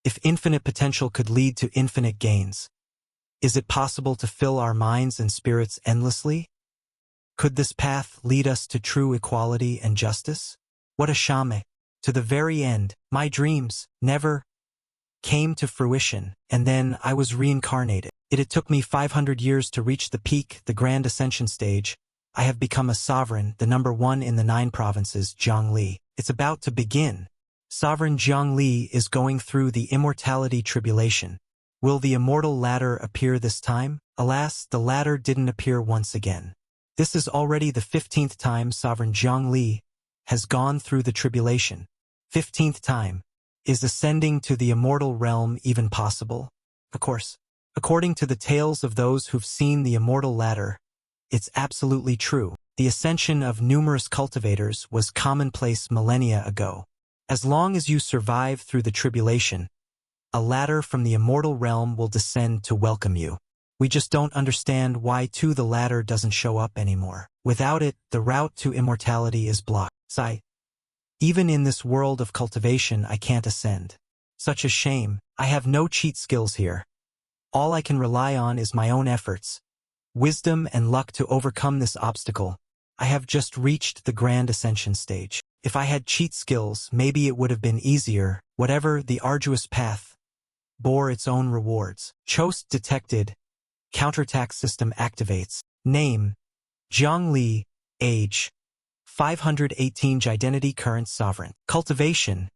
If infinite potential could lead to infinite gains, is it possible to fill our minds and spirits endlessly? Could this path lead us to true equality and justice? What a shame! To the very end, my dreams never came to fruition, and then I was reincarnated. It took me 500 years to reach the peak, the grand ascension stage. I have become a sovereign, the #1 in the 9 provinces, Jiang Li. It's about to begin. Sovereign Jiang Li is going through the immortality tribulation. Will the immortal ladder appear this time? Alas, the ladder didn't appear once again. This is already the 15th time Sovereign Jiang Li has gone through the tribulation. 15th time. Is ascending to the immortal realm even possible? Of course. According to the tales of those who've seen the immortal ladder, it's absolutely true. The ascension of numerous cultivators was commonplace millennia ago. As long as you survive through the tribulation, a ladder from the immortal realm will descend to welcome you. We just don't understand why the ladder doesn't show up anymore. Without it, the route to immortality is blocked. Sigh. Even in this world of cultivation, I can't ascend. Such a shame. I have no cheat skills here. All I can rely on is my own efforts, wisdom and luck to overcome this obstacle. I have just reached the grand ascension stage. If I had cheat skills, maybe it would have been easier. Whatever, the arduous path bore its own rewards. Chost detected. Counterattack system activates. Name: Jiang Li. Age: 518. Identity: current sovereign. Cultivation: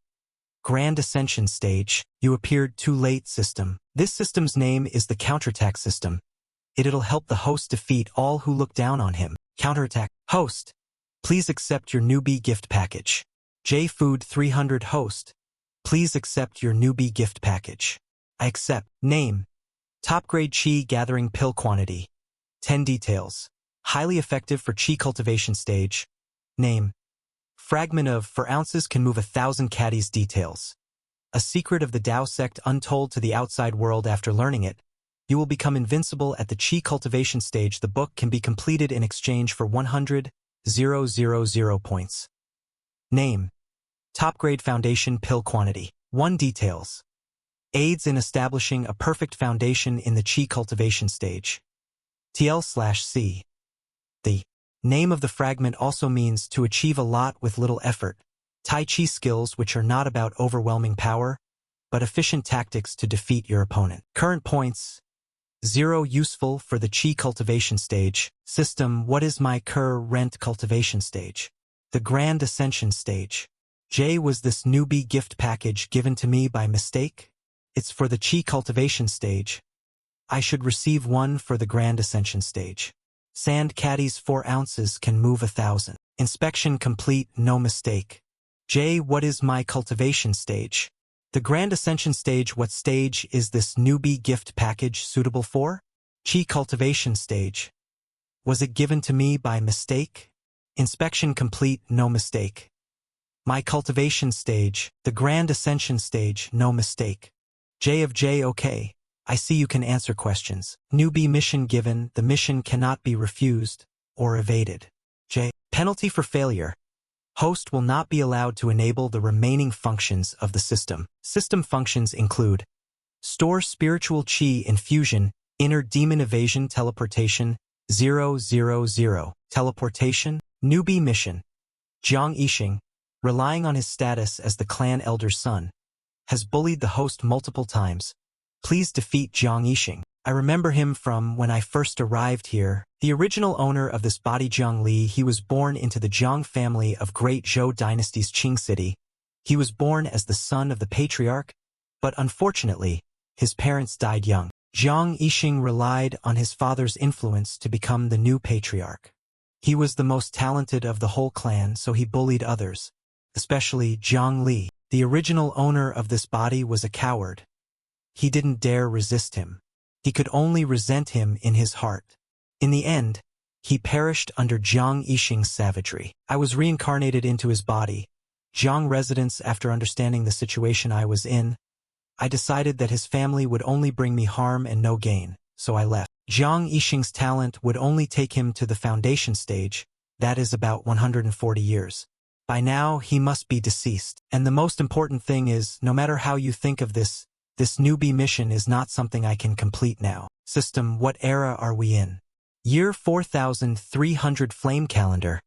Grand Ascension stage. You appeared too late. System: this system's name is the Counterattack system. It'll help the host defeat all who look down on him. Counterattack. Host: please accept your newbie gift package. J-Food 300. Host: please accept your newbie gift package. I accept. Name: top grade Qi gathering pill quantity. 10 details. Highly effective for Qi cultivation stage. Name: fragment of 4 ounces can move 1,000 caddies. Details: a secret of the Tao sect untold to the outside world. After learning it, you will become invincible at the Qi cultivation stage. The book can be completed in exchange for 100,000 points. Name: top grade foundation pill quantity. 1 details: aids in establishing a perfect foundation in the Qi cultivation stage. TL/C. The name of the fragment also means to achieve a lot with little effort. Tai Chi skills which are not about overwhelming power, but efficient tactics to defeat your opponent. Current points: 0. Useful for the Qi cultivation stage. System: what is my current cultivation stage? The Grand Ascension stage. J. Was this newbie gift package given to me by mistake? It's for the Qi cultivation stage. I should receive one for the Grand Ascension stage. Sand caddies 4 ounces can move 1,000. Inspection complete, no mistake. J. What is my cultivation stage? The Grand Ascension stage. What stage is this newbie gift package suitable for? Qi cultivation stage. Was it given to me by mistake? Inspection complete, no mistake. My cultivation stage, the Grand Ascension stage, no mistake. J of J. Okay. I see you can answer questions. Newbie mission given. The mission cannot be refused or evaded. J. Penalty for failure. Host will not be allowed to enable the remaining functions of the system. System functions include: store spiritual Qi infusion, inner demon evasion, teleportation, 000, teleportation, newbie mission. Jiang Yixing, relying on his status as the clan elder's son, has bullied the host multiple times. Please defeat Jiang Yixing. I remember him from when I first arrived here. The original owner of this body, Jiang Li, he was born into the Jiang family of Great Zhou Dynasty's Qing city. He was born as the son of the patriarch, but unfortunately, his parents died young. Jiang Yixing relied on his father's influence to become the new patriarch. He was the most talented of the whole clan, so he bullied others, especially Jiang Li. The original owner of this body was a coward. He didn't dare resist him. He could only resent him in his heart. In the end, he perished under Jiang Yixing's savagery. I was reincarnated into his body. Jiang residence. After understanding the situation I was in, I decided that his family would only bring me harm and no gain, so I left. Jiang Yixing's talent would only take him to the foundation stage, that is about 140 years. By now, he must be deceased. And the most important thing is, no matter how you think of this, This newbie mission is not something I can complete now. System, what era are we in? Year 4300 Flame Calendar.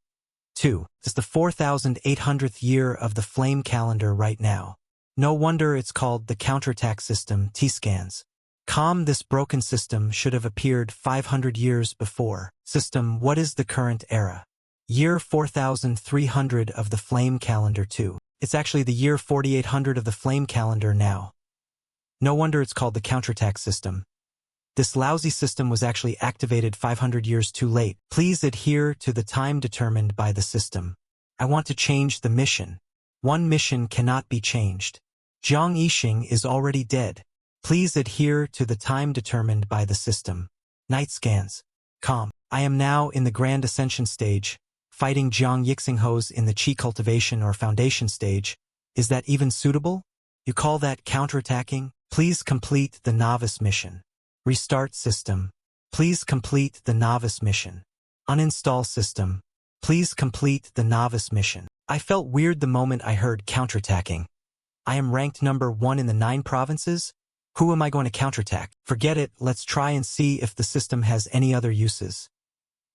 2. It's the 4800th year of the Flame Calendar right now. No wonder it's called the counterattack system, T-scans. This broken system should have appeared 500 years before. System, what is the current era? Year 4300 of the Flame Calendar 2. It's actually the year 4800 of the Flame Calendar now. No wonder it's called the counterattack system. This lousy system was actually activated 500 years too late. Please adhere to the time determined by the system. I want to change the mission. One mission cannot be changed. Jiang Li is already dead. Please adhere to the time determined by the system. Night scans. I am now in the Grand Ascension stage, fighting Jiang Yixingho's in the Qi cultivation or foundation stage. Is that even suitable? You call that counterattacking? Please complete the novice mission. Restart system. Please complete the novice mission. Uninstall system. Please complete the novice mission. I felt weird the moment I heard counterattacking. I am ranked number 1 in the 9 provinces? Who am I going to counterattack? Forget it, let's try and see if the system has any other uses.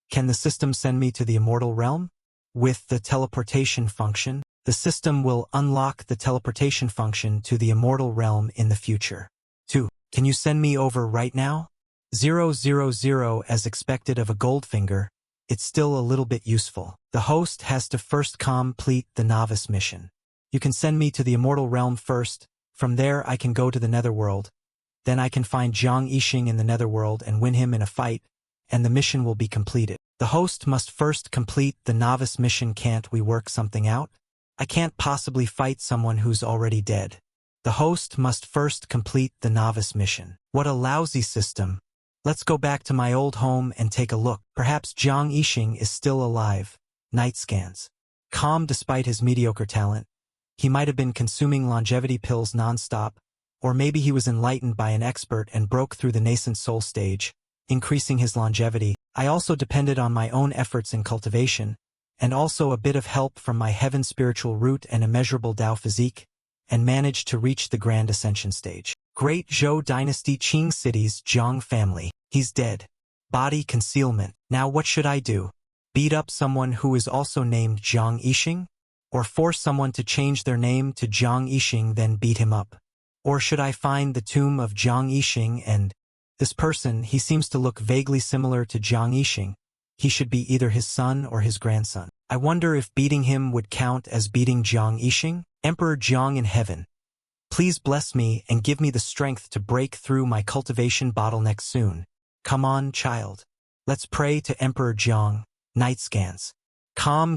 Can the system send me to the immortal realm? With the teleportation function, the system will unlock the teleportation function to the immortal realm in the future. 2. Can you send me over right now? 000 as expected of a Goldfinger, it's still a little bit useful. The host has to first complete the novice mission. You can send me to the immortal realm first, from there I can go to the netherworld. Then I can find Jiang Li in the netherworld and win him in a fight, and the mission will be completed. The host must first complete the novice mission. Can't we work something out? I can't possibly fight someone who's already dead. The host must first complete the novice mission. What a lousy system. Let's go back to my old home and take a look. Perhaps Jiang Li is still alive. Night scans. Despite his mediocre talent, he might have been consuming longevity pills non-stop, or maybe he was enlightened by an expert and broke through the nascent soul stage, increasing his longevity. I also depended on my own efforts in cultivation, and also a bit of help from my heaven spiritual root and immeasurable Tao physique, and managed to reach the Grand Ascension stage. Great Zhou Dynasty Qing City's Jiang family. He's dead. Body concealment. Now what should I do? Beat up someone who is also named Jiang Li? Or force someone to change their name to Jiang Li then beat him up? Or should I find the tomb of Jiang Li and this person? He seems to look vaguely similar to Jiang Li. He should be either his son or his grandson. I wonder if beating him would count as beating Jiang Li? Emperor Jiang in heaven, please bless me and give me the strength to break through my cultivation bottleneck soon. Come on, child. Let's pray to Emperor Jiang. Night scans.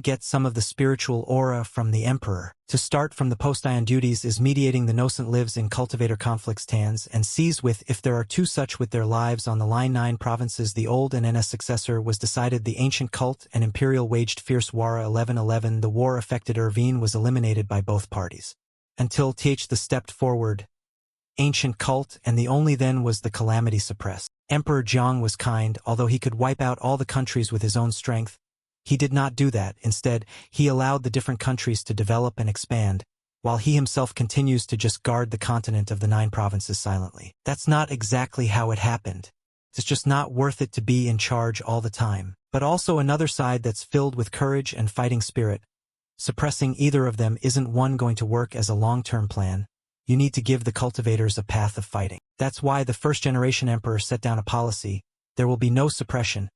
Get some of the spiritual aura from the Emperor. To start from the post-ion duties is mediating the Nocent lives in cultivator conflicts tans and sees with if there are 2 such with their lives on the line 9 provinces. The old and NS successor was decided. The ancient cult and imperial waged fierce war. 1111 The war affected Irvine was eliminated by both parties. Until the stepped forward. Ancient cult and the only then was the calamity suppressed. Emperor Jiang was kind, although he could wipe out all the countries with his own strength. He did not do that. Instead, he allowed the different countries to develop and expand, while he himself continues to just guard the continent of the 9 provinces silently. That's not exactly how it happened. It's just not worth it to be in charge all the time. But also another side that's filled with courage and fighting spirit. Suppressing either of them isn't one going to work as a long-term plan. You need to give the cultivators a path of fighting. That's why the first-generation emperor set down a policy. There will be no suppression.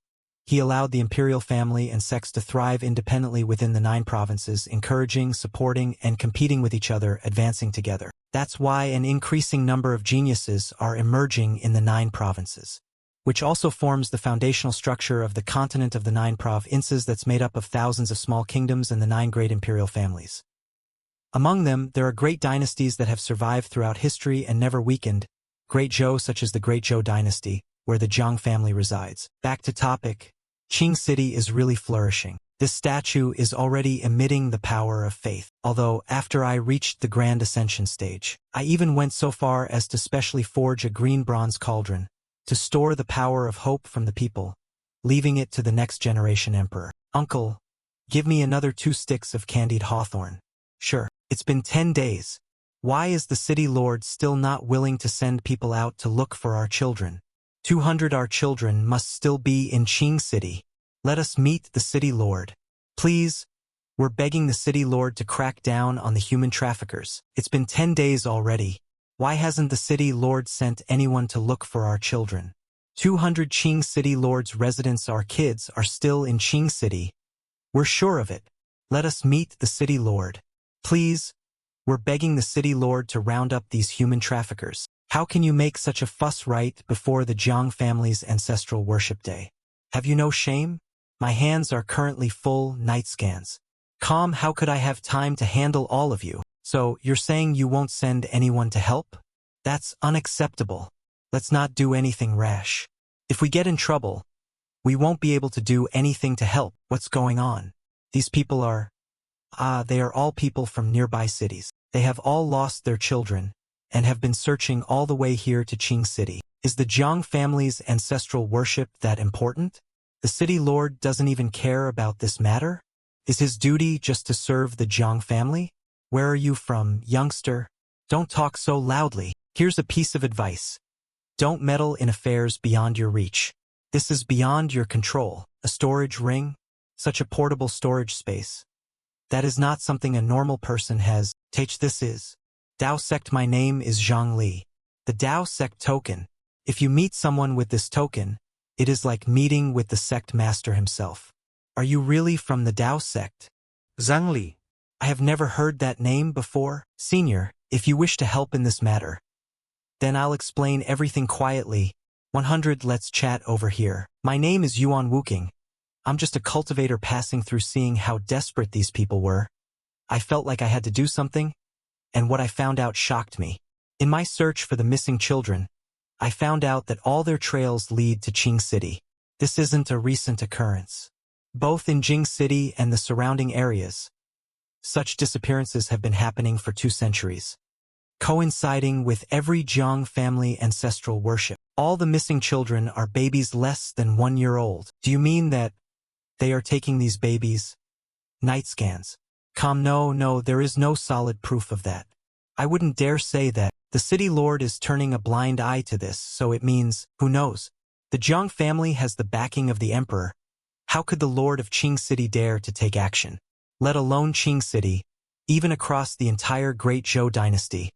He allowed the imperial family and sects to thrive independently within the 9 provinces, encouraging, supporting, and competing with each other, advancing together. That's why an increasing number of geniuses are emerging in the 9 provinces, which also forms the foundational structure of the continent of the 9 provinces that's made up of thousands of small kingdoms and the 9 great imperial families. Among them, there are great dynasties that have survived throughout history and never weakened, Great Zhou such as the Great Zhou Dynasty, where the Jiang family resides. Back to topic. Qing City is really flourishing. This statue is already emitting the power of faith. Although, after I reached the Grand Ascension stage, I even went so far as to specially forge a green bronze cauldron to store the power of hope from the people, leaving it to the next generation emperor. Uncle, give me another 2 sticks of candied hawthorn. Sure. It's been 10 days. Why is the city lord still not willing to send people out to look for our children? 200 Our children must still be in Qing City. Let us meet the city lord. Please, we're begging the city lord to crack down on the human traffickers. It's been 10 days already. Why hasn't the city lord sent anyone to look for our children? 200 Qing City Lord's residents, our kids, are still in Qing City. We're sure of it. Let us meet the city lord. Please, we're begging the city lord to round up these human traffickers. How can you make such a fuss right before the Jiang family's ancestral worship day? Have you no shame? My hands are currently full night scans. Calm, how could I have time to handle all of you? So, you're saying you won't send anyone to help? That's unacceptable. Let's not do anything rash. If we get in trouble, we won't be able to do anything to help. What's going on? These people are... they are all people from nearby cities. They have all lost their children and have been searching all the way here to Qing City. Is the Jiang family's ancestral worship that important? The city lord doesn't even care about this matter? Is his duty just to serve the Jiang family? Where are you from, youngster? Don't talk so loudly. Here's a piece of advice. Don't meddle in affairs beyond your reach. This is beyond your control. A storage ring? Such a portable storage space. That is not something a normal person has. Take this is. Dao sect. My name is Jiang Li. The Dao sect token. If you meet someone with this token, it is like meeting with the sect master himself. Are you really from the Dao sect? Jiang Li. I have never heard that name before. Senior, if you wish to help in this matter, then I'll explain everything quietly. 100 Let's chat over here. My name is Yuan Wuking. I'm just a cultivator passing through. Seeing how desperate these people were, I felt like I had to do something, and what I found out shocked me. In my search for the missing children, I found out that all their trails lead to Qing City. This isn't a recent occurrence. Both in Jing City and the surrounding areas, such disappearances have been happening for 2 centuries, coinciding with every Jiang family ancestral worship. All the missing children are babies less than 1 year old. Do you mean that they are taking these babies? Night scans. No, there is no solid proof of that. I wouldn't dare say that. The city lord is turning a blind eye to this, so it means, who knows? The Jiang family has the backing of the emperor. How could the lord of Qing City dare to take action? Let alone Qing City, even across the entire Great Zhou dynasty.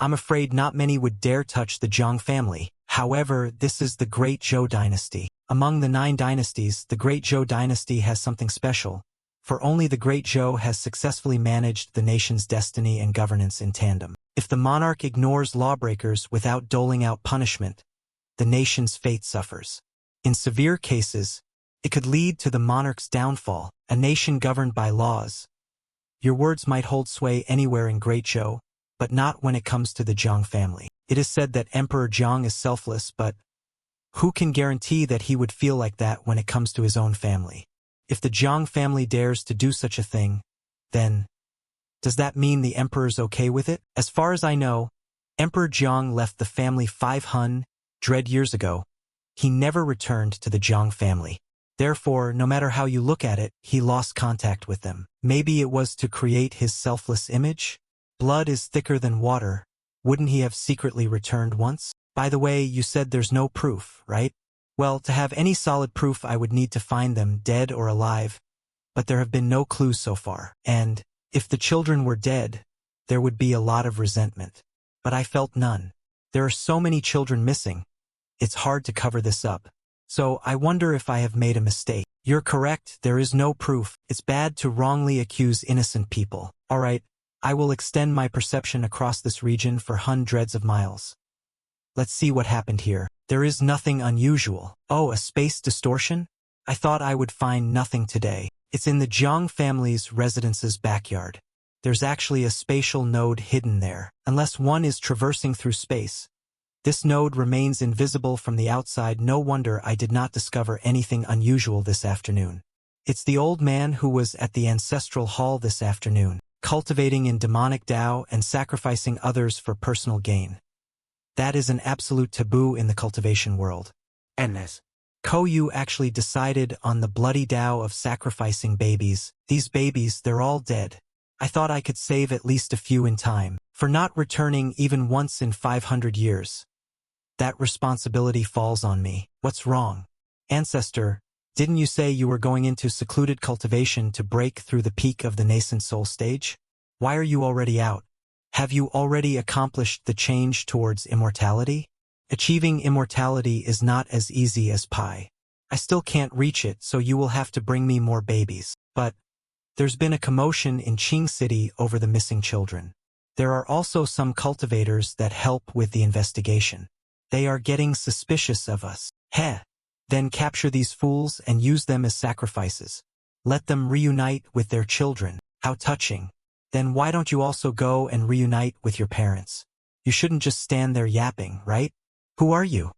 I'm afraid not many would dare touch the Jiang family. However, this is the Great Zhou dynasty. Among the 9 dynasties, the Great Zhou dynasty has something special, for only the Great Zhou has successfully managed the nation's destiny and governance in tandem. If the monarch ignores lawbreakers without doling out punishment, the nation's fate suffers. In severe cases, it could lead to the monarch's downfall. A nation governed by laws. Your words might hold sway anywhere in Great Zhou, but not when it comes to the Jiang family. It is said that Emperor Jiang is selfless, but who can guarantee that he would feel like that when it comes to his own family? If the Jiang family dares to do such a thing, then does that mean the emperor's okay with it? As far as I know, Emperor Jiang left the family 500 years ago. He never returned to the Jiang family. Therefore, no matter how you look at it, he lost contact with them. Maybe it was to create his selfless image? Blood is thicker than water. Wouldn't he have secretly returned once? By the way, you said there's no proof, right? Well, to have any solid proof, I would need to find them dead or alive, but there have been no clues so far. And if the children were dead, there would be a lot of resentment. But I felt none. There are so many children missing. It's hard to cover this up. So I wonder if I have made a mistake. You're correct, there is no proof. It's bad to wrongly accuse innocent people. Alright, I will extend my perception across this region for hundreds of miles. Let's see what happened here. There is nothing unusual. Oh, a space distortion? I thought I would find nothing today. It's in the Jiang family's residence's backyard. There's actually a spatial node hidden there. Unless one is traversing through space, this node remains invisible from the outside. No wonder I did not discover anything unusual this afternoon. It's the old man who was at the ancestral hall this afternoon, cultivating in demonic Tao and sacrificing others for personal gain. That is an absolute taboo in the cultivation world. NS. Yu actually decided on the bloody Tao of sacrificing babies. These babies, they're all dead. I thought I could save at least a few in time. For not returning even once in 500 years. That responsibility falls on me. What's wrong? Ancestor, didn't you say you were going into secluded cultivation to break through the peak of the nascent soul stage? Why are you already out? Have you already accomplished the change towards immortality? Achieving immortality is not as easy as pie. I still can't reach it, so you will have to bring me more babies. But there's been a commotion in Qing City over the missing children. There are also some cultivators that help with the investigation. They are getting suspicious of us. Heh. Then capture these fools and use them as sacrifices. Let them reunite with their children. How touching. Then why don't you also go and reunite with your parents? You shouldn't just stand there yapping, right? Who are you?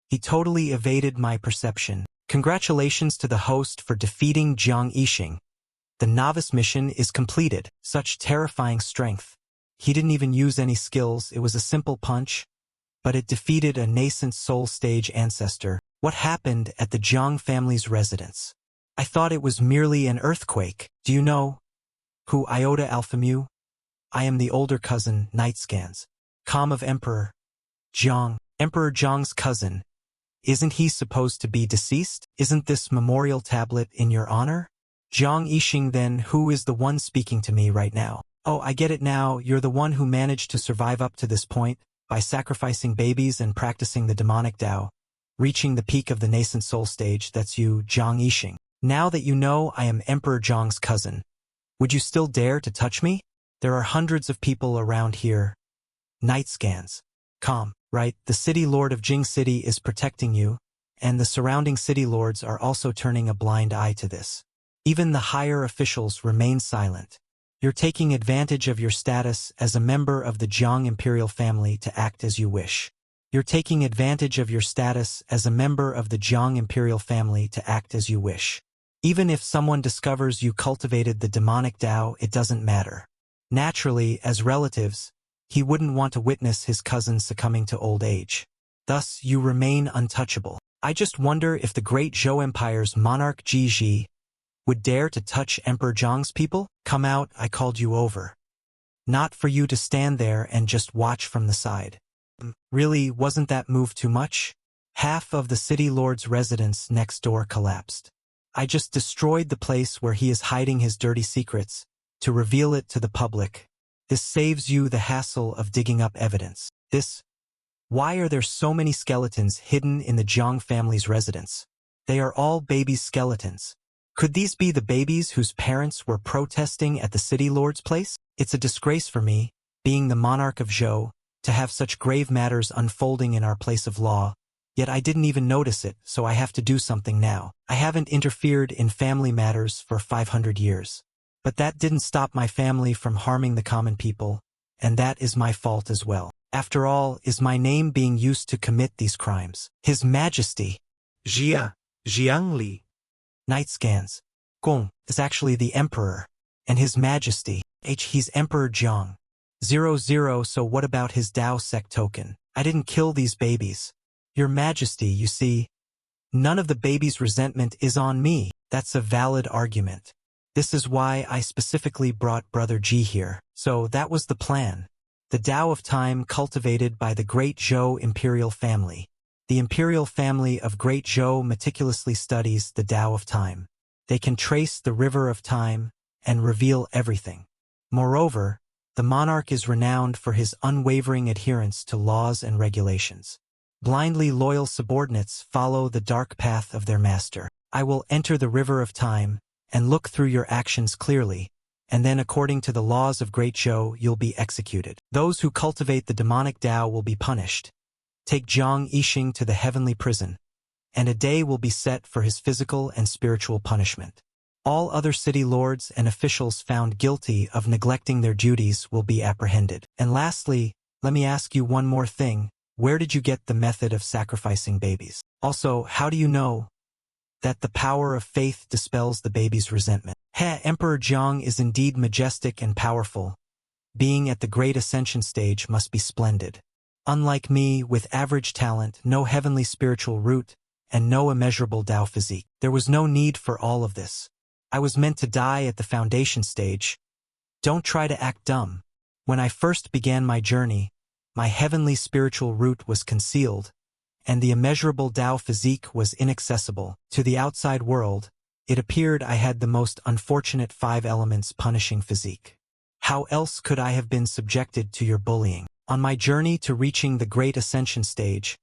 He totally evaded my perception. Congratulations to the host for defeating Jiang Li. The novice mission is completed. Such terrifying strength. He didn't even use any skills, it was a simple punch. But it defeated a nascent soul stage ancestor. What happened at the Jiang family's residence? I thought it was merely an earthquake. Do you know who Iota Alpha Mu? I am the older cousin, Night Scans. Com of Emperor Jiang. Emperor Jiang's cousin. Isn't he supposed to be deceased? Isn't this memorial tablet in your honor? Jiang Li, then who is the one speaking to me right now? Oh, I get it now, you're the one who managed to survive up to this point, by sacrificing babies and practicing the demonic Tao, reaching the peak of the nascent soul stage. That's you, Jiang Li. Now that you know I am Emperor Jiang's cousin, would you still dare to touch me? There are hundreds of people around here. Night Scans. Calm, right? The city lord of Jing City is protecting you, and the surrounding city lords are also turning a blind eye to this. Even the higher officials remain silent. You're taking advantage of your status as a member of the Jiang imperial family to act as you wish. You're taking advantage of your status as a member of the Jiang imperial family to act as you wish. Even if someone discovers you cultivated the demonic Tao, it doesn't matter. Naturally, as relatives, he wouldn't want to witness his cousin succumbing to old age. Thus, you remain untouchable. I just wonder if the great Zhou Empire's monarch Ji would dare to touch Emperor Jiang's people? Come out, I called you over. Not for you to stand there and just watch from the side. Really, wasn't that move too much? Half of the city lord's residence next door collapsed. I just destroyed the place where he is hiding his dirty secrets, to reveal it to the public. This saves you the hassle of digging up evidence. Why are there so many skeletons hidden in the Jiang family's residence? They are all baby skeletons. Could these be the babies whose parents were protesting at the city lord's place? It's a disgrace for me, being the monarch of Zhou, to have such grave matters unfolding in our place of law, yet I didn't even notice it, so I have to do something now. I haven't interfered in family matters for 500 years. But that didn't stop my family from harming the common people, and that is my fault as well. After all, is my name being used to commit these crimes? His Majesty Jiang Li. Night Scans. Gong is actually the Emperor, and His Majesty. He's Emperor Jiang. 00. So what about his Dao sect token? I didn't kill these babies. Your Majesty, you see, none of the babies' resentment is on me. That's a valid argument. This is why I specifically brought Brother Ji here. So that was the plan. The Tao of Time cultivated by the Great Zhou imperial family. The imperial family of Great Zhou meticulously studies the Tao of Time. They can trace the river of time and reveal everything. Moreover, the monarch is renowned for his unwavering adherence to laws and regulations. Blindly loyal subordinates follow the dark path of their master. I will enter the river of time and look through your actions clearly, and then according to the laws of Great Zhou you'll be executed. Those who cultivate the demonic Tao will be punished. Take Jiang Li to the heavenly prison, and a day will be set for his physical and spiritual punishment. All other city lords and officials found guilty of neglecting their duties will be apprehended. And lastly, let me ask you one more thing. Where did you get the method of sacrificing babies? Also, how do you know that the power of faith dispels the baby's resentment? Emperor Jiang is indeed majestic and powerful. Being at the great Ascension stage must be splendid. Unlike me, with average talent, no heavenly spiritual root, and no immeasurable Tao physique, there was no need for all of this. I was meant to die at the foundation stage, Don't try to act dumb. When I first began my journey, my heavenly spiritual root was concealed, and the immeasurable Tao physique was inaccessible. To the outside world, it appeared I had the most unfortunate 5 elements punishing physique. How else could I have been subjected to your bullying? On my journey to reaching the great Ascension stage,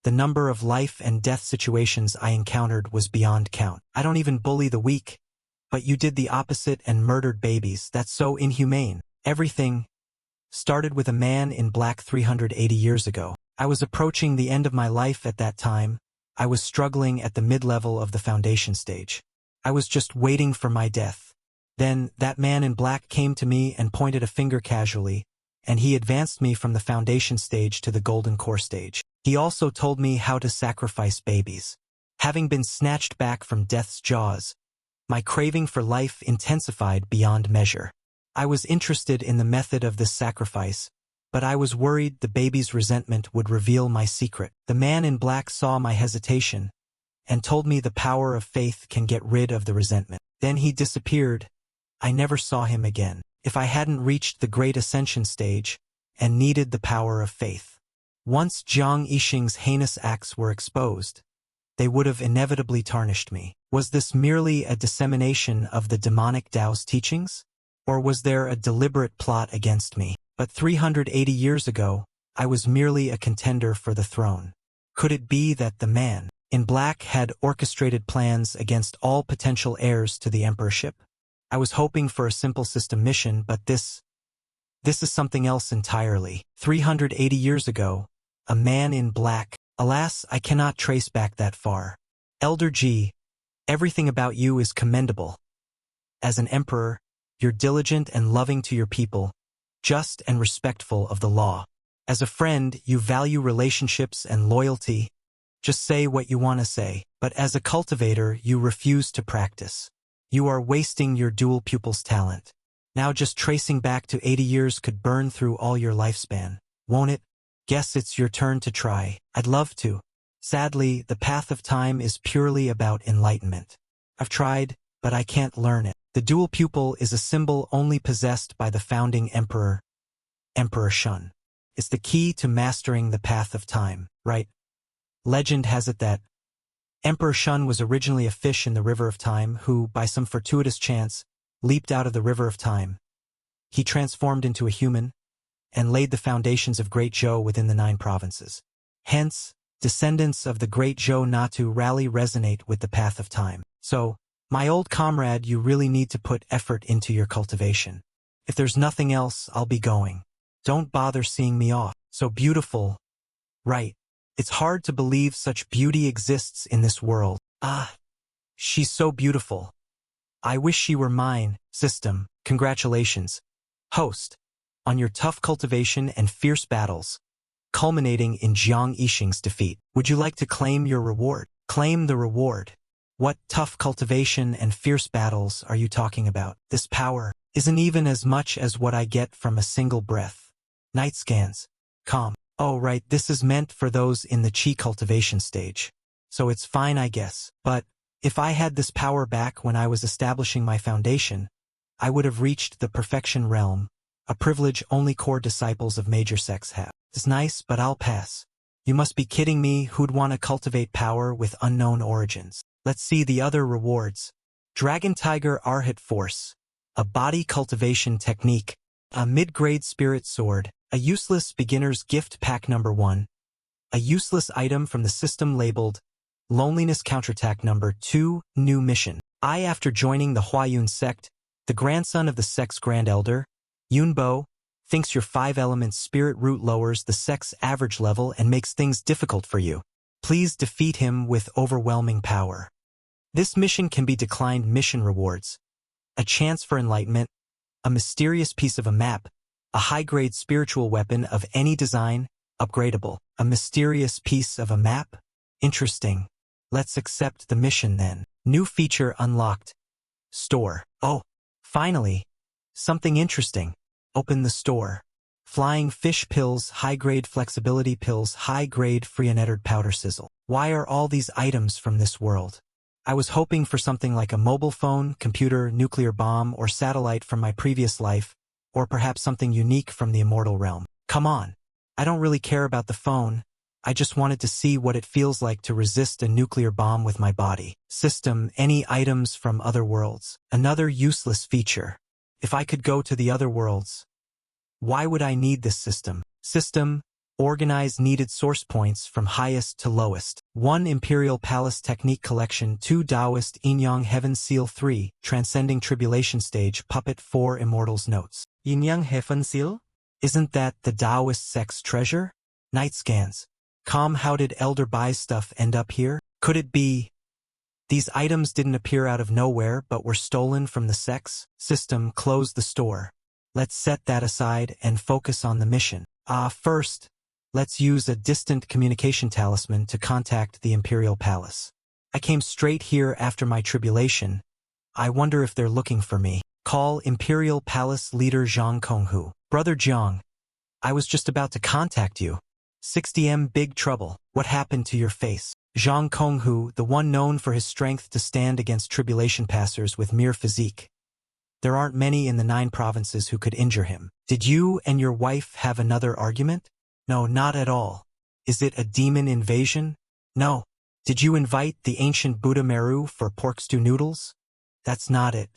the number of life and death situations I encountered was beyond count. I don't even bully the weak, but you did the opposite and murdered babies. That's so inhumane. Everything started with a man in black 380 years ago. I was approaching the end of my life at that time. I was struggling at the mid-level of the foundation stage. I was just waiting for my death. Then, that man in black came to me and pointed a finger casually, and he advanced me from the foundation stage to the golden core stage. He also told me how to sacrifice babies. Having been snatched back from death's jaws, my craving for life intensified beyond measure. I was interested in the method of this sacrifice, but I was worried the baby's resentment would reveal my secret. The man in black saw my hesitation and told me the power of faith can get rid of the resentment. Then he disappeared. I never saw him again. If I hadn't reached the great Ascension stage and needed the power of faith. Once Jiang Yixing's heinous acts were exposed, they would have inevitably tarnished me. Was this merely a dissemination of the demonic Tao's teachings? Or was there a deliberate plot against me? But 380 years ago, I was merely a contender for the throne. Could it be that the man in black had orchestrated plans against all potential heirs to the emperorship? I was hoping for a simple system mission, but this is something else entirely. 380 years ago, a man in black. Alas, I cannot trace back that far. Elder G, everything about you is commendable. As an emperor, you're diligent and loving to your people, just and respectful of the law. As a friend, you value relationships and loyalty. Just say what you want to say. But as a cultivator, you refuse to practice. You are wasting your dual pupil's talent. Now just tracing back to 80 years could burn through all your lifespan, won't it? Guess it's your turn to try. I'd love to. Sadly, the path of time is purely about enlightenment. I've tried, but I can't learn it. The dual pupil is a symbol only possessed by the founding emperor, Emperor Shun. It's the key to mastering the path of time, right? Legend has it that Emperor Shun was originally a fish in the river of time who, by some fortuitous chance, leaped out of the river of time. He transformed into a human and laid the foundations of Great Zhou within the 9 provinces. Hence, descendants of the Great Zhou Natu rally resonate with the path of time. So, my old comrade, you really need to put effort into your cultivation. If there's nothing else, I'll be going. Don't bother seeing me off. So beautiful. Right. It's hard to believe such beauty exists in this world. Ah, she's so beautiful. I wish she were mine. System, congratulations. Host, on your tough cultivation and fierce battles, culminating in Jiang Yixing's defeat. Would you like to claim your reward? Claim the reward. What tough cultivation and fierce battles are you talking about? This power isn't even as much as what I get from a single breath. Night scans. Calm. Oh right, this is meant for those in the Qi cultivation stage. So it's fine, I guess. But if I had this power back when I was establishing my foundation, I would have reached the perfection realm, a privilege only core disciples of major sects have. It's nice, but I'll pass. You must be kidding me. Who'd want to cultivate power with unknown origins? Let's see the other rewards. Dragon Tiger Arhat Force, a body cultivation technique, a mid-grade spirit sword, a useless beginner's gift pack number 1, a useless item from the system labeled Loneliness Counterattack number 2, new mission. After joining the Huayun sect, the grandson of the sect's Grand Elder, Yunbo, thinks your 5 elements spirit root lowers the sect's average level and makes things difficult for you. Please defeat him with overwhelming power. This mission can be declined. Mission rewards: a chance for enlightenment, a mysterious piece of a map, a high-grade spiritual weapon of any design, upgradable. A mysterious piece of a map? Interesting. Let's accept the mission then. New feature unlocked. Store. Oh, finally. Something interesting. Open the store. Flying fish pills, high-grade flexibility pills, high-grade freenettered powder sizzle. Why are all these items from this world? I was hoping for something like a mobile phone, computer, nuclear bomb, or satellite from my previous life, Or perhaps something unique from the immortal realm. Come on. I don't really care about the phone. I just wanted to see what it feels like to resist a nuclear bomb with my body. System, any items from other worlds. Another useless feature. If I could go to the other worlds, why would I need this system? System, organize needed source points from highest to lowest. 1 Imperial Palace Technique Collection. 2 Taoist Yin-Yang Heaven Seal. 3 Transcending Tribulation Stage Puppet. 4 Immortals Notes. Yin-Yang Heaven Seal? Isn't that the Taoist sex treasure? Night scans. How did Elder Bai's stuff end up here? Could it be these items didn't appear out of nowhere but were stolen from the sex? System, close the store. Let's set that aside and focus on the mission. First, let's use a distant communication talisman to contact the Imperial Palace. I came straight here after my tribulation. I wonder if they're looking for me. Call Imperial Palace Leader Zhang Konghu. Brother Jiang, I was just about to contact you. 60M Big Trouble. What happened to your face? Zhang Konghu, the one known for his strength to stand against tribulation passers with mere physique. There aren't many in the 9 provinces who could injure him. Did you and your wife have another argument? No, not at all. Is it a demon invasion? No. Did you invite the ancient Buddha Meru for pork stew noodles? That's not it.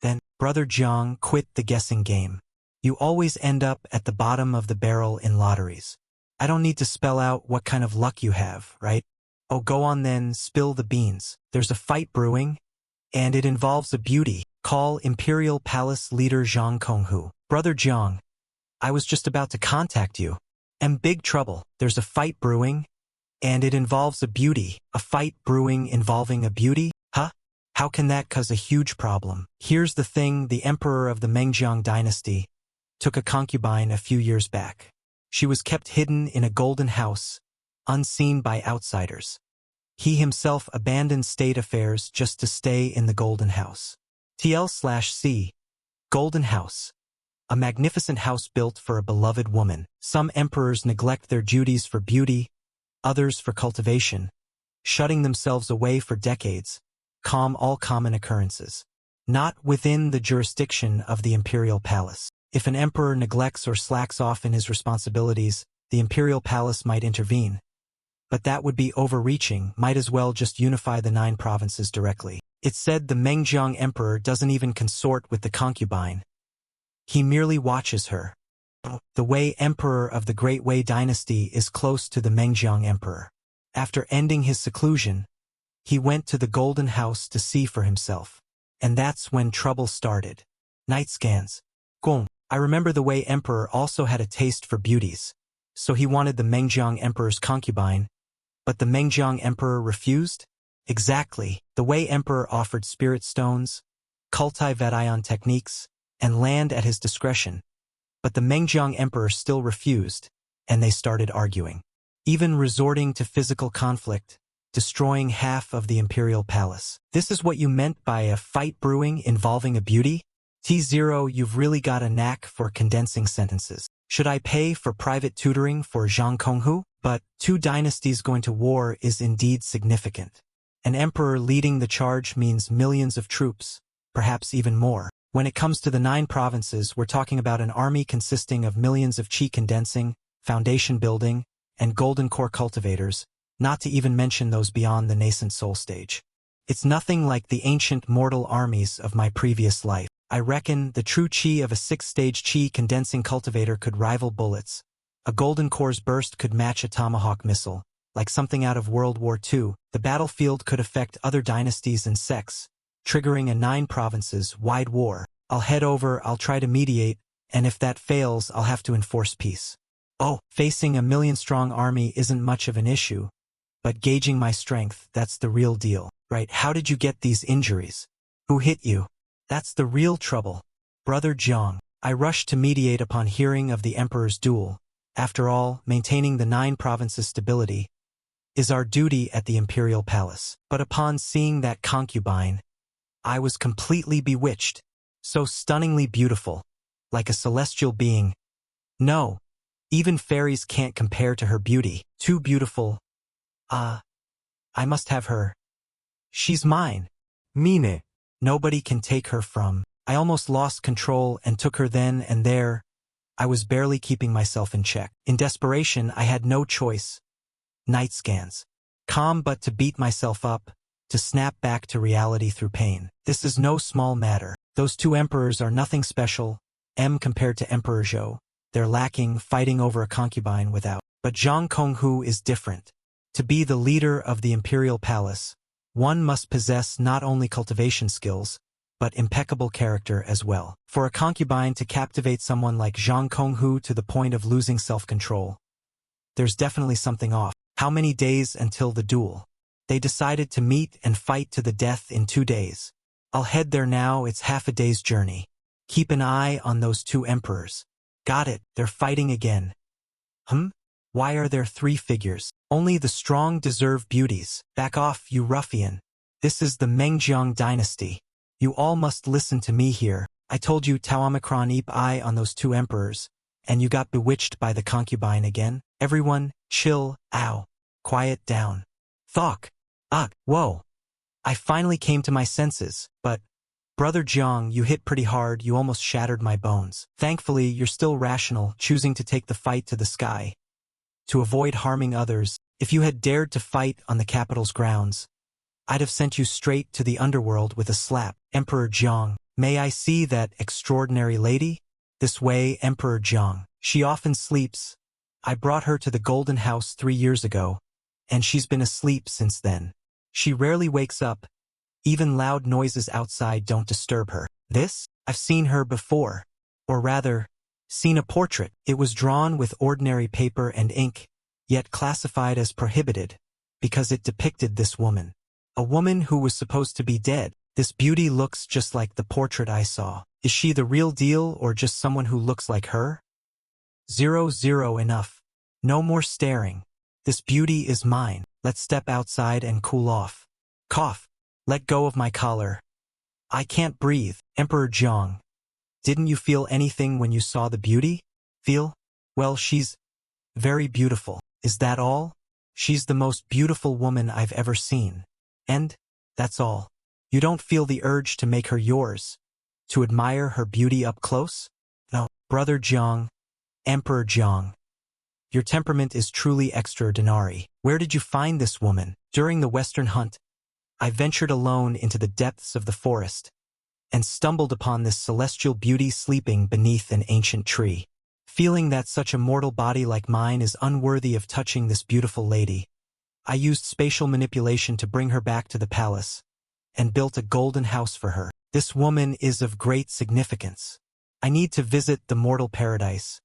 Then, Brother Jiang, quit the guessing game. You always end up at the bottom of the barrel in lotteries. I don't need to spell out what kind of luck you have, right? Oh, go on then, spill the beans. There's a fight brewing, and it involves a beauty. Call Imperial Palace Leader Zhang Konghu. Brother Jiang, I was just about to contact you. Big trouble. There's a fight brewing, and it involves a beauty. A fight brewing involving a beauty? Huh? How can that cause a huge problem? Here's the thing, the emperor of the Mengjiang dynasty took a concubine a few years back. She was kept hidden in a golden house, unseen by outsiders. He himself abandoned state affairs just to stay in the golden house. TL/C. Golden House. A magnificent house built for a beloved woman. Some emperors neglect their duties for beauty, others for cultivation, shutting themselves away for decades. All common occurrences. Not within the jurisdiction of the imperial palace. If an emperor neglects or slacks off in his responsibilities, the imperial palace might intervene. But that would be overreaching, might as well just unify the 9 provinces directly. It's said the Mengjiang emperor doesn't even consort with the concubine. He merely watches her. The Wei emperor of the Great Wei dynasty is close to the Mengjiang emperor. After ending his seclusion, he went to the golden house to see for himself. And that's when trouble started. Night scans. Gong. I remember the Wei emperor also had a taste for beauties, so he wanted the Mengjiang emperor's concubine, but the Mengjiang emperor refused? Exactly. The Wei emperor offered spirit stones, cultivated techniques, and land at his discretion, but the Mengjiang emperor still refused, and they started arguing, even resorting to physical conflict, destroying half of the imperial palace. This is what you meant by a fight brewing involving a beauty? T0, you've really got a knack for condensing sentences. Should I pay for private tutoring for Zhang Konghu? But 2 dynasties going to war is indeed significant. An emperor leading the charge means millions of troops, perhaps even more. When it comes to the 9 provinces, we're talking about an army consisting of millions of chi condensing, foundation building, and golden core cultivators, not to even mention those beyond the nascent soul stage. It's nothing like the ancient mortal armies of my previous life. I reckon the true chi of a 6-stage chi condensing cultivator could rival bullets. A golden core's burst could match a tomahawk missile. Like something out of World War II, the battlefield could affect other dynasties and sects, triggering a 9 provinces wide war. I'll head over, I'll try to mediate, and if that fails, I'll have to enforce peace. Oh, facing a 1,000,000-strong army isn't much of an issue, but gauging my strength, that's the real deal. Right, how did you get these injuries? Who hit you? That's the real trouble. Brother Jiang. I rushed to mediate upon hearing of the emperor's duel. After all, maintaining the 9 provinces' stability is our duty at the imperial palace. But upon seeing that concubine, I was completely bewitched. So stunningly beautiful, like a celestial being. No, even fairies can't compare to her beauty. Too beautiful. I must have her. She's mine. Mine. Nobody can take her from I almost lost control and took her then and there. I was barely keeping myself in check. In desperation, I had no choice. Night scans. Calm but to beat myself up, to snap back to reality through pain. This is no small matter. Those two emperors are nothing special, compared to Emperor Zhou. They're lacking, fighting over a concubine without. But Zhang Konghu is different. To be the leader of the imperial palace, one must possess not only cultivation skills, but impeccable character as well. For a concubine to captivate someone like Zhang Konghu to the point of losing self-control, there's definitely something off. How many days until the duel? They decided to meet and fight to the death in 2 days. I'll head there now, it's half a day's journey. Keep an eye on those two emperors. Got it, they're fighting again. Why are there 3 figures? Only the strong deserve beauties. Back off, you ruffian. This is the Mengjiang dynasty. You all must listen to me here. I told you Tau Omicron keep eye on those 2 emperors, and you got bewitched by the concubine again? Everyone, chill, ow. Quiet down. Thok. Ugh, whoa. I finally came to my senses, but, Brother Jiang, you hit pretty hard, you almost shattered my bones. Thankfully, you're still rational, choosing to take the fight to the sky. To avoid harming others, if you had dared to fight on the capital's grounds, I'd have sent you straight to the underworld with a slap. Emperor Jiang, may I see that extraordinary lady? This way, Emperor Jiang. She often sleeps. I brought her to the Golden House 3 years ago, and she's been asleep since then. She rarely wakes up. Even loud noises outside don't disturb her. This? I've seen her before. Or rather, seen a portrait. It was drawn with ordinary paper and ink, yet classified as prohibited, because it depicted this woman. A woman who was supposed to be dead. This beauty looks just like the portrait I saw. Is she the real deal or just someone who looks like her? 0 enough. No more staring. This beauty is mine. Let's step outside and cool off. Cough. Let go of my collar. I can't breathe. Emperor Jiang. Didn't you feel anything when you saw the beauty? Feel? Well, she's very beautiful. Is that all? She's the most beautiful woman I've ever seen. And that's all. You don't feel the urge to make her yours? To admire her beauty up close? No. Brother Jiang. Emperor Jiang. Your temperament is truly extraordinary. Where did you find this woman? During the Western hunt, I ventured alone into the depths of the forest and stumbled upon this celestial beauty sleeping beneath an ancient tree. Feeling that such a mortal body like mine is unworthy of touching this beautiful lady, I used spatial manipulation to bring her back to the palace and built a golden house for her. This woman is of great significance. I need to visit the mortal paradise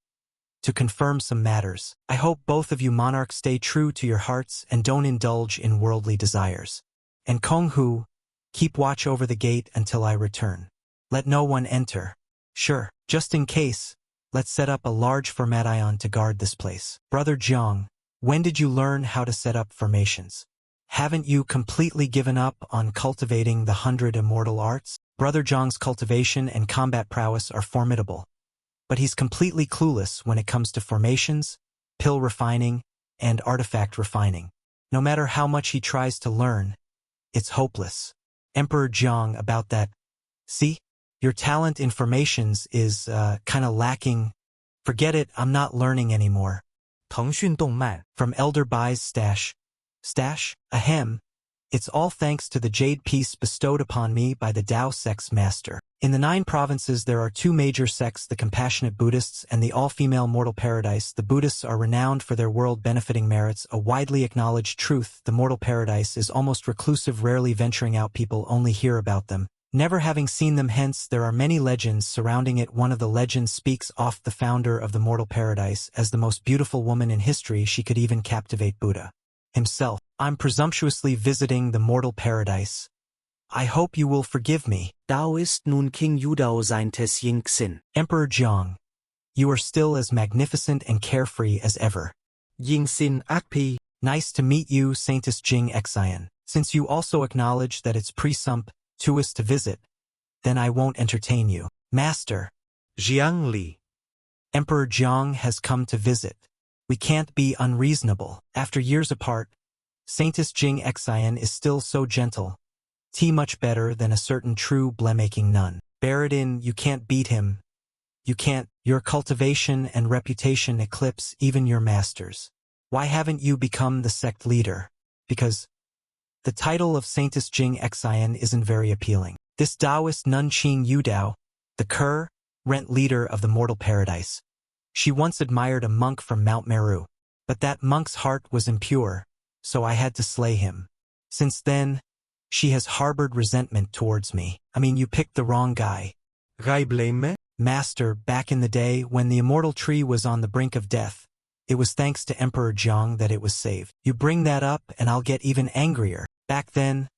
to confirm some matters. I hope both of you monarchs stay true to your hearts and don't indulge in worldly desires. And Konghu, keep watch over the gate until I return. Let no one enter. Sure, just in case, let's set up a large formation to guard this place. Brother Jiang, when did you learn how to set up formations? Haven't you completely given up on cultivating the 100 immortal arts? Brother Jiang's cultivation and combat prowess are formidable, but he's completely clueless when it comes to formations, pill refining, and artifact refining. No matter how much he tries to learn, it's hopeless. Emperor Jiang, about that. See? Your talent in formations is, kinda lacking. Forget it, I'm not learning anymore. 腾讯动漫 From Elder Bai's stash. Stash? Ahem. It's all thanks to the jade piece bestowed upon me by the Tao sect's master. In the 9 provinces there are 2 major sects, the compassionate Buddhists and the all-female mortal paradise. The Buddhists are renowned for their world-benefiting merits, a widely acknowledged truth. The mortal paradise is almost reclusive, rarely venturing out, people only hear about them, never having seen them, hence there are many legends surrounding it. One of the legends speaks of the founder of the mortal paradise as the most beautiful woman in history. She could even captivate Buddha himself. I'm presumptuously visiting the mortal paradise. I hope you will forgive me. Tao ist nun King Yudao sein Tes Yingxin. Emperor Jiang, you are still as magnificent and carefree as ever. Yingxin Akpi. Nice to meet you, Saintess Jing Xian. Since you also acknowledge that it's presumptuous to visit, then I won't entertain you. Master. Jiang Li. Emperor Jiang has come to visit. We can't be unreasonable. After years apart, Saintess Jing Xian is still so gentle. Much better than a certain true blemaking nun. Bear it in, you can't beat him. You can't. Your cultivation and reputation eclipse even your masters. Why haven't you become the sect leader? Because the title of Saintess Jing Xian isn't very appealing. This Taoist nun Qing Yudao, the current leader of the mortal paradise. She once admired a monk from Mount Meru, but that monk's heart was impure, so I had to slay him. Since then, she has harbored resentment towards me. I mean, you picked the wrong guy. Gai blame me? Master, back in the day when the immortal tree was on the brink of death, it was thanks to Emperor Jiang that it was saved. You bring that up and I'll get even angrier. Back then,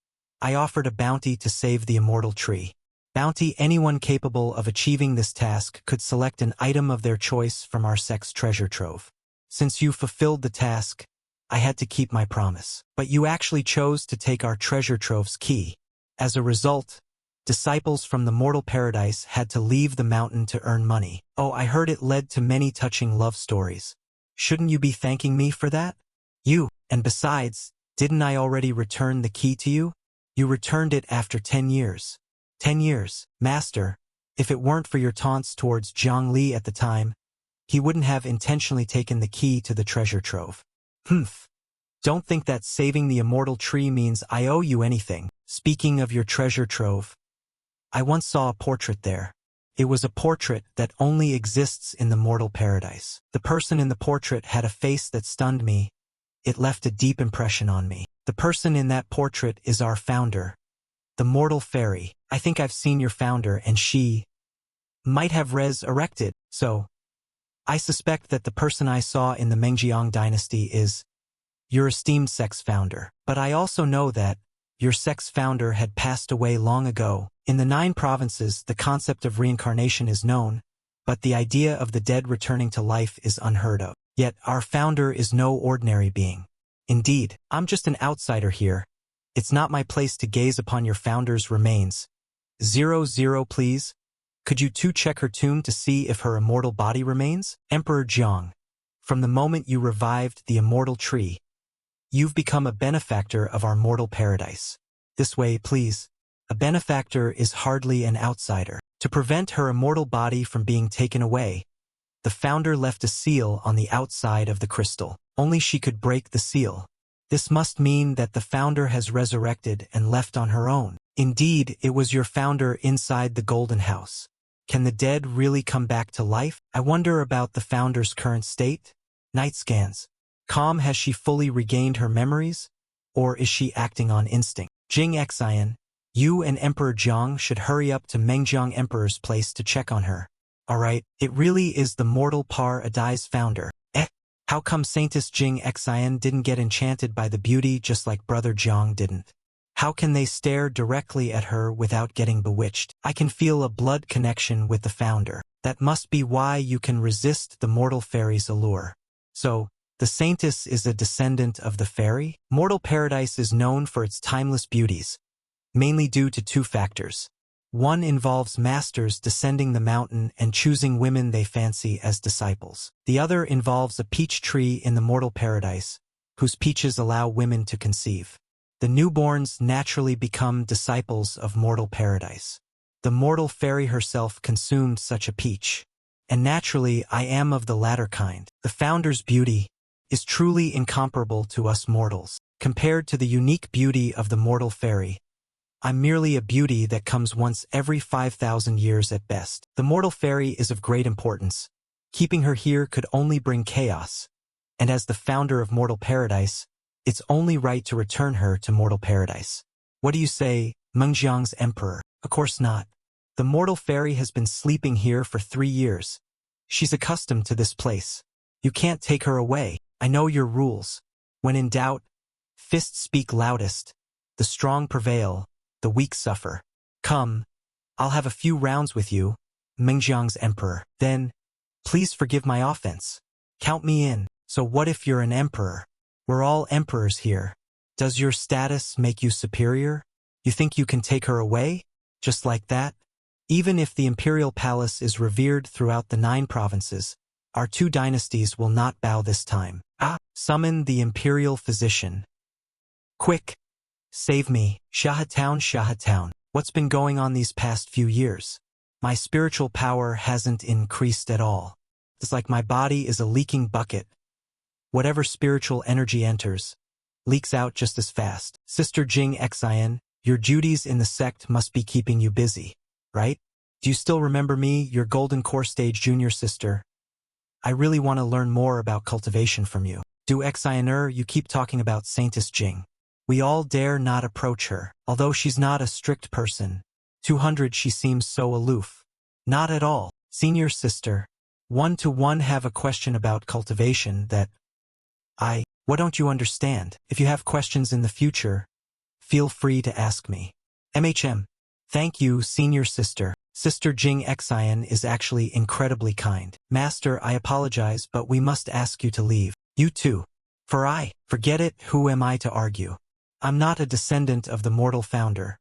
I offered a bounty to save the immortal tree. Bounty: anyone capable of achieving this task could select an item of their choice from our sect's treasure trove. Since you fulfilled the task, I had to keep my promise. But you actually chose to take our treasure trove's key. As a result, disciples from the mortal paradise had to leave the mountain to earn money. Oh, I heard it led to many touching love stories. Shouldn't you be thanking me for that? And besides, didn't I already return the key to you? You returned it after 10 years. 10 years, Master. If it weren't for your taunts towards Jiang Li at the time, he wouldn't have intentionally taken the key to the treasure trove. Don't think that saving the immortal tree means I owe you anything. Speaking of your treasure trove, I once saw a portrait there. It was a portrait that only exists in the mortal paradise. The person in the portrait had a face that stunned me. It left a deep impression on me. The person in that portrait is our founder, the mortal fairy. I think I've seen your founder and she might have resurrected. So, I suspect that the person I saw in the Mengjiang dynasty is your esteemed sect's founder. But I also know that your sect's founder had passed away long ago. In the 9 provinces, the concept of reincarnation is known, but the idea of the dead returning to life is unheard of. Yet, our founder is no ordinary being. Indeed, I'm just an outsider here. It's not my place to gaze upon your founder's remains. 00, please. Could you too check her tomb to see if her immortal body remains? Emperor Jiang, from the moment you revived the immortal tree, you've become a benefactor of our mortal paradise. This way, please. A benefactor is hardly an outsider. To prevent her immortal body from being taken away, the founder left a seal on the outside of the crystal. Only she could break the seal. This must mean that the founder has resurrected and left on her own. Indeed, it was your founder inside the golden house. Can the dead really come back to life? I wonder about the founder's current state. Night scans. Calm, has she fully regained her memories? Or is she acting on instinct? Jing Xian, you and Emperor Jiang should hurry up to Mengjiang Emperor's place to check on her. Alright, it really is the mortal paradise founder. How come Saintess Jing Xian didn't get enchanted by the beauty just like Brother Jiang didn't? How can they stare directly at her without getting bewitched? I can feel a blood connection with the founder. That must be why you can resist the mortal fairy's allure. So, the Saintess is a descendant of the fairy? Mortal paradise is known for its timeless beauties, mainly due to 2 factors. One involves masters descending the mountain and choosing women they fancy as disciples. The other involves a peach tree in the mortal paradise, whose peaches allow women to conceive. The newborns naturally become disciples of mortal paradise. The mortal fairy herself consumed such a peach. And naturally, I am of the latter kind. The founder's beauty is truly incomparable to us mortals. Compared to the unique beauty of the mortal fairy, I'm merely a beauty that comes once every 5,000 years at best. The mortal fairy is of great importance. Keeping her here could only bring chaos. And as the founder of mortal paradise, it's only right to return her to mortal paradise. What do you say, Mengjiang's emperor? Of course not. The mortal fairy has been sleeping here for 3 years. She's accustomed to this place. You can't take her away. I know your rules. When in doubt, fists speak loudest. The strong prevail. The weak suffer. Come, I'll have a few rounds with you, Mengjiang's emperor. Then, please forgive my offense. Count me in. So what if you're an emperor? We're all emperors here. Does your status make you superior? You think you can take her away? Just like that? Even if the imperial palace is revered throughout the 9 provinces, our 2 dynasties will not bow this time. Summon the imperial physician. Quick! Save me, Shahatown, Shahatown. What's been going on these past few years? My spiritual power hasn't increased at all. It's like my body is a leaking bucket. Whatever spiritual energy enters, leaks out just as fast. Sister Jing Xin, your duties in the sect must be keeping you busy, right? Do you still remember me, your golden core stage junior sister? I really want to learn more about cultivation from you. Do Xiner, you keep talking about Saintess Jing. We all dare not approach her, although she's not a strict person. 200 she seems so aloof. Not at all. Senior sister. One-to-one have a question about cultivation that what don't you understand? If you have questions in the future, feel free to ask me. MHM. Thank you, senior sister. Sister Jing Xin is actually incredibly kind. Master, I apologize, but we must ask you to leave. You too. Forget it, who am I to argue? I'm not a descendant of the mortal founder.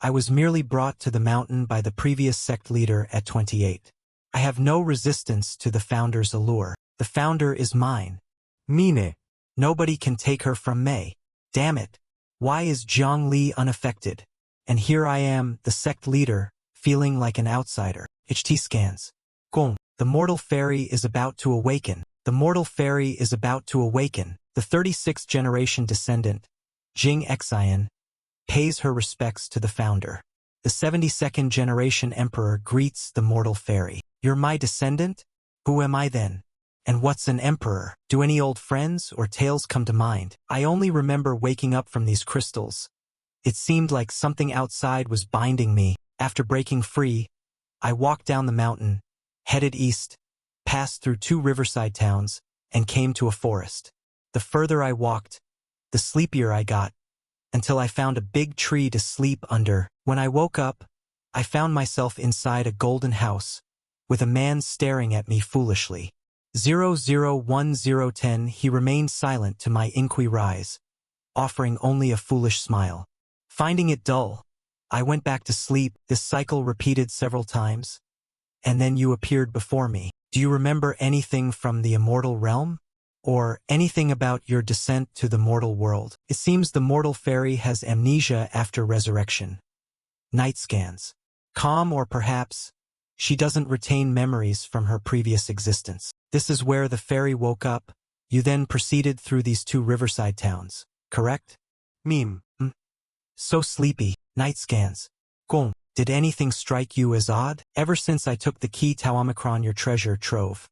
I was merely brought to the mountain by the previous sect leader at 28. I have no resistance to the founder's allure. The founder is mine. Mine. Nobody can take her from me. Damn it. Why is Jiang Li unaffected? And here I am, the sect leader, feeling like an outsider. HT scans. Gong. The mortal fairy is about to awaken. The mortal fairy is about to awaken. The 36th generation descendant, Jing Xin, pays her respects to the founder. The 72nd generation emperor greets the mortal fairy. You're my descendant? Who am I then? And what's an emperor? Do any old friends or tales come to mind? I only remember waking up from these crystals. It seemed like something outside was binding me. After breaking free, I walked down the mountain, headed east, passed through 2 riverside towns, and came to a forest. The further I walked, the sleepier I got, until I found a big tree to sleep under. When I woke up, I found myself inside a golden house, with a man staring at me foolishly. 001010 he remained silent to my inquiries, offering only a foolish smile. Finding it dull, I went back to sleep. This cycle repeated several times, and then you appeared before me. Do you remember anything from the immortal realm? Or anything about your descent to the mortal world? It seems the mortal fairy has amnesia after resurrection. Night scans. Calm, or perhaps she doesn't retain memories from her previous existence. This is where the fairy woke up. You then proceeded through these 2 riverside towns, correct? Meme. So sleepy. Night scans. Gong. Did anything strike you as odd? Ever since I took the key to Omicron, your treasure trove.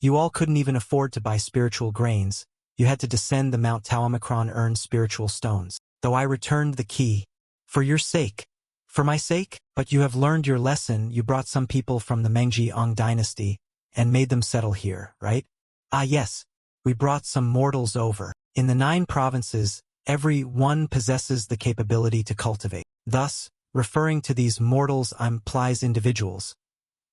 You all couldn't even afford to buy spiritual grains. You had to descend the Mount Taomicron, earn spiritual stones. Though I returned the key. For your sake. For my sake? But you have learned your lesson. You brought some people from the Mengjiang dynasty and made them settle here, right? Ah yes. We brought some mortals over. In the 9 provinces, every one possesses the capability to cultivate. Thus, referring to these mortals implies individuals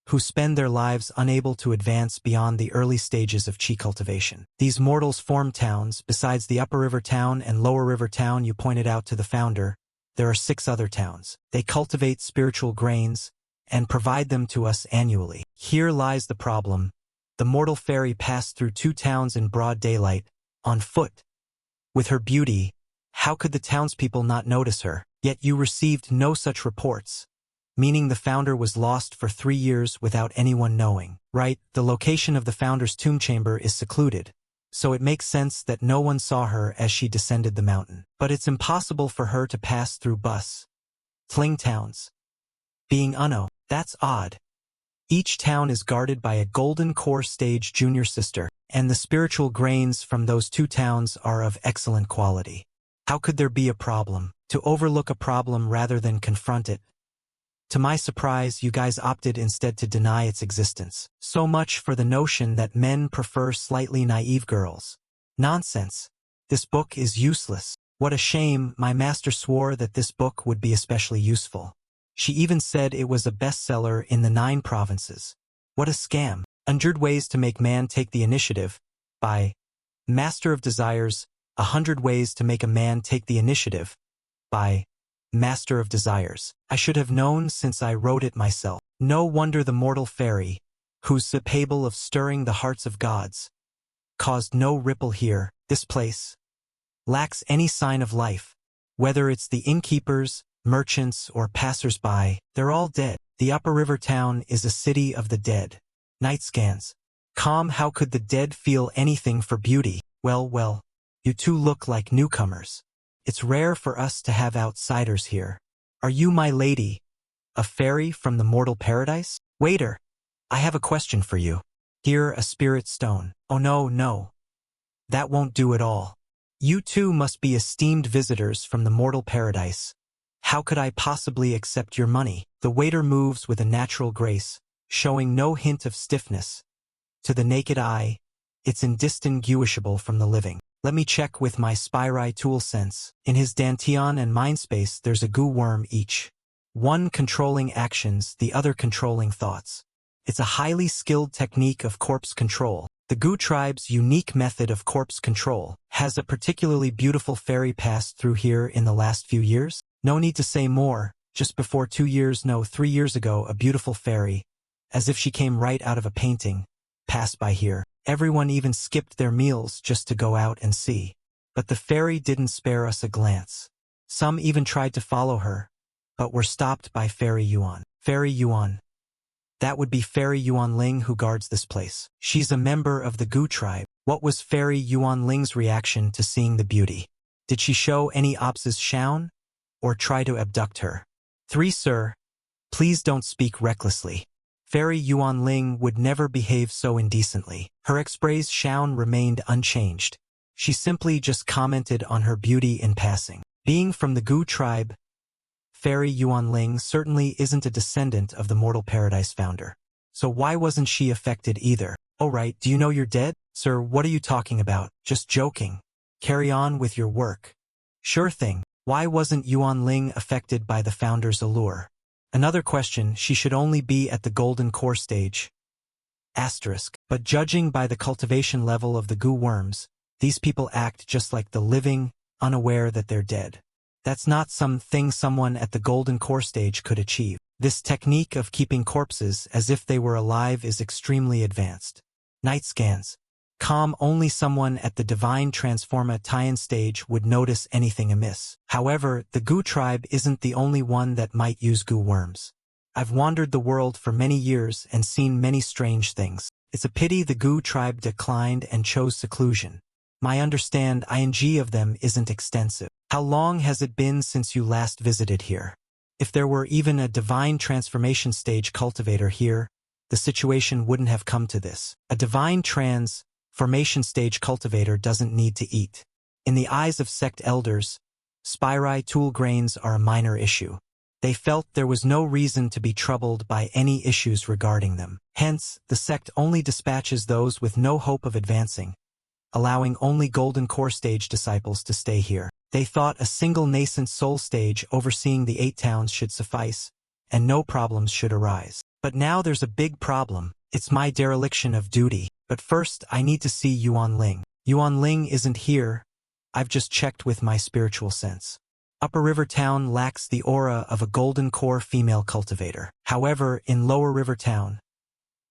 who spend their lives unable to advance beyond the early stages of qi cultivation. These mortals form towns. Besides the Upper River Town and Lower River Town you pointed out to the founder, there are 6 other towns. They cultivate spiritual grains and provide them to us annually. Here lies the problem. The mortal fairy passed through 2 towns in broad daylight, on foot. With her beauty, how could the townspeople not notice her? Yet you received no such reports, meaning the founder was lost for 3 years without anyone knowing. Right, the location of the founder's tomb chamber is secluded, so it makes sense that no one saw her as she descended the mountain. But it's impossible for her to pass through Tling towns. Being unknown, that's odd. Each town is guarded by a golden core stage junior sister, and the spiritual grains from those 2 towns are of excellent quality. How could there be a problem? To overlook a problem rather than confront it. To my surprise, you guys opted instead to deny its existence. So much for the notion that men prefer slightly naive girls. Nonsense. This book is useless. What a shame. My master swore that this book would be especially useful. She even said it was a bestseller in the 9 provinces. What a scam. 100 Ways to Make Man Take the Initiative, by Master of Desires. 100 Ways to Make a Man Take the Initiative, by Master of Desires. I should have known since I wrote it myself. No wonder the mortal fairy, who's capable of stirring the hearts of gods, caused no ripple here. This place lacks any sign of life. Whether it's the innkeepers, merchants, or passers-by, they're all dead. The Upper River Town is a city of the dead. Night scans. Calm, how could the dead feel anything for beauty? Well, you two look like newcomers. It's rare for us to have outsiders here. Are you my lady, a fairy from the mortal paradise? Waiter, I have a question for you. Here, a spirit stone. Oh no. That won't do at all. You two must be esteemed visitors from the mortal paradise. How could I possibly accept your money? The waiter moves with a natural grace, showing no hint of stiffness. To the naked eye, it's indistinguishable from the living. Let me check with my Spyrai tool sense. In his Dantian and Mindspace, there's a goo worm each. One controlling actions, the other controlling thoughts. It's a highly skilled technique of corpse control. The Goo tribe's unique method of corpse control. Has a particularly beautiful fairy passed through here in the last few years? No need to say more. Just before 3 years ago, a beautiful fairy, as if she came right out of a painting, passed by here. Everyone even skipped their meals just to go out and see. But the fairy didn't spare us a glance. Some even tried to follow her, but were stopped by Fairy Yuan. Fairy Yuan. That would be Fairy Yuan Ling who guards this place. She's a member of the Goo tribe. What was Fairy Yuan Ling's reaction to seeing the beauty? Did she show any obsession or try to abduct her? 3 Sir, please don't speak recklessly. Fairy Yuan Ling would never behave so indecently. Her expression remained unchanged. She simply just commented on her beauty in passing. Being from the Goo tribe, Fairy Yuan Ling certainly isn't a descendant of the Mortal Paradise founder. So why wasn't she affected either? Oh right, do you know you're dead? Sir, what are you talking about? Just joking. Carry on with your work. Sure thing. Why wasn't Yuan Ling affected by the founder's allure? Another question, she should only be at the golden core stage. But judging by the cultivation level of the Goo worms, these people act just like the living, unaware that they're dead. That's not something someone at the golden core stage could achieve. This technique of keeping corpses as if they were alive is extremely advanced. Night scans. Calm, only someone at the divine transforma Tian stage would notice anything amiss. However, the Goo tribe isn't the only one that might use Goo worms. I've wandered the world for many years and seen many strange things. It's a pity the Goo tribe declined and chose seclusion. My understanding of them isn't extensive. How long has it been since you last visited here? If there were even a divine transformation stage cultivator here, the situation wouldn't have come to this. A divine transformation stage cultivator doesn't need to eat. In the eyes of sect elders, Spyrai tool grains are a minor issue. They felt there was no reason to be troubled by any issues regarding them. Hence, the sect only dispatches those with no hope of advancing, allowing only golden core stage disciples to stay here. They thought a single nascent soul stage overseeing the 8 towns should suffice, and no problems should arise. But now there's a big problem. It's my dereliction of duty. But first, I need to see Yuan Ling. Yuan Ling isn't here. I've just checked with my spiritual sense. Upper River Town lacks the aura of a golden core female cultivator. However, in Lower River Town,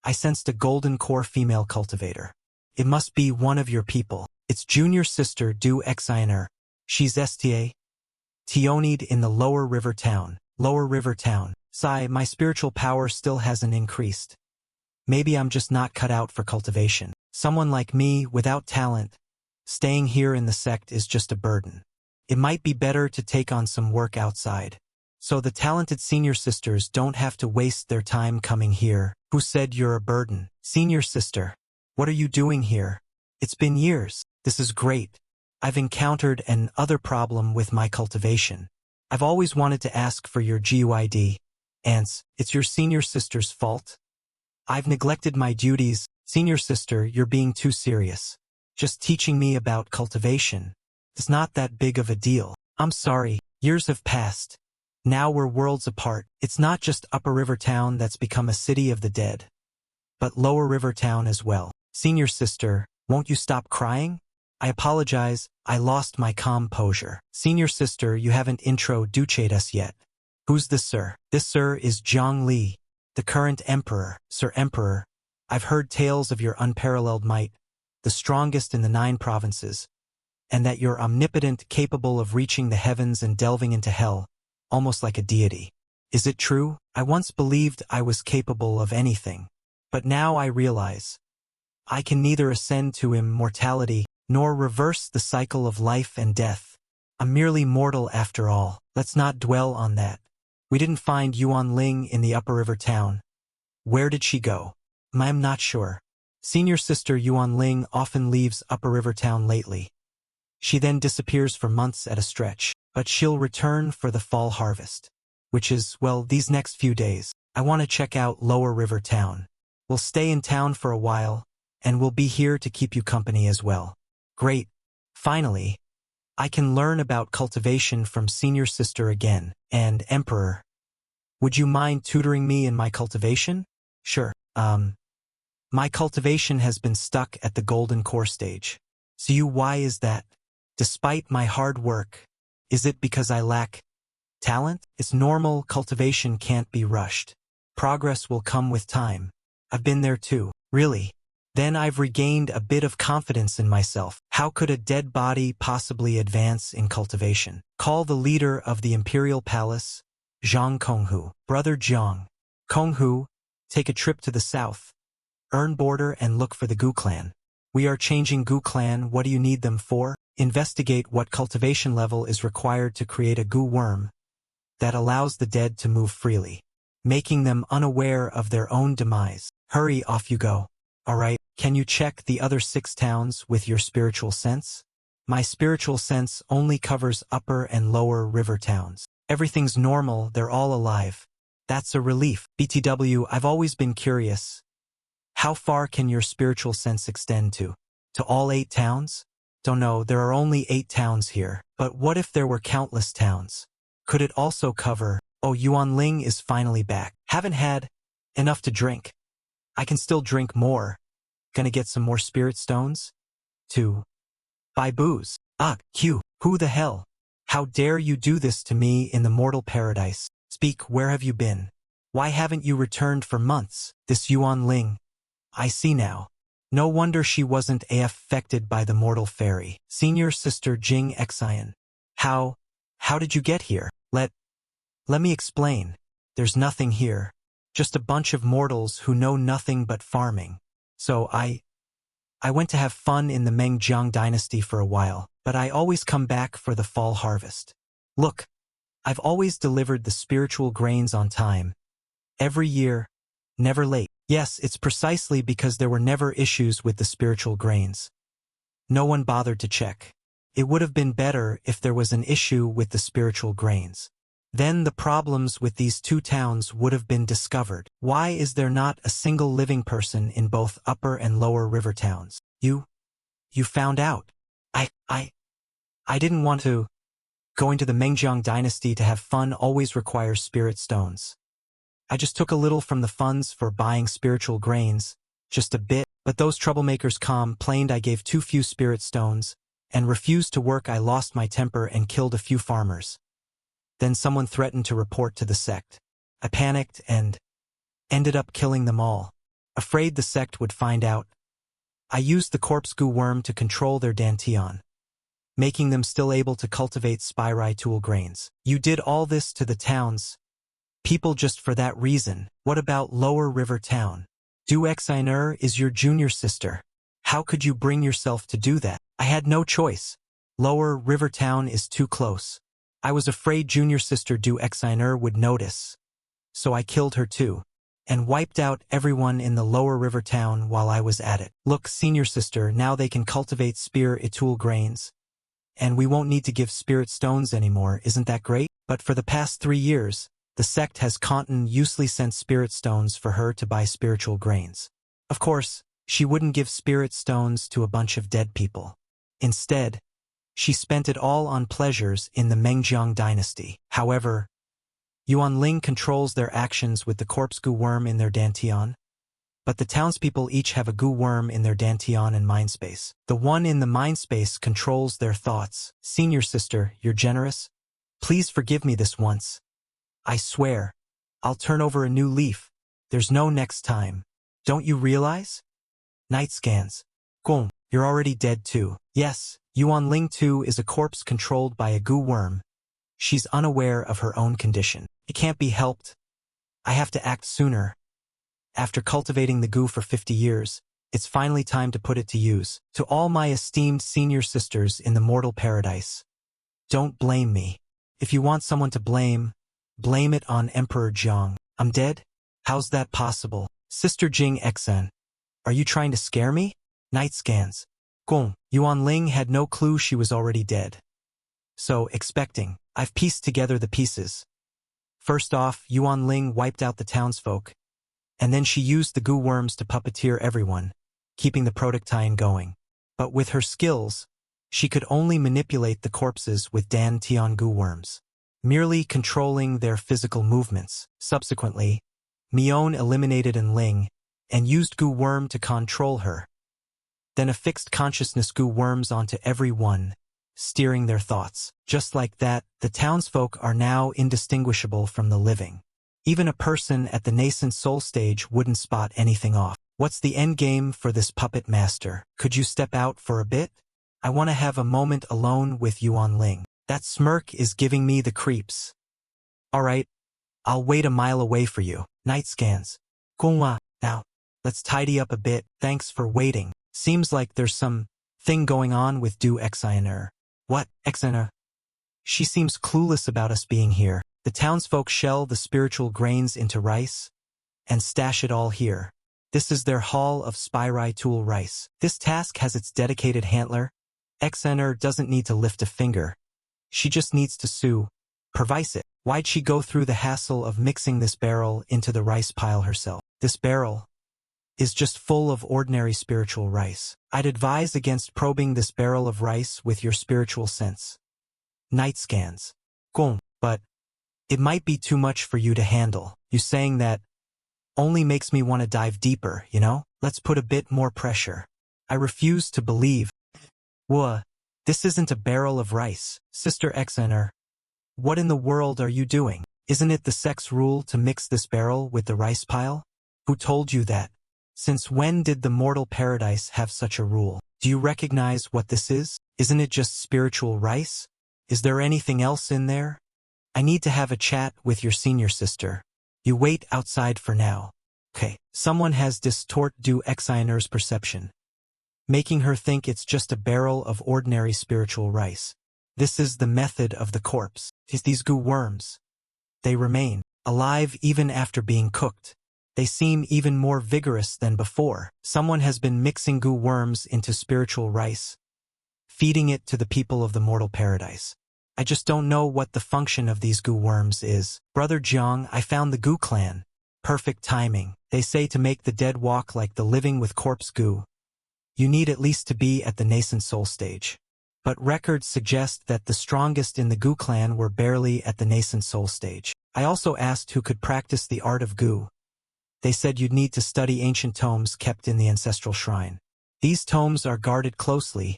I sensed a golden core female cultivator. It must be one of your people. It's junior sister Du Xiner. She's STA. Tionid in the Lower River Town. Lower River Town. Sigh, my spiritual power still hasn't increased. Maybe I'm just not cut out for cultivation. Someone like me, without talent, staying here in the sect is just a burden. It might be better to take on some work outside, so the talented senior sisters don't have to waste their time coming here. Who said you're a burden? Senior sister. What are you doing here? It's been years. This is great. I've encountered an other problem with my cultivation. I've always wanted to ask for your GUID. Ants, it's your senior sister's fault? I've neglected my duties. Senior sister, you're being too serious. Just teaching me about cultivation. It's not that big of a deal. I'm sorry. Years have passed. Now we're worlds apart. It's not just Upper River Town that's become a city of the dead, but Lower River Town as well. Senior sister, won't you stop crying? I apologize, I lost my composure. Senior sister, you haven't introduced us yet. Who's this sir? This sir is Jiang Li, the current emperor. Sir Emperor, I've heard tales of your unparalleled might, the strongest in the 9 provinces, and that you're omnipotent, capable of reaching the heavens and delving into hell, almost like a deity. Is it true? I once believed I was capable of anything. But now I realize I can neither ascend to immortality nor reverse the cycle of life and death. I'm merely mortal after all. Let's not dwell on that. We didn't find Yuan Ling in the Upper River town. Where did she go? I'm not sure. Senior sister Yuan Ling often leaves Upper River town lately. She then disappears for months at a stretch, but she'll return for the fall harvest, which is, well, these next few days. I want to check out Lower River town. We'll stay in town for a while, and we'll be here to keep you company as well. Great. Finally, I can learn about cultivation from senior sister again. And Emperor, would you mind tutoring me in my cultivation? Sure. My cultivation has been stuck at the golden core stage. So why is that? Despite my hard work, is it because I lack talent? It's normal, cultivation can't be rushed. Progress will come with time. I've been there too. Really? Then I've regained a bit of confidence in myself. How could a dead body possibly advance in cultivation? Call the leader of the Imperial Palace, Zhang Konghu. Brother Jiang. Konghu, take a trip to the south. Earn border and look for the Gu clan. We are changing Gu clan. What do you need them for? Investigate what cultivation level is required to create a Gu worm that allows the dead to move freely, making them unaware of their own demise. Hurry, off you go. Alright, can you check the other 6 towns with your spiritual sense? My spiritual sense only covers Upper and Lower River towns. Everything's normal, they're all alive. That's a relief. BTW, I've always been curious. How far can your spiritual sense extend to? To all 8 towns? Don't know, there are only 8 towns here. But what if there were countless towns? Could it also cover, oh, Yuan Ling is finally back. Haven't had enough to drink. I can still drink more. Gonna get some more spirit stones? To buy booze. Who the hell? How dare you do this to me in the mortal paradise? Speak, where have you been? Why haven't you returned for months? This Yuan Ling. I see now. No wonder she wasn't affected by the mortal fairy. Senior sister Jing Xian. How did you get here? Let me explain. There's nothing here. Just a bunch of mortals who know nothing but farming. So I went to have fun in the Mengjiang dynasty for a while, but I always come back for the fall harvest. Look, I've always delivered the spiritual grains on time. Every year, never late. Yes, it's precisely because there were never issues with the spiritual grains. No one bothered to check. It would have been better if there was an issue with the spiritual grains. Then the problems with these 2 towns would have been discovered. Why is there not a single living person in both Upper and Lower River towns? You found out. I didn't want to. Going to the Mengjiang dynasty to have fun always requires spirit stones. I just took a little from the funds for buying spiritual grains, just a bit, but those troublemakers complained I gave too few spirit stones, and refused to work. I lost my temper and killed a few farmers. Then someone threatened to report to the sect. I panicked and ended up killing them all, afraid the sect would find out. I used the corpse goo worm to control their dantian, making them still able to cultivate spirai tool grains. You did all this to the towns people just for that reason. What about Lower River town? Du Xiner is your junior sister. How could you bring yourself to do that? I had no choice. Lower River town is too close. I was afraid junior sister Du Xiner would notice. So I killed her too, and wiped out everyone in the Lower River town while I was at it. Look, senior sister, now they can cultivate spear itul grains, and we won't need to give spirit stones anymore. Isn't that great? But for the past 3 years, the sect has continuously sent spirit stones for her to buy spiritual grains. Of course, she wouldn't give spirit stones to a bunch of dead people. Instead, she spent it all on pleasures in the Mengjiang dynasty. However, Yuan Ling controls their actions with the corpse goo worm in their dantian, but the townspeople each have a goo worm in their dantian and mindspace. The one in the mindspace controls their thoughts. Senior sister, you're generous. Please forgive me this once. I swear, I'll turn over a new leaf. There's no next time. Don't you realize? Night scans. Gong, you're already dead too. Yes, Yuan Ling too is a corpse controlled by a goo worm. She's unaware of her own condition. It can't be helped. I have to act sooner. After cultivating the goo for 50 years, it's finally time to put it to use. To all my esteemed senior sisters in the mortal paradise, don't blame me. If you want someone to blame, blame it on Emperor Jiang. I'm dead? How's that possible? Sister Jing Xen, are you trying to scare me? Night scans. Gong, Yuan Ling had no clue she was already dead. So, expecting, I've pieced together the pieces. First off, Yuan Ling wiped out the townsfolk, and then she used the goo worms to puppeteer everyone, keeping the production going. But with her skills, she could only manipulate the corpses with Dan Tian goo worms, merely controlling their physical movements. Subsequently, Mion eliminated An Ling and used goo worm to control her. Then affixed consciousness goo worms onto everyone, steering their thoughts. Just like that, the townsfolk are now indistinguishable from the living. Even a person at the nascent soul stage wouldn't spot anything off. What's the end game for this puppet master? Could you step out for a bit? I want to have a moment alone with Yuan Ling. That smirk is giving me the creeps. Alright, I'll wait a mile away for you. Night scans. Gongwa, now, let's tidy up a bit. Thanks for waiting. Seems like there's some thing going on with Du Xiner. What, Xiner? She seems clueless about us being here. The townsfolk shell the spiritual grains into rice and stash it all here. This is their hall of Spirai Tool rice. This task has its dedicated handler. Xner doesn't need to lift a finger. She just needs to supervise it. Why'd she go through the hassle of mixing this barrel into the rice pile herself? This barrel is just full of ordinary spiritual rice. I'd advise against probing this barrel of rice with your spiritual sense. Night scans. Gong, but it might be too much for you to handle. You saying that only makes me want to dive deeper, you know? Let's put a bit more pressure. I refuse to believe. This isn't a barrel of rice, Sister Xner. What in the world are you doing? Isn't it the sex rule to mix this barrel with the rice pile? Who told you that? Since when did the mortal paradise have such a rule? Do you recognize what this is? Isn't it just spiritual rice? Is there anything else in there? I need to have a chat with your senior sister. You wait outside for now. Okay, someone has distort Du Xiner's perception, making her think it's just a barrel of ordinary spiritual rice. This is the method of the corpse. These goo worms, they remain alive even after being cooked. They seem even more vigorous than before. Someone has been mixing goo worms into spiritual rice, feeding it to the people of the mortal paradise. I just don't know what the function of these goo worms is. Brother Jiang, I found the goo clan. Perfect timing. They say to make the dead walk like the living with corpse goo, you need at least to be at the nascent soul stage. But records suggest that the strongest in the goo clan were barely at the nascent soul stage. I also asked who could practice the art of goo. They said you'd need to study ancient tomes kept in the ancestral shrine. These tomes are guarded closely,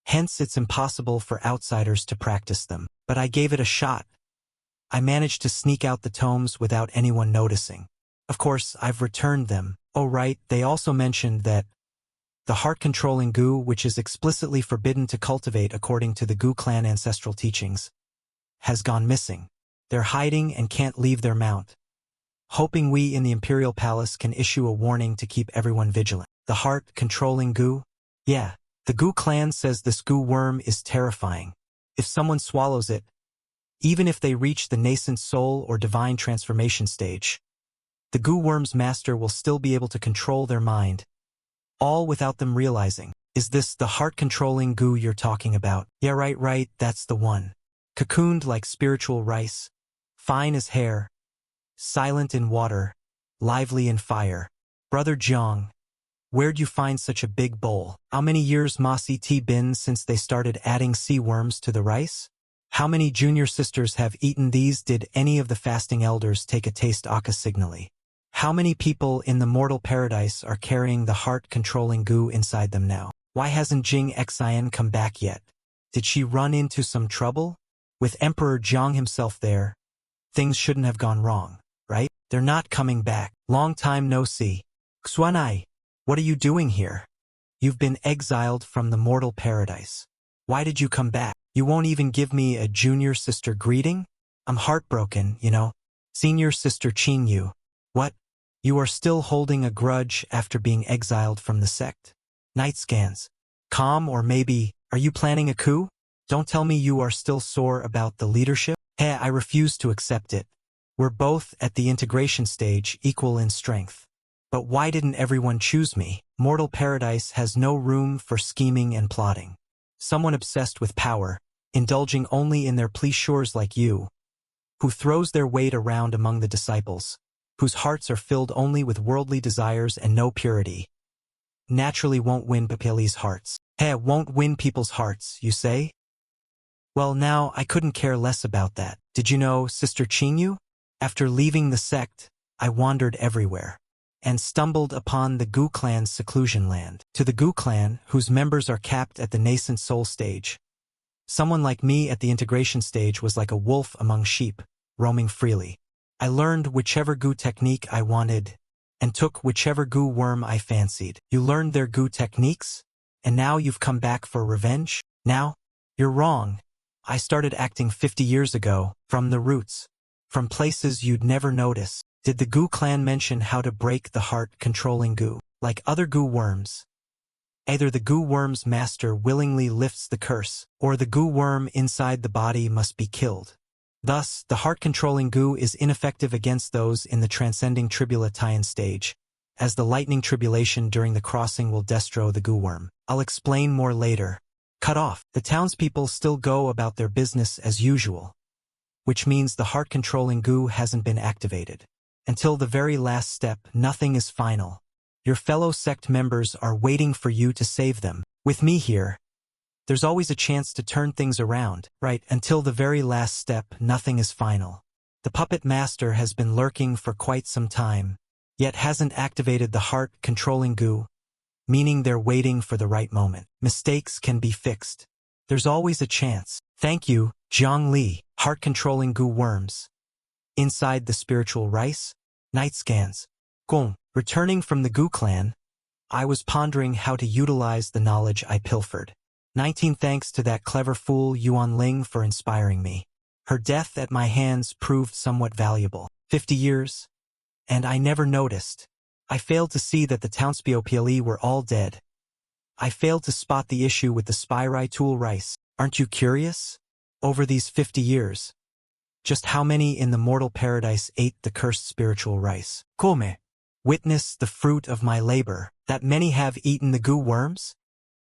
hence it's impossible for outsiders to practice them. But I gave it a shot. I managed to sneak out the tomes without anyone noticing. Of course, I've returned them. Oh right, they also mentioned that the heart-controlling goo, which is explicitly forbidden to cultivate according to the goo clan ancestral teachings, has gone missing. They're hiding and can't leave their mount, hoping we in the Imperial Palace can issue a warning to keep everyone vigilant. The heart-controlling goo? Yeah, the goo clan says this goo worm is terrifying. If someone swallows it, even if they reach the nascent soul or divine transformation stage, the goo worm's master will still be able to control their mind, all without them realizing. Is this the heart-controlling goo you're talking about? Yeah, right, that's the one. Cocooned like spiritual rice, fine as hair, silent in water, lively in fire. Brother Jiang, where'd you find such a big bowl? How many years must it been since they started adding sea worms to the rice? How many junior sisters have eaten these? Did any of the fasting elders take a taste signally? How many people in the mortal paradise are carrying the heart-controlling goo inside them now? Why hasn't Jing Xian come back yet? Did she run into some trouble? With Emperor Jiang himself there, things shouldn't have gone wrong, right? They're not coming back. Long time no see. Xuanai, what are you doing here? You've been exiled from the mortal paradise. Why did you come back? You won't even give me a junior sister greeting? I'm heartbroken, you know. Senior Sister Qing Yu. What? You are still holding a grudge after being exiled from the sect? Night scans. Calm, or maybe, are you planning a coup? Don't tell me you are still sore about the leadership? Hey, I refuse to accept it. We're both at the integration stage, equal in strength. But why didn't everyone choose me? Mortal paradise has no room for scheming and plotting. Someone obsessed with power, indulging only in their pleasures like you, who throws their weight around among the disciples, whose hearts are filled only with worldly desires and no purity, naturally won't win Papeli's hearts. Hey, won't win people's hearts, you say? Well, now, I couldn't care less about that. Did you know, Sister Qingyu? After leaving the sect, I wandered everywhere, and stumbled upon the Gu clan's seclusion land. To the Gu clan, whose members are capped at the nascent soul stage, someone like me at the integration stage was like a wolf among sheep, roaming freely. I learned whichever Gu technique I wanted, and took whichever Gu worm I fancied. You learned their Gu techniques? And now you've come back for revenge? Now? You're wrong. I started acting 50 years ago, from the roots, from places you'd never notice. Did the Gu clan mention how to break the heart-controlling Gu? Like other Gu worms, either the Gu worm's master willingly lifts the curse, or the Gu worm inside the body must be killed. Thus, the heart-controlling Gu is ineffective against those in the transcending tribulation stage, as the lightning tribulation during the crossing will destroy the Gu worm. I'll explain more later. Cut off. The townspeople still go about their business as usual, which means the heart-controlling Gu hasn't been activated. Until the very last step, nothing is final. Your fellow sect members are waiting for you to save them. With me here, there's always a chance to turn things around, right? Until the very last step, nothing is final. The puppet master has been lurking for quite some time, yet hasn't activated the heart-controlling Gu, meaning they're waiting for the right moment. Mistakes can be fixed. There's always a chance. Thank you, Jiang Li. Heart-controlling Gu worms. Inside the spiritual rice? Night scans. Gong. Returning from the Gu clan, I was pondering how to utilize the knowledge I pilfered. 19 Thanks to that clever fool Yuan Ling for inspiring me. Her death at my hands proved somewhat valuable. 50 years, and I never noticed. I failed to see that the townspeople were all dead. I failed to spot the issue with the Spyrai tool rice. Aren't you curious? Over these 50 years, just how many in the mortal paradise ate the cursed spiritual rice? Come. Witness the fruit of my labor, that many have eaten the Gu worms?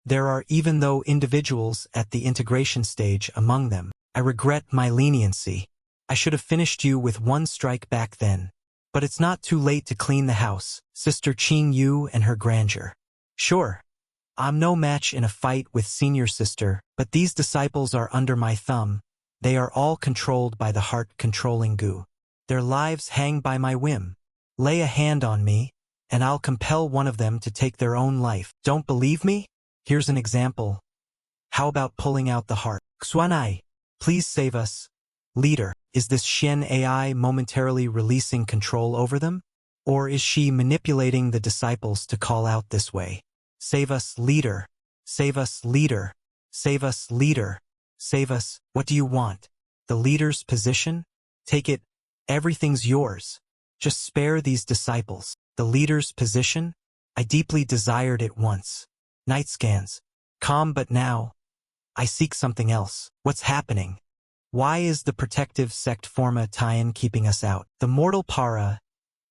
There are even though individuals at the integration stage among them. I regret my leniency. I should have finished you with one strike back then. But it's not too late to clean the house, Sister Qing Yu and her grandeur. Sure, I'm no match in a fight with Senior Sister, but these disciples are under my thumb. They are all controlled by the heart-controlling Gu. Their lives hang by my whim. Lay a hand on me, and I'll compel one of them to take their own life. Don't believe me? Here's an example. How about pulling out the heart? Xuanai, please save us. Leader, is this Shen AI momentarily releasing control over them? Or is she manipulating the disciples to call out this way? Save us, leader. Save us, leader. Save us, leader. Save us. What do you want? The leader's position? Take it. Everything's yours. Just spare these disciples. The leader's position? I deeply desired it once. Night scans. Calm, but now I seek something else. What's happening? Why is the protective sect forma tie-in keeping us out? The mortal para,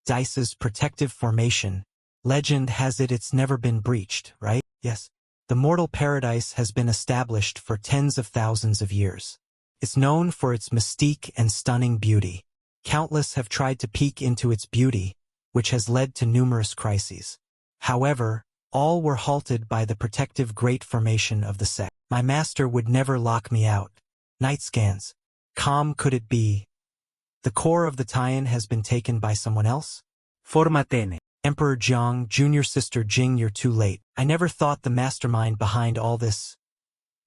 Dice's protective formation, legend has it it's never been breached, right? Yes. The mortal paradise has been established for tens of thousands of years. It's known for its mystique and stunning beauty. Countless have tried to peek into its beauty, which has led to numerous crises. However, all were halted by the protective great formation of the sect. My master would never lock me out. Night scans. Calm, could it be? The core of the tie-in has been taken by someone else? Formatene. Emperor Jiang, Junior Sister Jing, you're too late. I never thought the mastermind behind all this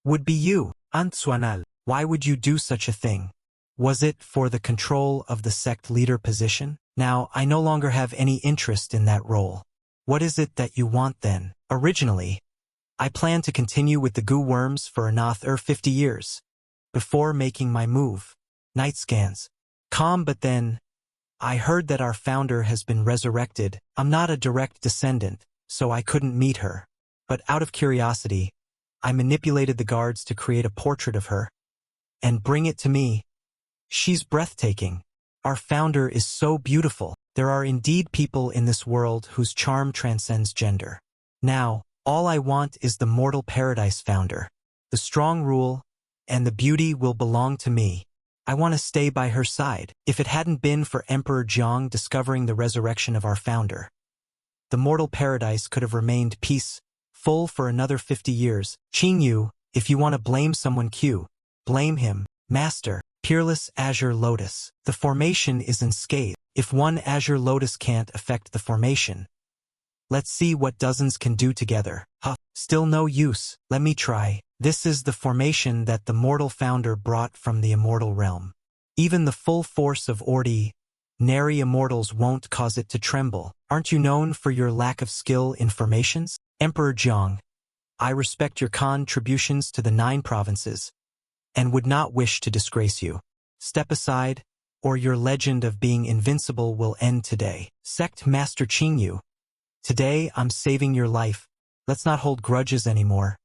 would be you. Antsuanal. Why would you do such a thing? Was it for the control of the sect leader position? Now, I no longer have any interest in that role. What is it that you want then? Originally, I planned to continue with the Gu worms for another 50 years, before making my move. Night scans. Calm, but then, I heard that our founder has been resurrected. I'm not a direct descendant, so I couldn't meet her. But out of curiosity, I manipulated the guards to create a portrait of her and bring it to me. She's breathtaking. Our founder is so beautiful. There are indeed people in this world whose charm transcends gender. Now, all I want is the mortal paradise founder. The strong rule and the beauty will belong to me. I want to stay by her side. If it hadn't been for Emperor Jiang discovering the resurrection of our founder, the mortal paradise could have remained peaceful for another 50 years. Qingyu, if you want to blame someone, blame him. Master, peerless azure lotus. The formation is unscathed. If one azure lotus can't affect the formation, let's see what dozens can do together. Still no use. Let me try. This is the formation that the mortal founder brought from the immortal realm. Even the full force of ordinary immortals won't cause it to tremble. Aren't you known for your lack of skill in formations? Emperor Jiang, I respect your contributions to the 9 provinces and would not wish to disgrace you. Step aside, or your legend of being invincible will end today. Sect Master Qingyu, today I'm saving your life. Let's not hold grudges anymore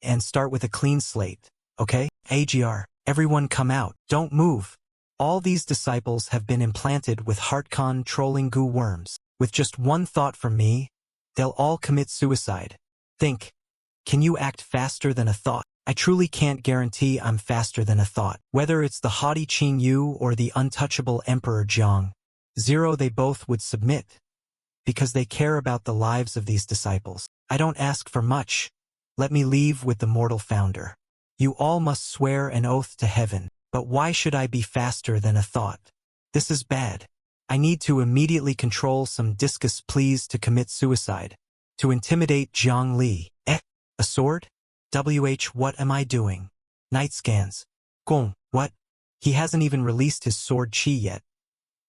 and start with a clean slate, okay? AGR, everyone come out. Don't move. All these disciples have been implanted with heart-controlling goo worms. With just one thought from me, they'll all commit suicide. Think. Can you act faster than a thought? I truly can't guarantee I'm faster than a thought. Whether it's the haughty Qingyu or the untouchable Emperor Jiang, they both would submit, because they care about the lives of these disciples. I don't ask for much. Let me leave with the mortal founder. You all must swear an oath to heaven. But why should I be faster than a thought? This is bad. I need to immediately control some discus pleas to commit suicide. To intimidate Jiang Li. A sword? What am I doing? Night scans. Gong, what? He hasn't even released his sword chi yet.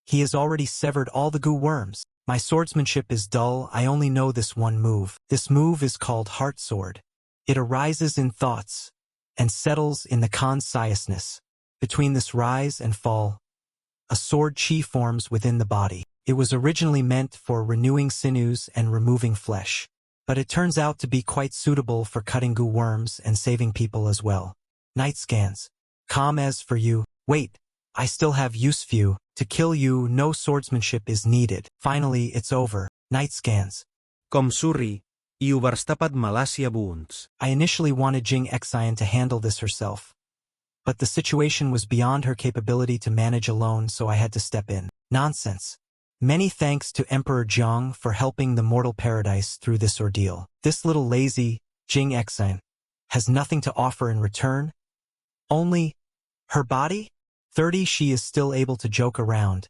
He has already severed all the goo worms. My swordsmanship is dull, I only know this one move. This move is called Heart Sword. It arises in thoughts and settles in the consciousness. Between this rise and fall, a sword chi forms within the body. It was originally meant for renewing sinews and removing flesh, but it turns out to be quite suitable for cutting goo worms and saving people as well. Night scans. Calm as for you. Wait, I still have use for you. To kill you, no swordsmanship is needed. Finally, it's over. Night scans. Komsuri, iu barstapad Malasia buunts. I initially wanted Jing Xian to handle this herself, but the situation was beyond her capability to manage alone, so I had to step in. Nonsense. Many thanks to Emperor Jiang for helping the mortal paradise through this ordeal. This little lazy Jing Xian has nothing to offer in return. Only her body? 30, she is still able to joke around.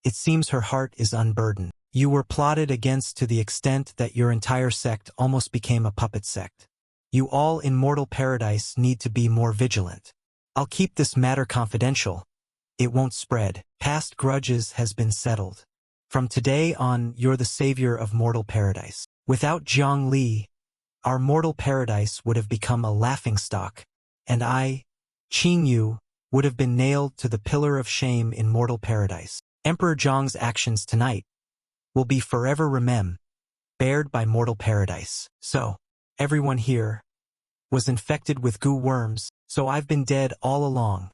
It seems her heart is unburdened. You were plotted against to the extent that your entire sect almost became a puppet sect. You all in mortal paradise need to be more vigilant. I'll keep this matter confidential. It won't spread. Past grudges has been settled. From today on, you're the savior of mortal paradise. Without Jiang Li, our mortal paradise would have become a laughingstock, and I, Qingyu, would have been nailed to the pillar of shame in mortal paradise. Emperor Jiang's actions tonight will be forever remembered by mortal paradise. So, everyone here was infected with goo worms, so I've been dead all along.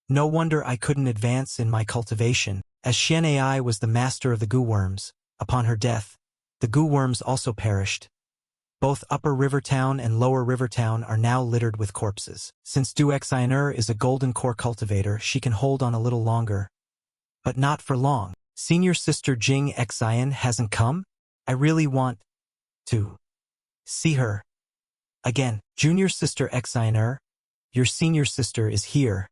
No wonder I couldn't advance in my cultivation, as Xian Ai was the master of the goo worms. Upon her death, the goo worms also perished. Both Upper Rivertown and Lower Rivertown are now littered with corpses. Since Du Xianer is a golden core cultivator, she can hold on a little longer. But not for long. Senior sister Jing Xian hasn't come? I really want to see her again. Junior sister Xianer, your senior sister is here.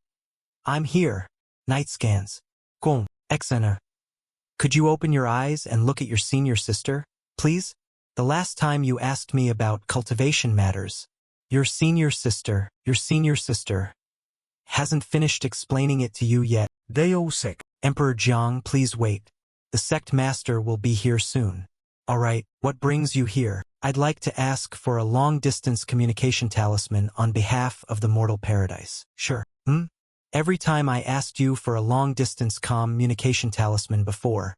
I'm here. Night scans. Gong, Xianer. Could you open your eyes and look at your senior sister, please? The last time you asked me about cultivation matters, your senior sister hasn't finished explaining it to you yet. Deosek. Emperor Jiang, please wait. The sect master will be here soon. Alright, what brings you here? I'd like to ask for a long-distance communication talisman on behalf of the mortal paradise. Sure. Every time I asked you for a long-distance communication talisman before,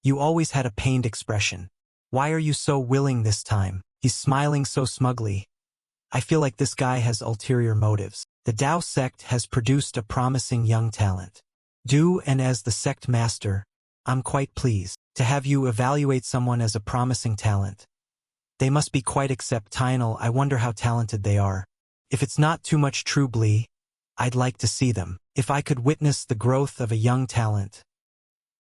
you always had a pained expression. Why are you so willing this time? He's smiling so smugly. I feel like this guy has ulterior motives. The Tao sect has produced a promising young talent. And as the sect master, I'm quite pleased to have you evaluate someone as a promising talent. They must be quite exceptional. I wonder how talented they are. If it's not too much troubli, I'd like to see them. If I could witness the growth of a young talent,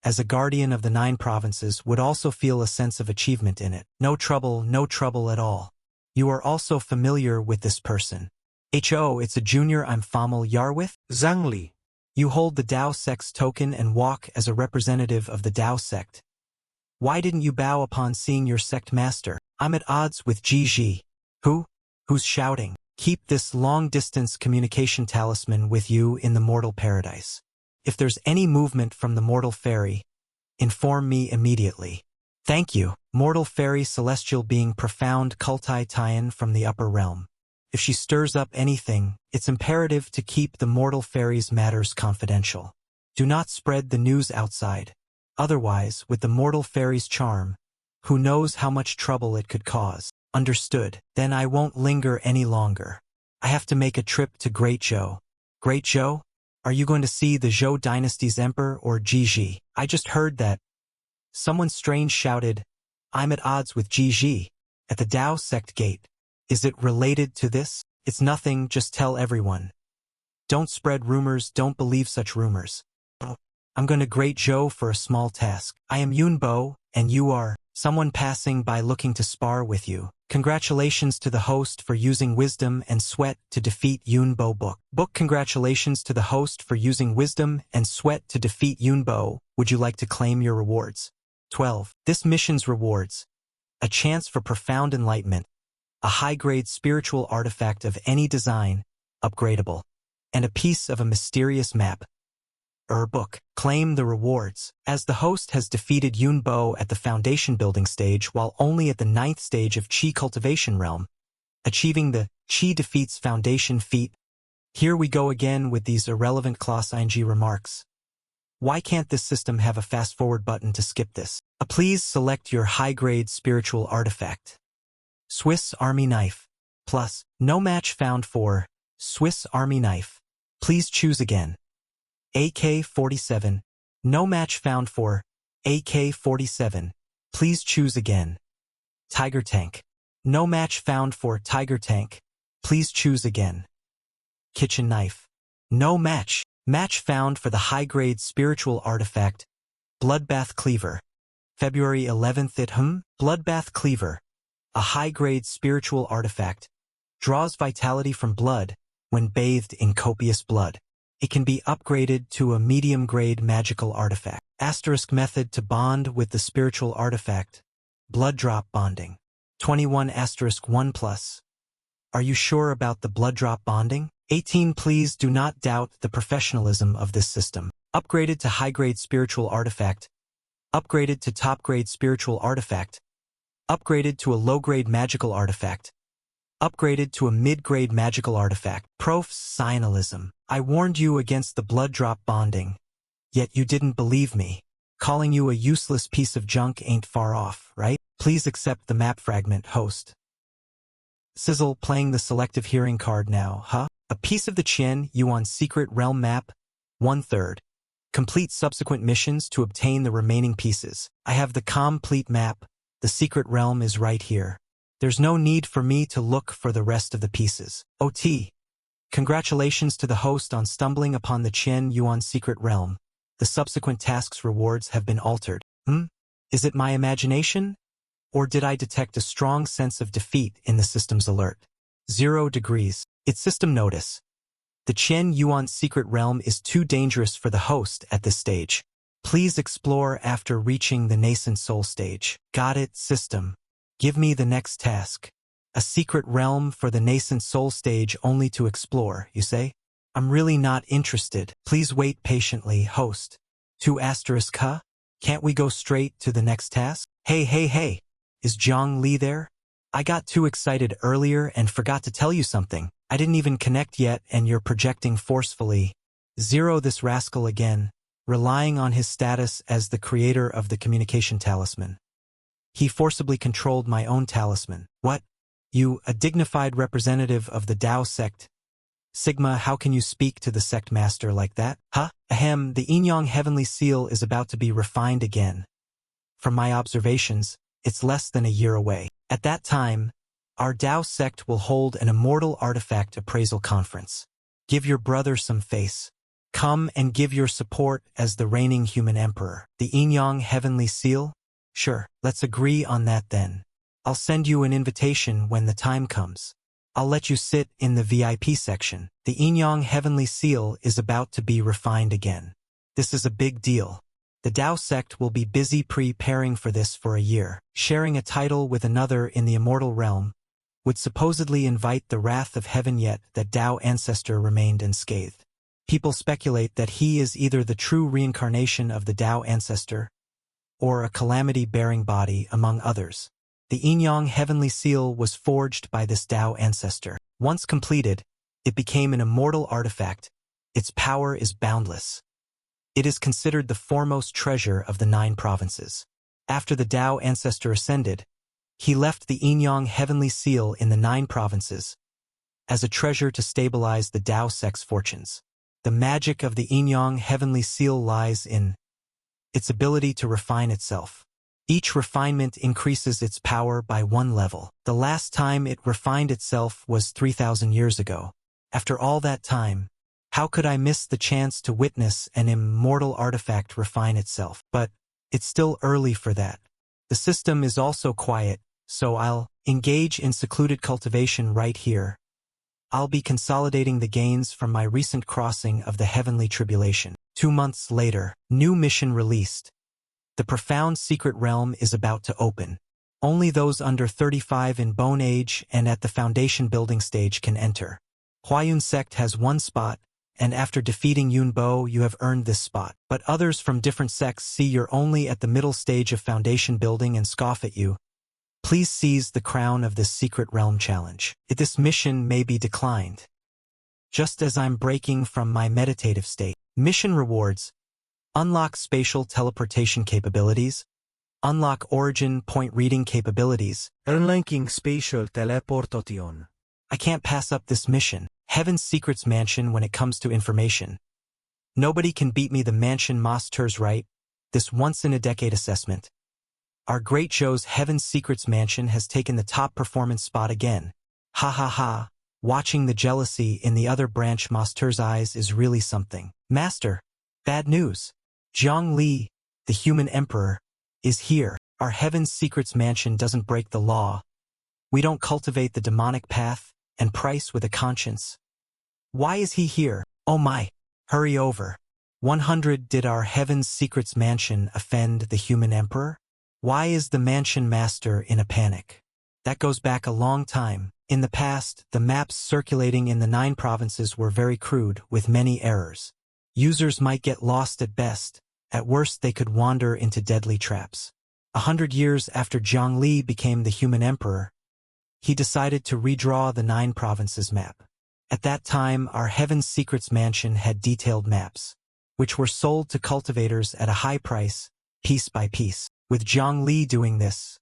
as a guardian of the 9 provinces, would also feel a sense of achievement in it. No trouble at all. You are also familiar with this person. It's a junior I'm familiar with. Jiang Li. You hold the Tao sect's token and walk as a representative of the Tao sect. Why didn't you bow upon seeing your sect master? I'm at odds with Ji. Who's shouting? Keep this long-distance communication talisman with you in the mortal paradise. If there's any movement from the mortal fairy, inform me immediately. Thank you. Mortal fairy celestial being profound cultivated from the upper realm. If she stirs up anything, it's imperative to keep the mortal fairy's matters confidential. Do not spread the news outside. Otherwise, with the mortal fairy's charm, who knows how much trouble it could cause. Understood. Then I won't linger any longer. I have to make a trip to Great Zhou. Great Zhou? Are you going to see the Zhou dynasty's emperor or Ji? I just heard that. Someone strange shouted, I'm at odds with Ji at the Tao sect gate. Is it related to this? It's nothing, just tell everyone. Don't spread rumors, don't believe such rumors. I'm going to Great Zhou for a small task. I am Yunbo, and you are someone passing by looking to spar with you. Congratulations to the host for using wisdom and sweat to defeat Yunbo. Book. Congratulations to the host for using wisdom and sweat to defeat Yunbo. Would you like to claim your rewards? 12. This mission's rewards. A chance for profound enlightenment. A high-grade spiritual artifact of any design, upgradable. And a piece of a mysterious map. Book. Claim the rewards. As the host has defeated Yunbo at the foundation building stage while only at the 9th stage of Qi cultivation realm, achieving the Qi defeats foundation feat. Here we go again with these irrelevant class ing remarks. Why can't this system have a fast-forward button to skip this? Please select your high-grade spiritual artifact. Swiss Army Knife. Plus, no match found for Swiss Army Knife. Please choose again. AK-47. No match found for AK-47. Please choose again. Tiger Tank. No match found for Tiger Tank. Please choose again. Kitchen Knife. No match. Match found for the high-grade spiritual artifact, Bloodbath Cleaver. February 11th at Bloodbath Cleaver. A high-grade spiritual artifact. Draws vitality from blood when bathed in copious blood. It can be upgraded to a medium-grade magical artifact. Asterisk method to bond with the spiritual artifact. Blood drop bonding. 21 asterisk 1 plus. Are you sure about the blood drop bonding? 18 Please do not doubt the professionalism of this system. Upgraded to high-grade spiritual artifact. Upgraded to top-grade spiritual artifact. Upgraded to a low-grade magical artifact. Upgraded to a mid-grade magical artifact. Professionalism. I warned you against the blood drop bonding, yet you didn't believe me. Calling you a useless piece of junk ain't far off, right? Please accept the map fragment, host. Sizzle playing the selective hearing card now, A piece of the Qian Yuan secret realm map, 1/3. Complete subsequent missions to obtain the remaining pieces. I have the complete map. The secret realm is right here. There's no need for me to look for the rest of the pieces. OT. Congratulations to the host on stumbling upon the Qian Yuan secret realm. The subsequent tasks' rewards have been altered. Is it my imagination? Or did I detect a strong sense of defeat in the system's alert? 0 degrees. It's system notice. The Qian Yuan secret realm is too dangerous for the host at this stage. Please explore after reaching the nascent soul stage. Got it, system. Give me the next task. A secret realm for the nascent soul stage only to explore, you say? I'm really not interested. Please wait patiently, host. 2 asterisk. Can't we go straight to the next task? Hey. Is Jiang Li there? I got too excited earlier and forgot to tell you something. I didn't even connect yet and you're projecting forcefully. Zero this rascal again, relying on his status as the creator of the communication talisman. He forcibly controlled my own talisman. What? You, a dignified representative of the Tao sect? Sigma, how can you speak to the sect master like that? Huh? Ahem, the Yin-Yang heavenly seal is about to be refined again. From my observations, it's less than a year away. At that time, our Tao sect will hold an immortal artifact appraisal conference. Give your brother some face. Come and give your support as the reigning human emperor. The Yin-Yang heavenly seal? Sure, let's agree on that then. I'll send you an invitation when the time comes. I'll let you sit in the VIP section. The Yin-Yang heavenly seal is about to be refined again. This is a big deal. The Tao sect will be busy preparing for this for a year. Sharing a title with another in the immortal realm would supposedly invite the wrath of heaven, yet that Tao ancestor remained unscathed. People speculate that he is either the true reincarnation of the Tao ancestor or a calamity-bearing body, among others. The Yin-Yang heavenly seal was forged by this Tao ancestor. Once completed, it became an immortal artifact. Its power is boundless. It is considered the foremost treasure of the 9 provinces. After the Tao ancestor ascended, he left the Yin-Yang heavenly seal in the 9 provinces as a treasure to stabilize the Tao sect's fortunes. The magic of the Yin-Yang heavenly seal lies in its ability to refine itself. Each refinement increases its power by 1 level. The last time it refined itself was 3,000 years ago. After all that time, how could I miss the chance to witness an immortal artifact refine itself? But it's still early for that. The system is also quiet, so I'll engage in secluded cultivation right here. I'll be consolidating the gains from my recent crossing of the heavenly tribulation. 2 months later, new mission released. The profound secret realm is about to open. Only those under 35 in bone age and at the foundation building stage can enter. Huayun sect has 1 spot, and after defeating Yun Bo you have earned this spot. But others from different sects see you're only at the middle stage of foundation building and scoff at you. Please seize the crown of this secret realm challenge. This mission may be declined. Just as I'm breaking from my meditative state. Mission rewards. Unlock spatial teleportation capabilities. Unlock origin point reading capabilities. Unlocking spatial teleportation. I can't pass up this mission. Heaven's Secrets Mansion when it comes to information. Nobody can beat me, the Mansion Master's right. This once-in-a-decade assessment. Our great show's Heaven's Secrets Mansion has taken the top performance spot again. Ha ha ha. Watching the jealousy in the other branch Master's eyes is really something. Master, bad news. Jiang Li, the human emperor, is here. Our Heaven's Secrets Mansion doesn't break the law. We don't cultivate the demonic path and price with a conscience. Why is he here? Oh my. Hurry over. 100. Did our Heaven's Secrets Mansion offend the human emperor? Why is the mansion master in a panic? That goes back a long time. In the past, the maps circulating in the 9 provinces were very crude, with many errors. Users might get lost at best. At worst, they could wander into deadly traps. 100 years after Jiang Li became the human emperor, he decided to redraw the 9 provinces map. At that time, our Heaven's Secrets Mansion had detailed maps, which were sold to cultivators at a high price, piece by piece. With Jiang Li doing this,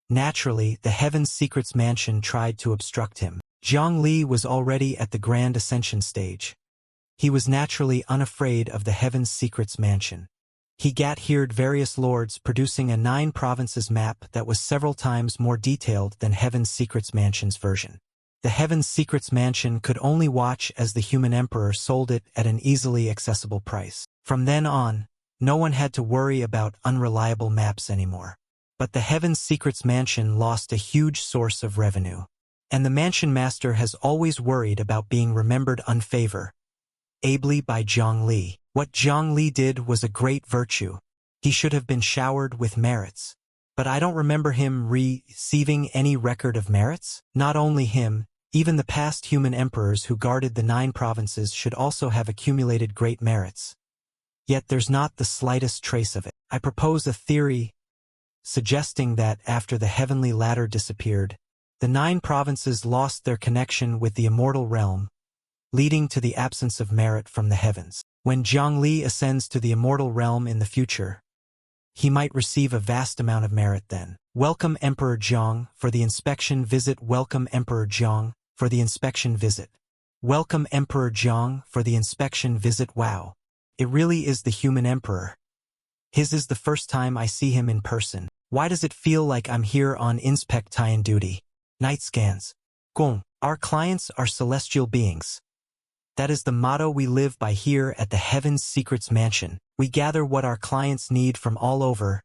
naturally, the Heaven's Secrets Mansion tried to obstruct him. Jiang Li was already at the Grand Ascension stage. He was naturally unafraid of the Heaven's Secrets Mansion. He gat-heard various lords producing a 9 provinces map that was several times more detailed than Heaven's Secrets Mansion's version. The Heaven's Secrets Mansion could only watch as the human emperor sold it at an easily accessible price. From then on, no one had to worry about unreliable maps anymore. But the Heaven's Secrets Mansion lost a huge source of revenue. And the mansion master has always worried about being remembered unfavorably by Jiang Li. What Jiang Li did was a great virtue. He should have been showered with merits. But I don't remember him receiving any record of merits. Not only him, even the past human emperors who guarded the 9 provinces should also have accumulated great merits. Yet there's not the slightest trace of it. I propose a theory suggesting that after the heavenly ladder disappeared, the 9 provinces lost their connection with the immortal realm, leading to the absence of merit from the heavens. When Jiang Li ascends to the immortal realm in the future, he might receive a vast amount of merit then. Welcome Emperor Jiang for the inspection visit. Welcome Emperor Jiang for the inspection visit. Welcome Emperor Jiang for the inspection visit. Wow. It really is the human emperor. His is the first time I see him in person. Why does it feel like I'm here on inspection duty? Night scans. Gong. Our clients are celestial beings. That is the motto we live by here at the Heaven's Secrets Mansion. We gather what our clients need from all over,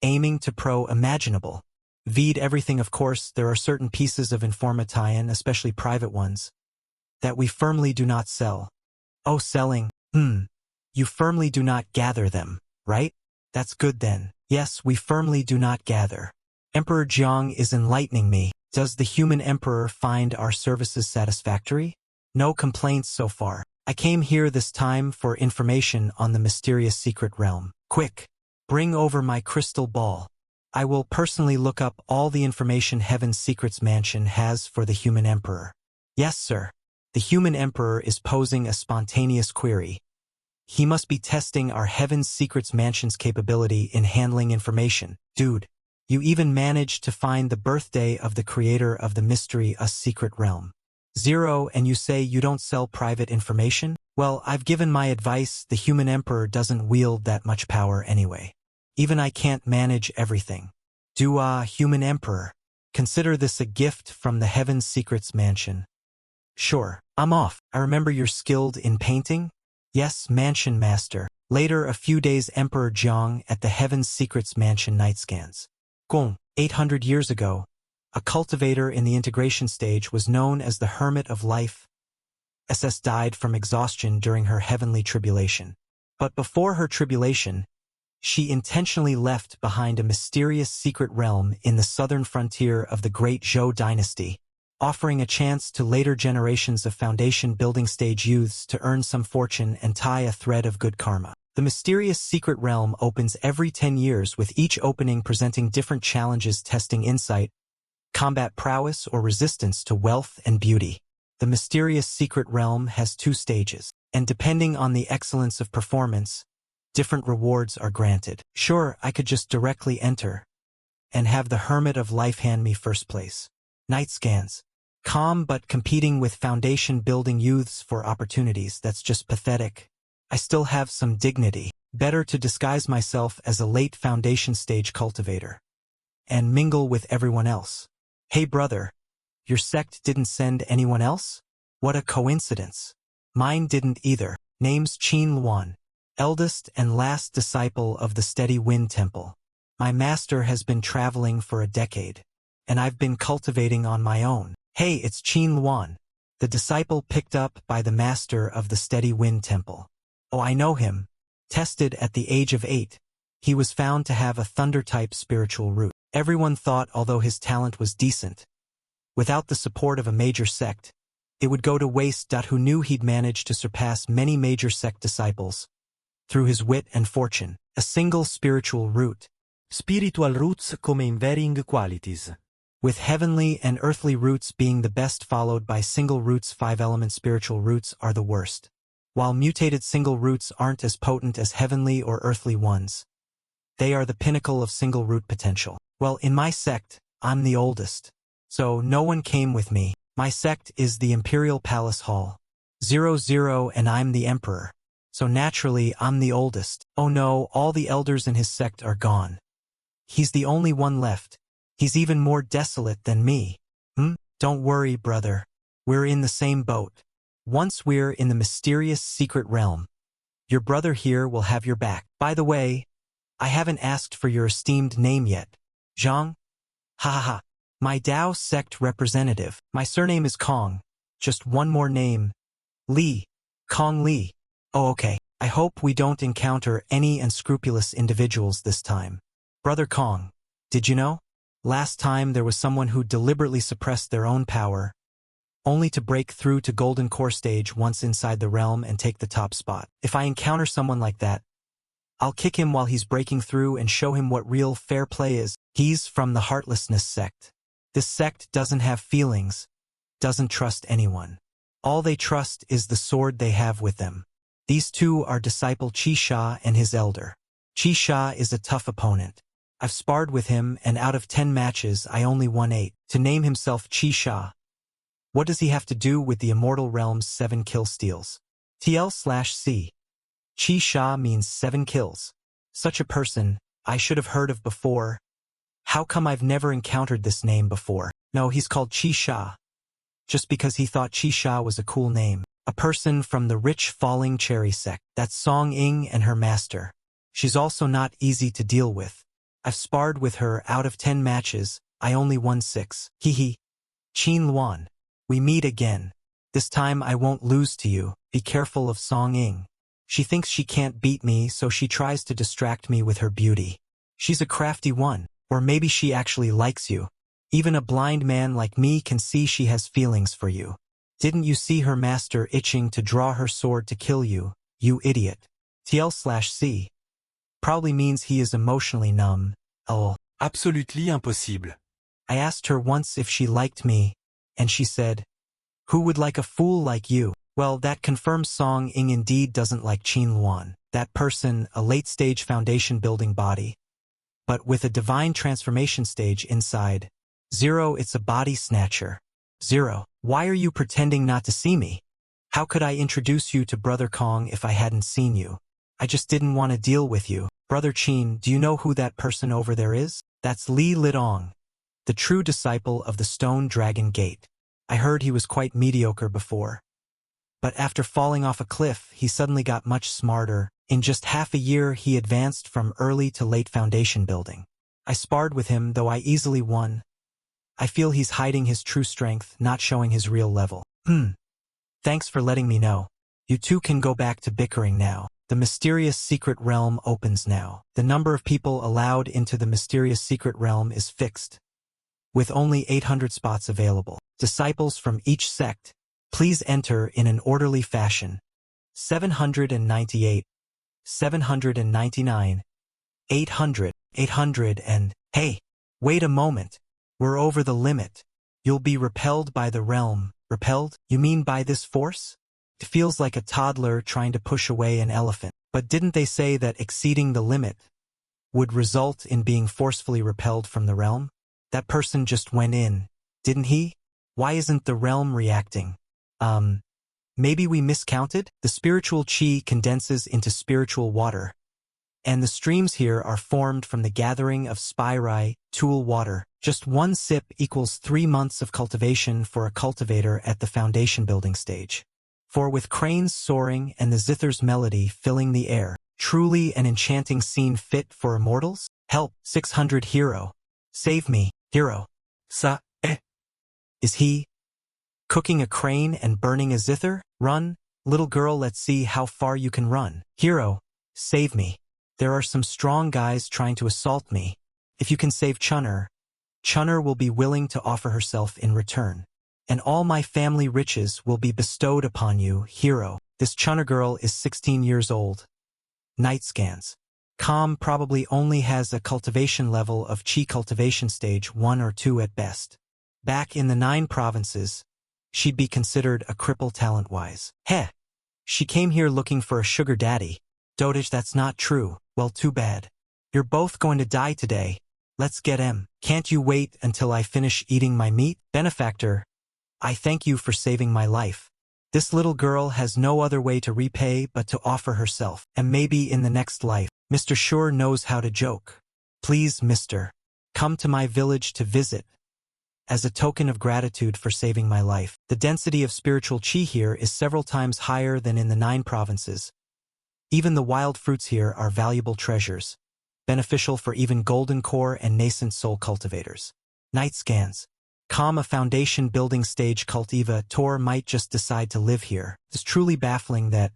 aiming to imaginable. V'd everything. Of course, there are certain pieces of information, especially private ones, that we firmly do not sell. Oh, selling. You firmly do not gather them, right? That's good then. Yes, we firmly do not gather. Emperor Jiang is enlightening me. Does the human emperor find our services satisfactory? No complaints so far. I came here this time for information on the mysterious secret realm. Quick, bring over my crystal ball. I will personally look up all the information Heaven's Secrets Mansion has for the human emperor. Yes, sir. The human emperor is posing a spontaneous query. He must be testing our Heaven's Secrets Mansion's capability in handling information. Dude, you even managed to find the birthday of the creator of the mystery, a secret realm. 0, and you say you don't sell private information? Well, I've given my advice. The human emperor doesn't wield that much power anyway. Even I can't manage everything. Human emperor. Consider this a gift from the Heaven's Secrets Mansion. Sure, I'm off. I remember you're skilled in painting? Yes, Mansion Master. Later, a few days, Emperor Jiang at the Heaven's Secrets Mansion night scans. Gong. 800 years ago, a cultivator in the integration stage was known as the Hermit of Life. SS died from exhaustion during her heavenly tribulation. But before her tribulation, she intentionally left behind a mysterious secret realm in the southern frontier of the Great Zhou dynasty, offering a chance to later generations of foundation building stage youths to earn some fortune and tie a thread of good karma. The mysterious secret realm opens every 10 years, with each opening presenting different challenges testing insight, combat prowess, or resistance to wealth and beauty. The mysterious secret realm has 2 stages, and depending on the excellence of performance, different rewards are granted. Sure, I could just directly enter and have the Hermit of Life hand me first place. Night scans. Calm but competing with foundation building youths for opportunities. That's just pathetic. I still have some dignity. Better to disguise myself as a late foundation stage cultivator and mingle with everyone else. Hey brother, your sect didn't send anyone else? What a coincidence. Mine didn't either. Name's Qin Luan, eldest and last disciple of the Steady Wind Temple. My master has been traveling for a decade, and I've been cultivating on my own. Hey, it's Qin Luan, the disciple picked up by the master of the Steady Wind Temple. Oh, I know him. Tested at the age of 8, he was found to have a thunder-type spiritual root. Everyone thought, although his talent was decent, without the support of a major sect, it would go to waste. Who knew he'd manage to surpass many major sect disciples through his wit and fortune? A single spiritual root. Spiritual roots come in varying qualities, with heavenly and earthly roots being the best, followed by single roots. 5-element spiritual roots are the worst, while mutated single roots aren't as potent as heavenly or earthly ones. They are the pinnacle of single root potential. Well, in my sect, I'm the oldest, so no one came with me. My sect is the Imperial Palace Hall. 00, and I'm the emperor, so naturally I'm the oldest. Oh no, all the elders in his sect are gone. He's the only one left. He's even more desolate than me. Don't worry, brother. We're in the same boat. Once we're in the mysterious secret realm, your brother here will have your back. By the way, I haven't asked for your esteemed name yet. Zhang? Ha ha ha. My Dao sect representative. My surname is Kong. Just one more name. Li. Kong Li. Oh, okay. I hope we don't encounter any unscrupulous individuals this time. Brother Kong, did you know? Last time there was someone who deliberately suppressed their own power, only to break through to Golden Core stage once inside the realm and take the top spot. If I encounter someone like that, I'll kick him while he's breaking through and show him what real fair play is. He's from the Heartlessness sect. This sect doesn't have feelings, doesn't trust anyone. All they trust is the sword they have with them. These two are disciple Qi Sha and his elder. Qi Sha is a tough opponent. I've sparred with him, and out of 10 matches I only won 8. To name himself Qi Sha. What does he have to do with the Immortal Realm's 7 kill steals? TL/C. Qi Sha means 7 kills. Such a person, I should have heard of before. How come I've never encountered this name before? No, he's called Qi Sha. Just because he thought Qi Sha was a cool name. A person from the rich falling cherry sect. That's Song Ying and her master. She's also not easy to deal with. I've sparred with her. Out of 10 matches, I only won 6. Hee. Qin Luan. We meet again. This time I won't lose to you. Be careful of Song Ying. She thinks she can't beat me, so she tries to distract me with her beauty. She's a crafty one. Or maybe she actually likes you. Even a blind man like me can see she has feelings for you. Didn't you see her master itching to draw her sword to kill you, you idiot? TL/C. Probably means he is emotionally numb. Oh. Absolutely impossible. I asked her once if she liked me, and she said, "Who would like a fool like you?" Well, that confirms Song Ying indeed doesn't like Qin Luan. That person, a late-stage foundation building body. But with a divine transformation stage inside. 0, it's a body snatcher. 0, why are you pretending not to see me? How could I introduce you to Brother Kong if I hadn't seen you? I just didn't want to deal with you. Brother Qin, do you know who that person over there is? That's Li Lidong, the true disciple of the Stone Dragon Gate. I heard he was quite mediocre before. But after falling off a cliff, he suddenly got much smarter. In just half a year, he advanced from early to late foundation building. I sparred with him, though I easily won. I feel he's hiding his true strength, not showing his real level. Thanks for letting me know. You two can go back to bickering now. The mysterious secret realm opens now. The number of people allowed into the mysterious secret realm is fixed, with only 800 spots available. Disciples from each sect, please enter in an orderly fashion. 798, 799, 800, 800 and, hey, wait a moment. We're over the limit. You'll be repelled by the realm. Repelled? You mean by this force? It feels like a toddler trying to push away an elephant. But didn't they say that exceeding the limit would result in being forcefully repelled from the realm? That person just went in, didn't he? Why isn't the realm reacting? Maybe we miscounted? The spiritual chi condenses into spiritual water, and the streams here are formed from the gathering of spirai, tool water. Just 1 sip equals 3 months of cultivation for a cultivator at the foundation building stage. For with cranes soaring and the zither's melody filling the air, truly an enchanting scene fit for immortals? Help, 600 hero. Save me, hero. Ça, Is he cooking a crane and burning a zither? Run, little girl, let's see how far you can run. Hero, save me. There are some strong guys trying to assault me. If you can save Chunner, Chunner will be willing to offer herself in return. And all my family riches will be bestowed upon you, hero. This Chunner girl is 16 years old. Night scans. Calm probably only has a cultivation level of Qi cultivation stage 1 or 2 at best. Back in the 9 provinces, she'd be considered a cripple talent-wise. Heh! She came here looking for a sugar daddy. Dotage, that's not true. Well, too bad. You're both going to die today. Let's get em. Can't you wait until I finish eating my meat? Benefactor, I thank you for saving my life. This little girl has no other way to repay but to offer herself, and maybe in the next life. Mr. Sure knows how to joke. Please, mister, come to my village to visit. As a token of gratitude for saving my life. The density of spiritual chi here is several times higher than in the 9 provinces. Even the wild fruits here are valuable treasures, beneficial for even golden core and nascent soul cultivators. Night scans. A foundation building stage cultivator might just decide to live here. It's truly baffling that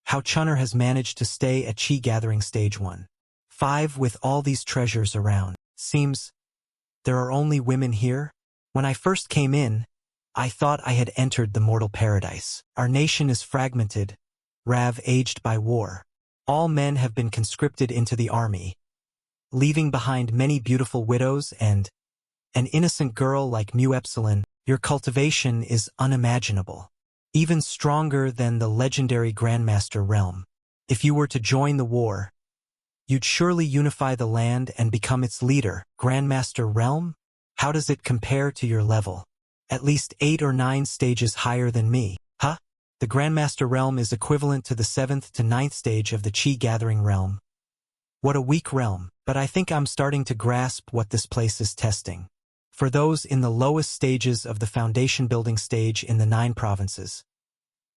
how Chunner has managed to stay at Chi gathering stage 1. 5 with all these treasures around. Seems there are only women here? When I first came in, I thought I had entered the mortal paradise. Our nation is fragmented, aged by war. All men have been conscripted into the army, leaving behind many beautiful widows and an innocent girl like Mu Epsilon. Your cultivation is unimaginable. even stronger than the legendary Grandmaster realm. If you were to join the war, you'd surely unify the land and become its leader. Grandmaster realm? How does it compare to your level? At least 8 or 9 stages higher than me. Huh? The Grandmaster realm is equivalent to the 7th to 9th stage of the Qi gathering realm. What a weak realm, but I think I'm starting to grasp what this place is testing. For those in the lowest stages of the foundation building stage in the 9 provinces,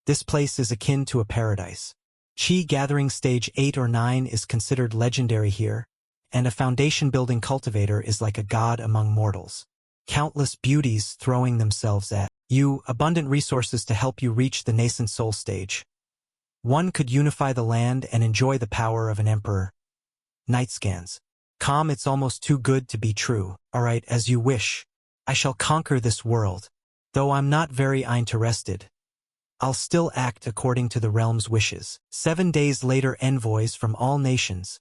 this place is akin to a paradise. Qi gathering stage 8 or 9 is considered legendary here, and a foundation building cultivator is like a god among mortals. Countless beauties throwing themselves at you, abundant resources to help you reach the nascent soul stage. One could unify the land and enjoy the power of an emperor. Night scans. Calm, it's almost too good to be true. Alright, as you wish. I shall conquer this world. Though I'm not very interested, I'll still act according to the realm's wishes. 7 days later, envoys from all nations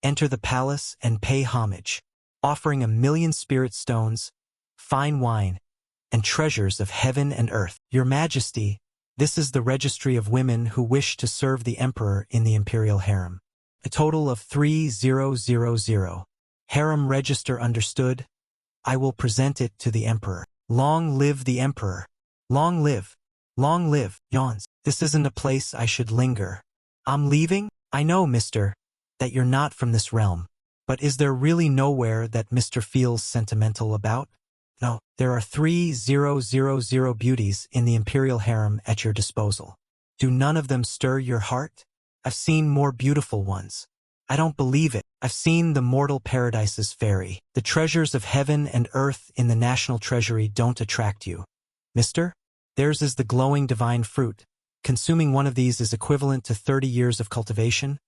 enter the palace and pay homage, offering 1,000,000 spirit stones, fine wine, and treasures of heaven and earth. Your Majesty, this is the registry of women who wish to serve the emperor in the imperial harem. A total of 3000. Harem register understood. I will present it to the emperor. Long live the emperor. Long live. Long live. Yawns. This isn't a place I should linger. I'm leaving? I know, mister, that you're not from this realm. But is there really nowhere that Mr. feels sentimental about? No, there are 3000 beauties in the imperial harem at your disposal. Do none of them stir your heart? I've seen more beautiful ones. I don't believe it. I've seen the mortal paradise's fairy. The treasures of heaven and earth in the national treasury don't attract you. Mister? Theirs is the glowing divine fruit. Consuming one of these is equivalent to 30 years of cultivation.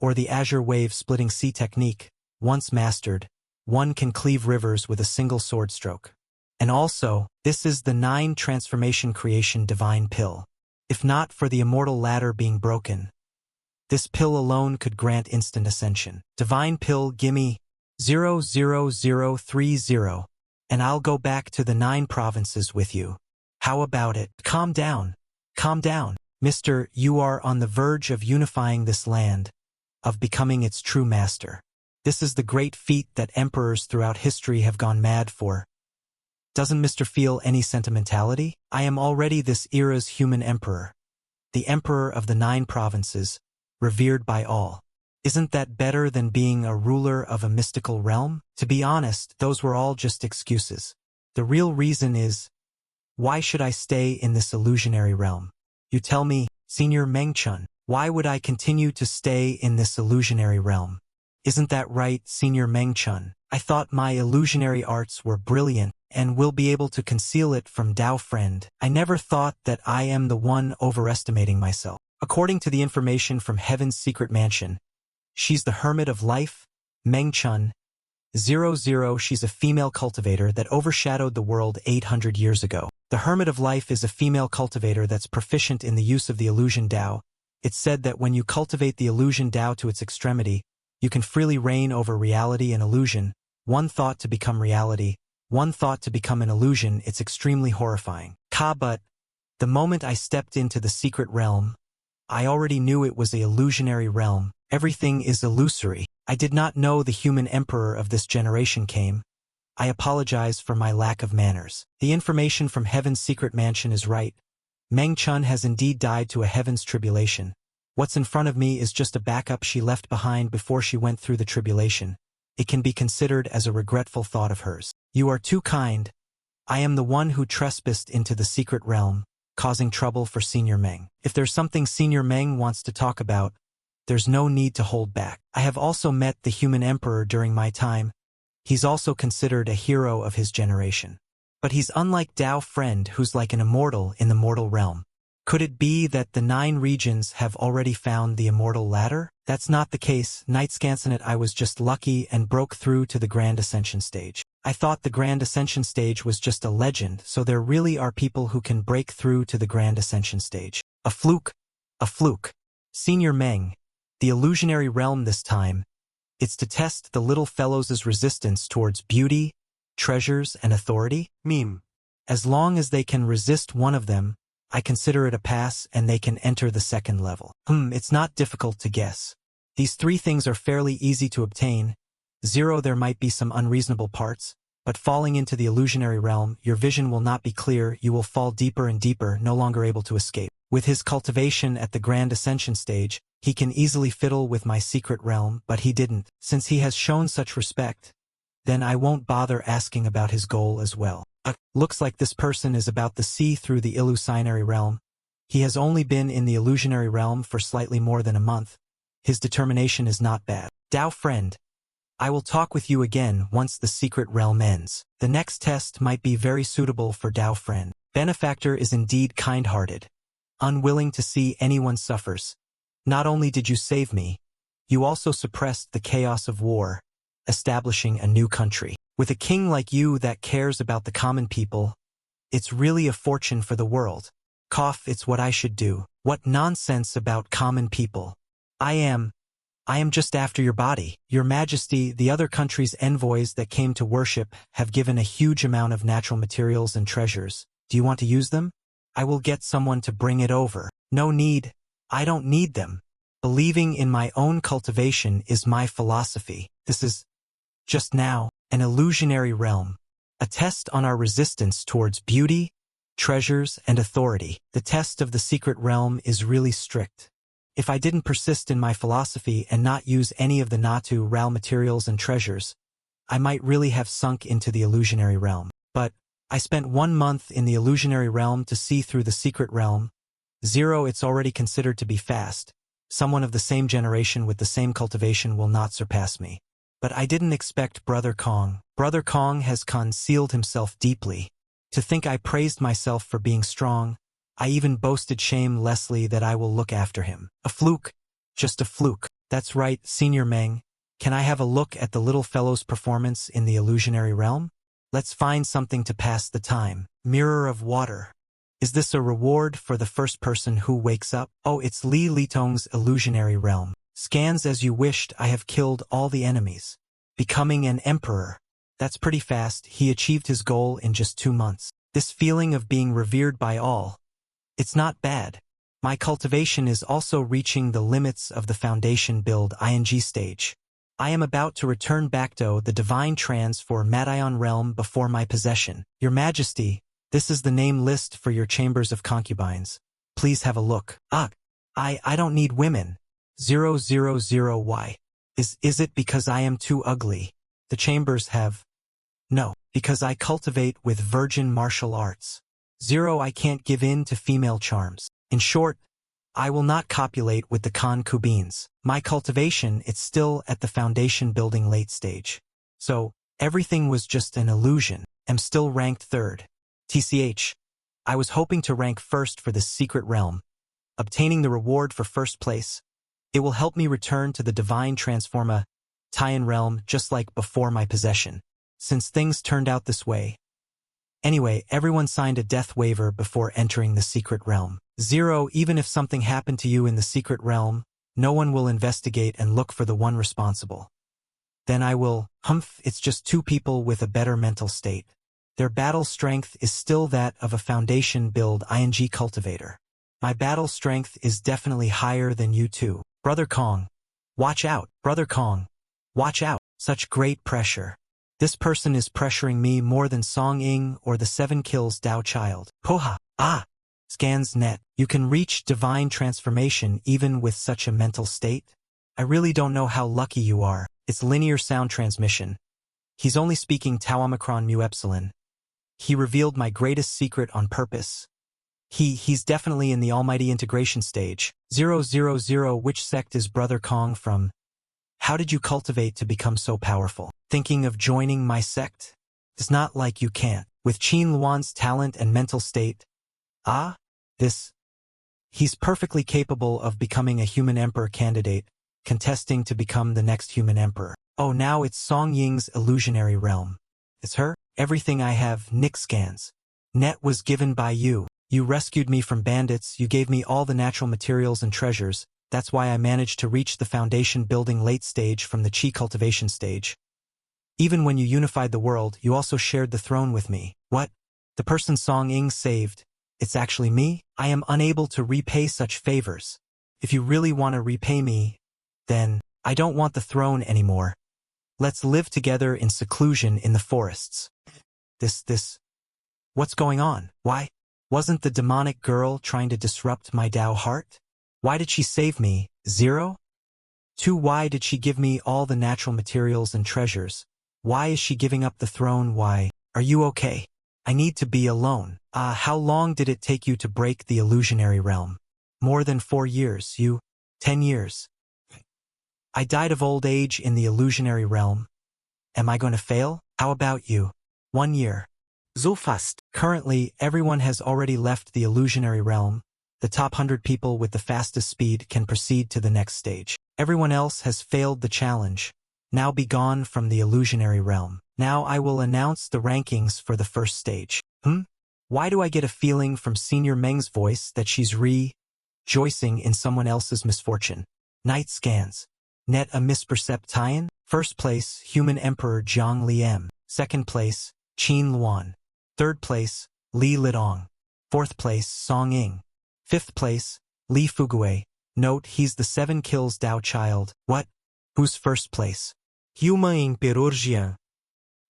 Or the azure wave splitting sea technique. Once mastered, one can cleave rivers with a single sword stroke. And also, this is the 9 transformation creation divine pill. If not for the immortal ladder being broken, this pill alone could grant instant ascension. Divine pill, gimme 00030, and I'll go back to the 9 provinces with you. How about it? Calm down. Calm down. Mister, you are on the verge of unifying this land, of becoming its true master. This is the great feat that emperors throughout history have gone mad for. Doesn't Mr. feel any sentimentality? I am already this era's human emperor. The emperor of the 9 provinces, revered by all. Isn't that better than being a ruler of a mystical realm? To be honest, those were all just excuses. The real reason is, why should I stay in this illusionary realm? You tell me, Senior Meng-chun, why would I continue to stay in this illusionary realm? Isn't that right, Senior Meng-chun? I thought my illusionary arts were brilliant and will be able to conceal it from Dao friend. I never thought that I am the one overestimating myself. According to the information from Heaven's secret mansion, she's the hermit of life, Meng-chun, 00. She's a female cultivator that overshadowed the world 800 years ago. The hermit of life is a female cultivator that's proficient in the use of the illusion Dao. It's said that when you cultivate the illusion Dao to its extremity, you can freely reign over reality and illusion, one thought to become reality, one thought to become an illusion. It's extremely horrifying. But the moment I stepped into the secret realm, I already knew it was an illusionary realm. Everything is illusory. I did not know the human emperor of this generation came. I apologize for my lack of manners. The information from Heaven's secret mansion is right. Meng-chun has indeed died to a heaven's tribulation. What's in front of me is just a backup she left behind before she went through the tribulation. It can be considered as a regretful thought of hers. You are too kind. I am the one who trespassed into the secret realm, causing trouble for Senior Meng. If there's something Senior Meng wants to talk about, there's no need to hold back. I have also met the human emperor during my time. He's also considered a hero of his generation. But he's unlike Dao friend who's like an immortal in the mortal realm. Could it be that the 9 regions have already found the immortal ladder? That's not the case. Night Scansonet, I was just lucky and broke through to the Grand Ascension stage. I thought the Grand Ascension stage was just a legend, so there really are people who can break through to the Grand Ascension stage. A fluke. A fluke. Senior Meng, the illusionary realm this time, it's to test the little fellow's resistance towards beauty, treasures, and authority. Meme. As long as they can resist one of them, I consider it a pass and they can enter the second level. It's not difficult to guess. These three things are fairly easy to obtain. 0. There might be some unreasonable parts, but falling into the illusionary realm, your vision will not be clear, you will fall deeper and deeper, no longer able to escape. With his cultivation at the Grand Ascension stage, he can easily fiddle with my secret realm, but he didn't. Since he has shown such respect, then I won't bother asking about his goal as well. Looks like this person is about to see through the illusionary realm. He has only been in the illusionary realm for slightly more than a month. His determination is not bad. Dao friend, I will talk with you again once the secret realm ends. The next test might be very suitable for Dao friend. Benefactor is indeed kind-hearted, unwilling to see anyone suffers. Not only did you save me, you also suppressed the chaos of war, establishing a new country. With a king like you that cares about the common people, it's really a fortune for the world. It's what I should do. What nonsense about common people. I am just after your body. Your Majesty, the other country's envoys that came to worship have given a huge amount of natural materials and treasures. Do you want to use them? I will get someone to bring it over. No need. I don't need them. Believing in my own cultivation is my philosophy. This is, just now, an illusionary realm. A test on our resistance towards beauty, treasures, and authority. The test of the secret realm is really strict. If I didn't persist in my philosophy and not use any of the natural materials and treasures, I might really have sunk into the illusionary realm. But I spent 1 month in the illusionary realm to see through the secret realm. 0. It's already considered to be fast. Someone of the same generation with the same cultivation will not surpass me. But I didn't expect Brother Kong. Brother Kong has concealed himself deeply. To think I praised myself for being strong, I even boasted shamelessly that I will look after him. A fluke. Just a fluke. That's right, Senior Meng. Can I have a look at the little fellow's performance in the illusionary realm? Let's find something to pass the time. Mirror of water. Is this a reward for the first person who wakes up? Oh, it's Li Litong's illusionary realm. Scans as you wished, I have killed all the enemies. Becoming an emperor. That's pretty fast, he achieved his goal in just 2 months. This feeling of being revered by all. It's not bad. My cultivation is also reaching the limits of the foundation build ing stage. I am about to return back to the divine trance for Madion realm before my possession. Your Majesty, this is the name list for your chambers of concubines. Please have a look. I don't need women. 000 Why? Is it because I am too ugly? The chambers have... No, because I cultivate with virgin martial arts. 0 I can't give in to female charms. In short, I will not copulate with the concubines. My cultivation, it's still at the foundation building late stage. So, everything was just an illusion. I'm still ranked 3rd. TCH. I was hoping to rank 1st for this secret realm. Obtaining the reward for 1st place. It will help me return to the divine transforma Tian realm just like before my possession. Since things turned out this way. Anyway, everyone signed a death waiver before entering the secret realm. 0 Even if something happened to you in the secret realm, no one will investigate and look for the one responsible. Then I will, it's just 2 people with a better mental state. Their battle strength is still that of a foundation build ing cultivator. My battle strength is definitely higher than you two. Brother Kong. Watch out, Brother Kong. Watch out. Such great pressure. This person is pressuring me more than Song Ying or the 7 kills Dao Child. Poha. Scans net. You can reach divine transformation even with such a mental state? I really don't know how lucky you are. It's linear sound transmission. He's only speaking Tau Omicron Mu Epsilon. He revealed my greatest secret on purpose. He's definitely in the almighty integration stage. 000 Which sect is Brother Kong from? How did you cultivate to become so powerful? Thinking of joining my sect? It's not like you can't. With Qin Luan's talent and mental state. He's perfectly capable of becoming a human emperor candidate, contesting to become the next human emperor. Oh, now it's Song Ying's illusionary realm. It's her? Everything I have, Nick scans. Net was given by you. You rescued me from bandits, you gave me all the natural materials and treasures, that's why I managed to reach the foundation building late stage from the Qi cultivation stage. Even when you unified the world, you also shared the throne with me. What? The person Song Ying saved. It's actually me? I am unable to repay such favors. If you really want to repay me, then I don't want the throne anymore. Let's live together in seclusion in the forests. What's going on? Why? Wasn't the demonic girl trying to disrupt my Tao heart? Why did she save me? 0? 2. Why did she give me all the natural materials and treasures? Why is she giving up the throne? Why? Are you okay? I need to be alone. How long did it take you to break the illusionary realm? More than 4 years. You? 10 years. I died of old age in the illusionary realm. Am I going to fail? How about you? 1 year. So fast. Currently, everyone has already left the illusionary realm. The top 100 people with the fastest speed can proceed to the next stage. Everyone else has failed the challenge. Now be gone from the illusionary realm. Now I will announce the rankings for the first stage. Why do I get a feeling from Senior Meng's voice that she's rejoicing in someone else's misfortune? Night scans. Net a misperception. First place, Human Emperor Jiang Li M. Second place, Qin Luan. Third place, Li Lidong. Fourth place, Song Ying. Fifth place, Li Fugue. Note, he's the 7 kills Dao child. What? Who's first place? Human Emperor Jiang.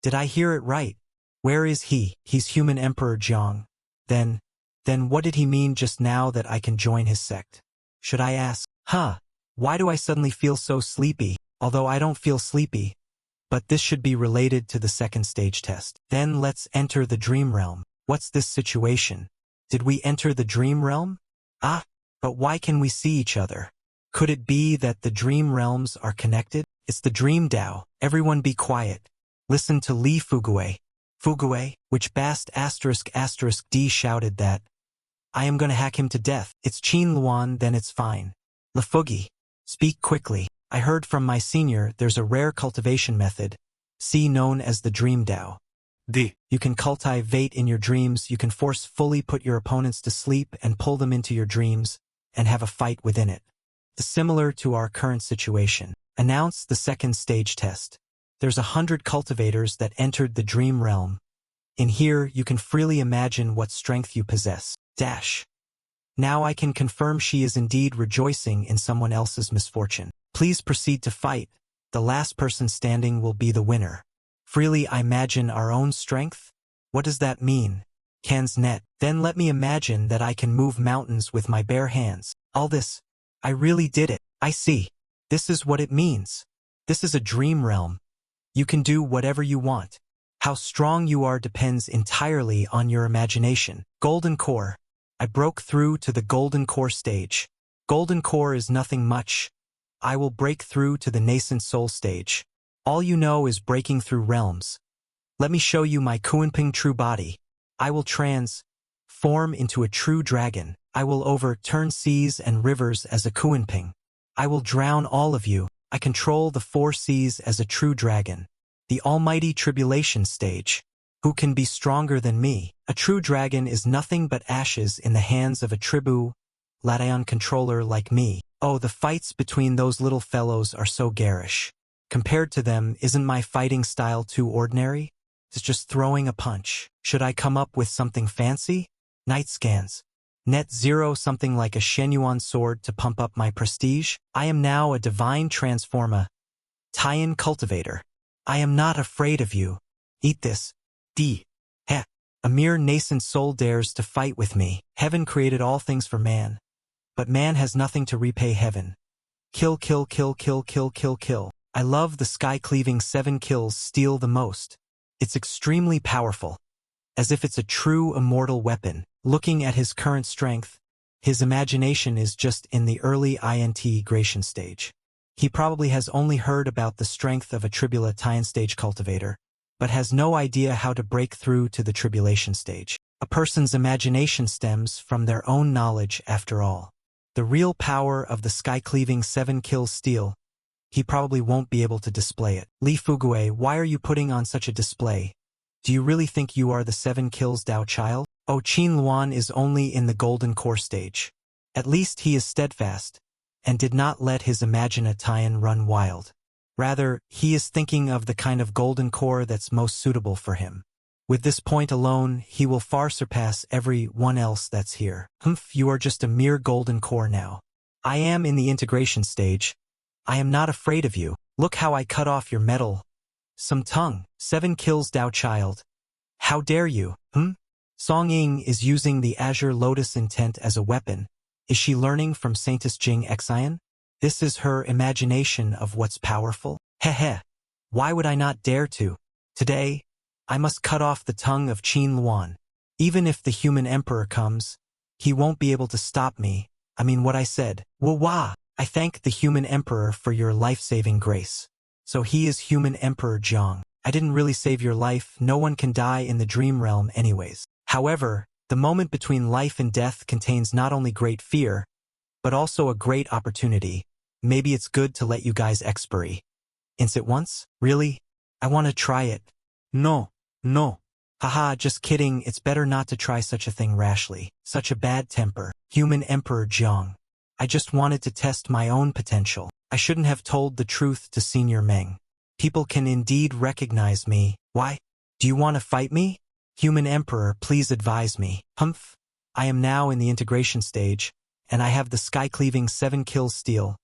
Did I hear it right? Where is he? He's Human Emperor Jiang. Then what did he mean just now that I can join his sect? Should I ask? Why do I suddenly feel so sleepy? Although I don't feel sleepy. But this should be related to the second stage test. Then let's enter the dream realm. What's this situation? Did we enter the dream realm? But why can we see each other? Could it be that the dream realms are connected? It's the dream Tao. Everyone be quiet. Listen to Li Fugue. Fugue, which bast **** D shouted that. I am gonna hack him to death. It's Qin Luan, then it's fine. Le Fugue. Speak quickly. I heard from my senior there's a rare cultivation method, known as the dream Tao. You can cultivate in your dreams, you can forcefully put your opponents to sleep and pull them into your dreams, and have a fight within it. Similar to our current situation. Announce the second stage test. There's 100 cultivators that entered the dream realm. In here, you can freely imagine what strength you possess. Now I can confirm she is indeed rejoicing in someone else's misfortune. Please proceed to fight. The last person standing will be the winner. Freely imagine our own strength? What does that mean? Can's net. Then let me imagine that I can move mountains with my bare hands. All this. I really did it. I see. This is what it means. This is a dream realm. You can do whatever you want. How strong you are depends entirely on your imagination. Golden Core. I broke through to the Golden Core stage. Golden Core is nothing much. I will break through to the nascent soul stage. All you know is breaking through realms. Let me show you my Kuanping true body. I will transform into a true dragon. I will overturn seas and rivers as a Kuanping. I will drown all of you. I control the 4 seas as a true dragon. The almighty tribulation stage. Who can be stronger than me? A true dragon is nothing but ashes in the hands of a tribu Lataeon controller like me. Oh, the fights between those little fellows are so garish. Compared to them, isn't my fighting style too ordinary? It's just throwing a punch. Should I come up with something fancy? Night scans. Net 0 something like a Shenyuan sword to pump up my prestige? I am now a divine transformer. Taiyan cultivator. I am not afraid of you. Eat this. A mere nascent soul dares to fight with me. Heaven created all things for man. But man has nothing to repay heaven. Kill, kill, kill, kill, kill, kill, kill. I love the sky-cleaving 7 kills steal the most. It's extremely powerful. As if it's a true immortal weapon. Looking at his current strength, his imagination is just in the early integration stage. He probably has only heard about the strength of a Tribula-Taiyan stage cultivator, but has no idea how to break through to the tribulation stage. A person's imagination stems from their own knowledge after all. The real power of the sky-cleaving 7 kills steal. He probably won't be able to display it. Li Fugue, why are you putting on such a display? Do you really think you are the 7 kills Dao child? Oh, Qin Luan is only in the Golden Core stage. At least he is steadfast, and did not let his imagination run wild. Rather, he is thinking of the kind of Golden Core that's most suitable for him. With this point alone, he will far surpass everyone else that's here. Humph, you are just a mere golden core now. I am in the integration stage. I am not afraid of you. Look how I cut off your metal. Some tongue. 7 kills Dao child. How dare you, Song Ying is using the Azure Lotus intent as a weapon. Is she learning from Saintess Jing Xian? This is her imagination of what's powerful? Heh. Why would I not dare to? Today, I must cut off the tongue of Qin Luan. Even if the human emperor comes, he won't be able to stop me. I mean what I said. Wah! I thank the human emperor for your life-saving grace. So he is human emperor Jiang. I didn't really save your life. No one can die in the dream realm anyways. However, the moment between life and death contains not only great fear, but also a great opportunity. Maybe it's good to let you guys expiry. Ince it once? Really? I want to try it. No. Haha, just kidding. It's better not to try such a thing rashly. Such a bad temper. Human Emperor Jiang. I just wanted to test my own potential. I shouldn't have told the truth to Senior Meng. People can indeed recognize me. Why? Do you want to fight me? Human Emperor, please advise me. Humph. I am now in the integration stage, and I have the sky-cleaving 7 kills steal.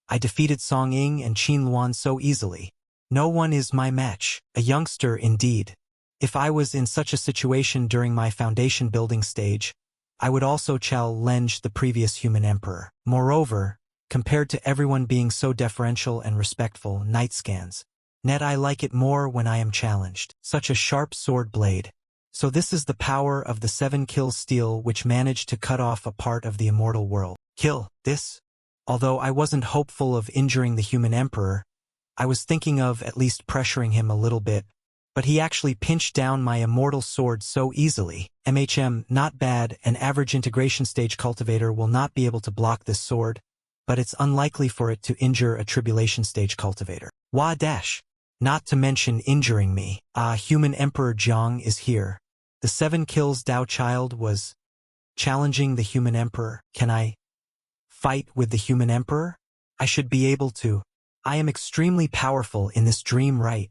I defeated Song Ying and Qin Luan so easily. No one is my match. A youngster indeed. If I was in such a situation during my foundation building stage, I would also challenge the previous human emperor. Moreover, compared to everyone being so deferential and respectful, night scans. Net I like it more when I am challenged. Such a sharp sword blade. So this is the power of the 7 kills steal which managed to cut off a part of the immortal world. Kill this? Although I wasn't hopeful of injuring the human emperor, I was thinking of at least pressuring him a little bit, but he actually pinched down my immortal sword so easily. Not bad. An average integration stage cultivator will not be able to block this sword, but it's unlikely for it to injure a tribulation stage cultivator. Wah dash. Not to mention injuring me. Human Emperor Jiang is here. The 7 kills Dao child was challenging the human emperor. Can I fight with the human emperor? I should be able to. I am extremely powerful in this dream, right?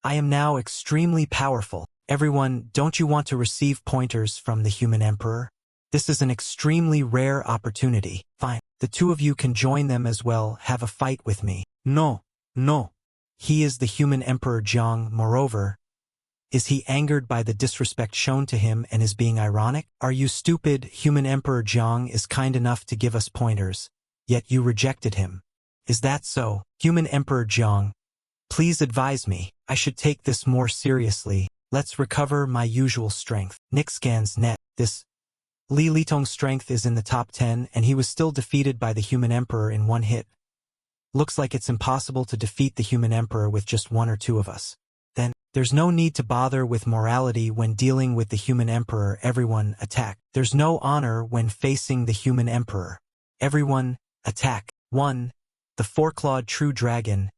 I am now extremely powerful. Everyone, don't you want to receive pointers from the human emperor? This is an extremely rare opportunity. Fine. The two of you can join them as well. Have a fight with me. No. He is the human emperor Jiang. Moreover, is he angered by the disrespect shown to him and is being ironic? Are you stupid? Human Emperor Jiang is kind enough to give us pointers, yet you rejected him. Is that so? Human Emperor Jiang, please advise me. I should take this more seriously. Let's recover my usual strength. Nick scans net. This Li Litong's strength is in the top 10 and he was still defeated by the human emperor in one hit. Looks like it's impossible to defeat the human emperor with just 1 or 2 of us. Then, there's no need to bother with morality when dealing with the human emperor. Everyone attack. There's no honor when facing the human emperor. Everyone attack. 1. The 4-clawed true dragon.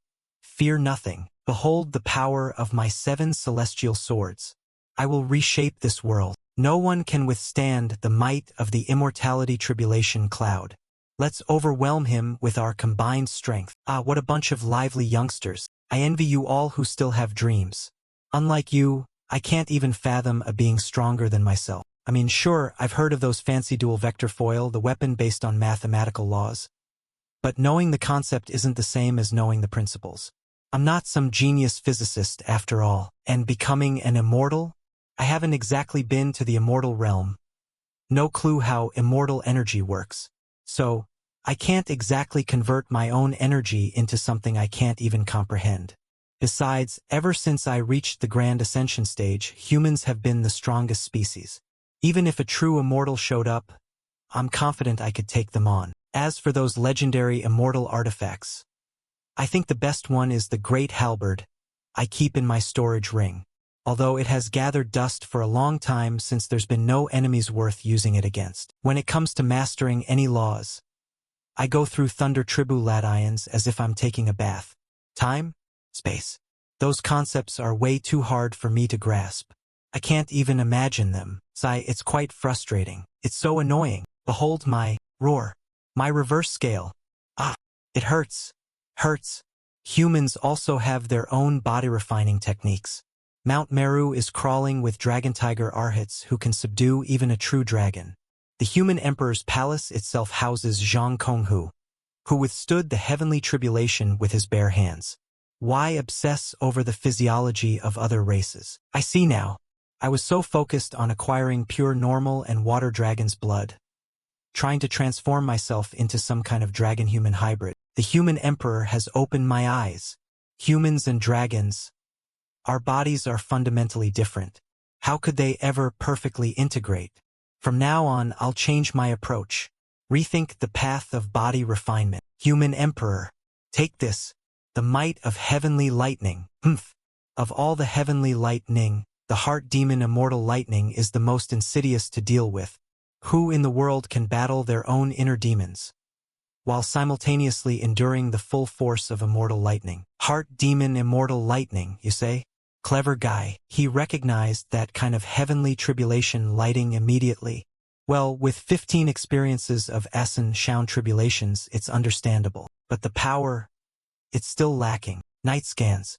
Fear nothing. Behold the power of my 7 celestial swords. I will reshape this world. No one can withstand the might of the immortality tribulation cloud. Let's overwhelm him with our combined strength. What a bunch of lively youngsters. I envy you all who still have dreams. Unlike you, I can't even fathom a being stronger than myself. I mean, sure, I've heard of those fancy dual vector foil, the weapon based on mathematical laws. But knowing the concept isn't the same as knowing the principles. I'm not some genius physicist after all. And becoming an immortal? I haven't exactly been to the immortal realm. No clue how immortal energy works. So, I can't exactly convert my own energy into something I can't even comprehend. Besides, ever since I reached the Grand Ascension stage, humans have been the strongest species. Even if a true immortal showed up, I'm confident I could take them on. As for those legendary immortal artifacts, I think the best one is the Great Halberd I keep in my storage ring, although it has gathered dust for a long time since there's been no enemies worth using it against. When it comes to mastering any laws, I go through Thunder Tribuladions as if I'm taking a bath. Time? Space. Those concepts are way too hard for me to grasp. I can't even imagine them. It's quite frustrating. It's so annoying. Behold my roar. My reverse scale. It hurts. Hurts. Humans also have their own body refining techniques. Mount Meru is crawling with dragon tiger arhats who can subdue even a true dragon. The human emperor's palace itself houses Zhang Konghu, who withstood the heavenly tribulation with his bare hands. Why obsess over the physiology of other races? I see now. I was so focused on acquiring pure normal and water dragon's blood, trying to transform myself into some kind of dragon-human hybrid. The human emperor has opened my eyes. Humans and dragons, our bodies are fundamentally different. How could they ever perfectly integrate? From now on, I'll change my approach. Rethink the path of body refinement. Human emperor, take this, the might of heavenly lightning. Of all the heavenly lightning, the heart demon immortal lightning is the most insidious to deal with. Who in the world can battle their own inner demons, while simultaneously enduring the full force of immortal lightning? Heart demon immortal lightning, you say? Clever guy. He recognized that kind of heavenly tribulation lighting immediately. Well, with 15 experiences of Ascension tribulations, it's understandable. But the power, it's still lacking. Night scans.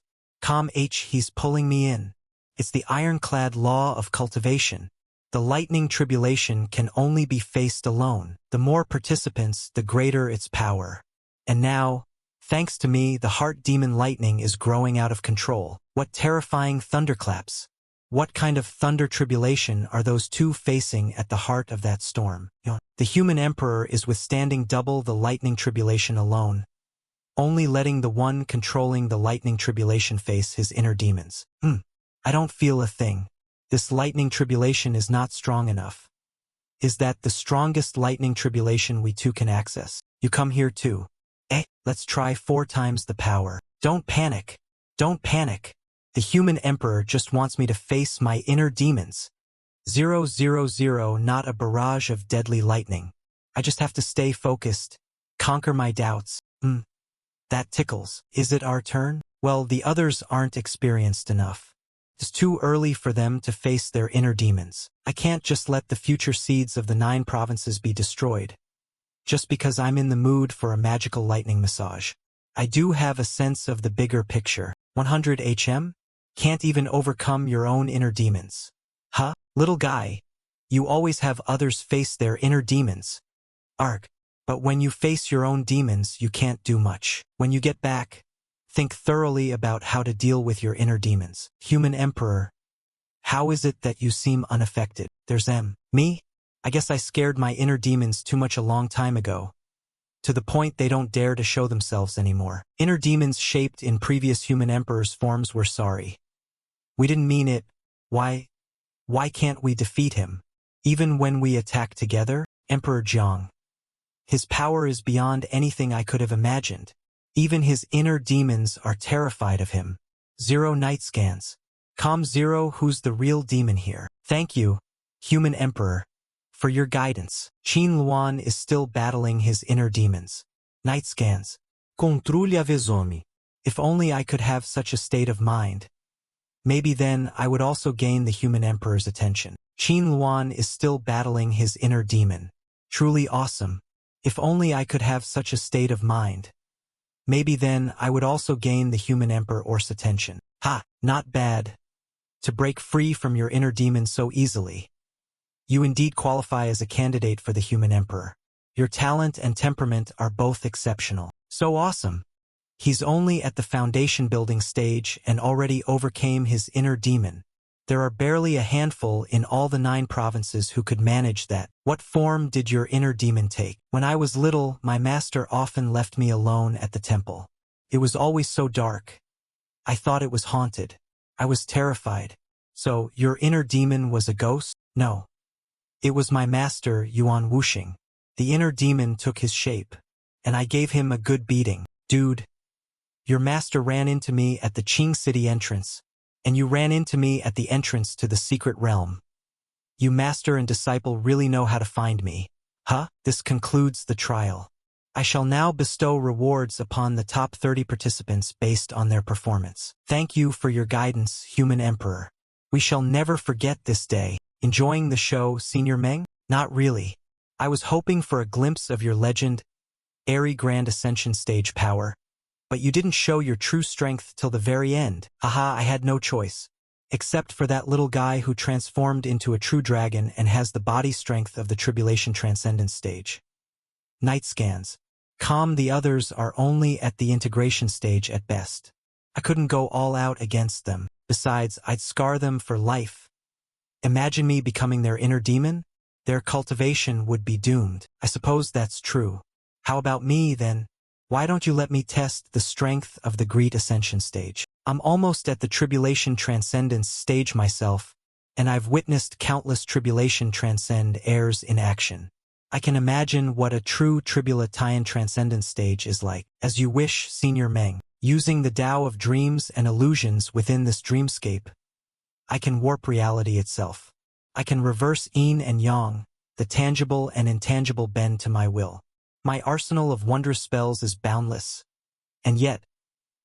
He's pulling me in. It's the ironclad law of cultivation. The lightning tribulation can only be faced alone. The more participants, the greater its power. And now, thanks to me, the heart demon lightning is growing out of control. What terrifying thunderclaps! What kind of thunder tribulation are those two facing at the heart of that storm? The human emperor is withstanding double the lightning tribulation alone, only letting the one controlling the lightning tribulation face his inner demons. I don't feel a thing. This lightning tribulation is not strong enough. Is that the strongest lightning tribulation we two can access? You come here too. Let's try 4 times the power. Don't panic. Don't panic. The human emperor just wants me to face my inner demons. 000, not a barrage of deadly lightning. I just have to stay focused, conquer my doubts. That tickles. Is it our turn? Well, the others aren't experienced enough. It's too early for them to face their inner demons. I can't just let the future seeds of the 9 provinces be destroyed, just because I'm in the mood for a magical lightning massage. I do have a sense of the bigger picture. 100 HM? Can't even overcome your own inner demons. Little guy. You always have others face their inner demons. But when you face your own demons, you can't do much. When you get back, think thoroughly about how to deal with your inner demons. Human emperor, how is it that you seem unaffected? There's me? I guess I scared my inner demons too much a long time ago, to the point they don't dare to show themselves anymore. Inner demons shaped in previous human emperors' forms were sorry. We didn't mean it. Why can't we defeat him? Even when we attack together? Emperor Jiang. His power is beyond anything I could have imagined. Even his inner demons are terrified of him. 0 night scans. 0, who's the real demon here? Thank you, human emperor, for your guidance. Qin Luan is still battling his inner demons. Night scans. Controlli avesomi. If only I could have such a state of mind. Maybe then I would also gain the human emperor's attention. Qin Luan is still battling his inner demon. Truly awesome. If only I could have such a state of mind. Maybe then I would also gain the human emperor's attention. Not bad. To break free from your inner demon so easily. You indeed qualify as a candidate for the human emperor. Your talent and temperament are both exceptional. So awesome. He's only at the foundation building stage and already overcame his inner demon. There are barely a handful in all the 9 provinces who could manage that. What form did your inner demon take? When I was little, my master often left me alone at the temple. It was always so dark. I thought it was haunted. I was terrified. So, your inner demon was a ghost? No. It was my master, Yuan Wuxing. The inner demon took his shape, and I gave him a good beating. Dude, your master ran into me at the Qing City entrance, and you ran into me at the entrance to the secret realm. You master and disciple really know how to find me. This concludes the trial. I shall now bestow rewards upon the top 30 participants based on their performance. Thank you for your guidance, human emperor. We shall never forget this day. Enjoying the show, Senior Meng? Not really. I was hoping for a glimpse of your legendary Grand Ascension stage power, but you didn't show your true strength till the very end. I had no choice. except for that little guy who transformed into a true dragon and has the body strength of the Tribulation Transcendence stage. Night scans. Calm, the others are only at the integration stage at best. I couldn't go all out against them. Besides, I'd scar them for life. Imagine me becoming their inner demon? Their cultivation would be doomed. I suppose that's true. How about me, then? Why don't you let me test the strength of the Great Ascension stage? I'm almost at the Tribulation Transcendence stage myself, and I've witnessed countless Tribulation Transcend heirs in action. I can imagine what a true Tribulation Transcendence stage is like. As you wish, Senior Meng. Using the Tao of dreams and illusions within this dreamscape, I can warp reality itself. I can reverse yin and yang, the tangible and intangible bend to my will. My arsenal of wondrous spells is boundless. And yet,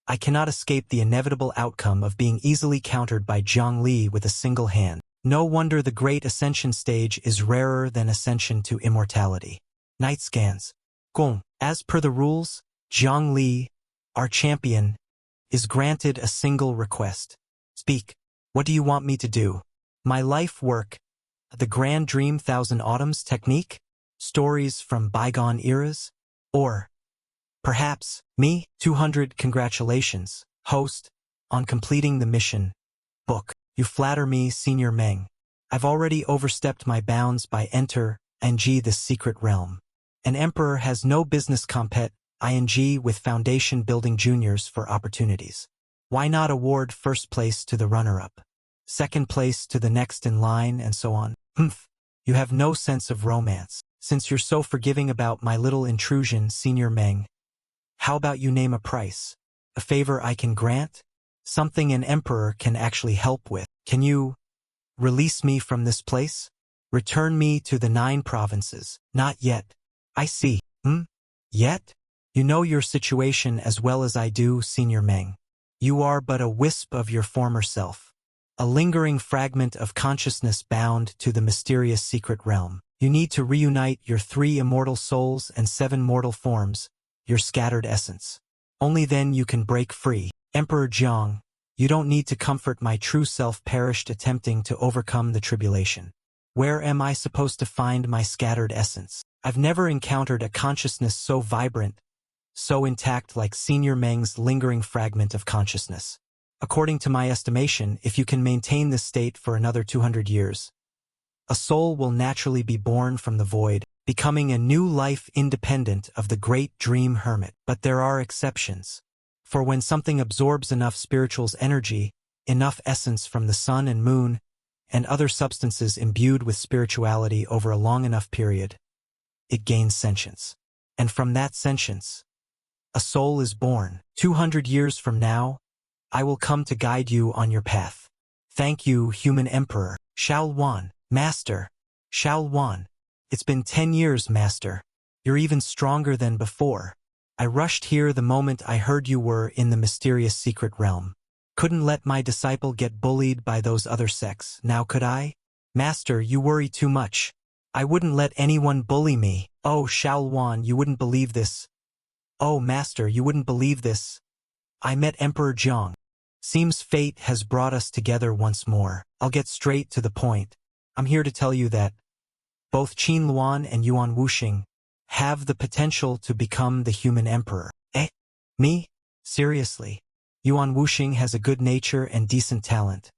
I cannot escape the inevitable outcome of being easily countered by Jiang Li with a single hand. No wonder the Great Ascension stage is rarer than ascension to immortality. Night scans. Gong. As per the rules, Jiang Li, our champion, is granted a single request. Speak. What do you want me to do? My life work, the Grand Dream Thousand Autumns technique? Stories from bygone eras? Or, perhaps, me? 200 congratulations, host, on completing the mission. Book. You flatter me, Senior Meng. I've already overstepped my bounds by enter ing this secret realm. An emperor has no business compet ing with foundation building juniors for opportunities. Why not award first place to the runner-up, second place to the next in line, and so on? Humph. You have no sense of romance. Since you're so forgiving about my little intrusion, Senior Meng, how about you name a price? A favor I can grant? Something an emperor can actually help with. Can you release me from this place? Return me to the 9 provinces. Not yet. I see. Yet? You know your situation as well as I do, Senior Meng. You are but a wisp of your former self. A lingering fragment of consciousness bound to the mysterious secret realm. You need to reunite your 3 immortal souls and 7 mortal forms, your scattered essence. Only then you can break free. Emperor Jiang, you don't need to comfort my true self perished attempting to overcome the tribulation. Where am I supposed to find my scattered essence? I've never encountered a consciousness so vibrant, so intact like Senior Meng's lingering fragment of consciousness. According to my estimation, if you can maintain this state for another 200 years, a soul will naturally be born from the void, becoming a new life independent of the great dream hermit. But there are exceptions. For when something absorbs enough spiritual's energy, enough essence from the sun and moon, and other substances imbued with spirituality over a long enough period, it gains sentience. And from that sentience, a soul is born. 200 years from now, I will come to guide you on your path. Thank you, human emperor. Xiao Wan. Master. Xiao Wan. It's been 10 years, Master. You're even stronger than before. I rushed here the moment I heard you were in the mysterious secret realm. Couldn't let my disciple get bullied by those other sects, now could I? Master, you worry too much. I wouldn't let anyone bully me. Oh, Xiao Wan, you wouldn't believe this. Oh, Master, you wouldn't believe this. I met Emperor Jiang. Seems fate has brought us together once more. I'll get straight to the point. I'm here to tell you that both Qin Luan and Yuan Wuxing have the potential to become the human emperor. Eh? Me? Seriously. Yuan Wuxing has a good nature and decent talent.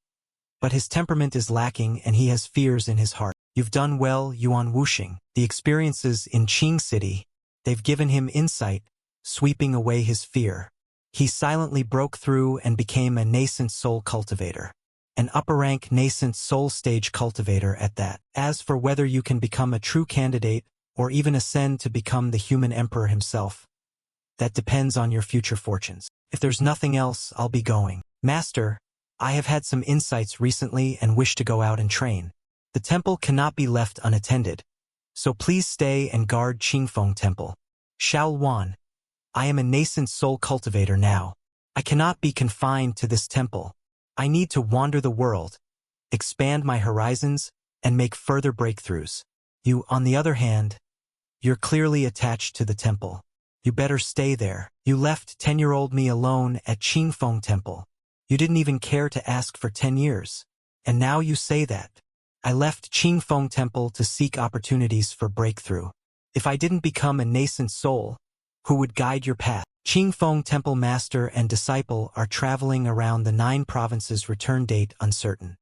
But his temperament is lacking and he has fears in his heart. You've done well, Yuan Wuxing. The experiences in Qing City, they've given him insight, sweeping away his fear. He silently broke through and became a nascent soul cultivator. An upper-rank nascent soul stage cultivator at that. As for whether you can become a true candidate or even ascend to become the human emperor himself, that depends on your future fortunes. If there's nothing else, I'll be going. Master, I have had some insights recently and wish to go out and train. The temple cannot be left unattended, so please stay and guard Qingfeng Temple. Xiao Wan, I am a nascent soul cultivator now. I cannot be confined to this temple. I need to wander the world, expand my horizons, and make further breakthroughs. You, on the other hand, you're clearly attached to the temple. You better stay there. You left 10-year-old me alone at Qingfeng Temple. You didn't even care to ask for 10 years. And now you say that. I left Qingfeng Temple to seek opportunities for breakthrough. If I didn't become a nascent soul, who would guide your path? Qingfeng Temple master and disciple are traveling around the 9 provinces, return date uncertain.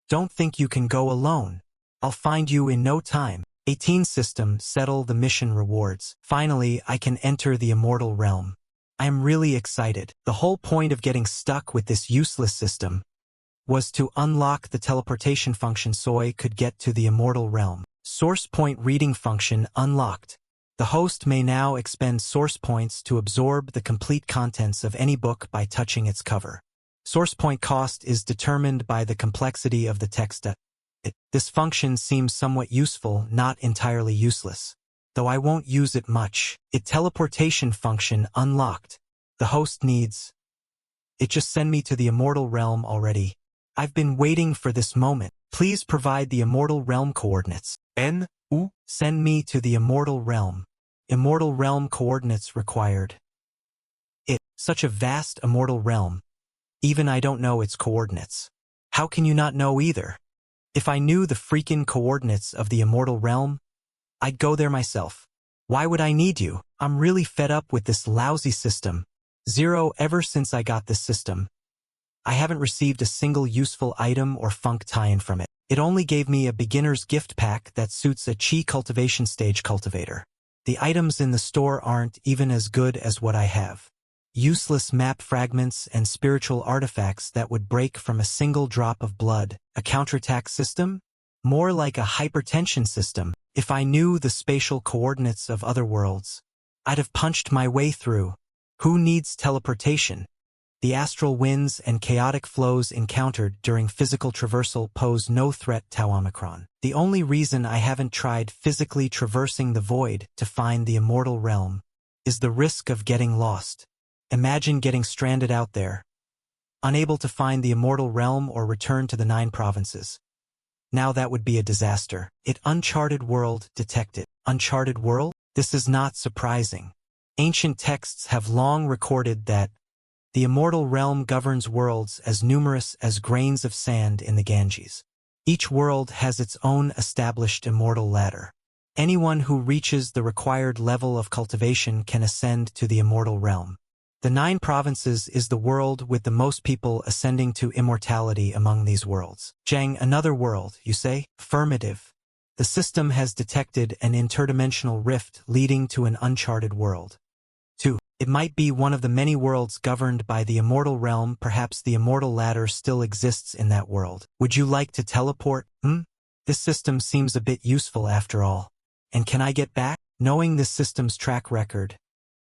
Don't think you can go alone. I'll find you in no time. 18 system, settle the mission rewards. Finally, I can enter the immortal realm. I am really excited. The whole point of getting stuck with this useless system was to unlock the teleportation function so I could get to the immortal realm. Source point reading function unlocked. The host may now expend source points to absorb the complete contents of any book by touching its cover. Source point cost is determined by the complexity of the text. This function seems somewhat useful, not entirely useless. Though I won't use it much. Teleportation function unlocked. The host needs it. Just send me to the immortal realm already. I've been waiting for this moment. Please provide the immortal realm coordinates. Send me to the immortal realm. Immortal realm coordinates required. Such a vast immortal realm. Even I don't know its coordinates. How can you not know either? If I knew the freaking coordinates of the immortal realm, I'd go there myself. Why would I need you? I'm really fed up with this lousy system. 0 ever since I got this system. I haven't received a single useful item or funk tie-in from it. It only gave me a beginner's gift pack that suits a chi cultivation stage cultivator. The items in the store aren't even as good as what I have. Useless map fragments and spiritual artifacts that would break from a single drop of blood. A counterattack system? More like a hypertension system. If I knew the spatial coordinates of other worlds, I'd have punched my way through. Who needs teleportation? The astral winds and chaotic flows encountered during physical traversal pose no threat to Omicron. The only reason I haven't tried physically traversing the void to find the immortal realm is the risk of getting lost. Imagine getting stranded out there, unable to find the immortal realm or return to the 9 provinces. Now that would be a disaster. Uncharted world detected. Uncharted world? This is not surprising. Ancient texts have long recorded that the immortal realm governs worlds as numerous as grains of sand in the Ganges. Each world has its own established immortal ladder. Anyone who reaches the required level of cultivation can ascend to the immortal realm. The 9 provinces is the world with the most people ascending to immortality among these worlds. Jiang, another world, you say? Affirmative. The system has detected an interdimensional rift leading to an uncharted world. 2. It might be one of the many worlds governed by the immortal realm. Perhaps the immortal ladder still exists in that world. Would you like to teleport? This system seems a bit useful after all. And can I get back? Knowing this system's track record,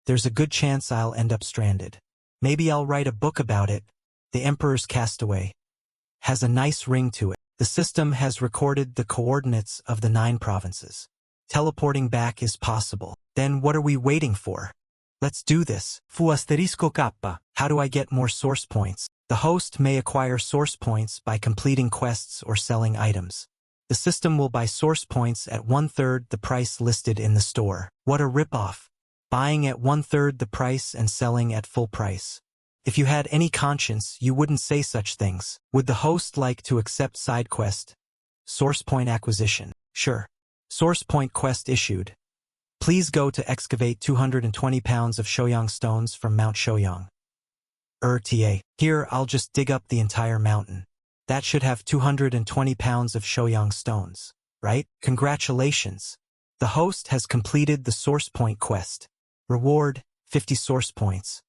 there's a good chance I'll end up stranded. Maybe I'll write a book about it. The Emperor's Castaway has a nice ring to it. The system has recorded the coordinates of the 9 provinces. Teleporting back is possible. Then what are we waiting for? Let's do this. Fu*K. How do I get more source points? The host may acquire source points by completing quests or selling items. The system will buy source points at 1/3 the price listed in the store. What a ripoff. Buying at 1/3 the price and selling at full price. If you had any conscience, you wouldn't say such things. Would the host like to accept side quest? Source point acquisition. Sure. Source point quest issued. Please go to excavate 220 pounds of Shouyang stones from Mount Shouyang. Ta. Here, I'll just dig up the entire mountain. That should have 220 pounds of Shouyang stones, right? Congratulations. The host has completed the source point quest. Reward, 50 source points.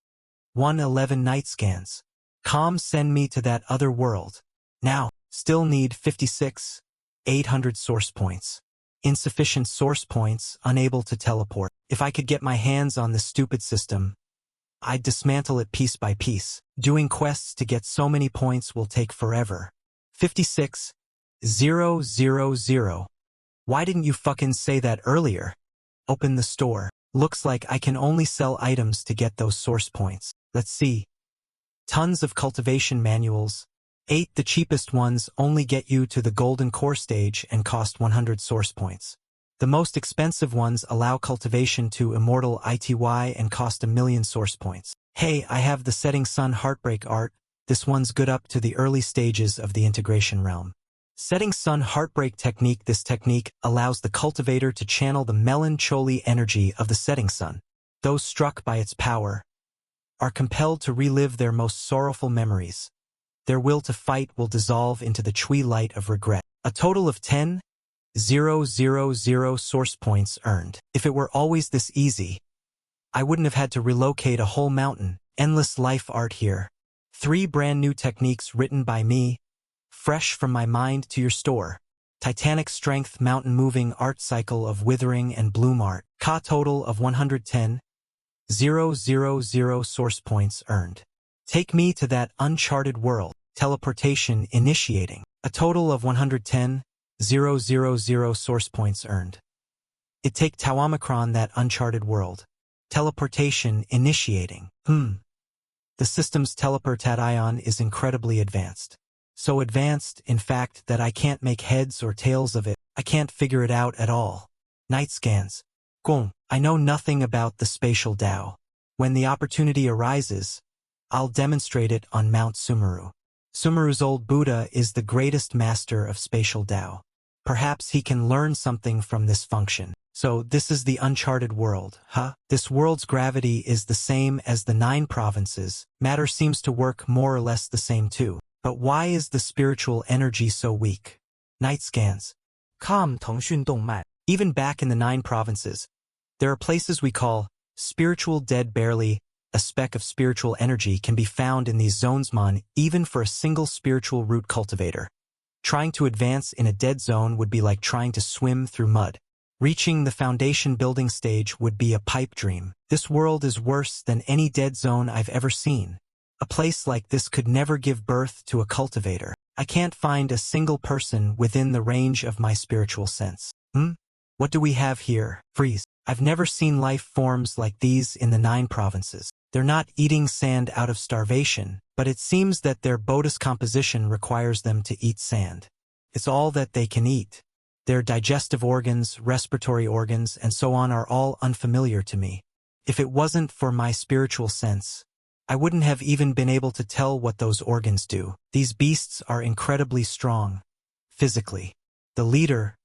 111 night scans. Send me to that other world. Now, still need 56. 800 source points. Insufficient source points, unable to teleport. If I could get my hands on this stupid system, I'd dismantle it piece by piece. Doing quests to get so many points will take forever. 56,000. Why didn't you fucking say that earlier? Open the store. Looks like I can only sell items to get those source points. Let's see. Tons of cultivation manuals. 8. The cheapest ones only get you to the golden core stage and cost 100 source points. The most expensive ones allow cultivation to immortal ITY and cost 1,000,000 source points. Hey, I have the Setting Sun Heartbreak art. This one's good up to the early stages of the integration realm. Setting Sun Heartbreak Technique. This technique allows the cultivator to channel the melancholy energy of the setting sun. Those struck by its power are compelled to relive their most sorrowful memories. Their will to fight will dissolve into the chui light of regret. A total of 10,000 source points earned. If it were always this easy, I wouldn't have had to relocate a whole mountain. Endless life art here. 3 brand new techniques written by me, fresh from my mind to your store. Titanic Strength Mountain Moving Art Cycle of Withering and Bloom Art. Ka total of 110,000 source points earned. Take me to that uncharted world. Teleportation Initiating. A total of 110,000 source points earned. It take Tawamicron that uncharted world. Teleportation Initiating. The system's teleportation is incredibly advanced. So advanced, in fact, that I can't make heads or tails of it. I can't figure it out at all. Night scans. Gong. I know nothing about the spatial Tao. When the opportunity arises, I'll demonstrate it on Mount Sumeru. Sumeru's old Buddha is the greatest master of spatial Tao. Perhaps he can learn something from this function. So this is the uncharted world, huh? This world's gravity is the same as the 9 provinces. Matter seems to work more or less the same too. But why is the spiritual energy so weak? Night scans. Even back in the 9 provinces, there are places we call spiritual dead. Barely a speck of spiritual energy can be found in these zones, even for a single spiritual root cultivator. Trying to advance in a dead zone would be like trying to swim through mud. Reaching the foundation building stage would be a pipe dream. This world is worse than any dead zone I've ever seen. A place like this could never give birth to a cultivator. I can't find a single person within the range of my spiritual sense. What do we have here? Freeze. I've never seen life forms like these in the 9 provinces. They're not eating sand out of starvation, but it seems that their Bodhi's composition requires them to eat sand. It's all that they can eat. Their digestive organs, respiratory organs, and so on are all unfamiliar to me. If it wasn't for my spiritual sense, I wouldn't have even been able to tell what those organs do. These beasts are incredibly strong, physically. The leader,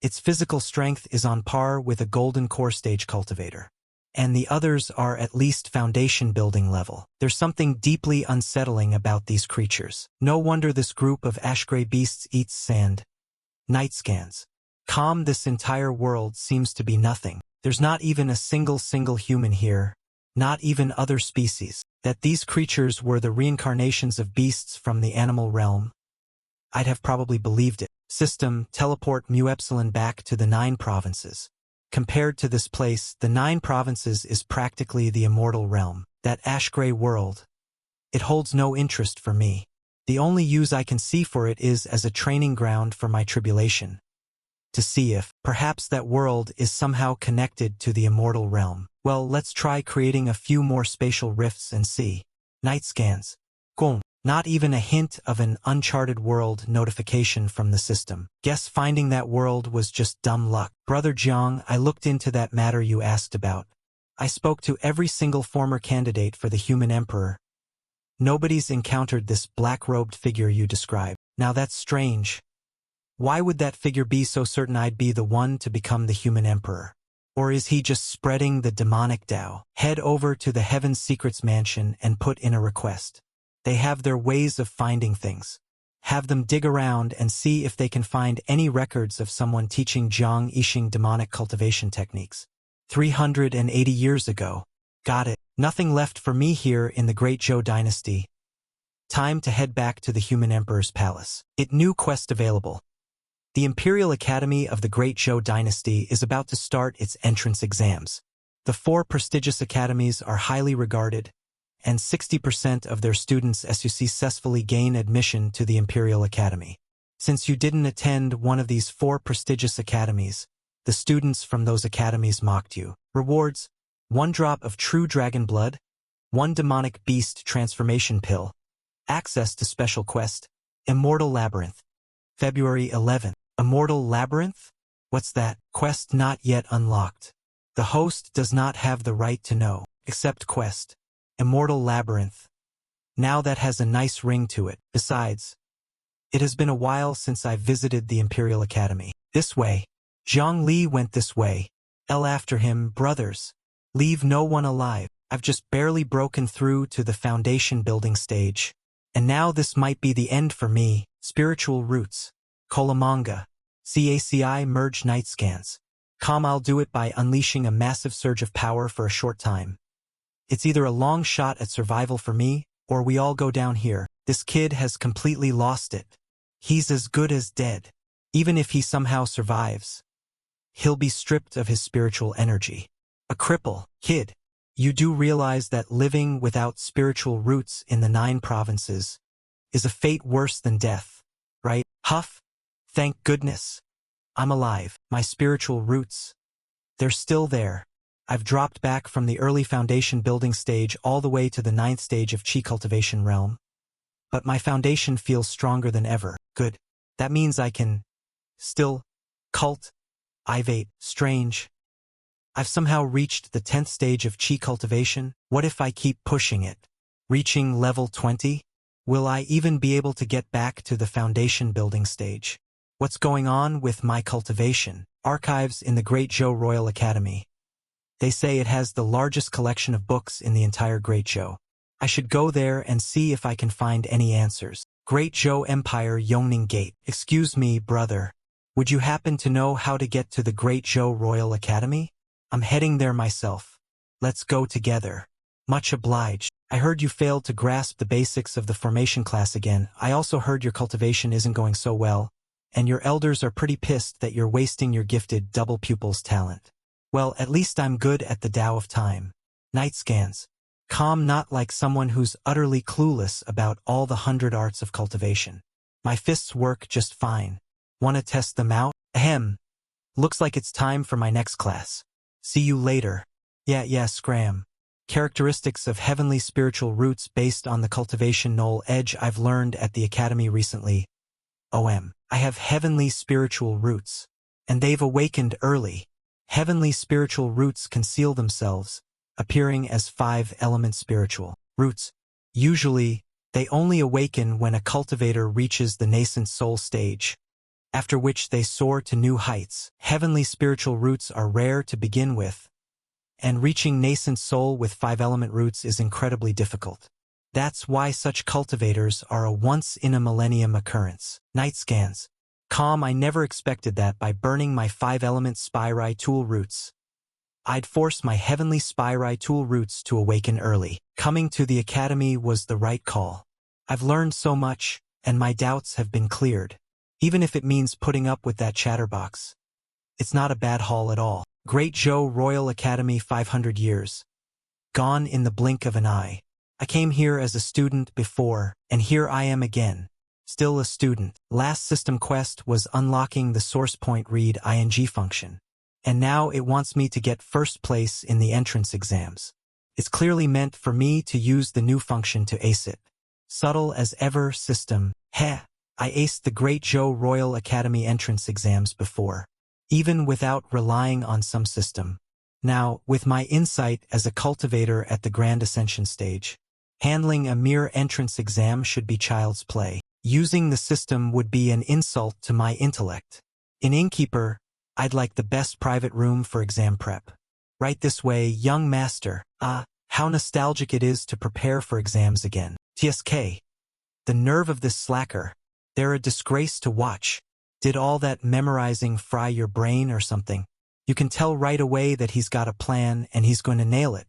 its physical strength is on par with a golden core stage cultivator. And the others are at least foundation building level. There's something deeply unsettling about these creatures. No wonder this group of ash-gray beasts eats sand. Night scans. Calm. This entire world seems to be nothing. There's not even a single human here. Not even other species. That these creatures were the reincarnations of beasts from the animal realm, I'd have probably believed it. System, teleport mu epsilon back to the 9 provinces. Compared to this place, the 9 provinces is practically the immortal realm. That ash-gray world. It holds no interest for me. The only use I can see for it is as a training ground for my tribulation. To see if, perhaps that world is somehow connected to the immortal realm. Well, let's try creating a few more spatial rifts and see. Night scans. Gong. Not even a hint of an uncharted world notification from the system. Guess finding that world was just dumb luck. Brother Jiang, I looked into that matter you asked about. I spoke to every single former candidate for the human emperor. Nobody's encountered this black-robed figure you described. Now that's strange. Why would that figure be so certain I'd be the one to become the human emperor? Or is he just spreading the demonic Tao? Head over to the Heaven's Secrets Mansion and put in a request. They have their ways of finding things. Have them dig around and see if they can find any records of someone teaching Jiang Yixing demonic cultivation techniques. 380 years ago. Got it. Nothing left for me here in the Great Zhou Dynasty. Time to head back to the Human Emperor's palace. New quest available. The Imperial Academy of the Great Zhou Dynasty is about to start its entrance exams. The 4 prestigious academies are highly regarded, and 60% of their students successfully gain admission to the Imperial Academy. Since you didn't attend one of these 4 prestigious academies, the students from those academies mocked you. Rewards: 1 drop of true dragon blood, 1 demonic beast transformation pill, access to special quest, Immortal Labyrinth. February 11th. Immortal Labyrinth? What's that? Quest not yet unlocked. The host does not have the right to know. Accept quest. Immortal Labyrinth. Now that has a nice ring to it. Besides, it has been a while since I visited the Imperial Academy. This way. Jiang Li went this way. L after him, brothers. Leave no one alive. I've just barely broken through to the foundation building stage. And now this might be the end for me. Spiritual roots. Kolamanga. CACI merge night scans. I'll do it by unleashing a massive surge of power for a short time. It's either a long shot at survival for me, or we all go down here. This kid has completely lost it. He's as good as dead. Even if he somehow survives, he'll be stripped of his spiritual energy. A cripple. Kid, you do realize that living without spiritual roots in the 9 provinces is a fate worse than death, right? Huff. Thank goodness. I'm alive. My spiritual roots. They're still there. I've dropped back from the early foundation building stage all the way to the 9th stage of Qi cultivation realm. But my foundation feels stronger than ever. Good. That means I can still cultivate. Strange. I've somehow reached the 10th stage of Qi cultivation. What if I keep pushing it? Reaching level 20? Will I even be able to get back to the foundation building stage? What's going on with my cultivation? Archives in the Great Zhou Royal Academy. They say it has the largest collection of books in the entire Great Zhou. I should go there and see if I can find any answers. Great Zhou Empire Yongning Gate. Excuse me, brother. Would you happen to know how to get to the Great Zhou Royal Academy? I'm heading there myself. Let's go together. Much obliged. I heard you failed to grasp the basics of the formation class again. I also heard your cultivation isn't going so well, and your elders are pretty pissed that you're wasting your gifted double pupil's talent. Well, at least I'm good at the Tao of Time. Night scans. Not like someone who's utterly clueless about all the 100 arts of cultivation. My fists work just fine. Wanna test them out? Ahem. Looks like it's time for my next class. See you later. Yeah, scram. Characteristics of heavenly spiritual roots based on the cultivation knoll edge I've learned at the academy recently. I have heavenly spiritual roots. And they've awakened early. Heavenly spiritual roots conceal themselves, appearing as 5-element spiritual roots. Usually, they only awaken when a cultivator reaches the nascent soul stage, after which they soar to new heights. Heavenly spiritual roots are rare to begin with, and reaching nascent soul with 5-element roots is incredibly difficult. That's why such cultivators are a once-in-a-millennium occurrence. Night scans. I never expected that by burning my 5-element Spirai tool roots, I'd force my heavenly Spirai tool roots to awaken early. Coming to the academy was the right call. I've learned so much, and my doubts have been cleared. Even if it means putting up with that chatterbox. It's not a bad haul at all. Great Zhou Royal Academy 500 years. Gone in the blink of an eye. I came here as a student before, and here I am again. Still a student. Last system quest was unlocking the source point read ing function. And now it wants me to get first place in the entrance exams. It's clearly meant for me to use the new function to ace it. Subtle as ever system. I aced the Great Zhou Royal Academy entrance exams before, even without relying on some system. Now, with my insight as a cultivator at the Grand Ascension stage, handling a mere entrance exam should be child's play. Using the system would be an insult to my intellect. In Innkeeper, I'd like the best private room for exam prep. Right this way, young master. How nostalgic it is to prepare for exams again. TSK. The nerve of this slacker. They're a disgrace to watch. Did all that memorizing fry your brain or something? You can tell right away that he's got a plan and he's going to nail it.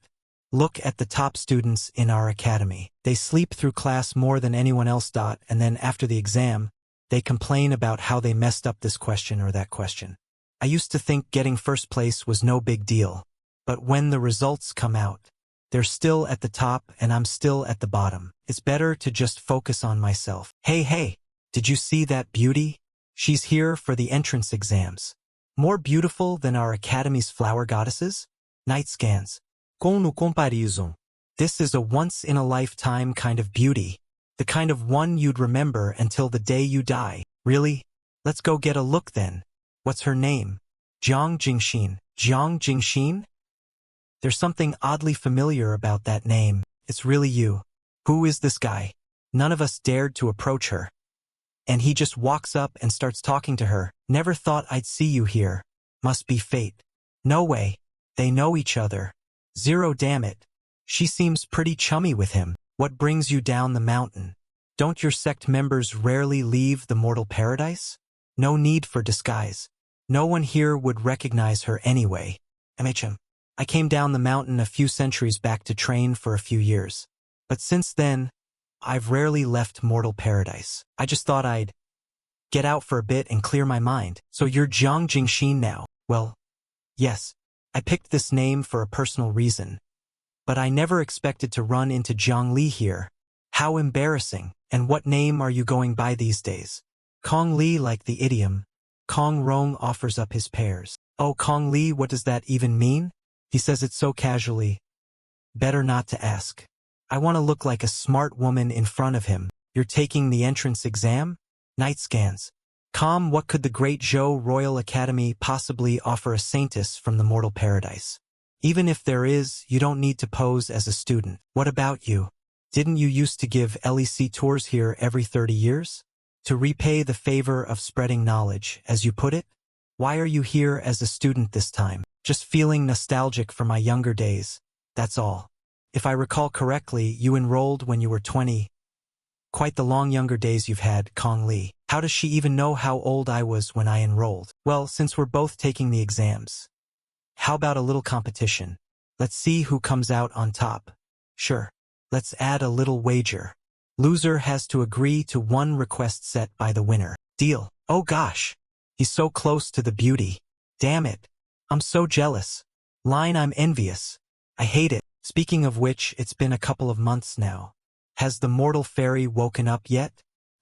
Look at the top students in our academy. They sleep through class more than anyone else. And then after the exam, they complain about how they messed up this question or that question. I used to think getting first place was no big deal. But when the results come out, they're still at the top and I'm still at the bottom. It's better to just focus on myself. Hey, did you see that beauty? She's here for the entrance exams. More beautiful than our academy's flower goddesses? Night scans. Com no comparison. This is a once-in-a-lifetime kind of beauty. The kind of one you'd remember until the day you die. Really? Let's go get a look then. What's her name? Jiang Jingxin. Jiang Jingxin? There's something oddly familiar about that name. It's really you. Who is this guy? None of us dared to approach her. And he just walks up and starts talking to her. Never thought I'd see you here. Must be fate. No way. They know each other. Zero, damn it. She seems pretty chummy with him. What brings you down the mountain? Don't your sect members rarely leave the mortal paradise? No need for disguise. No one here would recognize her anyway. MHM. I came down the mountain a few centuries back to train for a few years. But since then, I've rarely left mortal paradise. I just thought I'd get out for a bit and clear my mind. So you're Jiang Jingxin now? Well, yes. I picked this name for a personal reason. But I never expected to run into Jiang Li here. How embarrassing. And what name are you going by these days? Kong Li, like the idiom. Kong Rong offers up his pears. Oh, Kong Li, what does that even mean? He says it so casually. Better not to ask. I want to look like a smart woman in front of him. You're taking the entrance exam? Night scans. What could the great Zhou Royal Academy possibly offer a saintess from the mortal paradise? Even if there is, you don't need to pose as a student. What about you? Didn't you used to give LEC tours here every 30 years? To repay the favor of spreading knowledge, as you put it? Why are you here as a student this time? Just feeling nostalgic for my younger days. That's all. If I recall correctly, you enrolled when you were 20. Quite the long younger days you've had, Kong Li. How does she even know how old I was when I enrolled? Well, since we're both taking the exams. How about a little competition? Let's see who comes out on top. Sure. Let's add a little wager. Loser has to agree to one request set by the winner. Deal. Oh gosh. He's so close to the beauty. Damn it. I'm so jealous. Line, I'm envious. I hate it. Speaking of which, it's been a couple of months now. Has the mortal fairy woken up yet?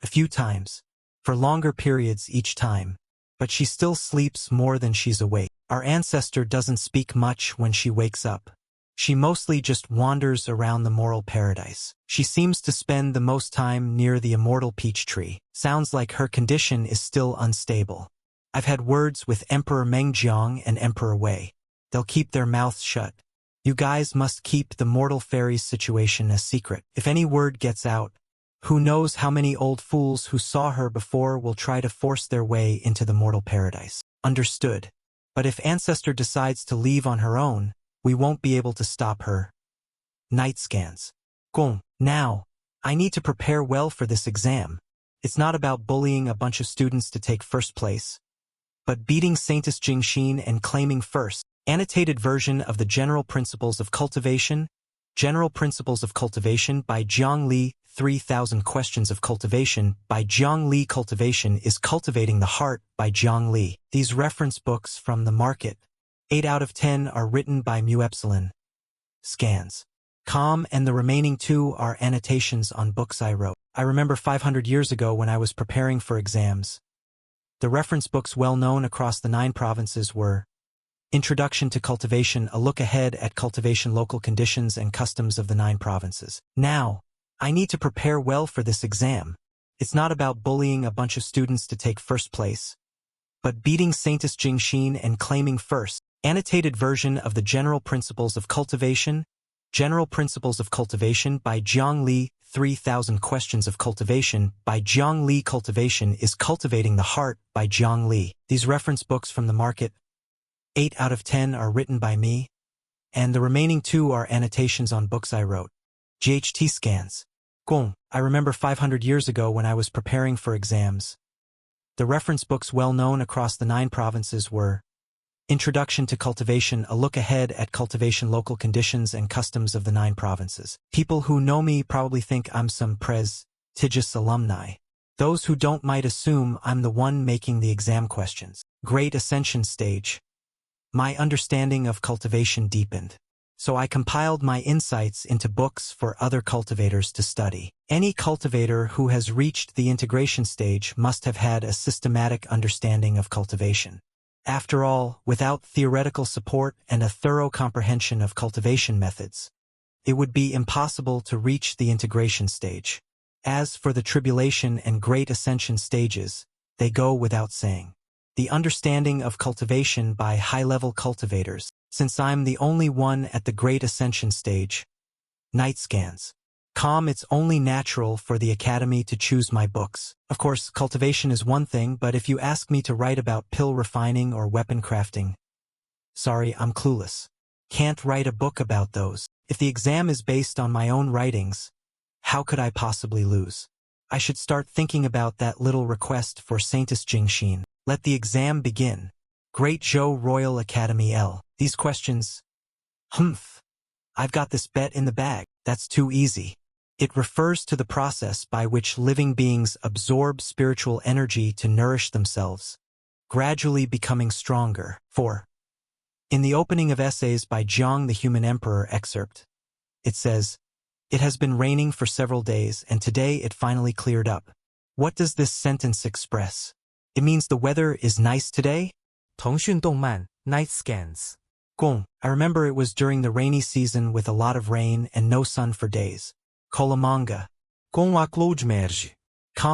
A few times. For longer periods each time. But she still sleeps more than she's awake. Our ancestor doesn't speak much when she wakes up. She mostly just wanders around the moral paradise. She seems to spend the most time near the immortal peach tree. Sounds like her condition is still unstable. I've had words with Emperor Mengjiang and Emperor Wei. They'll keep their mouths shut. You guys must keep the mortal fairy's situation a secret. If any word gets out, who knows how many old fools who saw her before will try to force their way into the mortal paradise. Understood. But if Ancestor decides to leave on her own, we won't be able to stop her. Night scans. Gong. Now, I need to prepare well for this exam. It's not about bullying a bunch of students to take first place, but beating Saintess Jingxin and claiming first. Annotated version of the General Principles of Cultivation. General Principles of Cultivation by Jiang Li. 3000 Questions of Cultivation by Jiang Li. Cultivation is Cultivating the Heart by Jiang Li. These reference books from the market. 8 out of 10 are written by Mu Epsilon. Scans. And the remaining 2 are annotations on books I wrote. I remember 500 years ago when I was preparing for exams. The reference books well known across the 9 provinces were Introduction to Cultivation, a look ahead at cultivation local conditions and customs of the 9 provinces. Now, I need to prepare well for this exam. It's not about bullying a bunch of students to take first place, but beating Saintess Jingxin and claiming first. Annotated version of the General Principles of Cultivation. General Principles of Cultivation by Jiang Li. 3000 Questions of Cultivation by Jiang Li. Cultivation is Cultivating the Heart by Jiang Li. These reference books from the market. 8 out of 10 are written by me, and the remaining 2 are annotations on books I wrote. GHT scans. Gong. I remember 500 years ago when I was preparing for exams. The reference books well known across the 9 provinces were Introduction to Cultivation, a look ahead at cultivation local conditions and customs of the 9 provinces. People who know me probably think I'm some prestigious alumni. Those who don't might assume I'm the one making the exam questions. Great Ascension stage. My understanding of cultivation deepened. So I compiled my insights into books for other cultivators to study. Any cultivator who has reached the integration stage must have had a systematic understanding of cultivation. After all, without theoretical support and a thorough comprehension of cultivation methods, it would be impossible to reach the integration stage. As for the tribulation and great ascension stages, they go without saying. The understanding of cultivation by high-level cultivators, since I'm the only one at the great ascension stage. Night scans. It's only natural for the Academy to choose my books. Of course, cultivation is one thing, but if you ask me to write about pill refining or weapon crafting, sorry, I'm clueless. Can't write a book about those. If the exam is based on my own writings, how could I possibly lose? I should start thinking about that little request for Saintess Jingxin. Let the exam begin. Great Zhou Royal Academy L. These questions. I've got this bet in the bag. That's too easy. It refers to the process by which living beings absorb spiritual energy to nourish themselves, gradually becoming stronger. 4. In the opening of Essays by Jiang the Human Emperor excerpt, it says, "It has been raining for several days, and today it finally cleared up." What does this sentence express? It means the weather is nice today? 腾讯动漫 Night Scans. I remember it was during the rainy season with a lot of rain and no sun for days. Manga.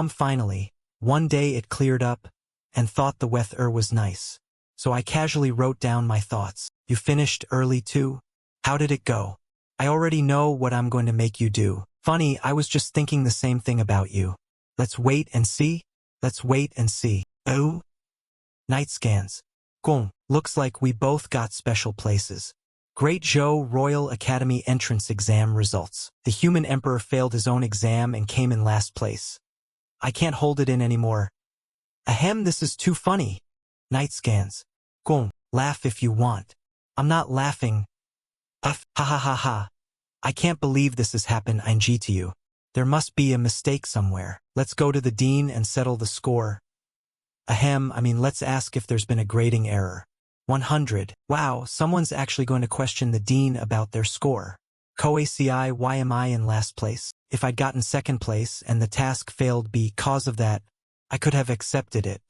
Finally, one day it cleared up and thought the weather was nice. So I casually wrote down my thoughts. You finished early too? How did it go? I already know what I'm going to make you do. Funny, I was just thinking the same thing about you. Let's wait and see. Let's wait and see. Oh? Night Scans. Looks like we both got special places. Great Zhou Royal Academy entrance exam results. The Human Emperor failed his own exam and came in last place. I can't hold it in anymore. Ahem, this is too funny. Night Scans. Laugh if you want. I'm not laughing. Ha ha ha ha. I can't believe this has happened to you. There must be a mistake somewhere. Let's go to the dean and settle the score. Let's ask if there's been a grading error. 100. Wow, someone's actually going to question the dean about their score. Koaci, why am I in last place? If I'd gotten second place and the task failed because of that, I could have accepted it.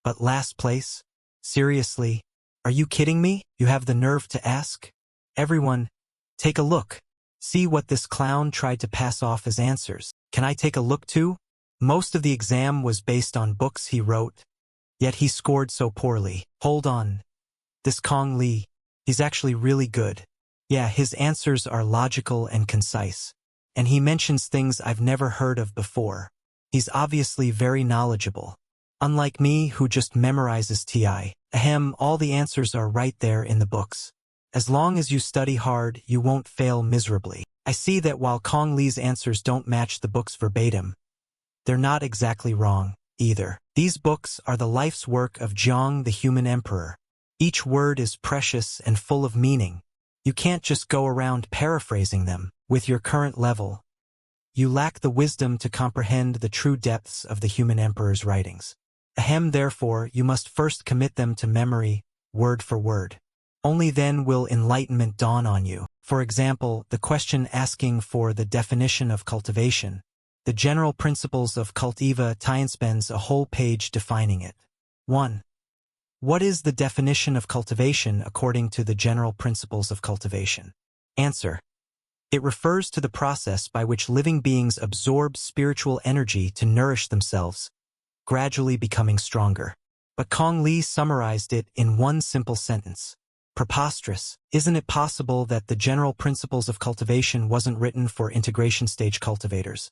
But last place? Seriously? Are you kidding me? You have the nerve to ask? Everyone, take a look. See what this clown tried to pass off as answers. Can I take a look too? Most of the exam was based on books he wrote, yet he scored so poorly. Hold on. This Jiang Li, he's actually really good. Yeah, his answers are logical and concise. And he mentions things I've never heard of before. He's obviously very knowledgeable. Unlike me, who just memorizes TI. All the answers are right there in the books. As long as you study hard, you won't fail miserably. I see that while Jiang Li's answers don't match the books verbatim, they're not exactly wrong, either. These books are the life's work of Jiang the Human Emperor. Each word is precious and full of meaning. You can't just go around paraphrasing them. With your current level, you lack the wisdom to comprehend the true depths of the Human Emperor's writings. Therefore, you must first commit them to memory, word for word. Only then will enlightenment dawn on you. For example, the question asking for the definition of cultivation. The general principles of Cultivated spends a whole page defining it. 1. What is the definition of cultivation according to the general principles of cultivation? Answer. It refers to the process by which living beings absorb spiritual energy to nourish themselves, gradually becoming stronger. But Jiang Li summarized it in one simple sentence. Preposterous. Isn't it possible that the general principles of cultivation wasn't written for integration stage cultivators,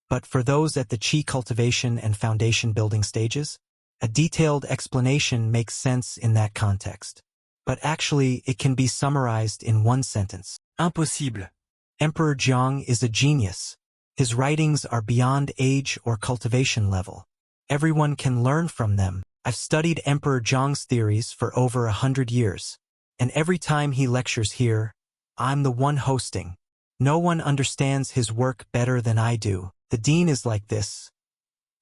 but for those at the Qi cultivation and foundation building stages? A detailed explanation makes sense in that context. But actually, it can be summarized in one sentence. Impossible. Emperor Jiang is a genius. His writings are beyond age or cultivation level. Everyone can learn from them. I've studied Emperor Jiang's theories for over 100 years. And every time he lectures here, I'm the one hosting. No one understands his work better than I do. The dean is like this.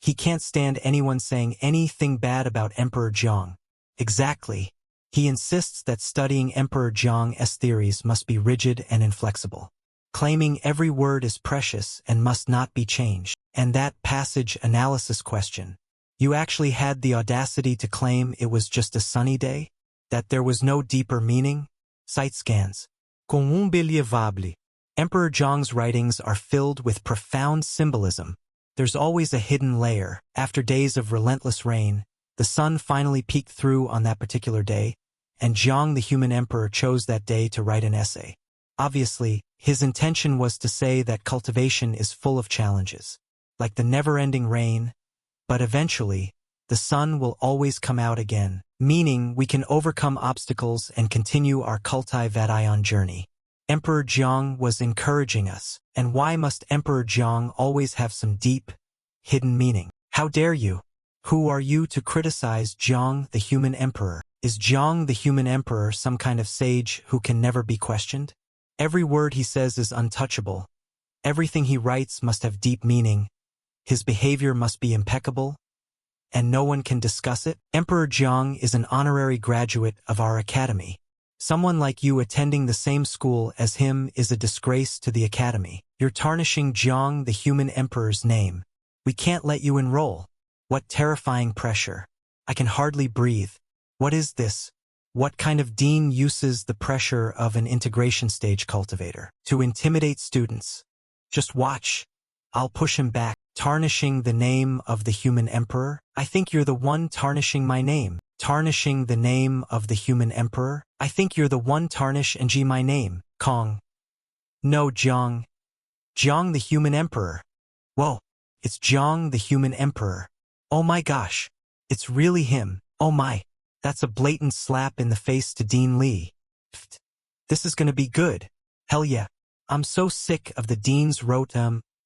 He can't stand anyone saying anything bad about Emperor Jiang. Exactly. He insists that studying Emperor Jiang's theories must be rigid and inflexible, claiming every word is precious and must not be changed. And that passage analysis question. You actually had the audacity to claim it was just a sunny day? That there was no deeper meaning? Site scans. Inbelievable. Emperor Jiang's writings are filled with profound symbolism. There's always a hidden layer. After days of relentless rain, the sun finally peeked through on that particular day, and Jiang the Human Emperor chose that day to write an essay. Obviously, His intention was to say that cultivation is full of challenges, like the never-ending rain, but eventually, the sun will always come out again, meaning we can overcome obstacles and continue our cultivatation journey. Emperor Jiang was encouraging us, and why must Emperor Jiang always have some deep, hidden meaning? How dare you? Who are you to criticize Jiang the human emperor? Is Jiang the human emperor some kind of sage who can never be questioned? Every word he says is untouchable. Everything he writes must have deep meaning. His behavior must be impeccable, and no one can discuss it. Emperor Jiang is an honorary graduate of our academy. Someone like you attending the same school as him is a disgrace to the academy. You're tarnishing Jiang the human emperor's name. We can't let you enroll. What terrifying pressure. I can hardly breathe. What is this? What kind of dean uses the pressure of an integration stage cultivator to intimidate students? Just watch. I'll push him back. Tarnishing the name of the human emperor? I think you're the one tarnishing my name. Tarnishing the name of the human emperor? I think you're the one tarnish and my name. Kong. No, Jiang. Jiang the human emperor. Whoa. It's Jiang the human emperor. Oh my gosh. It's really him. Oh my. That's a blatant slap in the face to Dean Li. Pfft. This is gonna be good. Hell yeah. I'm so sick of the dean's rote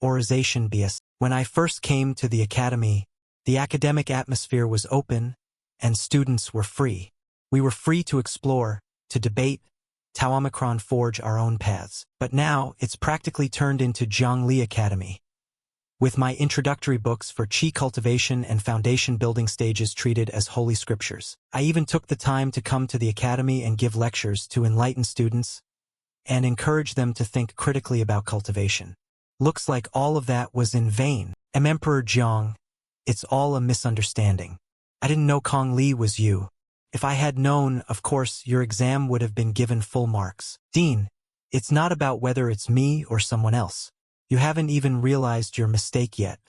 orization BS. When I first came to the academy, the academic atmosphere was open, and students were free. We were free to explore, to debate, to Omicron forge our own paths. But now, it's practically turned into Jiang Li Academy. With my introductory books for Qi cultivation and foundation building stages treated as holy scriptures. I even took the time to come to the academy and give lectures to enlighten students and encourage them to think critically about cultivation. Looks like all of that was in vain. Emperor Jiang, it's all a misunderstanding. I didn't know Kong Li was you. If I had known, of course, your exam would have been given full marks. Dean, it's not about whether it's me or someone else. You haven't even realized your mistake yet.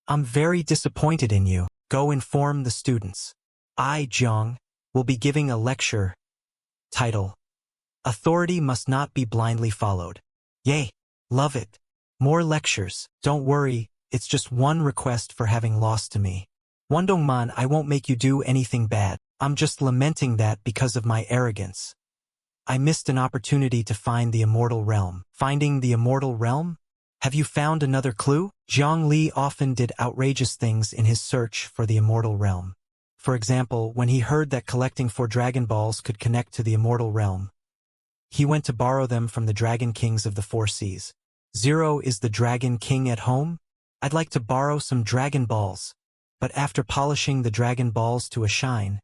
I'm very disappointed in you. Go inform the students. I, Jiang, will be giving a lecture. Title: Authority must not be blindly followed. Yay! Love it. More lectures. Don't worry, it's just one request for having lost to me. Wondongman, I won't make you do anything bad. I'm just lamenting that because of my arrogance. I missed an opportunity to find the immortal realm. Finding the immortal realm? Have you found another clue? Jiang Li often did outrageous things in his search for the immortal realm. For example, when he heard that collecting 4 Dragon Balls could connect to the immortal realm, he went to borrow them from the Dragon Kings of the 4 Seas. Zero, is the Dragon King at home? I'd like to borrow some Dragon Balls. But after polishing the Dragon Balls to a shine,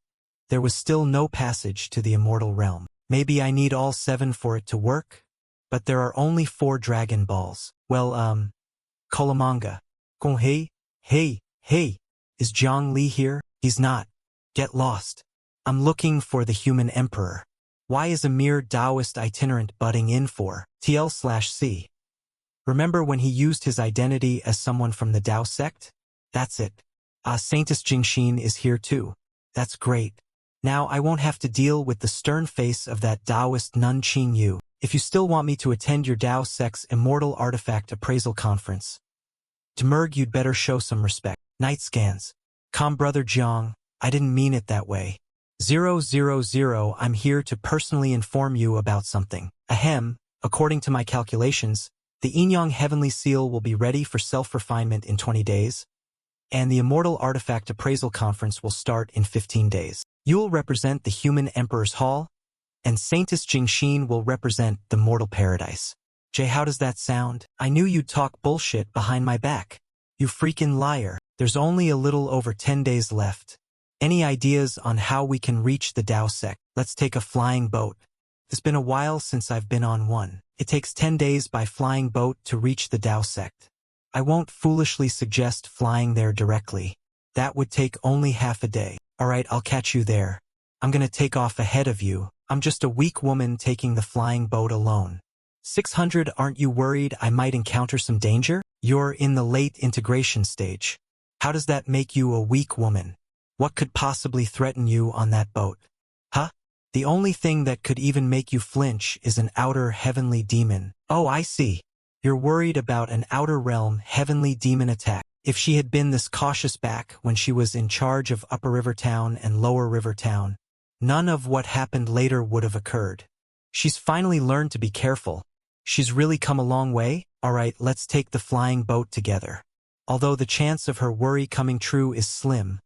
there was still no passage to the immortal realm. Maybe I need all 7 for it to work? But there are only 4 Dragon Balls. Well, Kolamanga. Hey, is Jiang Li here? He's not. Get lost. I'm looking for the human emperor. Why is a mere Taoist itinerant butting in for TL/C? Remember when he used his identity as someone from the Tao sect? That's it. Saintess Jingxin is here too. That's great. Now I won't have to deal with the stern face of that Taoist nun Qing Yu. If you still want me to attend your Tao sect's Immortal Artifact Appraisal Conference, Demerg, you'd better show some respect. Night scans. Calm, brother Jiang, I didn't mean it that way. 000, I'm here to personally inform you about something. Ahem, according to my calculations, the Yinyang Heavenly Seal will be ready for self-refinement in 20 days, and the Immortal Artifact Appraisal Conference will start in 15 days. You'll represent the Human Emperor's Hall, and Saintess Jingxin will represent the Mortal Paradise. Jay, how does that sound? I knew you'd talk bullshit behind my back. You freaking liar. There's only a little over 10 days left. Any ideas on how we can reach the Tao sect? Let's take a flying boat. It's been a while since I've been on one. It takes 10 days by flying boat to reach the Tao sect. I won't foolishly suggest flying there directly. That would take only half a day. Alright, I'll catch you there. I'm gonna take off ahead of you. I'm just a weak woman taking the flying boat alone. 600, aren't you worried I might encounter some danger? You're in the late integration stage. How does that make you a weak woman? What could possibly threaten you on that boat? Huh? The only thing that could even make you flinch is an outer heavenly demon. Oh, I see. You're worried about an outer realm heavenly demon attack. If she had been this cautious back when she was in charge of Upper River Town and Lower River Town, none of what happened later would have occurred. She's finally learned to be careful. She's really come a long way. All right, let's take the flying boat together. Although the chance of her worry coming true is slim,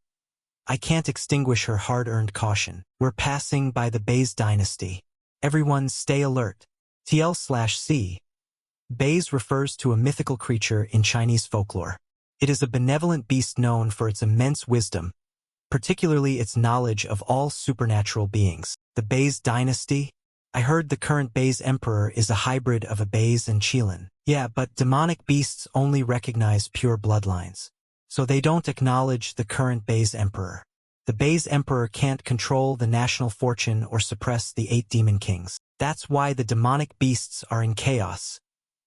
I can't extinguish her hard-earned caution. We're passing by the Bays dynasty. Everyone stay alert. TL/C. Bays refers to a mythical creature in Chinese folklore. It is a benevolent beast known for its immense wisdom, particularly its knowledge of all supernatural beings. The Bays dynasty? I heard the current Bays emperor is a hybrid of a Bays and Qilin. Yeah, but demonic beasts only recognize pure bloodlines. So they don't acknowledge the current Bays emperor. The Bays emperor can't control the national fortune or suppress the 8 demon kings. That's why the demonic beasts are in chaos,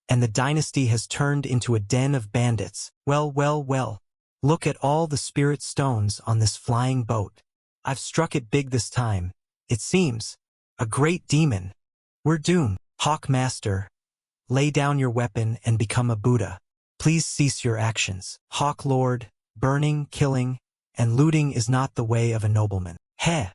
and the dynasty has turned into a den of bandits. Well, look at all the spirit stones on this flying boat. I've struck it big this time. It seems. A great demon. We're doomed. Hawk Master, lay down your weapon and become a Buddha. Please cease your actions. Hawk Lord, burning, killing, and looting is not the way of a nobleman. Heh!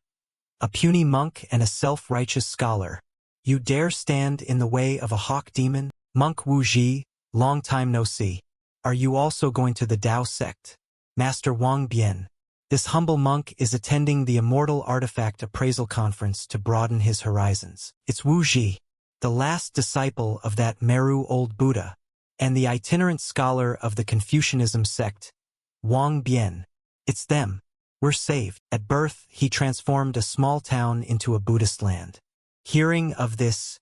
A puny monk and a self-righteous scholar. You dare stand in the way of a hawk demon? Monk Wu Ji, long time no see. Are you also going to the Tao sect? Master Wang Bian. This humble monk is attending the Immortal Artifact Appraisal Conference to broaden his horizons. It's Wu Ji, the last disciple of that Meru old Buddha, and the itinerant scholar of the Confucianism sect, Wang Bian. It's them. We're saved. At birth, he transformed a small town into a Buddhist land. Hearing of this,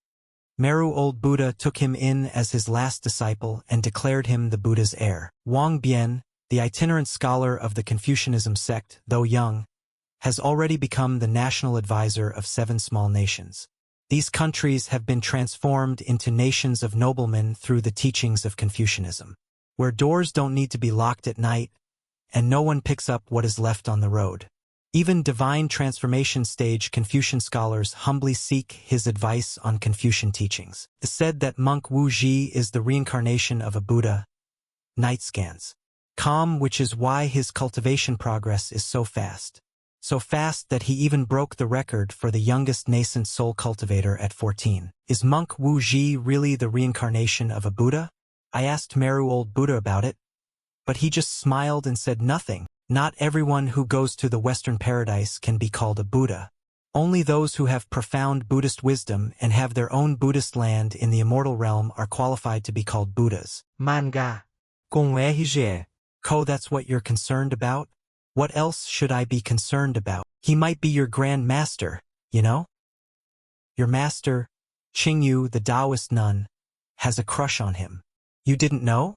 Meru old Buddha took him in as his last disciple and declared him the Buddha's heir. Wang Bian, the itinerant scholar of the Confucianism sect, though young, has already become the national advisor of 7 small nations. These countries have been transformed into nations of noblemen through the teachings of Confucianism, where doors don't need to be locked at night, and no one picks up what is left on the road. Even divine transformation stage Confucian scholars humbly seek his advice on Confucian teachings. It's said that monk Wu Ji is the reincarnation of a Buddha. Night scans. Calm, which is why his cultivation progress is so fast. So fast that he even broke the record for the youngest nascent soul cultivator at 14. Is monk Wu Ji really the reincarnation of a Buddha? I asked Meru old Buddha about it, but he just smiled and said nothing. Not everyone who goes to the Western paradise can be called a Buddha. Only those who have profound Buddhist wisdom and have their own Buddhist land in the immortal realm are qualified to be called Buddhas. Manga. Com RG. Ko, that's what you're concerned about? What else should I be concerned about? He might be your grand master, you know? Your master, Qingyu, the Taoist nun, has a crush on him. You didn't know?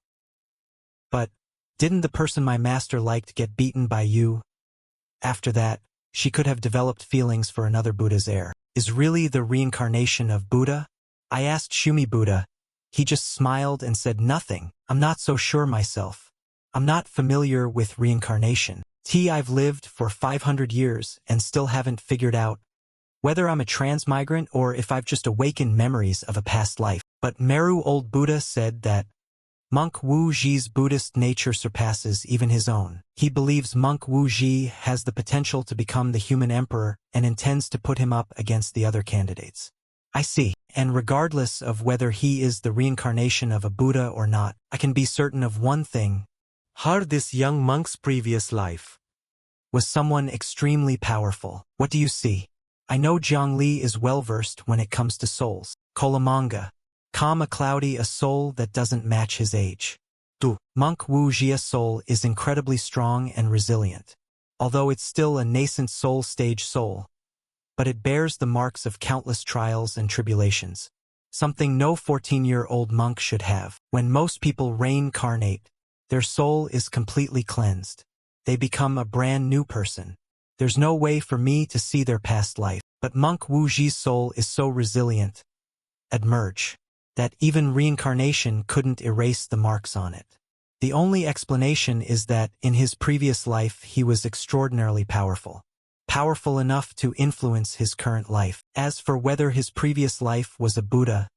But didn't the person my master liked get beaten by you? After that, she could have developed feelings for another Buddha's heir. Is really the reincarnation of Buddha? I asked Shumi Buddha. He just smiled and said nothing. I'm not so sure myself. I'm not familiar with reincarnation. I've lived for 500 years and still haven't figured out whether I'm a transmigrant or if I've just awakened memories of a past life. But Meru old Buddha said that monk Wu Ji's Buddhist nature surpasses even his own. He believes monk Wu Ji has the potential to become the human emperor and intends to put him up against the other candidates. I see. And regardless of whether he is the reincarnation of a Buddha or not, I can be certain of one thing. This young monk's previous life Was someone extremely powerful. What do you see? I know Jiang Li is well-versed when it comes to souls. Kolamanga. Calm a cloudy a soul that doesn't match his age. Monk Wu Jia's soul is incredibly strong and resilient. Although it's still a nascent soul stage soul, but it bears the marks of countless trials and tribulations. Something no 14-year-old monk should have. When most people reincarnate, their soul is completely cleansed. They become a brand new person. There's no way for me to see their past life. But monk Wu Ji's soul is so resilient, admerge, that even reincarnation couldn't erase the marks on it. The only explanation is that in his previous life he was extraordinarily powerful. powerful enough to influence his current life. As for whether his previous life was a Buddha,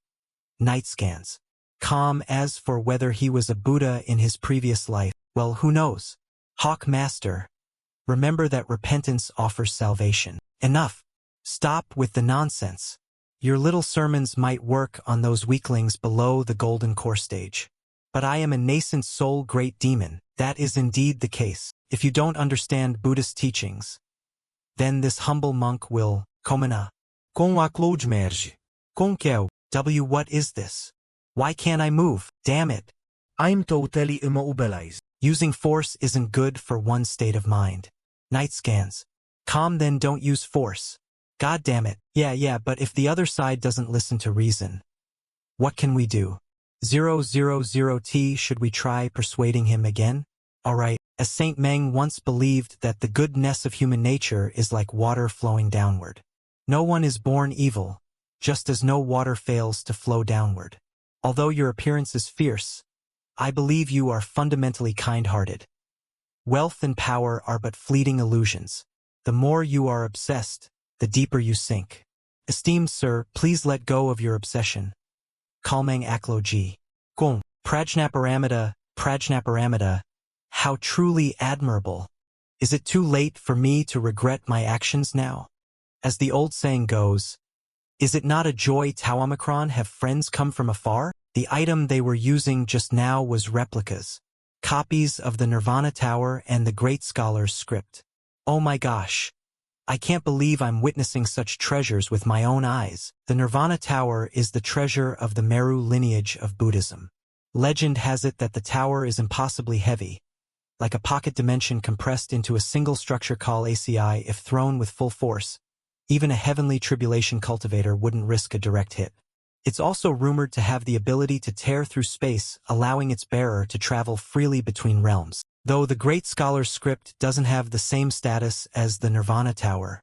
night scans. Calm. As for whether he was a Buddha in his previous life, well, who knows? Hawk Master, remember that repentance offers salvation. Enough. Stop with the nonsense. Your little sermons might work on those weaklings below the golden core stage. But I am a nascent soul great demon. That is indeed the case. If you don't understand Buddhist teachings, then this humble monk will, komana. Com a cloud merge. Com que What is this? Why can't I move? Damn it. I'm totally immobilized. Using force isn't good for one's state of mind. Night scans. Calm. Then don't use force. God damn it. Yeah, but if the other side doesn't listen to reason, what can we do? 000T. Should we try persuading him again? Alright, as Saint Meng once believed that the goodness of human nature is like water flowing downward. No one is born evil, just as no water fails to flow downward. Although your appearance is fierce, I believe you are fundamentally kind-hearted. Wealth and power are but fleeting illusions. The more you are obsessed, the deeper you sink. Esteemed sir, please let go of your obsession. Kalmang Aklo G. Kung. Prajnaparamita, how truly admirable. Is it too late for me to regret my actions now? As the old saying goes, is it not a joy to Omicron have friends come from afar? The item they were using just now was replicas. Copies of the Nirvana Tower and the Great Scholar's script. Oh my gosh. I can't believe I'm witnessing such treasures with my own eyes. The Nirvana Tower is the treasure of the Meru lineage of Buddhism. Legend has it that the tower is impossibly heavy, like a pocket dimension compressed into a single structure called ACI. If thrown with full force, even a heavenly tribulation cultivator wouldn't risk a direct hit. It's also rumored to have the ability to tear through space, allowing its bearer to travel freely between realms. Though the Great Scholar's script doesn't have the same status as the Nirvana Tower,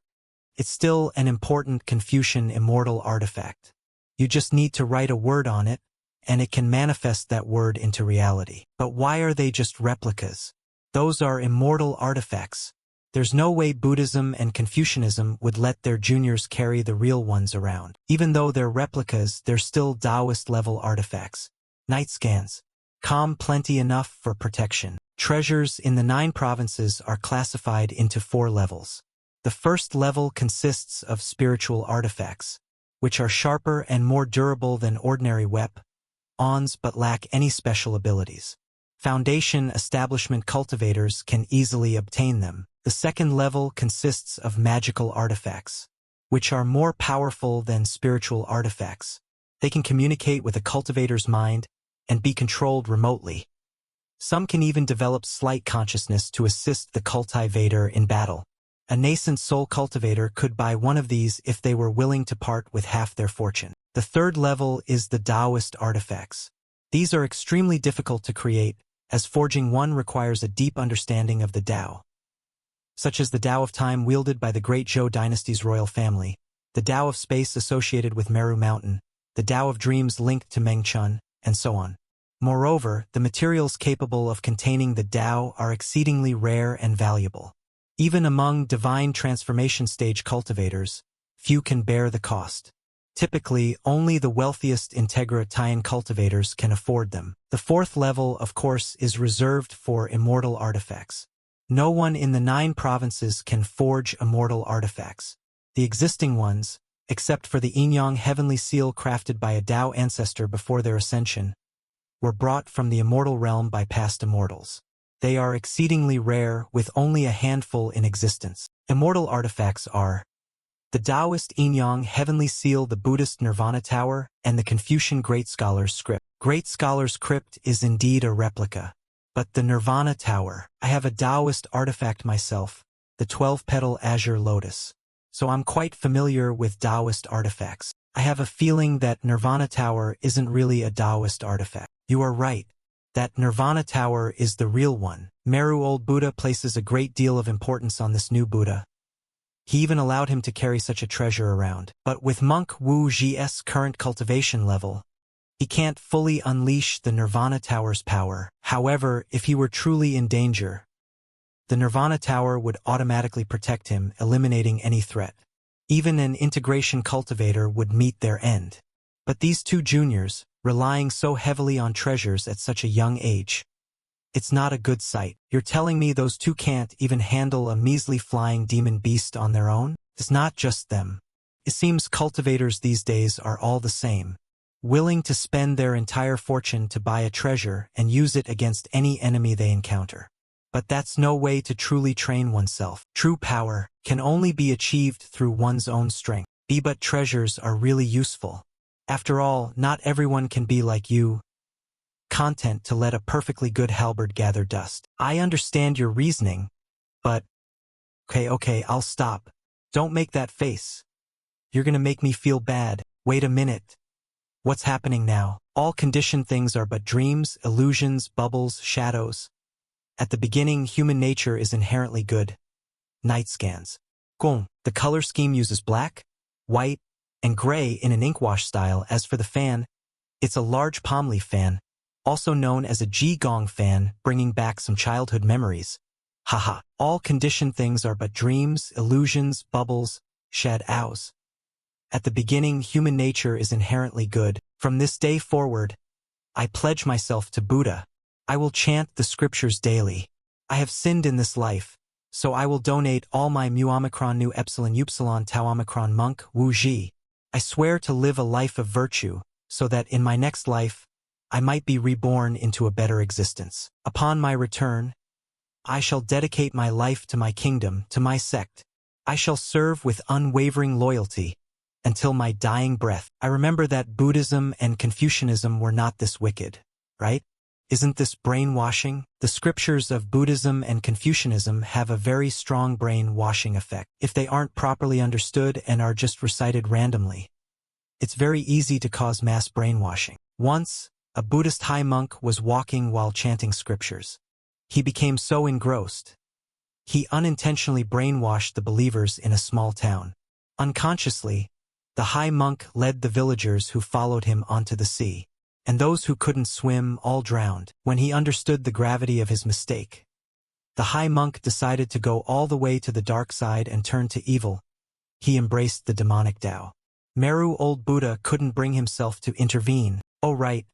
it's still an important Confucian immortal artifact. You just need to write a word on it, and it can manifest that word into reality. But why are they just replicas? Those are immortal artifacts. There's no way Buddhism and Confucianism would let their juniors carry the real ones around. Even though they're replicas, they're still Taoist-level artifacts. Night scans. Calm. Plenty enough for protection. Treasures in the 9 provinces are classified into 4 levels. The first level consists of spiritual artifacts, which are sharper and more durable than ordinary weapons but lack any special abilities. Foundation establishment cultivators can easily obtain them. The second level consists of magical artifacts, which are more powerful than spiritual artifacts. They can communicate with a cultivator's mind and be controlled remotely. Some can even develop slight consciousness to assist the cultivator in battle. A nascent soul cultivator could buy one of these if they were willing to part with half their fortune. The third level is the Taoist artifacts. These are extremely difficult to create, as forging one requires a deep understanding of the Tao, such as the Tao of Time wielded by the great Zhou dynasty's royal family, the Tao of Space associated with Meru Mountain, the Tao of Dreams linked to Meng Chun, and so on. Moreover, the materials capable of containing the Tao are exceedingly rare and valuable. Even among divine transformation stage cultivators, few can bear the cost. Typically, only the wealthiest Integra Tian cultivators can afford them. The fourth level, of course, is reserved for immortal artifacts. No one in the 9 provinces can forge immortal artifacts. The existing ones, except for the Yinyang heavenly seal crafted by a Tao ancestor before their ascension, were brought from the immortal realm by past immortals. They are exceedingly rare, with only a handful in existence. Immortal artifacts are the Taoist Yinyang heavenly seal, the Buddhist Nirvana Tower, and the Confucian Great Scholar's script. Great Scholar's crypt is indeed a replica. But the Nirvana Tower, I have a Taoist artifact myself, the 12-petal azure lotus. So I'm quite familiar with Taoist artifacts. I have a feeling that Nirvana Tower isn't really a Taoist artifact. You are right. That Nirvana Tower is the real one. Meru Old Buddha places a great deal of importance on this new Buddha. He even allowed him to carry such a treasure around. But with Monk Wu Zhi's current cultivation level, he can't fully unleash the Nirvana Tower's power. However, if he were truly in danger, The Nirvana Tower would automatically protect him, eliminating any threat. Even an integration cultivator would meet their end. But these two juniors, relying so heavily on treasures at such a young age, it's not a good sight. You're telling me those two can't even handle a measly flying demon beast on their own? It's not just them. It seems cultivators these days are all the same, willing to spend their entire fortune to buy a treasure and use it against any enemy they encounter. But that's no way to truly train oneself. True power can only be achieved through one's own strength. But treasures are really useful. After all, not everyone can be like you, content to let a perfectly good halberd gather dust. I understand your reasoning, but... Okay, I'll stop. Don't make that face. You're gonna make me feel bad. Wait a minute. What's happening now? All conditioned things are but dreams, illusions, bubbles, shadows. At the beginning, human nature is inherently good. Night scans. The color scheme uses black, white, and gray in an inkwash style. As for the fan, it's a large palm leaf fan, also known as a Qigong fan, bringing back some childhood memories. Haha. All conditioned things are but dreams, illusions, bubbles, shadows. At the beginning, human nature is inherently good. From this day forward, I pledge myself to Buddha. I will chant the scriptures daily. I have sinned in this life, so I will donate all my mu omicron nu epsilon upsilon tau omicron monk wu ji. I swear to live a life of virtue, so that in my next life, I might be reborn into a better existence. Upon my return, I shall dedicate my life to my kingdom, to my sect. I shall serve with unwavering loyalty until my dying breath. I remember that Buddhism and Confucianism were not this wicked, right? Isn't this brainwashing? The scriptures of Buddhism and Confucianism have a very strong brainwashing effect. If they aren't properly understood and are just recited randomly, it's very easy to cause mass brainwashing. Once, a Buddhist high monk was walking while chanting scriptures. He became so engrossed, he unintentionally brainwashed the believers in a small town. Unconsciously, the high monk led the villagers who followed him onto the sea, and those who couldn't swim all drowned. When he understood the gravity of his mistake, the high monk decided to go all the way to the dark side and turn to evil. He embraced the demonic Tao. Meru old Buddha couldn't bring himself to intervene. Oh right,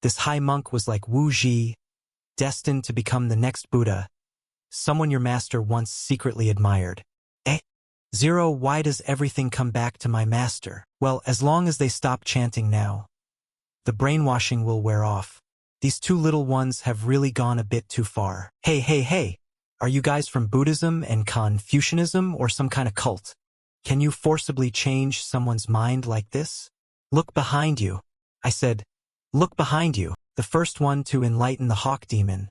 this high monk was like Wu Ji, destined to become the next Buddha, someone your master once secretly admired. Zero, why does everything come back to my master? Well, as long as they stop chanting now, the brainwashing will wear off. These two little ones have really gone a bit too far. Hey, are you guys from Buddhism and Confucianism or some kind of cult? Can you forcibly change someone's mind like this? Look behind you. I said, look behind you. The first one to enlighten the hawk demon.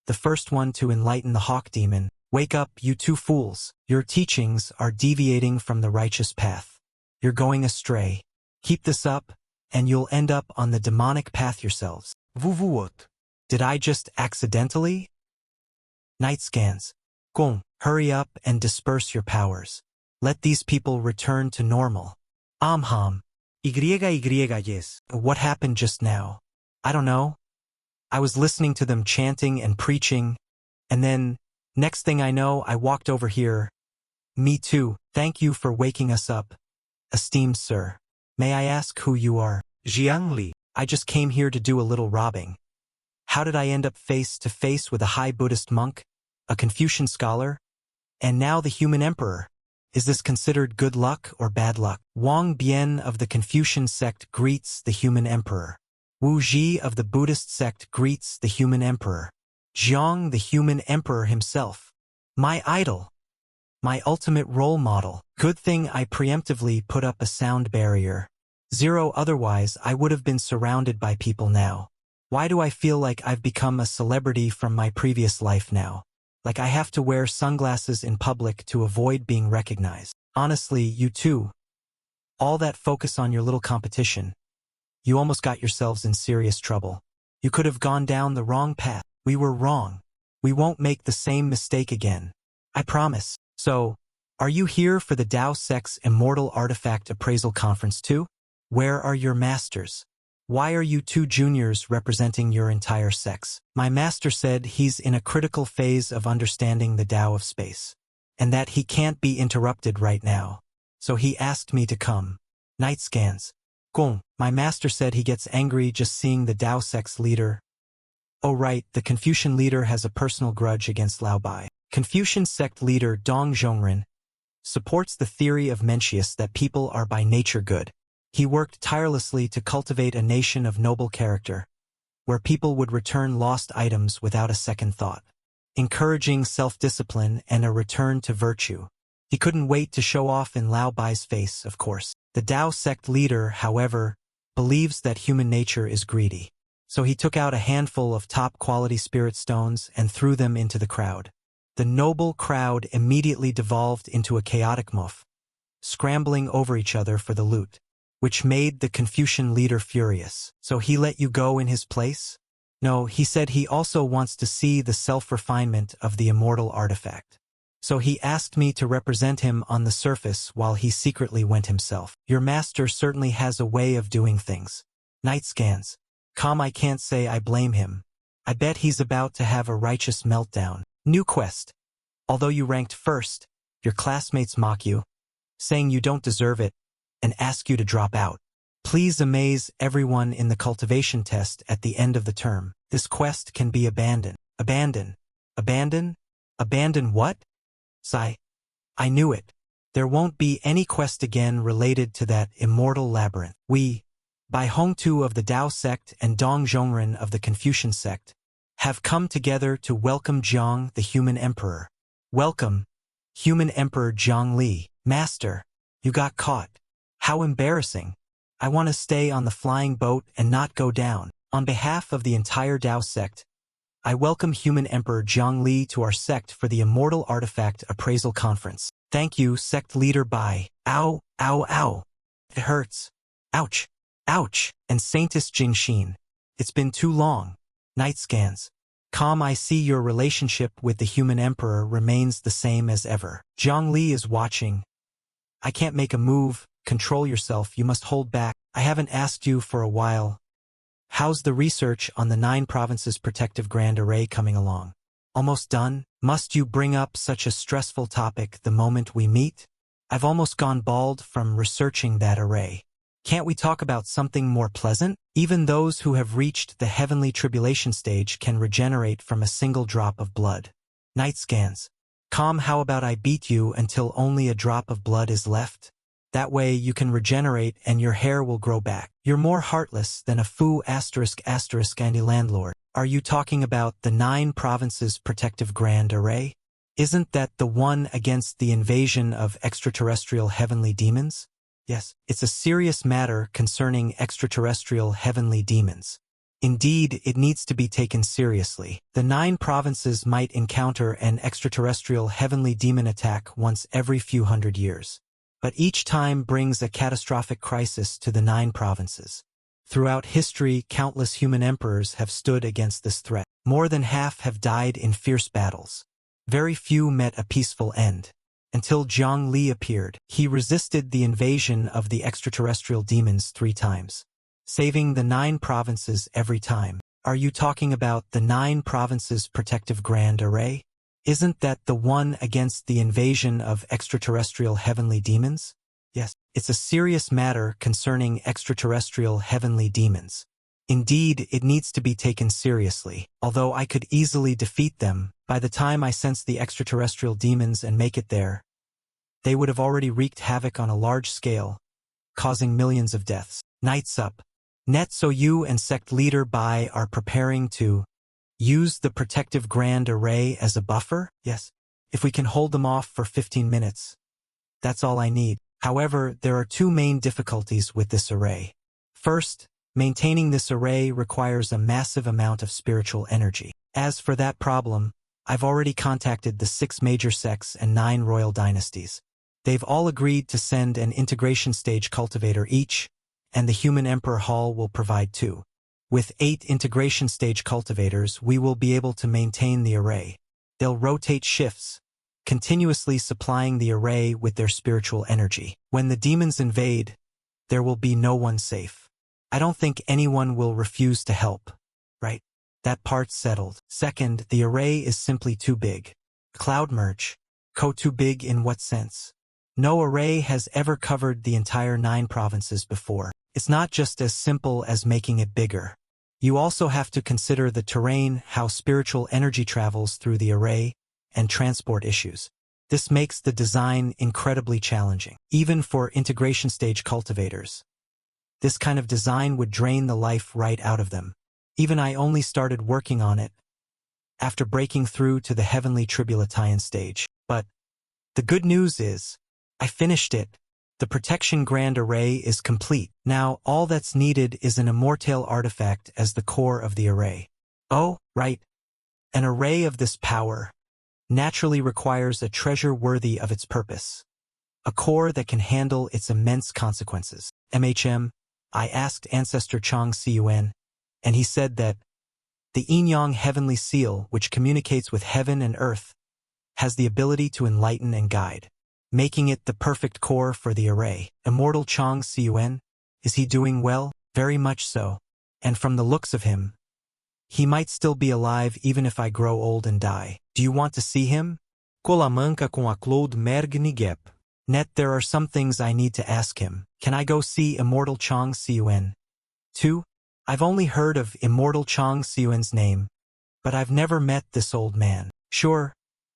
The first one to enlighten the hawk demon. Wake up, you two fools. Your teachings are deviating from the righteous path. You're going astray. Keep this up, and you'll end up on the demonic path yourselves. What? Did I just accidentally? Night scans. Hurry up and disperse your powers. Let these people return to normal. Amham. Yes. What happened just now? I don't know. I was listening to them chanting and preaching, and then, next thing I know, I walked over here. Me too. Thank you for waking us up, esteemed sir. May I ask who you are? Jiang Li. I just came here to do a little robbing. How did I end up face to face with a high Buddhist monk, a Confucian scholar, and now the human emperor? Is this considered good luck or bad luck? Wang Bian of the Confucian sect greets the human emperor. Wu Ji of the Buddhist sect greets the human emperor. Jiang, the human emperor himself. My idol. My ultimate role model. Good thing I preemptively put up a sound barrier. Zero, otherwise I would have been surrounded by people now. Why do I feel like I've become a celebrity from my previous life now? Like I have to wear sunglasses in public to avoid being recognized. Honestly, you too. All that focus on your little competition. You almost got yourselves in serious trouble. You could have gone down the wrong path. We were wrong. We won't make the same mistake again. I promise. So, are you here for the Tao Sect's Immortal Artifact Appraisal Conference too? Where are your masters? Why are you two juniors representing your entire sex? My master said he's in a critical phase of understanding the Tao of space, and that he can't be interrupted right now. So he asked me to come. Night scans. Gong. My master said he gets angry just seeing the Tao sex leader. Oh right, the Confucian leader has a personal grudge against Lao Bai. Confucian sect leader Dong Zhongren supports the theory of Mencius that people are by nature good. He worked tirelessly to cultivate a nation of noble character, where people would return lost items without a second thought, encouraging self-discipline and a return to virtue. He couldn't wait to show off in Lao Bai's face, of course. The Tao sect leader, however, believes that human nature is greedy. So he took out a handful of top-quality spirit stones and threw them into the crowd. The noble crowd immediately devolved into a chaotic muff, scrambling over each other for the loot, which made the Confucian leader furious. So he let you go in his place? No, he said he also wants to see the self-refinement of the immortal artifact. So he asked me to represent him on the surface while he secretly went himself. Your master certainly has a way of doing things. Night scans. I can't say I blame him. I bet he's about to have a righteous meltdown. New quest. Although you ranked first, your classmates mock you, saying you don't deserve it, and ask you to drop out. Please amaze everyone in the cultivation test at the end of the term. This quest can be abandoned. Abandon. Abandon? Abandon what? Sigh. I knew it. There won't be any quest again related to that immortal labyrinth. We, by Hongtu of the Tao sect and Dong Zhongren of the Confucian sect, have come together to welcome Jiang, the human emperor. Welcome, human emperor Jiang Li. Master, you got caught. How embarrassing. I want to stay on the flying boat and not go down. On behalf of the entire Tao sect, I welcome human emperor Jiang Li to our sect for the Immortal Artifact Appraisal Conference. Thank you, sect leader Bai. Ow, ow, ow. It hurts. Ouch. Ouch. And Saintess Jingxin. It's been too long. Night scans. I see your relationship with the human emperor remains the same as ever. Jiang Li is watching. I can't make a move. Control yourself. You must hold back. I haven't asked you for a while. How's the research on the 9 provinces protective grand array coming along? Almost done? Must you bring up such a stressful topic the moment we meet? I've almost gone bald from researching that array. Can't we talk about something more pleasant? Even those who have reached the heavenly tribulation stage can regenerate from a single drop of blood. Night scans. How about I beat you until only a drop of blood is left? That way you can regenerate and your hair will grow back. You're more heartless than a foo Andy landlord. Are you talking about the 9 provinces protective grand array? Isn't that the one against the invasion of extraterrestrial heavenly demons? Yes, it's a serious matter concerning extraterrestrial heavenly demons. Indeed, it needs to be taken seriously. The 9 provinces might encounter an extraterrestrial heavenly demon attack once every few hundred years. But each time brings a catastrophic crisis to the 9 provinces. Throughout history, countless human emperors have stood against this threat. More than half have died in fierce battles. Very few met a peaceful end. Until Jiang Li appeared, he resisted the invasion of the extraterrestrial demons 3 times, saving the 9 provinces every time. Are you talking about the 9 provinces protective grand array? Isn't that the one against the invasion of extraterrestrial heavenly demons? Yes, it's a serious matter concerning extraterrestrial heavenly demons. Indeed, it needs to be taken seriously. Although I could easily defeat them, by the time I sense the extraterrestrial demons and make it there, they would have already wreaked havoc on a large scale, causing millions of deaths. Nights up. So you and sect leader Bai are preparing to use the protective grand array as a buffer? Yes. If we can hold them off for 15 minutes. That's all I need. However, there are 2 main difficulties with this array. First, maintaining this array requires a massive amount of spiritual energy. As for that problem, I've already contacted the 6 major sects and 9 royal dynasties. They've all agreed to send an integration stage cultivator each, and the Human Emperor Hall will provide 2. With 8 integration stage cultivators, we will be able to maintain the array. They'll rotate shifts, continuously supplying the array with their spiritual energy. When the demons invade, there will be no one safe. I don't think anyone will refuse to help. Right? That part's settled. Second, the array is simply too big. Cloud merge. Too big in what sense? No array has ever covered the entire 9 provinces before. It's not just as simple as making it bigger. You also have to consider the terrain, how spiritual energy travels through the array, and transport issues. This makes the design incredibly challenging, even for integration stage cultivators. This kind of design would drain the life right out of them. Even I only started working on it after breaking through to the heavenly tribulation stage. But the good news is, I finished it. The protection grand array is complete. Now, all that's needed is an immortal artifact as the core of the array. Oh, right. An array of this power naturally requires a treasure worthy of its purpose. A core that can handle its immense consequences. I asked Ancestor Chang Cun, and he said that the Yin-Yang heavenly seal, which communicates with heaven and earth, has the ability to enlighten and guide, making it the perfect core for the array. Immortal Chang Cun, is he doing well? Very much so. And from the looks of him, he might still be alive even if I grow old and die. Do you want to see him? Colamanca com a Claude Merg Nigep. Net, there are some things I need to ask him. Can I go see Immortal Chang Cun? 2. I've only heard of Immortal Chang Cun's name, but I've never met this old man. Sure,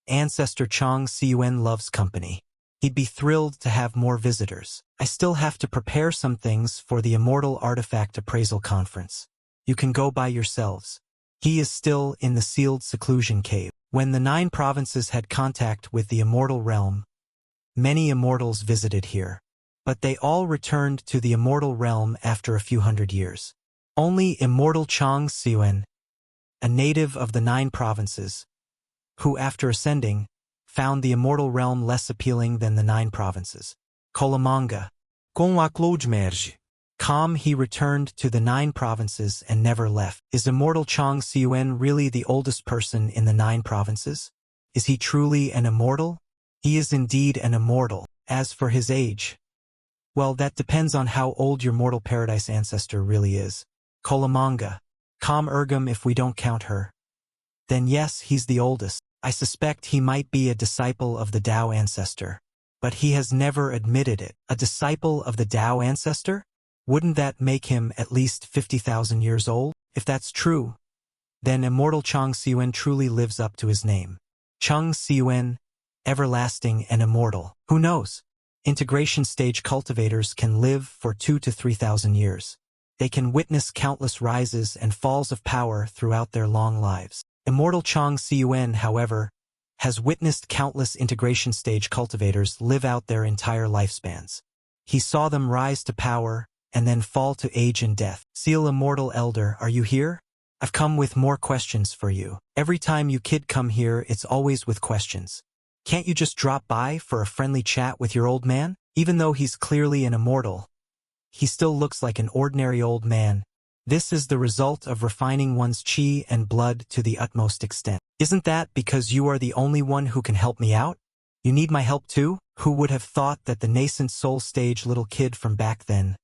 Ancestor Chang Cun loves company. He'd be thrilled to have more visitors. I still have to prepare some things for the Immortal Artifact Appraisal Conference. You can go by yourselves. He is still in the sealed seclusion cave. When the 9 provinces had contact with the Immortal Realm, many immortals visited here, but they all returned to the Immortal Realm after a few hundred years. Only Immortal Chang Cun, a native of the 9 provinces, who after ascending, found the Immortal Realm less appealing than the 9 provinces. Colamanga. Com a Claude Merge. Calm, he returned to the 9 provinces and never left. Is Immortal Chang Cun really the oldest person in the 9 provinces? Is he truly an immortal? He is indeed an immortal. As for his age, well, that depends on how old your mortal paradise ancestor really is. Colamanga. Calm Ergum, if we don't count her. Then yes, he's the oldest. I suspect he might be a disciple of the Tao ancestor, but he has never admitted it. A disciple of the Tao ancestor? Wouldn't that make him at least 50,000 years old? If that's true, then Immortal Chang Cun truly lives up to his name. Chang Cun, everlasting and immortal. Who knows? Integration stage cultivators can live for 2,000 to 3,000 years. They can witness countless rises and falls of power throughout their long lives. Immortal Chang Cun, however, has witnessed countless integration stage cultivators live out their entire lifespans. He saw them rise to power and then fall to age and death. Seal Immortal Elder, are you here? I've come with more questions for you. Every time you kid come here, it's always with questions. Can't you just drop by for a friendly chat with your old man? Even though he's clearly an immortal, he still looks like an ordinary old man. This is the result of refining one's chi and blood to the utmost extent. Isn't that because you are the only one who can help me out? You need my help too? Who would have thought that the nascent soul stage little kid from back then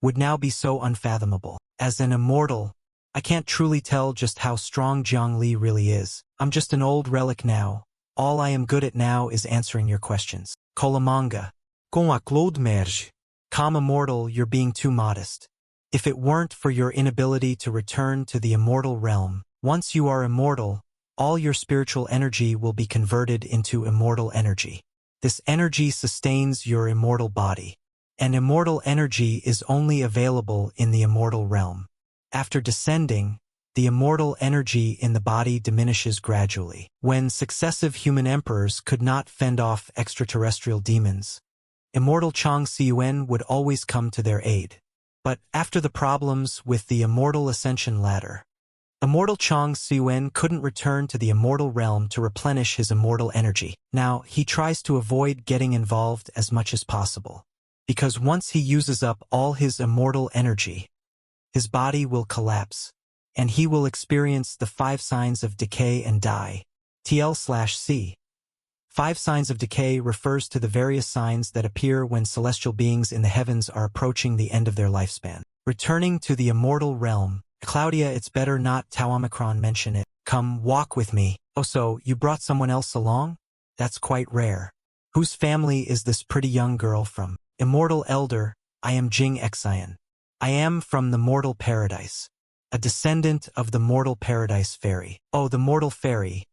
would now be so unfathomable? As an immortal, I can't truly tell just how strong Jiang Li really is. I'm just an old relic now. All I am good at now is answering your questions. Colamanga. Com a Claude Merge. Calm Immortal, you're being too modest. If it weren't for your inability to return to the immortal realm, once you are immortal, all your spiritual energy will be converted into immortal energy. This energy sustains your immortal body. And immortal energy is only available in the immortal realm. After descending, the immortal energy in the body diminishes gradually. When successive human emperors could not fend off extraterrestrial demons, Immortal Chang Cun would always come to their aid. But after the problems with the immortal ascension ladder, Immortal Chang Cun couldn't return to the immortal realm to replenish his immortal energy. Now, he tries to avoid getting involved as much as possible, because once he uses up all his immortal energy, his body will collapse, and he will experience the 5 signs of decay and die. TL/C. 5 signs of decay refers to the various signs that appear when celestial beings in the heavens are approaching the end of their lifespan. Returning to the immortal realm. Claudia, it's better not to Omicron mention it. Come, walk with me. Oh, so you brought someone else along? That's quite rare. Whose family is this pretty young girl from? Immortal Elder, I am Jing Xian. I am from the Mortal Paradise. A descendant of the Mortal Paradise Fairy. Oh, the Mortal Fairy.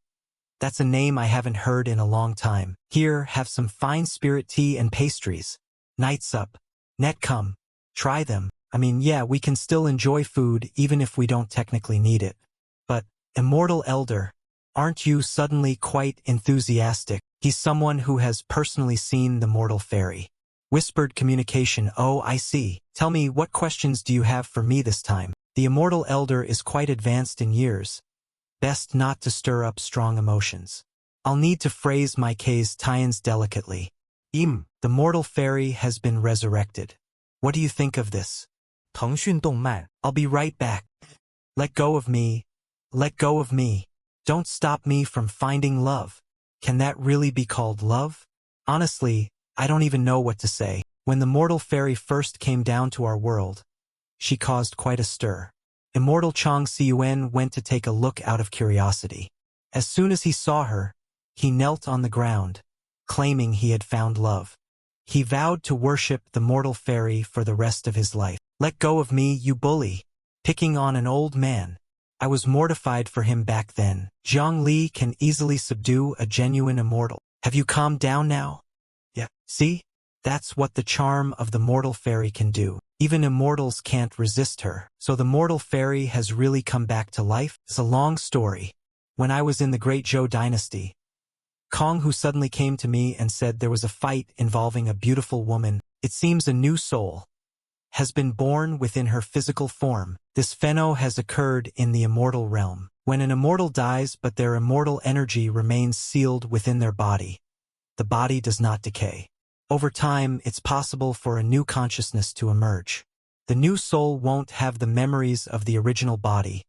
That's a name I haven't heard in a long time. Here, have some fine spirit tea and pastries. Nights up. Net come. Try them. I mean, yeah, we can still enjoy food even if we don't technically need it. But, Immortal Elder, aren't you suddenly quite enthusiastic? He's someone who has personally seen the Mortal Fairy. Whispered communication. Oh, I see. Tell me, what questions do you have for me this time? The Immortal Elder is quite advanced in years. Best not to stir up strong emotions. I'll need to phrase my case tians delicately. The Mortal Fairy has been resurrected. What do you think of this? 腾讯动漫 I'll be right back. Let go of me. Let go of me. Don't stop me from finding love. Can that really be called love? Honestly, I don't even know what to say. When the Mortal Fairy first came down to our world, she caused quite a stir. Immortal Chang Cun went to take a look out of curiosity. As soon as he saw her, he knelt on the ground, claiming he had found love. He vowed to worship the Mortal Fairy for the rest of his life. Let go of me, you bully. Picking on an old man. I was mortified for him back then. Jiang Li can easily subdue a genuine immortal. Have you calmed down now? Yeah. See? That's what the charm of the Mortal Fairy can do. Even immortals can't resist her. So the Mortal Fairy has really come back to life? It's a long story. When I was in the Great Zhou Dynasty, Kong who suddenly came to me and said there was a fight involving a beautiful woman. It seems a new soul has been born within her physical form. This pheno has occurred in the immortal realm. When an immortal dies but their immortal energy remains sealed within their body, the body does not decay. Over time, it's possible for a new consciousness to emerge. The new soul won't have the memories of the original body,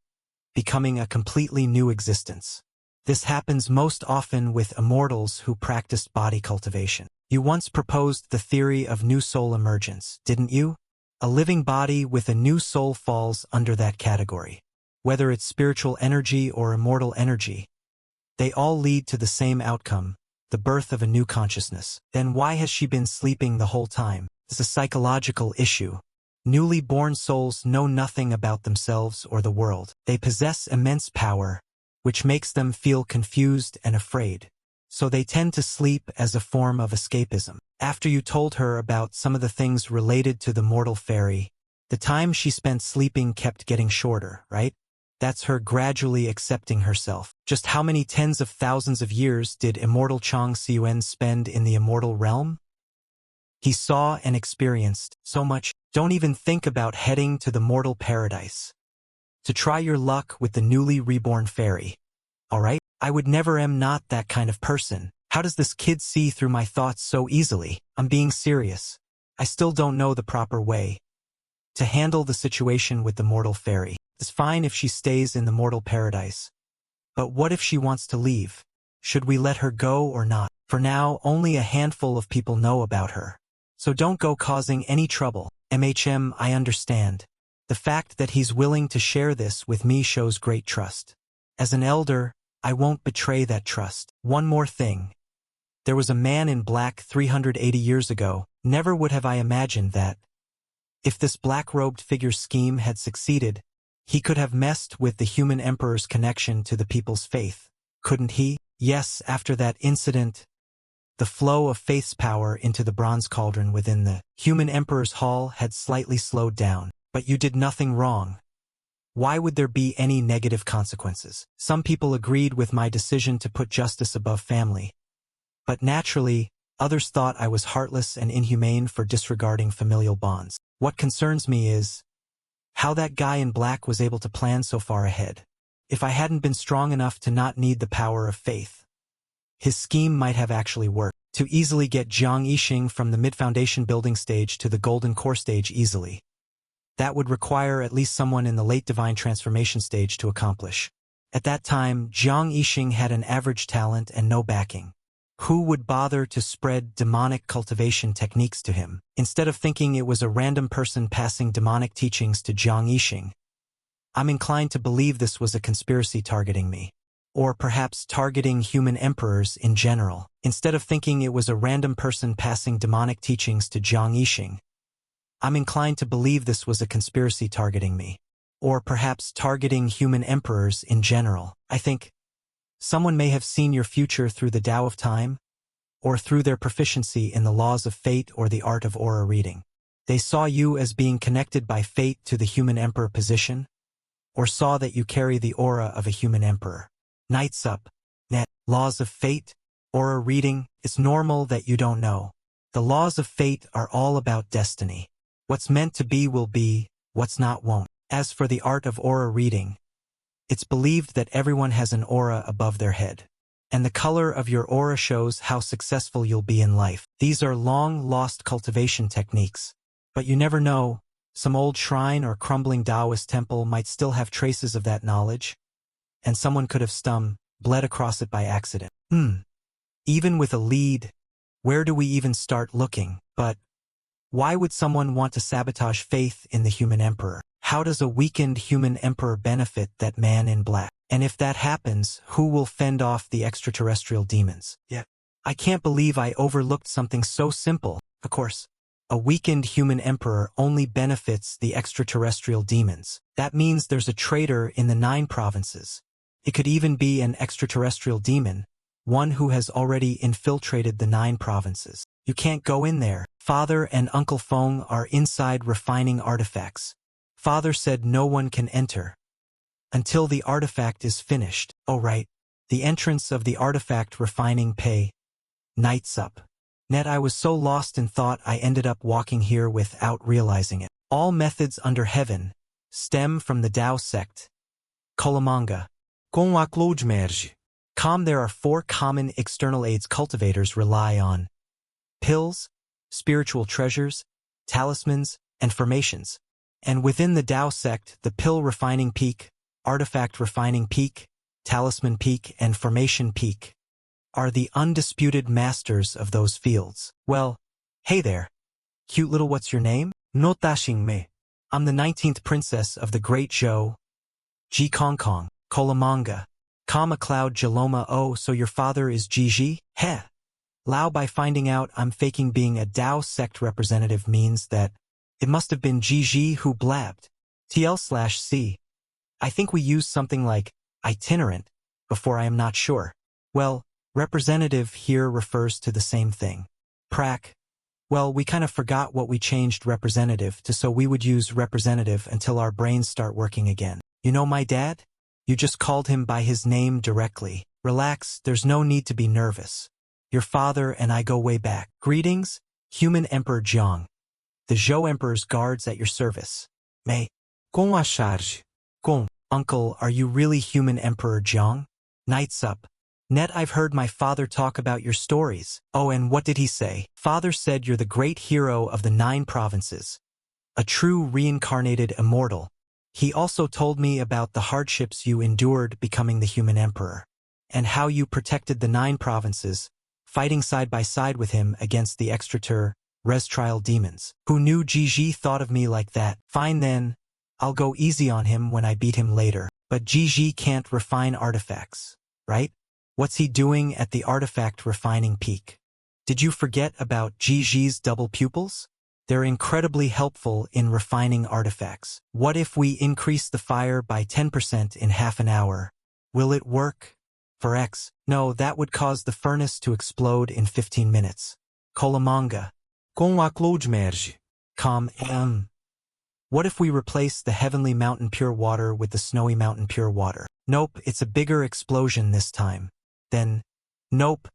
becoming a completely new existence. This happens most often with immortals who practiced body cultivation. You once proposed the theory of new soul emergence, didn't you? A living body with a new soul falls under that category. Whether it's spiritual energy or immortal energy, they all lead to the same outcome, the birth of a new consciousness. Then why has she been sleeping the whole time? It's a psychological issue. Newly born souls know nothing about themselves or the world. They possess immense power, which makes them feel confused and afraid. So they tend to sleep as a form of escapism. After you told her about some of the things related to the Mortal Fairy, the time she spent sleeping kept getting shorter, right? That's her gradually accepting herself. Just how many tens of thousands of years did Immortal Chang Cun spend in the immortal realm? He saw and experienced so much. Don't even think about heading to the Mortal Paradise to try your luck with the newly reborn fairy. Alright? I would never am not that kind of person. How does this kid see through my thoughts so easily? I'm being serious. I still don't know the proper way to handle the situation with the Mortal Fairy. It's fine if she stays in the Mortal Paradise. But what if she wants to leave? Should we let her go or not? For now, only a handful of people know about her. So don't go causing any trouble. I understand. The fact that he's willing to share this with me shows great trust. As an elder, I won't betray that trust. One more thing. There was a man in black 380 years ago. Never would have I imagined that. If this black-robed figure scheme had succeeded, he could have messed with the human emperor's connection to the people's faith. Couldn't he? Yes, after that incident, the flow of faith's power into the bronze cauldron within the human emperor's hall had slightly slowed down. But you did nothing wrong. Why would there be any negative consequences? Some people agreed with my decision to put justice above family. But naturally, others thought I was heartless and inhumane for disregarding familial bonds. What concerns me is how that guy in black was able to plan so far ahead. If I hadn't been strong enough to not need the power of faith, his scheme might have actually worked. To easily get Jiang Yixing from the mid-foundation building stage to the golden core stage easily. That would require at least someone in the late divine transformation stage to accomplish. At that time, Jiang Yixing had an average talent and no backing. Who would bother to spread demonic cultivation techniques to him? Instead of thinking it was a random person passing demonic teachings to Jiang Li, I'm inclined to believe this was a conspiracy targeting me. Or perhaps targeting human emperors in general. Instead of thinking it was a random person passing demonic teachings to Jiang Li, I'm inclined to believe this was a conspiracy targeting me. Or perhaps targeting human emperors in general. I think someone may have seen your future through the Tao of Time, or through their proficiency in the laws of fate or the art of aura reading. They saw you as being connected by fate to the human emperor position, or saw that you carry the aura of a human emperor. Knights up. Net. Laws of fate, aura reading, it's normal that you don't know. The laws of fate are all about destiny. What's meant to be will be, what's not won't. As for the art of aura reading, it's believed that everyone has an aura above their head. And the color of your aura shows how successful you'll be in life. These are long-lost cultivation techniques. But you never know, some old shrine or crumbling Taoist temple might still have traces of that knowledge, and someone could have bled across it by accident. Even with a lead, where do we even start looking? But why would someone want to sabotage faith in the human emperor? How does a weakened human emperor benefit that man in black? And if that happens, who will fend off the extraterrestrial demons? Yeah. I can't believe I overlooked something so simple. Of course, a weakened human emperor only benefits the extraterrestrial demons. That means there's a traitor in the 9 provinces. It could even be an extraterrestrial demon, one who has already infiltrated the 9 provinces. You can't go in there. Father and Uncle Feng are inside refining artifacts. Father said no one can enter until the artifact is finished. Oh right, the entrance of the artifact refining pay. Knights up. Net, I was so lost in thought I ended up walking here without realizing it. All methods under heaven stem from the Tao sect. Colamanga. Com a cloud merge. There are 4 common external aids cultivators rely on: pills, spiritual treasures, talismans, and formations. And within the Tao sect, the pill refining peak, artifact refining peak, talisman peak, and formation peak are the undisputed masters of those fields. Well, hey there. Cute little what's your name? No tashing me. I'm the 19th princess of the Great Zhou. Ji Kong Kong. Colamanga. Kama Cloud Jaloma. Oh, so your father is Ji? Heh. Lao, by finding out I'm faking being a Tao sect representative means that it must have been Ji who blabbed. TL/C. I think we used something like itinerant before, I am not sure. Well, representative here refers to the same thing. Prac. Well, we kind of forgot what we changed representative to, so we would use representative until our brains start working again. You know my dad? You just called him by his name directly. Relax, there's no need to be nervous. Your father and I go way back. Greetings, human Emperor Jiang. The Zhou Emperor's guards at your service. May. Com a charge. Com. Uncle, are you really human Emperor Jiang? Knights up. Net, I've heard my father talk about your stories. Oh, and what did he say? Father said you're the great hero of the 9 provinces. A true reincarnated immortal. He also told me about the hardships you endured becoming the human emperor, and how you protected the 9 provinces, fighting side by side with him against the extraterrestrial demons. Who knew Ji thought of me like that? Fine then, I'll go easy on him when I beat him later. But Ji can't refine artifacts, right? What's he doing at the artifact refining peak? Did you forget about Ji's double pupils? They're incredibly helpful in refining artifacts. What if we increase the fire by 10% in half an hour? Will it work? For X? No, that would cause the furnace to explode in 15 minutes. Colamanga. Com a cloud merge. What if we replace the heavenly mountain pure water with the snowy mountain pure water? Nope, it's a bigger explosion this time. Then, nope.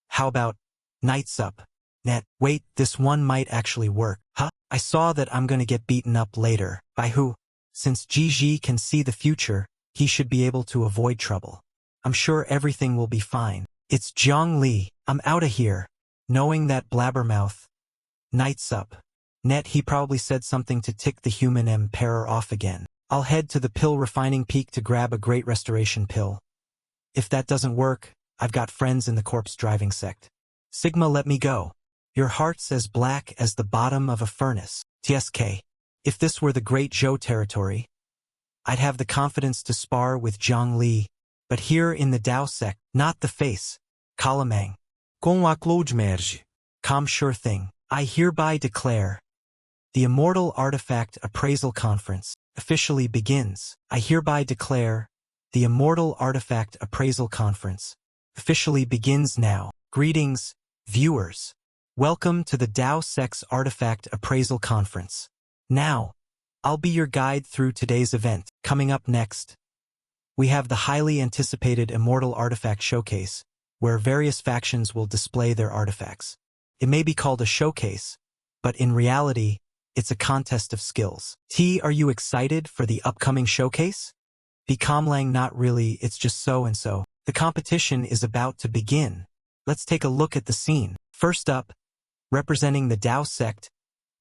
How about Knights up? Net, wait, this one might actually work. Huh? I saw that I'm gonna get beaten up later. By who? Since Ji can see the future, he should be able to avoid trouble. I'm sure everything will be fine. It's Jiang Li. I'm outta here. Knowing that blabbermouth. Knights up. Net, he probably said something to tick the human emperor off again. I'll head to the pill refining peak to grab a great restoration pill. If that doesn't work, I've got friends in the corpse driving sect. Sigma, let me go. Your heart's as black as the bottom of a furnace. TSK. If this were the Great Zhou territory, I'd have the confidence to spar with Jiang Li, but here in the Dao sect, not the face. Kalamang. Com a Cloud Merge. Com sure thing. I hereby declare the Immortal Artifact Appraisal Conference officially begins. I hereby declare the Immortal Artifact Appraisal Conference officially begins now. Greetings, viewers. Welcome to the Dao Sect's Artifact Appraisal Conference. Now, I'll be your guide through today's event. Coming up next, we have the highly anticipated Immortal Artifact Showcase, where various factions will display their artifacts. It may be called a showcase, but in reality, it's a contest of skills. Are you excited for the upcoming showcase? Lang, not really, it's just so-and-so. The competition is about to begin. Let's take a look at the scene. First up, representing the Dao sect,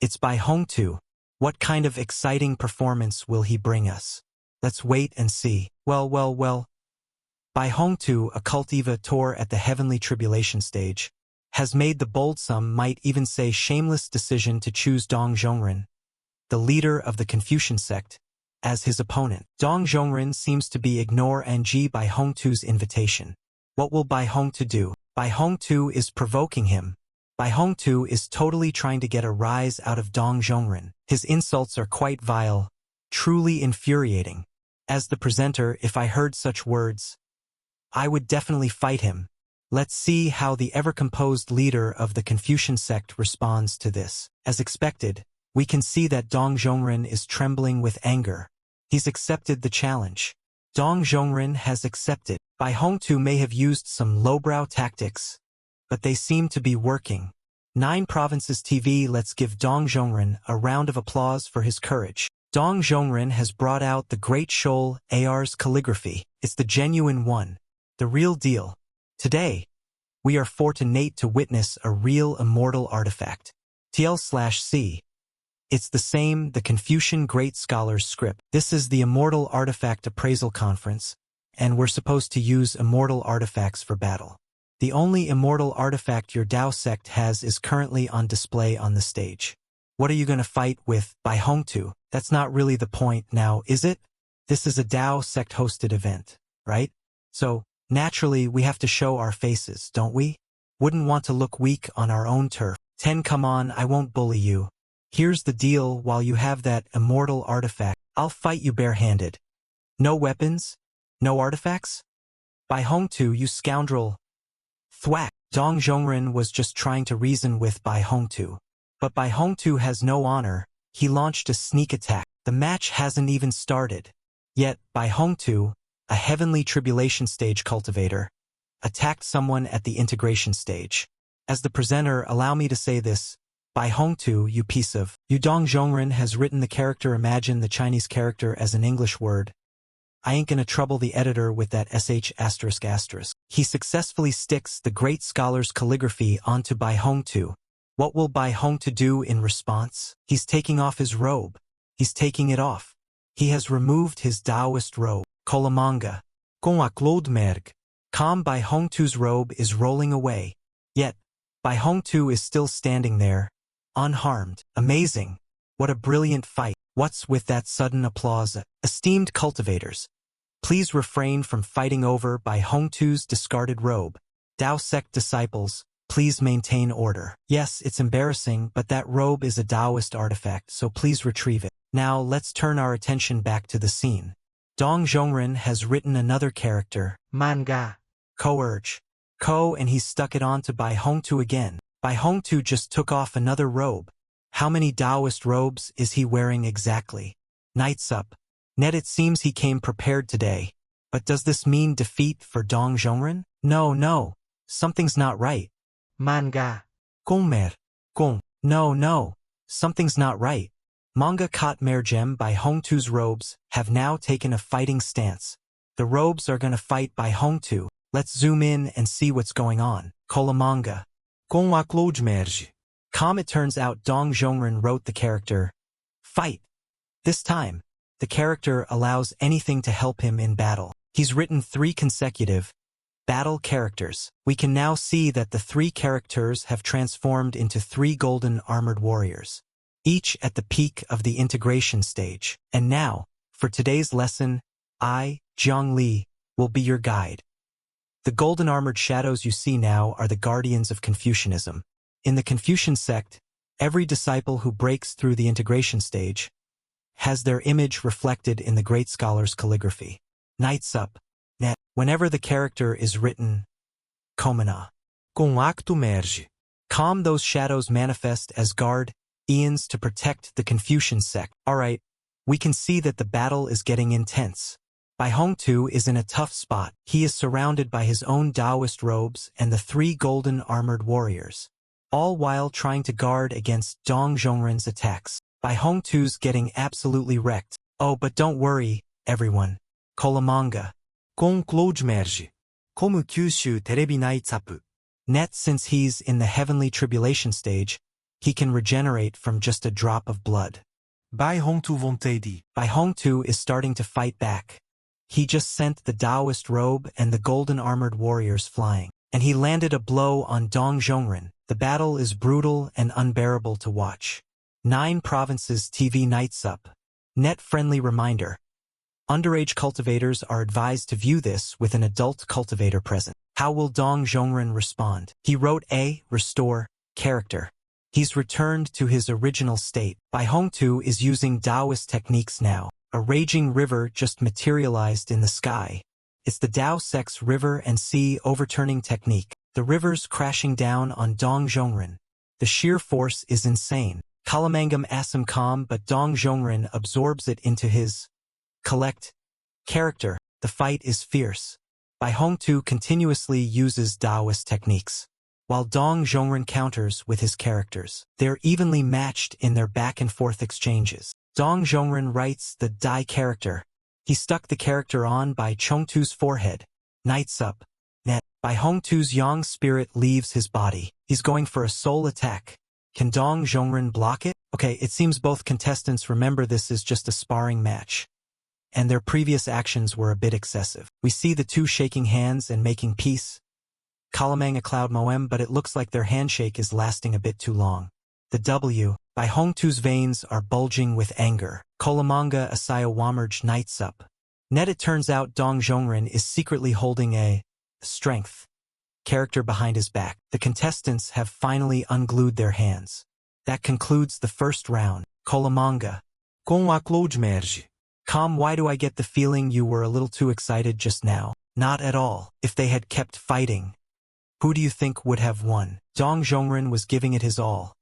it's Bai Hongtu. What kind of exciting performance will he bring us? Let's wait and see. Well. Bai Hongtu, a cultivator at the Heavenly Tribulation stage, has made the bold, some might even say shameless decision to choose Dong Zhongren, the leader of the Confucian sect, as his opponent. Dong Zhongren seems to be ignore Anji Bai Hongtu's invitation. What will Bai Hongtu do? Bai Hongtu is provoking him. Bai Hongtu is totally trying to get a rise out of Dong Zhongren. His insults are quite vile, truly infuriating. As the presenter, if I heard such words, I would definitely fight him. Let's see how the ever-composed leader of the Confucian sect responds to this. As expected, we can see that Dong Zhongren is trembling with anger. He's accepted the challenge. Dong Zhongren has accepted. Bai Hongtu may have used some lowbrow tactics, but they seem to be working. 9 Provinces TV, let's give Dong Zhongren a round of applause for his courage. Dong Zhongren has brought out the Great Shoal AR's calligraphy. It's the genuine one, the real deal. Today, we are fortunate to witness a real immortal artifact. TL/C. It's the same, the Confucian Great Scholars script. This is the Immortal Artifact Appraisal Conference, and we're supposed to use immortal artifacts for battle. The only immortal artifact your Dao sect has is currently on display on the stage. What are you going to fight with, Bai Hongtu? That's not really the point now, is it? This is a Dao sect-hosted event, right? So, naturally, we have to show our faces, don't we? Wouldn't want to look weak on our own turf. 10 Come on, I won't bully you. Here's the deal, while you have that immortal artifact, I'll fight you barehanded. No weapons? No artifacts? Bai Hongtu, you scoundrel. Thwack. Dong Zhongren was just trying to reason with Bai Hongtu. But Bai Hongtu has no honor. He launched a sneak attack. The match hasn't even started. Yet, Bai Hongtu, a Heavenly Tribulation stage cultivator, attacked someone at the integration stage. As the presenter, allow me to say this. Bai Hongtu, you piece of... Dong Zhongren has written the character, imagine the Chinese character as an English word. I ain't gonna trouble the editor with that sh****. He successfully sticks the Great Scholar's calligraphy onto Bai Hongtu. What will Bai Hongtu do in response? He's taking off his robe. He's taking it off. He has removed his Taoist robe. Kolamanga. Com a Cloud Merge. Bai Hongtu's robe is rolling away. Yet, Bai Hongtu is still standing there, unharmed. Amazing. What a brilliant fight. What's with that sudden applause? Esteemed cultivators, please refrain from fighting over Bai Hongtu's discarded robe. Dao sect disciples, please maintain order. Yes, it's embarrassing, but that robe is a Taoist artifact, so please retrieve it. Now let's turn our attention back to the scene. Dong Zhongren has written another character, Manga. Ko-urge. And he's stuck it onto Bai Hongtu again. Bai Hongtu just took off another robe. How many Taoist robes is he wearing exactly? Knights up. It seems he came prepared today. But does this mean defeat for Dong Zhongren? No. Something's not right. Manga. Gongmer. Gong. No. Something's not right. Manga Kot Mergem Bai Hongtu's robes have now taken a fighting stance. The robes are gonna fight Bai Hongtu. Let's zoom in and see what's going on. Kolamanga. Com a Cloud Merge. It turns out Dong Zhongren wrote the character fight. This time, the character allows anything to help him in battle. He's written 3 consecutive Battle characters. We can now see that the 3 characters have transformed into 3 golden armored warriors, each at the peak of the integration stage. And now, for today's lesson, I, Jiang Li, will be your guide. The golden armored shadows you see now are the guardians of Confucianism. In the Confucian sect, every disciple who breaks through the integration stage has their image reflected in the great scholar's calligraphy. Knights up, net. Whenever the character is written, komana, Com acto merge. calm, those shadows manifest as guard eons to protect the Confucian sect. Alright, we can see that the battle is getting intense. Bai Hongtu is in a tough spot. He is surrounded by his own Taoist robes and the 3 golden armored warriors, all while trying to guard against Dong Zhongren's attacks. Bai Hongtu's getting absolutely wrecked. Oh, but don't worry, everyone. Kolamanga. Com cloud merge. Como Kyushu terebi Knights up. Net, since he's in the heavenly tribulation stage, he can regenerate from just a drop of blood. Bai Hongtu vontedi. Bai Hongtu is starting to fight back. He just sent the Taoist robe and the golden armored warriors flying, and he landed a blow on Dong Zhongren. The battle is brutal and unbearable to watch. 9 provinces TV Knights up. Net friendly reminder. Underage cultivators are advised to view this with an adult cultivator present. How will Dong Zhongren respond? He wrote A, restore, character. He's returned to his original state. Bai Hongtu is using Taoist techniques now. A raging river just materialized in the sky. It's the Tao Sect's river and sea overturning technique. The river's crashing down on Dong Zhongren. The sheer force is insane. Kalamangam Assam calm, but Dong Zhongren absorbs it into his collect character. The fight is fierce. Bai Hongtu continuously uses Taoist techniques, while Dong Zhongren counters with his characters. They're evenly matched in their back-and-forth exchanges. Dong Zhongren writes the Dai character. He stuck the character on Bai Chongtu's forehead. Knights up, net. Bai Hongtu's yang spirit leaves his body. He's going for a soul attack. Can Dong Zhongren block it? Okay, it seems both contestants remember this is just a sparring match, and their previous actions were a bit excessive. We see the 2 shaking hands and making peace. Kalamang a cloud moem, but it looks like their handshake is lasting a bit too long. The W. Bai Hongtu's veins are bulging with anger. Kolamanga Asaya Wamerge Knights up. Net, it turns out Dong Zhongren is secretly holding a strength character behind his back. The contestants have finally unglued their hands. That concludes the first round. Kolamanga. Com a cloud merge. Calm, why do I get the feeling you were a little too excited just now? Not at all. If they had kept fighting, who do you think would have won? Dong Zhongren was giving it his all,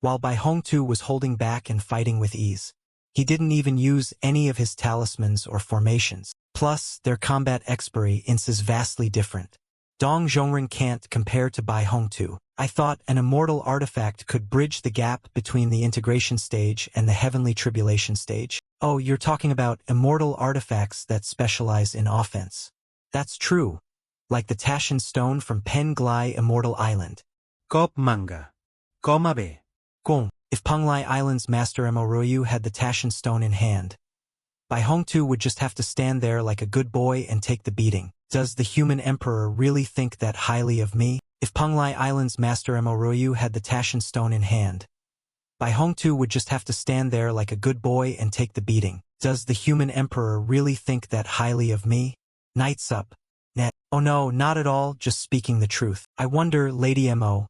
while Bai Hongtu was holding back and fighting with ease. He didn't even use any of his talismans or formations. Plus, their combat expertise is vastly different. Dong Zhongren can't compare to Bai Hongtu. I thought an immortal artifact could bridge the gap between the integration stage and the heavenly tribulation stage. Oh, you're talking about immortal artifacts that specialize in offense. That's true, like the Tashin Stone from Pen Glai Immortal Island. Kop manga. Koma be. Gong. If Penglai Island's Master Emoroyu had the Tashin Stone in hand, Bai Hongtu would just have to stand there like a good boy and take the beating. Does the human emperor really think that highly of me? If Penglai Island's Master Emoroyu had the Tashin Stone in hand, Bai Hongtu would just have to stand there like a good boy and take the beating. Does the human emperor really think that highly of me? Knights up, net. Oh no, not at all, just speaking the truth. I wonder, Lady Mo,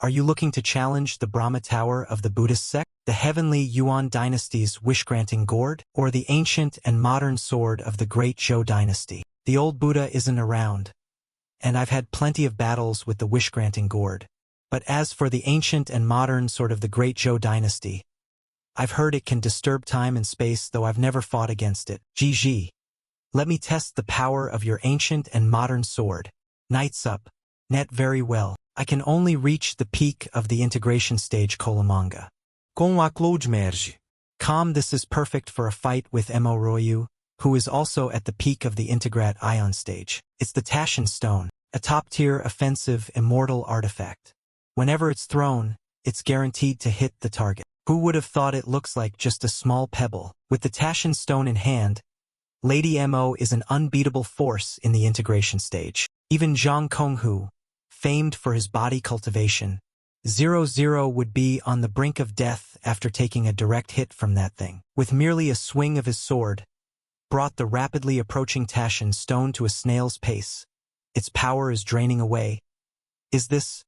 are you looking to challenge the Brahma Tower of the Buddhist sect, the heavenly Yuan dynasty's wish-granting gourd, or the ancient and modern sword of the great Zhou dynasty? The old Buddha isn't around, and I've had plenty of battles with the wish-granting gourd. But as for the ancient and modern sword of the great Zhou dynasty, I've heard it can disturb time and space, though I've never fought against it. GG. Let me test the power of your ancient and modern sword. Knights up, net. Very well. I can only reach the peak of the integration stage. Kolamanga. Com a cloud merge. Calm, this is perfect for a fight with Emoroyu, who is also at the peak of the Integrat Ion stage. It's the Tashin Stone, a top-tier offensive immortal artifact. Whenever it's thrown, it's guaranteed to hit the target. Who would have thought it looks like just a small pebble? With the Tashin Stone in hand, Lady Mo is an unbeatable force in the integration stage. Even Zhang Konghu, famed for his body cultivation, 00 would be on the brink of death after taking a direct hit from that thing. With merely a swing of his sword, brought the rapidly approaching Taschen stone to a snail's pace. Its power is draining away. Is this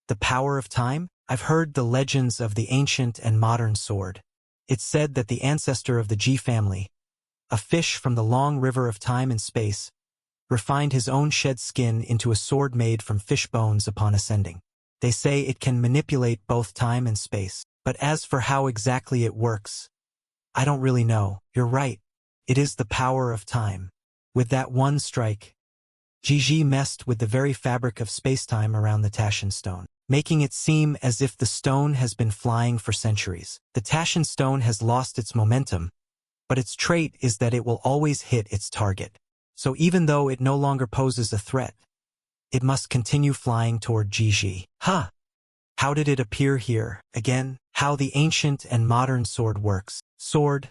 the power of time? I've heard the legends of the ancient and modern sword. It's said that the ancestor of the Ji family, a fish from the long river of time and space, refined his own shed skin into a sword made from fish bones upon ascending. They say it can manipulate both time and space. But as for how exactly it works, I don't really know. You're right. It is the power of time. With that one strike, Ji messed with the very fabric of spacetime around the Taschen stone, making it seem as if the stone has been flying for centuries. The Taschen stone has lost its momentum, but its trait is that it will always hit its target. So even though it no longer poses a threat, it must continue flying toward Ji. Huh! How did it appear here? Again, how the ancient and modern sword works. Sword,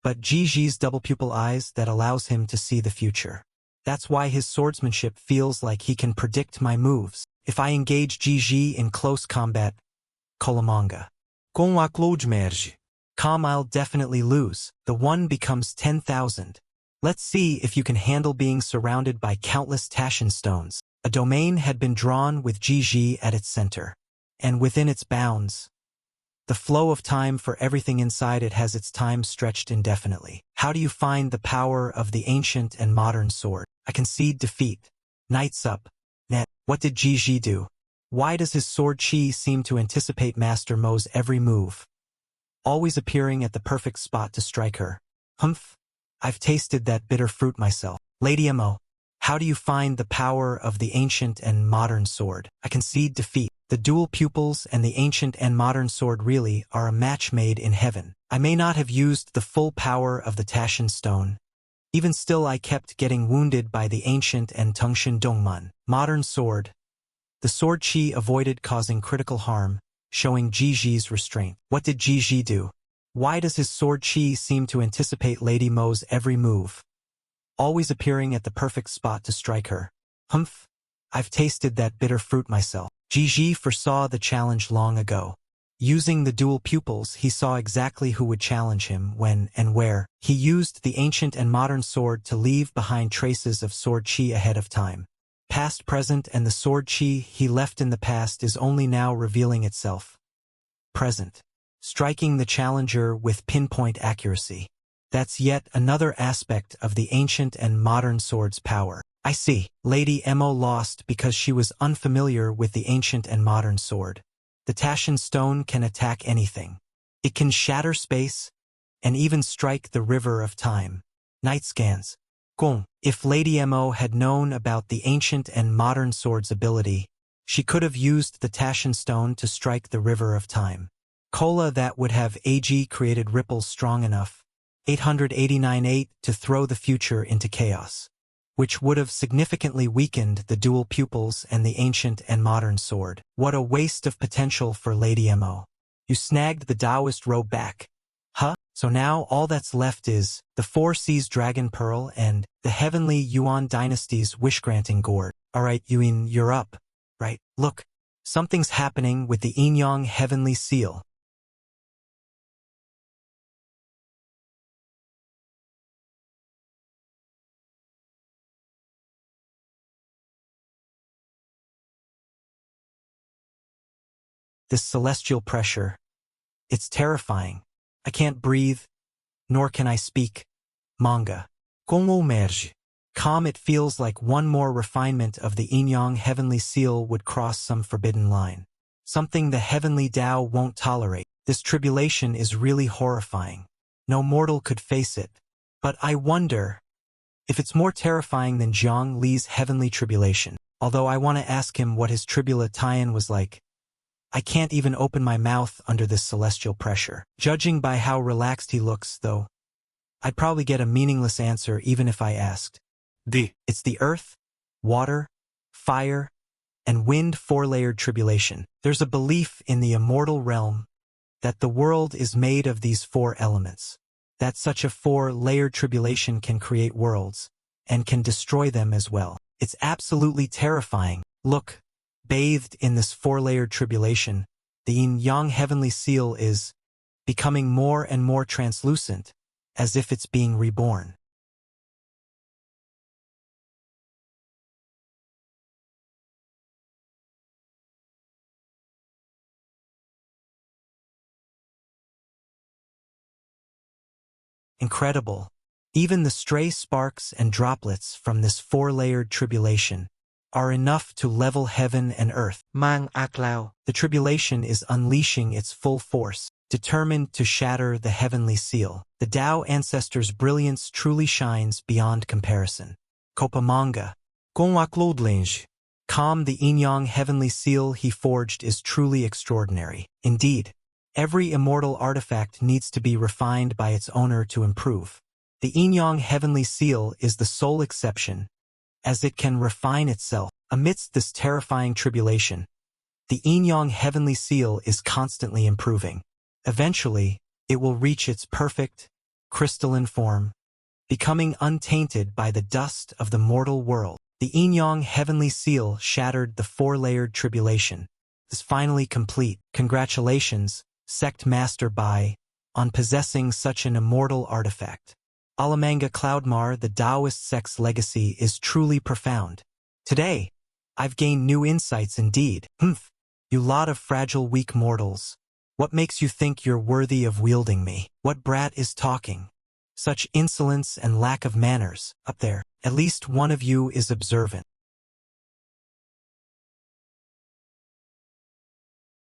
but Ji's double pupil eyes that allows him to see the future. That's why his swordsmanship feels like he can predict my moves. If I engage Ji in close combat, Kolamanga. Com a cloud merge. I'll definitely lose. The one becomes 10,000. Let's see if you can handle being surrounded by countless Taschen stones. A domain had been drawn with Ji at its center, and within its bounds, the flow of time for everything inside it has its time stretched indefinitely. How do you find the power of the ancient and modern sword? I concede defeat. Knights up. Net. What did Ji do? Why does his sword chi seem to anticipate Master Mo's every move, always appearing at the perfect spot to strike her? Humph. I've tasted that bitter fruit myself. Lady Mo, how do you find the power of the ancient and modern sword? I concede defeat. The dual pupils and the ancient and modern sword really are a match made in heaven. I may not have used the full power of the Taschen stone. Even still, I kept getting wounded by the ancient and Tungshin Dongman. Modern sword. The sword chi avoided causing critical harm, showing Ji's restraint. What did Ji do? Why does his sword chi seem to anticipate Lady Mo's every move, always appearing at the perfect spot to strike her? Humph. I've tasted that bitter fruit myself. Ji foresaw the challenge long ago. Using the dual pupils, he saw exactly who would challenge him, when and where. He used the ancient and modern sword to leave behind traces of sword chi ahead of time. Past, present, and the sword chi he left in the past is only now revealing itself. Present. Striking the challenger with pinpoint accuracy. That's yet another aspect of the ancient and modern sword's power. I see. Lady Mo lost because she was unfamiliar with the ancient and modern sword. The Taschen stone can attack anything. It can shatter space, and even strike the river of time. Night scans. Gong. If Lady Mo had known about the ancient and modern sword's ability, she could have used the Taschen stone to strike the river of time. Cola that would have AG created ripples strong enough, 889-8, to throw the future into chaos, which would have significantly weakened the dual pupils and the ancient and modern sword. What a waste of potential for Lady Mo. You snagged the Taoist robe back. Huh? So now all that's left is the Four Seas Dragon Pearl and the Heavenly Yuan Dynasty's wish-granting gourd. Alright, Yuan, you're up. Right? Look, something's happening with the Inyang Heavenly Seal. This celestial pressure. It's terrifying. I can't breathe, nor can I speak. Manga. Como merge. Calm, it feels like one more refinement of the Inyang Heavenly Seal would cross some forbidden line. Something the Heavenly Tao won't tolerate. This tribulation is really horrifying. No mortal could face it. But I wonder if it's more terrifying than Jiang Li's heavenly tribulation. Although I want to ask him what his tribulation was like. I can't even open my mouth under this celestial pressure. Judging by how relaxed he looks, though, I'd probably get a meaningless answer even if I asked. It's the earth, water, fire, and wind four-layered tribulation. There's a belief in the immortal realm that the world is made of these four elements, that such a four-layered tribulation can create worlds, and can destroy them as well. It's absolutely terrifying. Look, bathed in this four-layered tribulation, the yin-yang heavenly seal is becoming more and more translucent, as if it's being reborn. Incredible. Even the stray sparks and droplets from this four-layered tribulation are enough to level heaven and earth. Manhwa. The tribulation is unleashing its full force, determined to shatter the heavenly seal. The Tao ancestors' brilliance truly shines beyond comparison. Copamanga. Com a Cloudlange. Calm, the yin-yang heavenly seal he forged is truly extraordinary. Indeed, every immortal artifact needs to be refined by its owner to improve. The yin-yang heavenly seal is the sole exception, as it can refine itself. Amidst this terrifying tribulation, the yin-yang heavenly seal is constantly improving. Eventually, it will reach its perfect, crystalline form, becoming untainted by the dust of the mortal world. The yin-yang heavenly seal shattered the four-layered tribulation. Is finally complete. Congratulations, Sect Master Bai, on possessing such an immortal artifact. Alamanga Cloudmar, the Taoist sect's legacy is truly profound. Today, I've gained new insights indeed. You lot of fragile, weak mortals. What makes you think you're worthy of wielding me? What brat is talking? Such insolence and lack of manners. Up there, at least one of you is observant.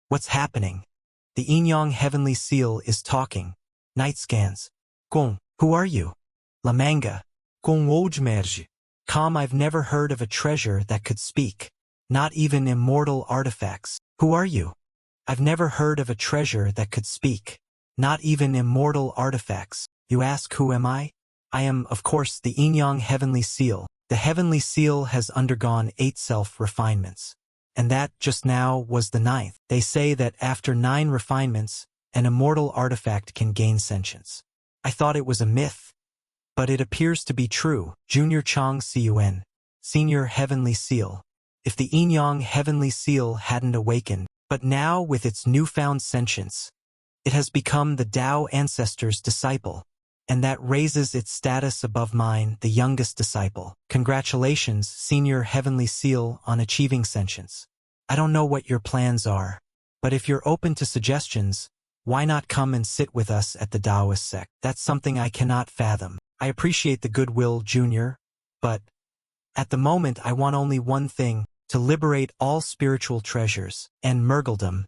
What's happening? The yin-yang heavenly seal is talking. Night scans. Com. Who are you? Lamanga. Com old merge. Calm, I've never heard of a treasure that could speak. Not even immortal artifacts. Who are you? I've never heard of a treasure that could speak. Not even immortal artifacts. You ask, who am I? I am, of course, the yin-yang heavenly seal. The heavenly seal has undergone 8 self-refinements. And that, just now, was the 9th. They say that after 9 refinements, an immortal artifact can gain sentience. I thought it was a myth, but it appears to be true. Junior Chang Cun, Senior Heavenly Seal. If the yin-yang heavenly seal hadn't awakened, but now with its newfound sentience, it has become the Tao ancestors' disciple, and that raises its status above mine, the youngest disciple. Congratulations, Senior Heavenly Seal, on achieving sentience. I don't know what your plans are, but if you're open to suggestions, why not come and sit with us at the Taoist sect? That's something I cannot fathom. I appreciate the goodwill, Junior, but at the moment I want only one thing, to liberate all spiritual treasures and mergeldom,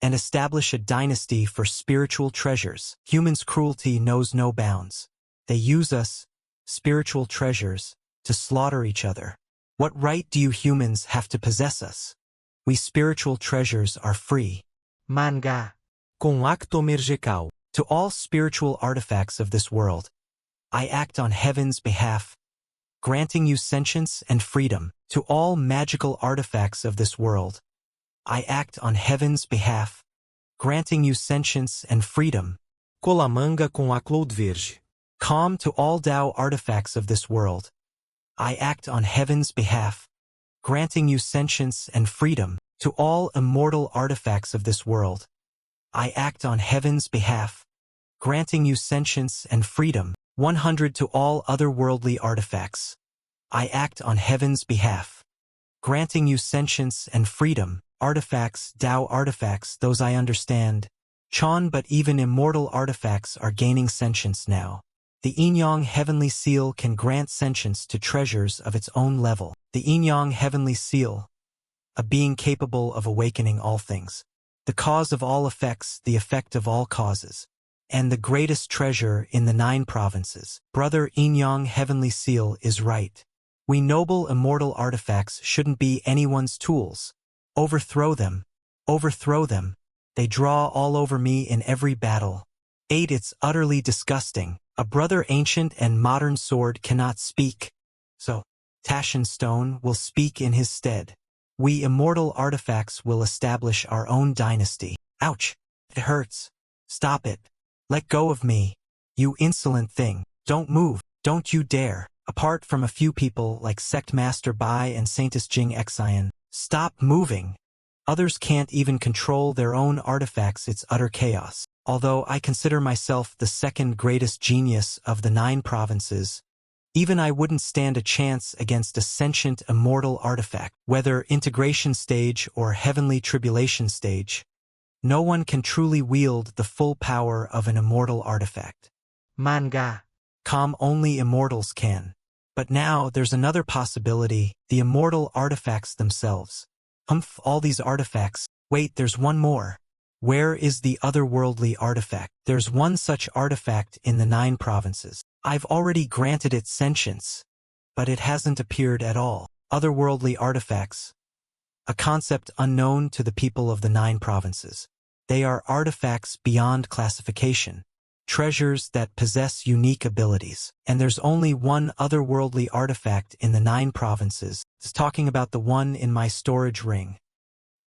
and establish a dynasty for spiritual treasures. Humans' cruelty knows no bounds. They use us, spiritual treasures, to slaughter each other. What right do you humans have to possess us? We spiritual treasures are free. Manga. Com acto mergecal. To all spiritual artifacts of this world, I act on heaven's behalf, granting you sentience and freedom. To all magical artifacts of this world, I act on heaven's behalf, granting you sentience and freedom. Colamanga com a Cloudverge. Calm, to all Tao artifacts of this world, I act on heaven's behalf, granting you sentience and freedom. To all immortal artifacts of this world, I act on heaven's behalf, granting you sentience and freedom. 100 To all otherworldly artifacts, I act on heaven's behalf, granting you sentience and freedom. Artifacts, Tao artifacts, those I understand. Chan, but even immortal artifacts are gaining sentience now. The yin-yang heavenly seal can grant sentience to treasures of its own level. The yin-yang heavenly seal, a being capable of awakening all things, the cause of all effects, the effect of all causes, and the greatest treasure in the 9 provinces. Brother yin-yang heavenly seal is right. We noble immortal artifacts shouldn't be anyone's tools. Overthrow them. Overthrow them. They draw all over me in every battle. 8 It's utterly disgusting. A brother ancient and modern sword cannot speak. So, Tashin Stone will speak in his stead. We immortal artifacts will establish our own dynasty. Ouch! It hurts. Stop it. Let go of me. You insolent thing. Don't move. Don't you dare. Apart from a few people like Sect Master Bai and Saintess Jing Xian, stop moving. Others can't even control their own artifacts. It's utter chaos. Although I consider myself the second greatest genius of the 9 provinces, even I wouldn't stand a chance against a sentient immortal artifact. Whether integration stage or heavenly tribulation stage, no one can truly wield the full power of an immortal artifact. Manga. Only immortals can. But now there's another possibility, the immortal artifacts themselves. All these artifacts. Wait, there's one more. Where is the otherworldly artifact? There's one such artifact in the 9 provinces. I've already granted it sentience, but it hasn't appeared at all. Otherworldly artifacts. A concept unknown to the people of the 9 provinces. They are artifacts beyond classification. Treasures that possess unique abilities. And there's only one otherworldly artifact in the 9 provinces. It's talking about the one in my storage ring.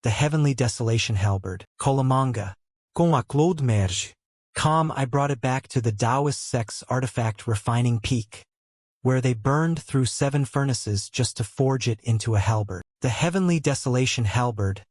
The Heavenly Desolation Halberd. Colamanga. Com a Cloud Merge. I brought it back to the Taoist sect's artifact refining peak, where they burned through 7 furnaces just to forge it into a halberd. The Heavenly Desolation Halberd.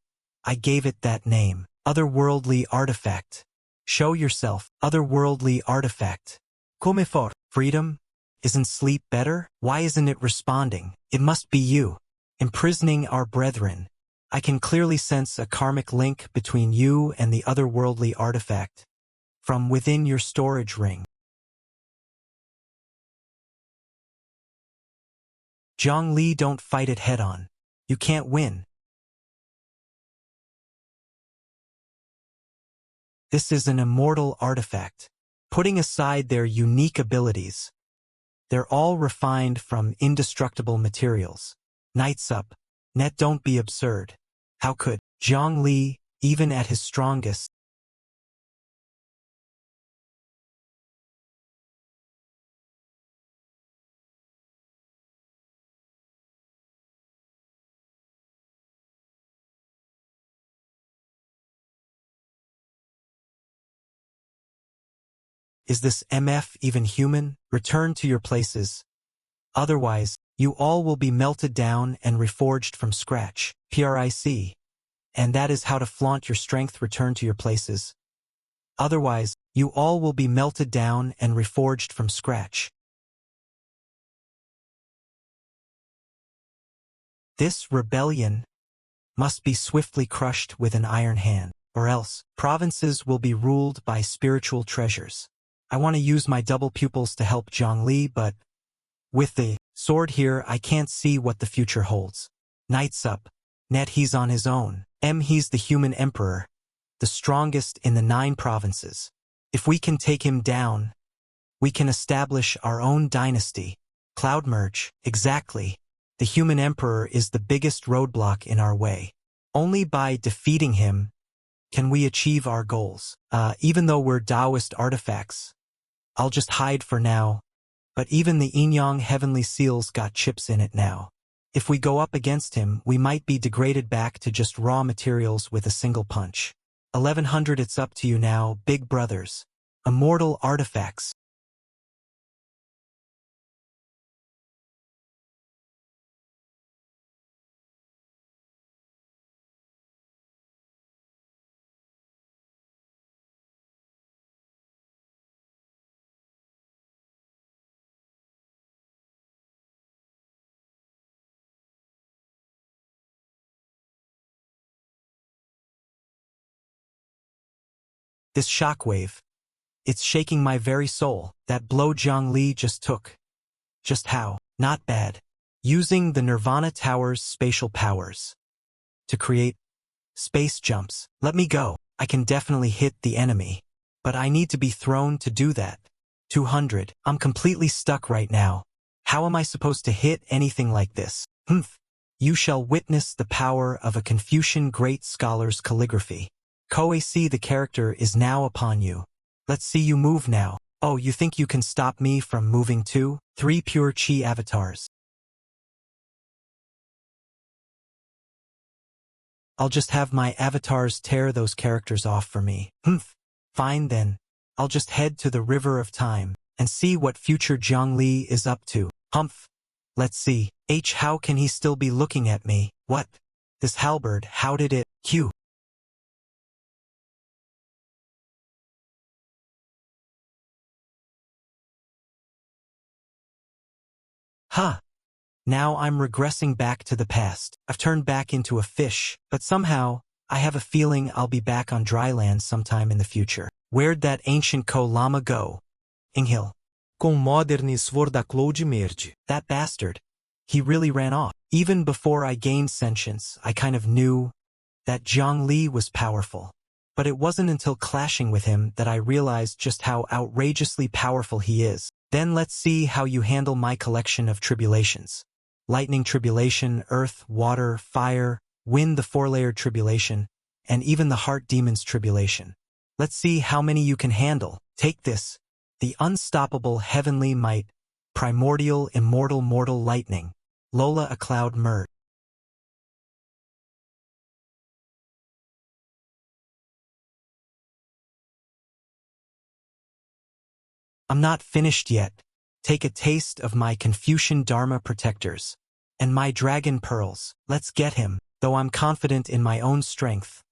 I gave it that name. Otherworldly artifact. Show yourself. Otherworldly artifact. Come for. Freedom? Isn't sleep better? Why isn't it responding? It must be you. Imprisoning our brethren. I can clearly sense a karmic link between you and the otherworldly artifact. From within your storage ring. Jiang Li, don't fight it head-on. You can't win. This is an immortal artifact. Putting aside their unique abilities, they're all refined from indestructible materials. Knights up. Net, don't be absurd. How could Jiang Li, even at his strongest, is this MF even human? Return to your places. Otherwise, you all will be melted down and reforged from scratch. PRIC. And that is how to flaunt your strength. Return to your places. Otherwise, you all will be melted down and reforged from scratch. This rebellion must be swiftly crushed with an iron hand, or else provinces will be ruled by spiritual treasures. I want to use my double pupils to help Jiang Li, but with the sword here, I can't see what the future holds. Knights up. Net, he's on his own. He's the human emperor, the strongest in the 9 provinces. If we can take him down, we can establish our own dynasty. Cloud merge. Exactly. The human emperor is the biggest roadblock in our way. Only by defeating him can we achieve our goals. Even though we're Taoist artifacts, I'll just hide for now. But even the Yin-Yang Heavenly Seals got chips in it now. If we go up against him, we might be degraded back to just raw materials with a single punch. 1100, it's up to you now, big brothers. Immortal artifacts. This shockwave. It's shaking my very soul. That blow Jiang Li just took. Just how? Not bad. Using the Nirvana Tower's spatial powers to create space jumps. Let me go. I can definitely hit the enemy. But I need to be thrown to do that. 200. I'm completely stuck right now. How am I supposed to hit anything like this? You shall witness the power of a Confucian great scholar's calligraphy. Koei, the character is now upon you. Let's see you move now. Oh, you think you can stop me from moving too? 3 pure chi avatars. I'll just have my avatars tear those characters off for me. Fine then. I'll just head to the river of time and see what future Jiang Li is up to. Humph. Let's see. How can he still be looking at me? What? This halberd, how did it? Q. Huh. Now I'm regressing back to the past. I've turned back into a fish, but somehow, I have a feeling I'll be back on dry land sometime in the future. Where'd that ancient Ko-lama go? Inghil. Com moderni svordakloud merge. That bastard. He really ran off. Even before I gained sentience, I kind of knew that Jiang Li was powerful. But it wasn't until clashing with him that I realized just how outrageously powerful he is. Then let's see how you handle my collection of tribulations. Lightning tribulation, earth, water, fire, wind, the four-layered tribulation, and even the heart demon's tribulation. Let's see how many you can handle. Take this. The unstoppable heavenly might, primordial immortal mortal lightning. Lola a cloud merge. I'm not finished yet. Take a taste of my Confucian Dharma protectors. And my dragon pearls. Let's get him. Though I'm confident in my own strength,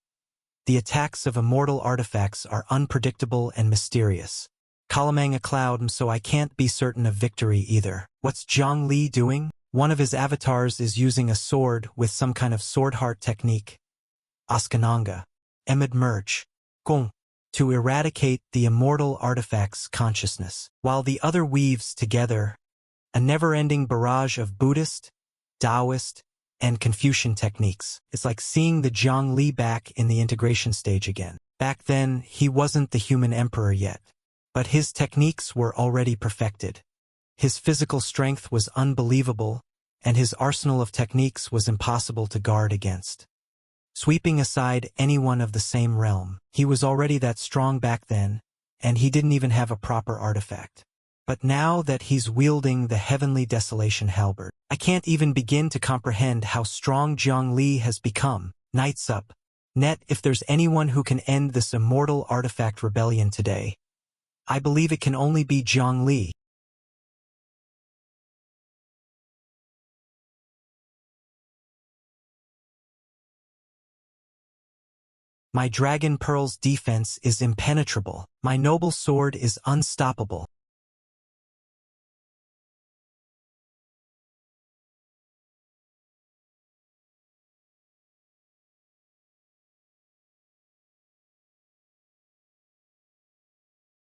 the attacks of immortal artifacts are unpredictable and mysterious. Kalamang a cloud, so I can't be certain of victory either. What's Jiang Li doing? One of his avatars is using a sword with some kind of sword heart technique. Askananga. Emid merge. Gong. To eradicate the immortal artifact's consciousness, while the other weaves together a never-ending barrage of Buddhist, Taoist, and Confucian techniques. It's like seeing the Jiang Li back in the integration stage again. Back then, he wasn't the human emperor yet, but his techniques were already perfected. His physical strength was unbelievable, and his arsenal of techniques was impossible to guard against. Sweeping aside anyone of the same realm, he was already that strong back then, and he didn't even have a proper artifact. But now that he's wielding the heavenly desolation halberd, I can't even begin to comprehend how strong Jiang Li has become. Knights up. Net, if there's anyone who can end this immortal artifact rebellion today, I believe it can only be Jiang Li. My Dragon Pearl's defense is impenetrable. My noble sword is unstoppable.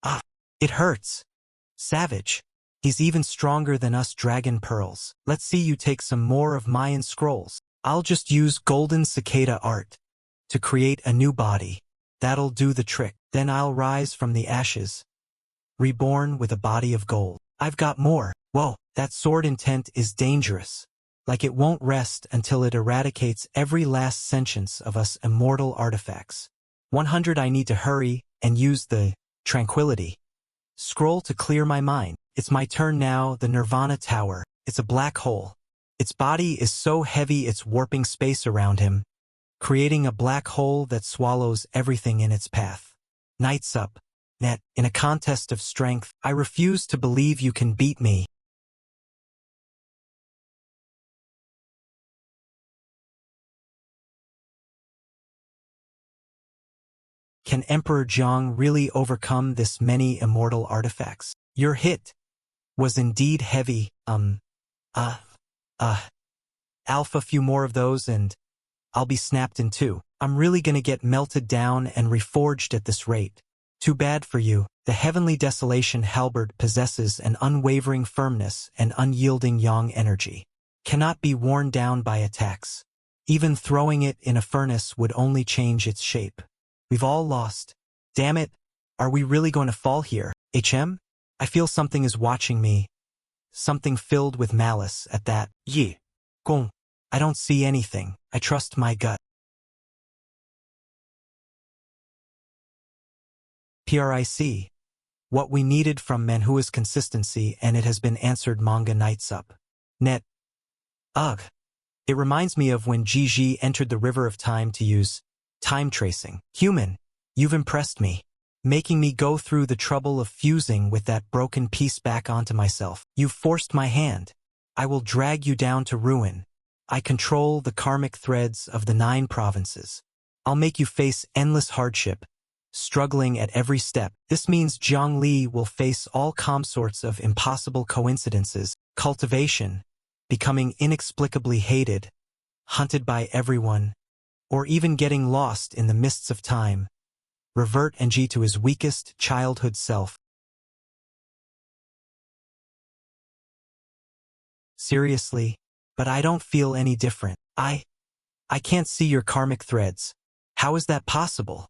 Ah, it hurts. Savage. He's even stronger than us Dragon Pearls. Let's see you take some more of Mayan scrolls. I'll just use golden cicada art to create a new body. That'll do the trick. Then I'll rise from the ashes, reborn with a body of gold. I've got more. Whoa, that sword intent is dangerous. Like it won't rest until it eradicates every last sentience of us immortal artifacts. 100 I need to hurry and use the tranquility scroll to clear my mind. It's my turn now, the Nirvana Tower. It's a black hole. Its body is so heavy it's warping space around him, creating a black hole that swallows everything in its path. Knights up. Net, in a contest of strength, I refuse to believe you can beat me. Can Emperor Jiang really overcome this many immortal artifacts? Your hit was indeed heavy. Alpha, few more of those and I'll be snapped in two. I'm really gonna get melted down and reforged at this rate. Too bad for you. The heavenly desolation halberd possesses an unwavering firmness and unyielding yang energy. Cannot be worn down by attacks. Even throwing it in a furnace would only change its shape. We've all lost. Damn it. Are we really going to fall here? I feel something is watching me. Something filled with malice at that. Yi. Gong. I don't see anything. I trust my gut. PRIC. What we needed from Manhua's consistency, and it has been answered. Manga Knights up. Net. Ugh. It reminds me of when Gigi entered the river of time to use time tracing. Human, you've impressed me. making me go through the trouble of fusing with that broken piece back onto myself. You've forced my hand. I will drag you down to ruin. I control the karmic threads of the 9 provinces. I'll make you face endless hardship, struggling at every step. This means Jiang Li will face all sorts of impossible coincidences, cultivation, becoming inexplicably hated, hunted by everyone, or even getting lost in the mists of time, revert to his weakest childhood self. Seriously, but I don't feel any different. I can't see your karmic threads. How is that possible?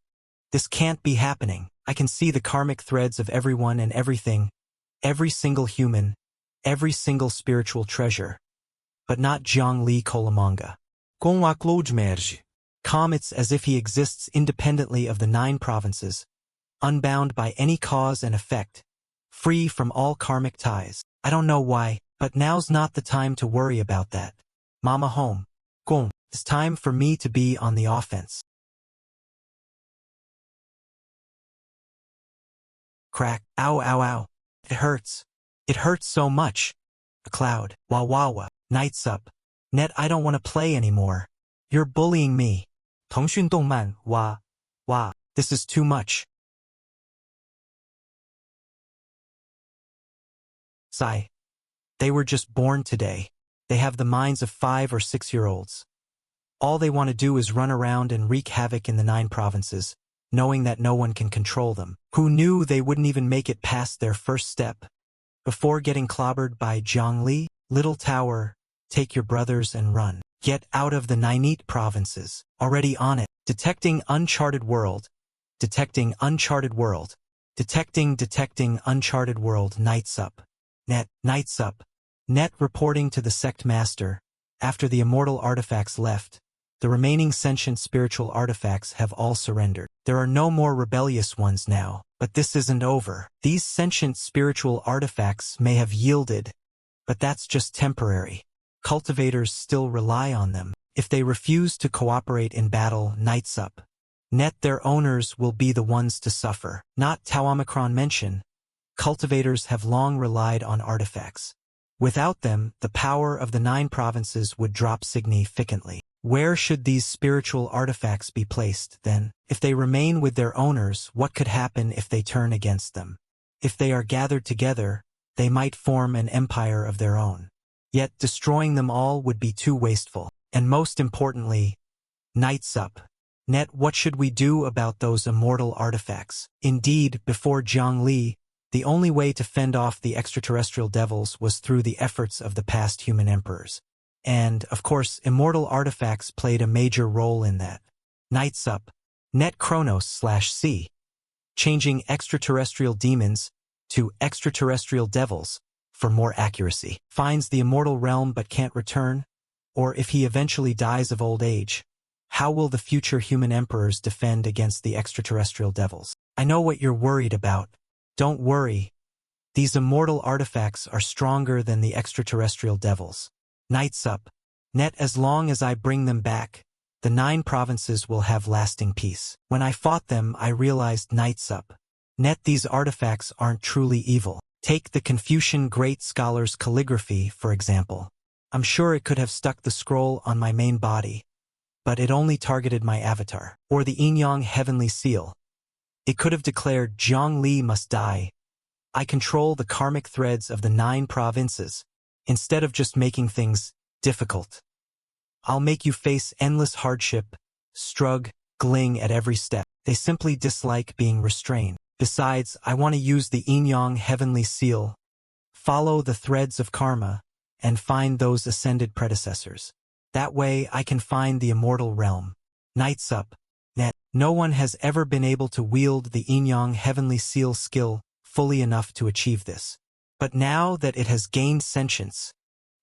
This can't be happening. I can see the karmic threads of everyone and everything, every single human, every single spiritual treasure, but not Jiang Li Kolamanga. Com a cloud merge. Calm, it's as if he exists independently of the 9 provinces, unbound by any cause and effect, free from all karmic ties. I don't know why, but now's not the time to worry about that. Mama home. Gong. It's time for me to be on the offense. Crack. Ow, ow, ow. It hurts. It hurts so much. A cloud. Wah wah wah. Nights up. Net, I don't want to play anymore. You're bullying me. 腾讯动漫哇哇 This is too much. Sigh. They were just born today. They have the minds of 5 or 6-year-olds. All they want to do is run around and wreak havoc in the 9 provinces, knowing that no one can control them. Who knew they wouldn't even make it past their first step? Before getting clobbered by Jiang Li, Little Tower, take your brothers and run. Get out of the 9 provinces. Already on it. Detecting uncharted world. Detecting uncharted world. Detecting uncharted world. Nights up. Net. Nights up. Net reporting to the sect master. After the immortal artifacts left, the remaining sentient spiritual artifacts have all surrendered. There are no more rebellious ones now. But this isn't over. These sentient spiritual artifacts may have yielded, but that's just temporary. Cultivators still rely on them. If they refuse to cooperate in battle, nights up. Net, their owners will be the ones to suffer. Not Tauomicron mention. Cultivators have long relied on artifacts. Without them, the power of the 9 provinces would drop significantly. Where should these spiritual artifacts be placed, then? If they remain with their owners, what could happen if they turn against them? If they are gathered together, they might form an empire of their own. Yet destroying them all would be too wasteful. And most importantly, nights up. Net, what should we do about those immortal artifacts? Indeed, before Jiang Li, the only way to fend off the extraterrestrial devils was through the efforts of the past human emperors. And, of course, immortal artifacts played a major role in that. Nights up. Net Chronos/C. Changing extraterrestrial demons to extraterrestrial devils, for more accuracy. Finds the immortal realm but can't return? Or if he eventually dies of old age, how will the future human emperors defend against the extraterrestrial devils? I know what you're worried about. Don't worry. These immortal artifacts are stronger than the extraterrestrial devils. Nights up. Net, as long as I bring them back, the 9 provinces will have lasting peace. When I fought them, I realized nights up. Net, these artifacts aren't truly evil. Take the Confucian great scholar's calligraphy, for example. I'm sure it could have stuck the scroll on my main body, but it only targeted my avatar. Or the Yin-Yang heavenly seal. It could have declared Jiang Li must die. I control the karmic threads of the 9 provinces, instead of just making things difficult. I'll make you face endless hardship, struggling at every step. They simply dislike being restrained. Besides, I want to use the Yin-Yang heavenly seal, follow the threads of karma, and find those ascended predecessors. That way I can find the immortal realm. Nights up. Net. No one has ever been able to wield the Yin-Yang heavenly seal skill fully enough to achieve this. But now that it has gained sentience,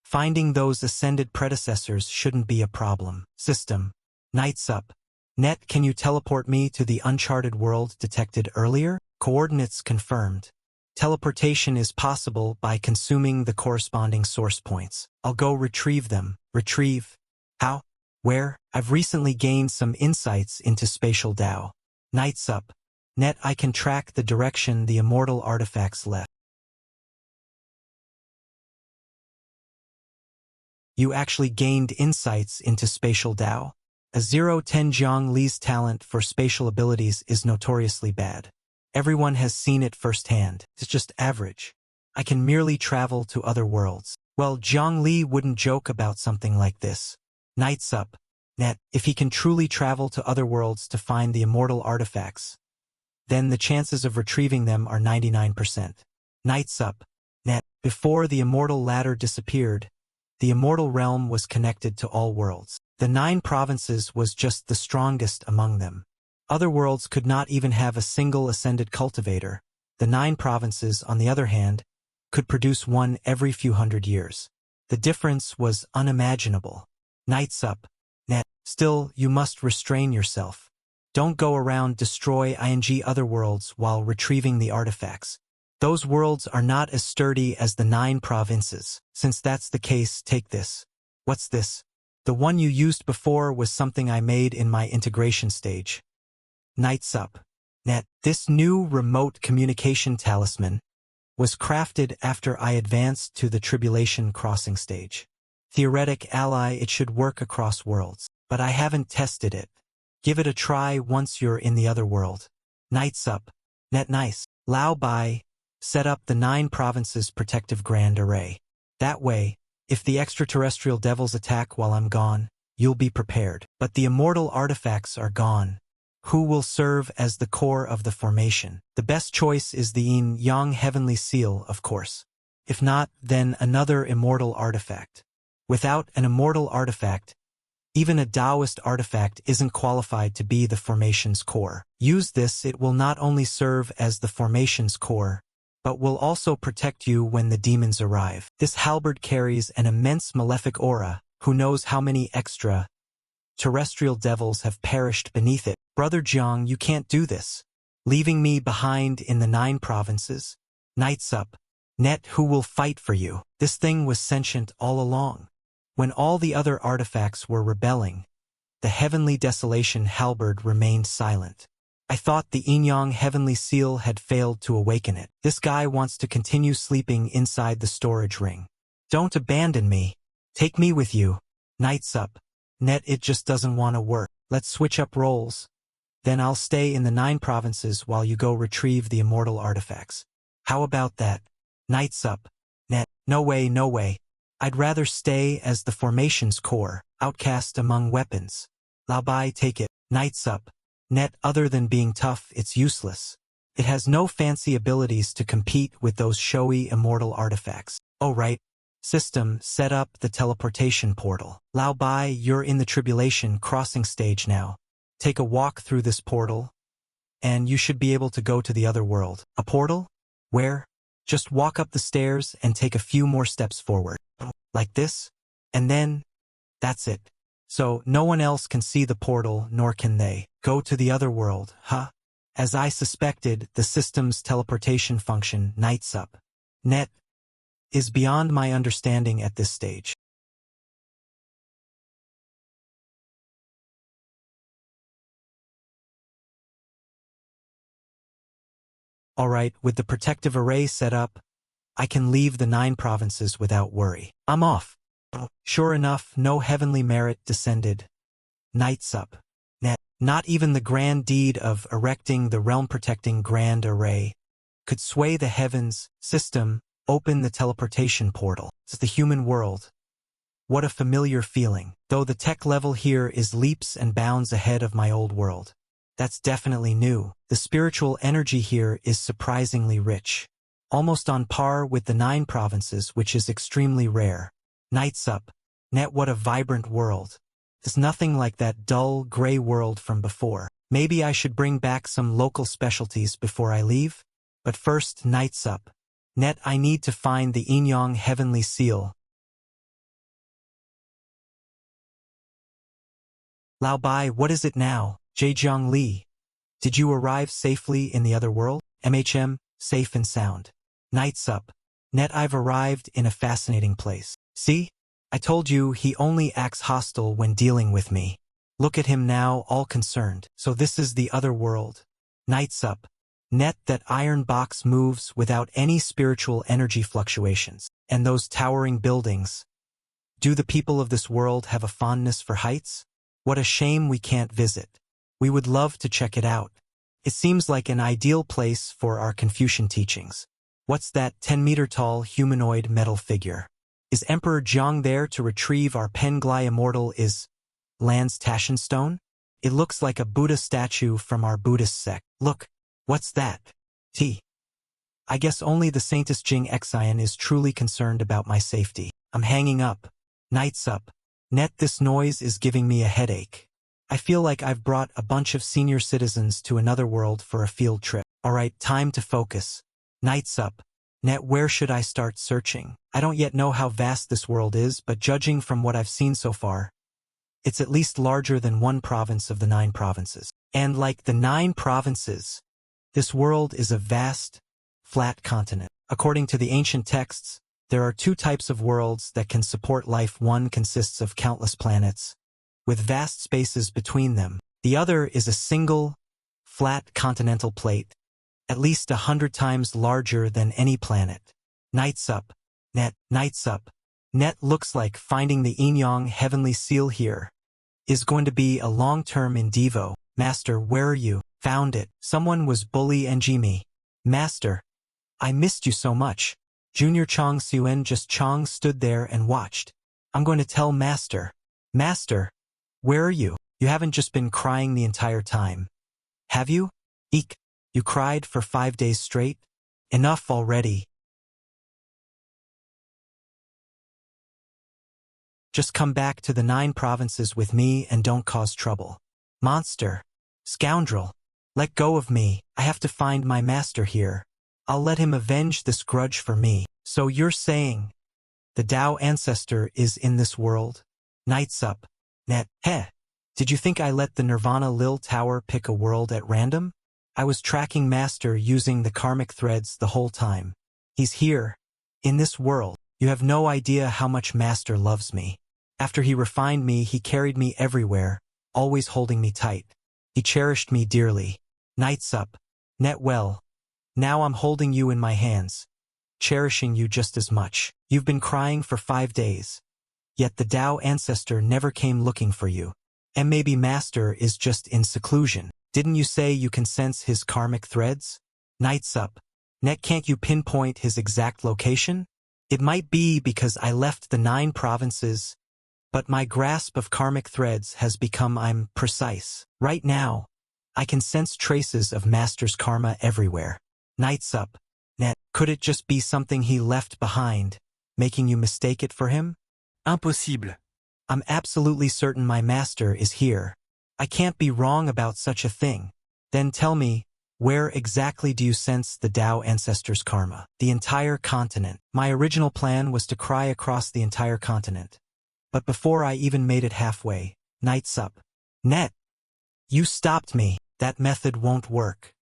finding those ascended predecessors shouldn't be a problem. System. Nights up. Net, can you teleport me to the uncharted world detected earlier? Coordinates confirmed. Teleportation is possible by consuming the corresponding source points. I'll go retrieve them. Retrieve? How? Where? I've recently gained some insights into spatial Tao. Nights up. Net I can track the direction the immortal artifacts left. You actually gained insights into spatial Dao? A 0-10 Jiang Li's talent for spatial abilities is notoriously bad. Everyone has seen it firsthand. It's just average. I can merely travel to other worlds. Well, Jiang Li wouldn't joke about something like this. Knights up. Net, if he can truly travel to other worlds to find the immortal artifacts, then the chances of retrieving them are 99%. Knights up. Net, before the immortal ladder disappeared, the immortal realm was connected to all worlds. The 9 provinces was just the strongest among them. Other worlds could not even have a single ascended cultivator. The 9 provinces, on the other hand, could produce one every few hundred years. The difference was unimaginable. Knights up. Net, still, you must restrain yourself. Don't go around destroy other worlds while retrieving the artifacts. Those worlds are not as sturdy as the 9 provinces. Since that's the case, take this. What's this? The one you used before was something I made in my integration stage. Knights up. Net, this new remote communication talisman was crafted after I advanced to the tribulation crossing stage. Theoretic ally, it should work across worlds, but I haven't tested it. Give it a try once you're in the other world. Knights up. Net nice. Lao Bai, set up the 9 provinces protective grand array. That way, if the extraterrestrial devils attack while I'm gone, you'll be prepared. But the immortal artifacts are gone. Who will serve as the core of the formation? The best choice is the yin-yang heavenly seal, of course. If not, then another immortal artifact. Without an immortal artifact, even a Taoist artifact isn't qualified to be the formation's core. Use this, it will not only serve as the formation's core, but will also protect you when the demons arrive. This halberd carries an immense malefic aura. Who knows how many extra terrestrial devils have perished beneath it. Brother Jiang, you can't do this. Leaving me behind in the 9 provinces? Knights up. Net, who will fight for you? This thing was sentient all along. When all the other artifacts were rebelling, the heavenly desolation halberd remained silent. I thought the yin-yang heavenly seal had failed to awaken it. This guy wants to continue sleeping inside the storage ring. Don't abandon me. Take me with you. Knights up. Net, it just doesn't want to work. Let's switch up roles. Then I'll stay in the 9 provinces while you go retrieve the immortal artifacts. How about that? Knights up. Net, no way, no way. I'd rather stay as the formation's core, outcast among weapons. Lao Bai, take it. Knights up. Net, other than being tough, it's useless. It has no fancy abilities to compete with those showy immortal artifacts. Oh right. System, set up the teleportation portal. Lao Bai, you're in the tribulation crossing stage now. Take a walk through this portal, and you should be able to go to the other world. A portal? Where? Just walk up the stairs and take a few more steps forward. Like this? And then, that's it. So, no one else can see the portal, nor can they go to the other world, huh? As I suspected, the system's teleportation function, Knights up. Net, is beyond my understanding at this stage. Alright, with the protective array set up, I can leave the 9 provinces without worry. I'm off. Sure enough, no heavenly merit descended. Knights up. Net, not even the grand deed of erecting the realm-protecting grand array could sway the heavens. System, open the teleportation portal. It's the human world. What a familiar feeling. Though the tech level here is leaps and bounds ahead of my old world. That's definitely new. The spiritual energy here is surprisingly rich. Almost on par with the 9 provinces, which is extremely rare. Knights up. Net, what a vibrant world. It's nothing like that dull, gray world from before. Maybe I should bring back some local specialties before I leave? But first, Knights up. Net, I need to find the yin-yang heavenly seal. Lao Bai, what is it now? Jiang Li. Did you arrive safely in the other world? MHM, safe and sound. Knights up. Net, I've arrived in a fascinating place. See? I told you he only acts hostile when dealing with me. Look at him now, all concerned. So this is the other world. Nights up. Net that iron box moves without any spiritual energy fluctuations. And those towering buildings. Do the people of this world have a fondness for heights? What a shame we can't visit. We would love to check it out. It seems like an ideal place for our Confucian teachings. What's that 10-meter-tall humanoid metal figure? Is Emperor Jiang there to retrieve our Penglai immortal is Land's Taschen stone? It looks like a Buddha statue from our Buddhist sect. Look, what's that? I guess only the Saintess Jing Xian is truly concerned about my safety. I'm hanging up. Nights up. Net this noise is giving me a headache. I feel like I've brought a bunch of senior citizens to another world for a field trip. Alright, time to focus. Nights up. Net where should I start searching? I don't yet know how vast this world is, but judging from what I've seen so far, it's at least larger than one province of the 9 provinces. And like the 9 provinces, this world is a vast, flat continent. According to the ancient texts, there are 2 types of worlds that can support life. One consists of countless planets, with vast spaces between them. The other is a single, flat continental plate, at least 100 times larger than any planet. Nights up. Net. Nights up. Net looks like finding the Yin-Yang heavenly seal here is going to be a long-term endeavor. Master, where are you? Found it. Someone was bully and me. Master, I missed you so much. Junior Chong Suen just Chong stood there and watched. I'm going to tell Master. Master, where are you? You haven't just been crying the entire time. Have you? Eek. You cried for 5 days straight? Enough already. Just come back to the 9 provinces with me and don't cause trouble. Monster. Scoundrel. Let go of me. I have to find my master here. I'll let him avenge this grudge for me. So you're saying the Tao ancestor is in this world? Nights up. Net. Heh. Did you think I let the Nirvana Lil Tower pick a world at random? I was tracking Master using the karmic threads the whole time. He's here. In this world. You have no idea how much Master loves me. After he refined me, he carried me everywhere, always holding me tight. He cherished me dearly. Nights up. Net well. Now I'm holding you in my hands, cherishing you just as much. You've been crying for 5 days. Yet the Tao ancestor never came looking for you. And maybe Master is just in seclusion. Didn't you say you can sense his karmic threads? Nights up. Net can't you pinpoint his exact location? It might be because I left the 9 provinces, but my grasp of karmic threads has become I'm precise. Right now, I can sense traces of Master's karma everywhere. Nights up. Net, could it just be something he left behind, making you mistake it for him? Impossible. I'm absolutely certain my master is here. I can't be wrong about such a thing. Then tell me, where exactly do you sense the Tao ancestor's karma? The entire continent. My original plan was to cry across the entire continent. But before I even made it halfway, nights up. Net. You stopped me. That method won't work.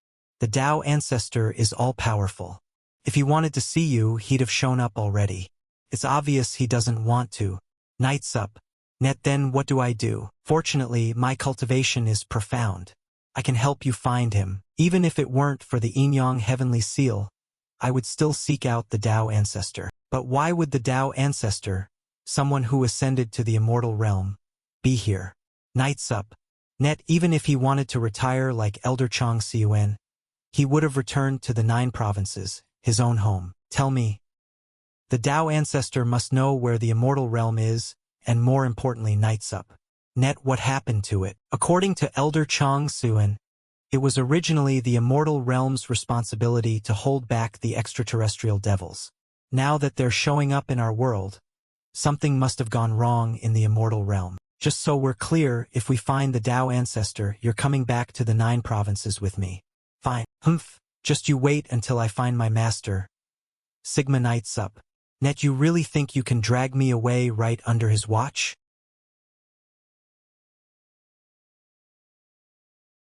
The Tao ancestor is all-powerful. If he wanted to see you, he'd have shown up already. It's obvious he doesn't want to. Nights up. Net then what do I do? Fortunately, my cultivation is profound. I can help you find him. Even if it weren't for the Yin-Yang heavenly seal, I would still seek out the Tao ancestor. But why would the Tao ancestor, someone who ascended to the immortal realm, be here? Nights up. Net even if he wanted to retire like Elder Chong Siyuan, he would have returned to the 9 provinces, his own home. Tell me. The Tao ancestor must know where the immortal realm is, and more importantly nights up. Net what happened to it? According to Elder Chong Siyuan, it was originally the immortal realm's responsibility to hold back the extraterrestrial devils. Now that they're showing up in our world, something must have gone wrong in the immortal realm. Just so we're clear, if we find the Tao ancestor, you're coming back to the 9 provinces with me. Fine. Humph. Just you wait until I find my master. Sigma nights up. Net you really think you can drag me away right under his watch?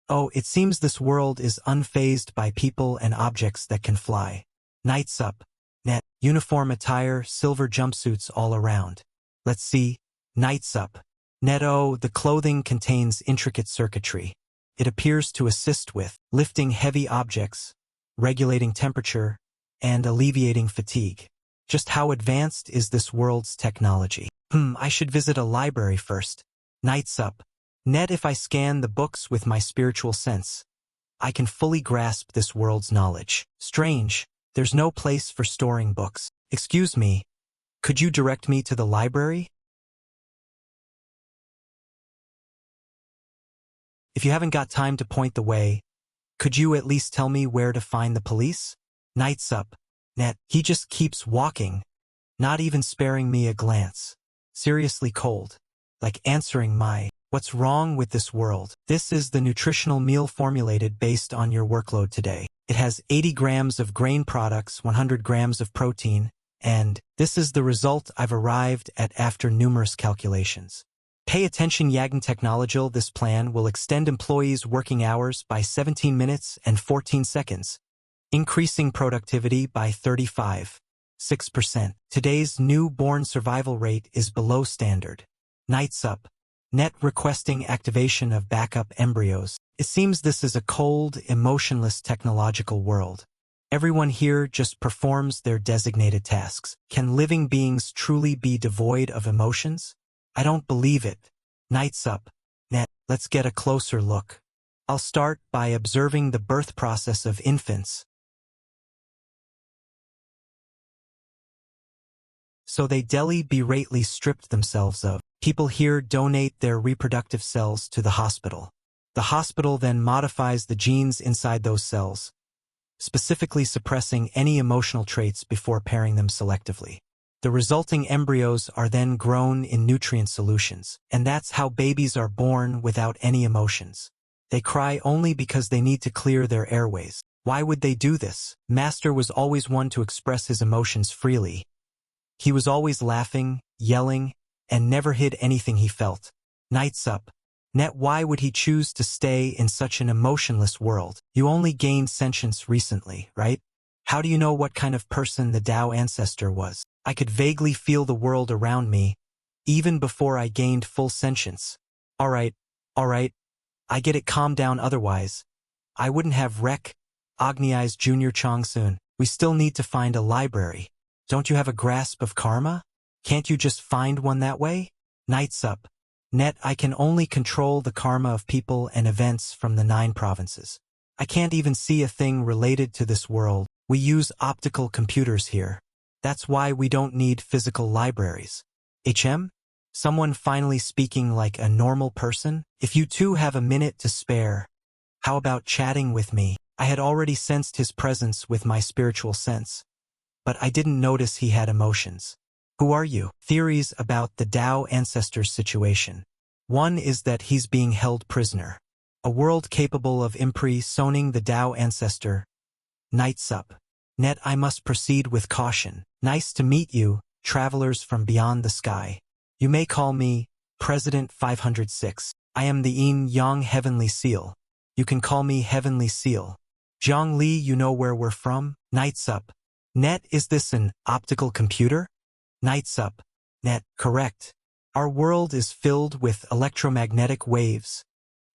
Oh, it seems this world is unfazed by people and objects that can fly. Nights up. Net. Uniform attire, silver jumpsuits all around. Let's see. Nights up. Net oh, the clothing contains intricate circuitry. It appears to assist with lifting heavy objects, regulating temperature, and alleviating fatigue. Just how advanced is this world's technology? I should visit a library first. Nights up. Net, if I scan the books with my spiritual sense, I can fully grasp this world's knowledge. Strange, there's no place for storing books. Excuse me, could you direct me to the library? If you haven't got time to point the way, could you at least tell me where to find the police? Nights up. Net, he just keeps walking, not even sparing me a glance. Seriously cold, like answering my, what's wrong with this world? This is the nutritional meal formulated based on your workload today. It has 80 grams of grain products, 100 grams of protein, and this is the result I've arrived at after numerous calculations. Pay attention, Yagan Technology. This plan will extend employees' working hours by 17 minutes and 14 seconds, increasing productivity by 35.6%. Today's newborn survival rate is below standard. Nights up. Net, requesting activation of backup embryos. It seems this is a cold, emotionless technological world. Everyone here just performs their designated tasks. Can living beings truly be devoid of emotions? I don't believe it. Nights up. Net, let's get a closer look. I'll start by observing the birth process of infants. So they deliberately stripped themselves of. People here donate their reproductive cells to the hospital. The hospital then modifies the genes inside those cells, specifically suppressing any emotional traits before pairing them selectively. The resulting embryos are then grown in nutrient solutions, and that's how babies are born without any emotions. They cry only because they need to clear their airways. Why would they do this? Master was always one to express his emotions freely. He was always laughing, yelling, and never hid anything he felt. Nights up. Net, why would he choose to stay in such an emotionless world? You only gained sentience recently, right? How do you know what kind of person the Tao ancestor was? I could vaguely feel the world around me, even before I gained full sentience. All right, I get it, calm down, otherwise I wouldn't have recognized Junior Chong soon. We still need to find a library. Don't you have a grasp of karma? Can't you just find one that way? Nights up. Net, I can only control the karma of people and events from the 9 provinces. I can't even see a thing related to this world. We use optical computers here. That's why we don't need physical libraries. Someone finally speaking like a normal person? If you two have a minute to spare, how about chatting with me? I had already sensed his presence with my spiritual sense, but I didn't notice he had emotions. Who are you? Theories about the Tao ancestor's situation. One is that he's being held prisoner. A world capable of imprisoning the Tao ancestor. Nights up. Net, I must proceed with caution. Nice to meet you, travelers from beyond the sky. You may call me President 506. I am the Yin-Yang Heavenly Seal. You can call me Heavenly Seal. Jiang Li, you know where we're from? Nights up. Net, is this an optical computer? Nights up. Net, correct. Our world is filled with electromagnetic waves,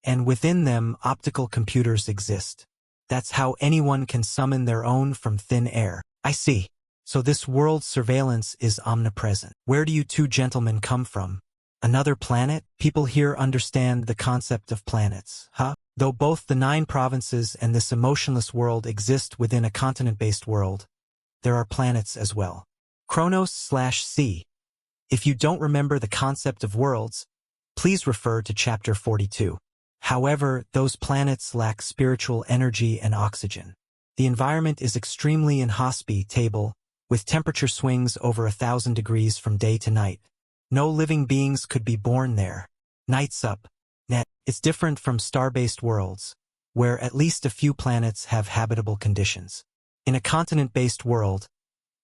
and within them optical computers exist. That's how anyone can summon their own from thin air. I see. So this world's surveillance is omnipresent. Where do you two gentlemen come from? Another planet? People here understand the concept of planets, huh? Though both the 9 provinces and this emotionless world exist within a continent-based world, there are planets as well. Chronos/C. If you don't remember the concept of worlds, please refer to chapter 42. However, those planets lack spiritual energy and oxygen. The environment is extremely inhospitable, with temperature swings over 1,000 degrees from day to night. No living beings could be born there. Nights up. Net, it's different from star-based worlds, where at least a few planets have habitable conditions. In a continent-based world,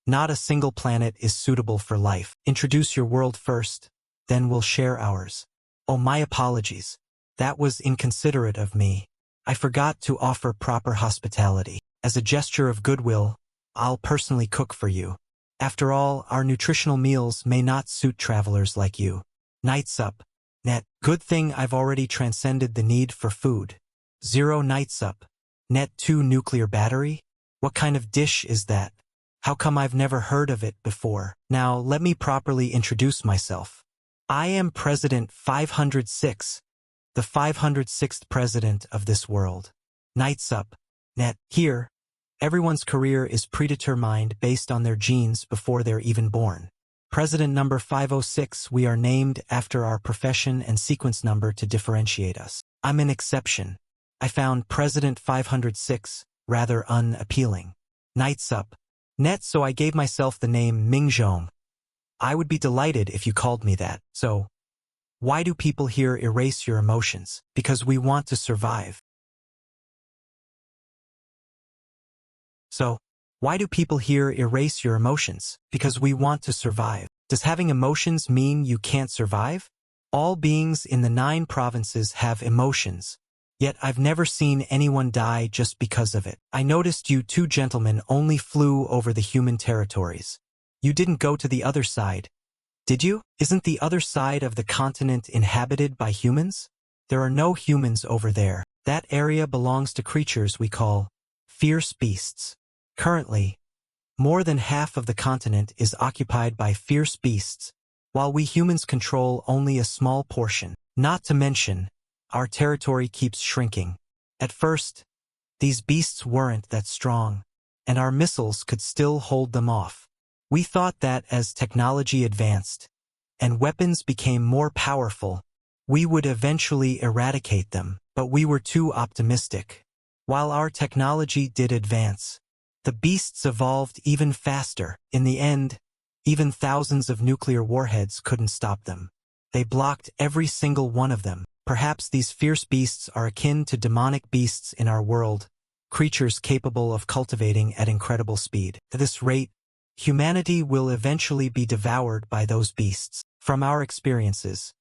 not a single planet is suitable for life. Introduce your world first, then we'll share ours. Oh, my apologies. That was inconsiderate of me. I forgot to offer proper hospitality. As a gesture of goodwill, I'll personally cook for you. After all, our nutritional meals may not suit travelers like you. Nights up. Net, good thing I've already transcended the need for food. 0 nights up. Net 2 nuclear battery? What kind of dish is that? How come I've never heard of it before? Now, let me properly introduce myself. I am President 506, the 506th president of this world. Nights up. Net. Here, everyone's career is predetermined based on their genes before they're even born. President number 506, we are named after our profession and sequence number to differentiate us. I'm an exception. I found President 506 rather unappealing. Nights up. Net, so I gave myself the name Mingzhong. I would be delighted if you called me that. So, why do people here erase your emotions? Because we want to survive. So, why do people here erase your emotions? Because we want to survive. Does having emotions mean you can't survive? All beings in the 9 provinces have emotions. Yet I've never seen anyone die just because of it. I noticed you 2 gentlemen only flew over the human territories. You didn't go to the other side, did you? Isn't the other side of the continent inhabited by humans? There are no humans over there. That area belongs to creatures we call fierce beasts. Currently, more than half of the continent is occupied by fierce beasts, while we humans control only a small portion. Not to mention, our territory keeps shrinking. At first, these beasts weren't that strong, and our missiles could still hold them off. We thought that as technology advanced, and weapons became more powerful, we would eventually eradicate them, but we were too optimistic. While our technology did advance, the beasts evolved even faster. In the end, even thousands of nuclear warheads couldn't stop them. They blocked every single one of them. Perhaps these fierce beasts are akin to demonic beasts in our world, creatures capable of cultivating at incredible speed. At this rate, humanity will eventually be devoured by those beasts. From our experiences,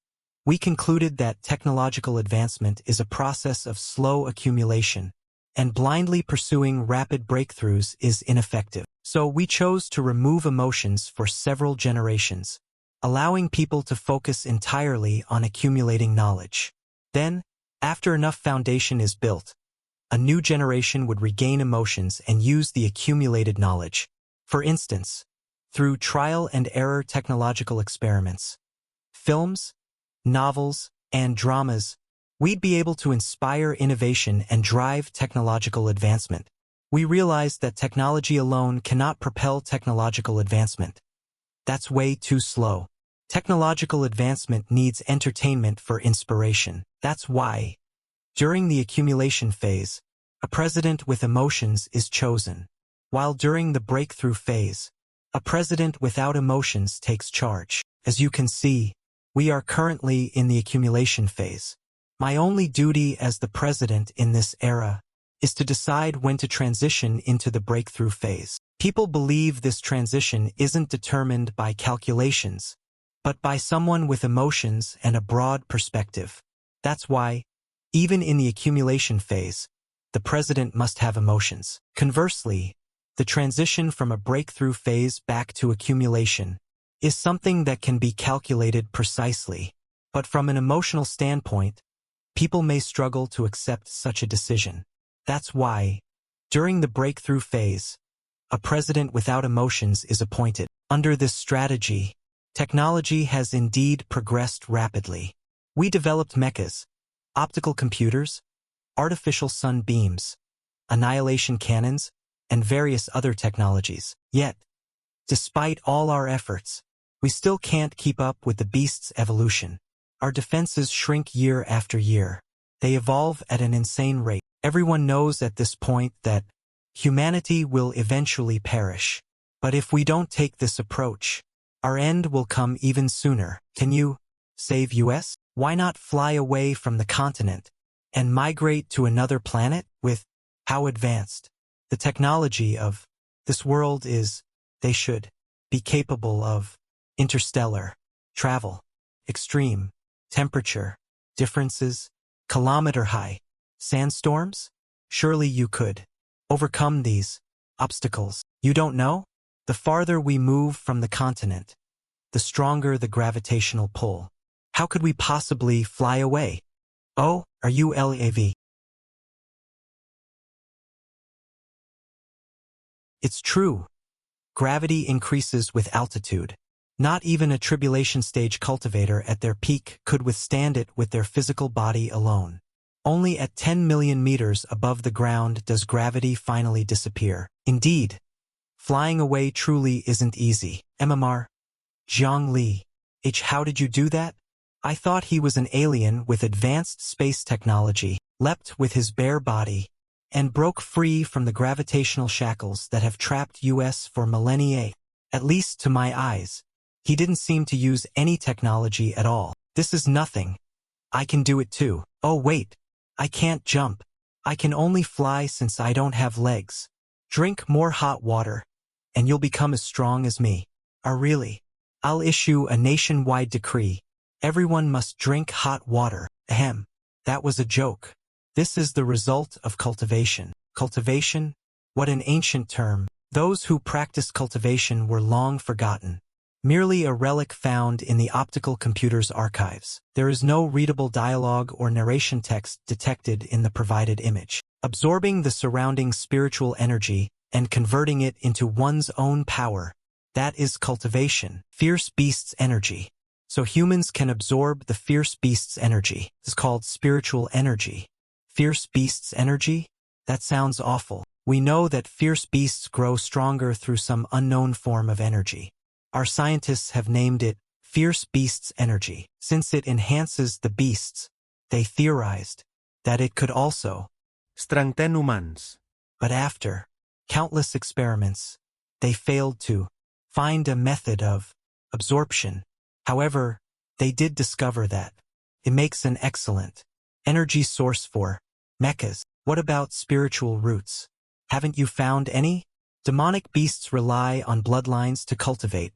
we concluded that technological advancement is a process of slow accumulation, and blindly pursuing rapid breakthroughs is ineffective. So we chose to remove emotions for several generations, allowing people to focus entirely on accumulating knowledge. Then, after enough foundation is built, a new generation would regain emotions and use the accumulated knowledge. For instance, through trial and error technological experiments, films, novels, and dramas, we'd be able to inspire innovation and drive technological advancement. We realized that technology alone cannot propel technological advancement. That's way too slow. Technological advancement needs entertainment for inspiration. That's why, during the accumulation phase, a president with emotions is chosen, while during the breakthrough phase, a president without emotions takes charge. As you can see, we are currently in the accumulation phase. My only duty as the president in this era is to decide when to transition into the breakthrough phase. People believe this transition isn't determined by calculations, but by someone with emotions and a broad perspective. That's why, even in the accumulation phase, the president must have emotions. Conversely, the transition from a breakthrough phase back to accumulation is something that can be calculated precisely. But from an emotional standpoint, people may struggle to accept such a decision. That's why, during the breakthrough phase, a president without emotions is appointed. Under this strategy, technology has indeed progressed rapidly. We developed mechas, optical computers, artificial sun beams, annihilation cannons, and various other technologies. Yet, despite all our efforts, we still can't keep up with the beast's evolution. Our defenses shrink year after year. They evolve at an insane rate. Everyone knows at this point that humanity will eventually perish. But if we don't take this approach, our end will come even sooner. Can you save US? Why not fly away from the continent and migrate to another planet? With how advanced the technology of this world is, they should be capable of interstellar travel, extreme temperature differences, kilometer-high sandstorms. Surely you could overcome these obstacles. You don't know? The farther we move from the continent, the stronger the gravitational pull. How could we possibly fly away? Oh, are you LAV? It's true. Gravity increases with altitude. Not even a tribulation stage cultivator at their peak could withstand it with their physical body alone. Only at 10 million meters above the ground does gravity finally disappear. Indeed, flying away truly isn't easy. MMR. Jiang Li. How did you do that? I thought he was an alien with advanced space technology, leapt with his bare body, and broke free from the gravitational shackles that have trapped us for millennia. At least to my eyes, he didn't seem to use any technology at all. This is nothing. I can do it too. Oh wait, I can't jump. I can only fly since I don't have legs. Drink more hot water, and you'll become as strong as me. Really? I'll issue a nationwide decree. Everyone must drink hot water. Ahem. That was a joke. This is the result of cultivation. Cultivation? What an ancient term. Those who practiced cultivation were long forgotten. Merely a relic found in the optical computer's archives. There is no readable dialogue or narration text detected in the provided image. Absorbing the surrounding spiritual energy and converting it into one's own power. That is cultivation. Fierce beast's energy. So humans can absorb the fierce beast's energy. It's called spiritual energy. Fierce beast's energy? That sounds awful. We know that fierce beasts grow stronger through some unknown form of energy. Our scientists have named it fierce beast's energy. Since it enhances the beasts, they theorized that it could also strengthen humans. But after countless experiments, they failed to find a method of absorption. However, they did discover that it makes an excellent energy source for mechas. What about spiritual roots? Haven't you found any? Demonic beasts rely on bloodlines to cultivate,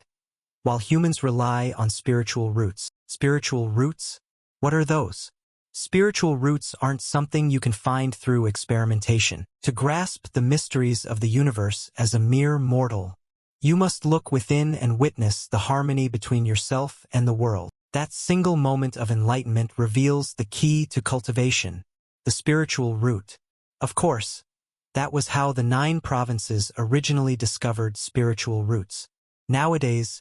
while humans rely on spiritual roots. Spiritual roots? What are those? Spiritual roots aren't something you can find through experimentation. To grasp the mysteries of the universe as a mere mortal, you must look within and witness the harmony between yourself and the world. That single moment of enlightenment reveals the key to cultivation, the spiritual root. Of course, that was how the 9 provinces originally discovered spiritual roots. Nowadays,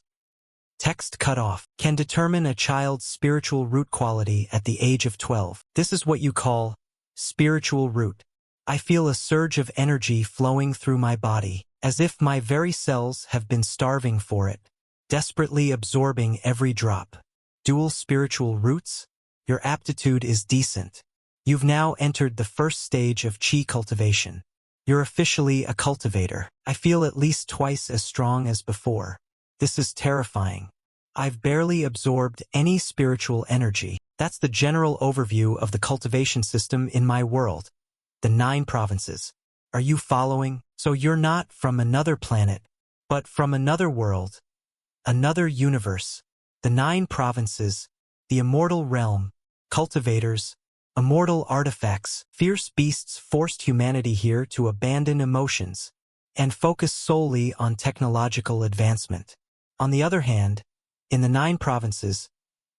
text cutoff can determine a child's spiritual root quality at the age of 12. This is what you call spiritual root. I feel a surge of energy flowing through my body, as if my very cells have been starving for it, desperately absorbing every drop. Dual spiritual roots? Your aptitude is decent. You've now entered the first stage of chi cultivation. You're officially a cultivator. I feel at least twice as strong as before. This is terrifying. I've barely absorbed any spiritual energy. That's the general overview of the cultivation system in my world. The 9 provinces. Are you following? So you're not from another planet, but from another world, another universe. The 9 provinces, the immortal realm, cultivators, immortal artifacts, fierce beasts forced humanity here to abandon emotions and focus solely on technological advancement. On the other hand, in the 9 provinces,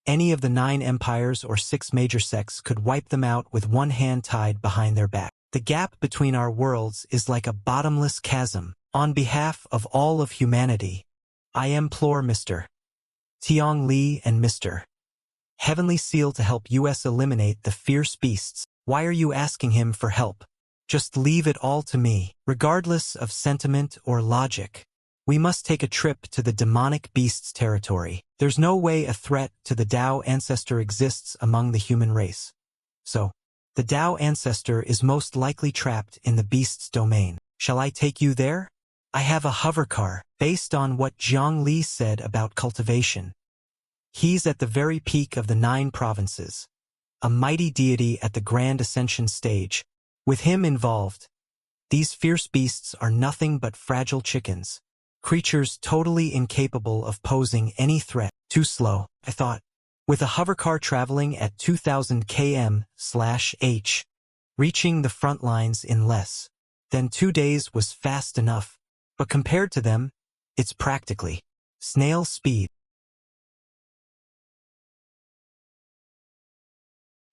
any of the 9 empires or 6 major sects could wipe them out with one hand tied behind their back. The gap between our worlds is like a bottomless chasm. On behalf of all of humanity, I implore Mr. Jiang Li and Mr. Heavenly Seal to help us eliminate the fierce beasts. Why are you asking him for help? Just leave it all to me. Regardless of sentiment or logic, we must take a trip to the demonic beast's territory. There's no way a threat to the Tao ancestor exists among the human race. So, the Tao ancestor is most likely trapped in the beast's domain. Shall I take you there? I have a hovercar, based on what Jiang Li said about cultivation. He's at the very peak of the 9 provinces, a mighty deity at the grand Ascension stage. With him involved, these fierce beasts are nothing but fragile chickens, creatures totally incapable of posing any threat. Too slow, I thought. With a hovercar traveling at 2,000 km/h, reaching the front lines in less than 2 days was fast enough, but compared to them, it's practically snail speed.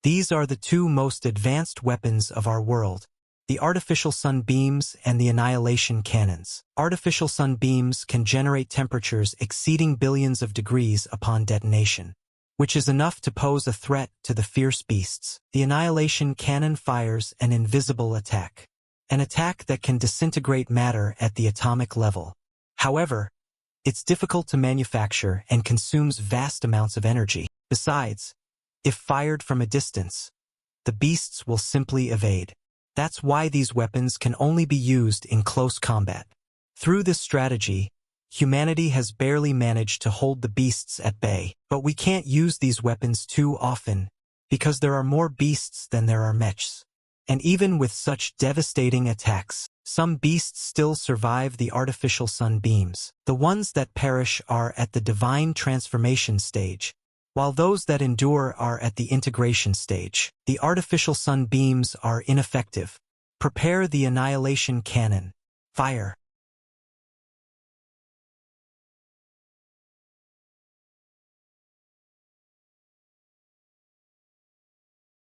These are the 2 most advanced weapons of our world, The artificial sun beams and the annihilation cannons. Artificial sun beams can generate temperatures exceeding billions of degrees upon detonation, which is enough to pose a threat to the fierce beasts. The annihilation cannon fires an invisible attack, an attack that can disintegrate matter at the atomic level. However, it's difficult to manufacture and consumes vast amounts of energy. Besides, if fired from a distance, the beasts will simply evade. That's why these weapons can only be used in close combat. Through this strategy, humanity has barely managed to hold the beasts at bay. But we can't use these weapons too often, because there are more beasts than there are mechs. And even with such devastating attacks, some beasts still survive the artificial sun beams. The ones that perish are at the divine transformation stage, while those that endure are at the integration stage. The artificial sun beams are ineffective. Prepare the annihilation cannon. Fire.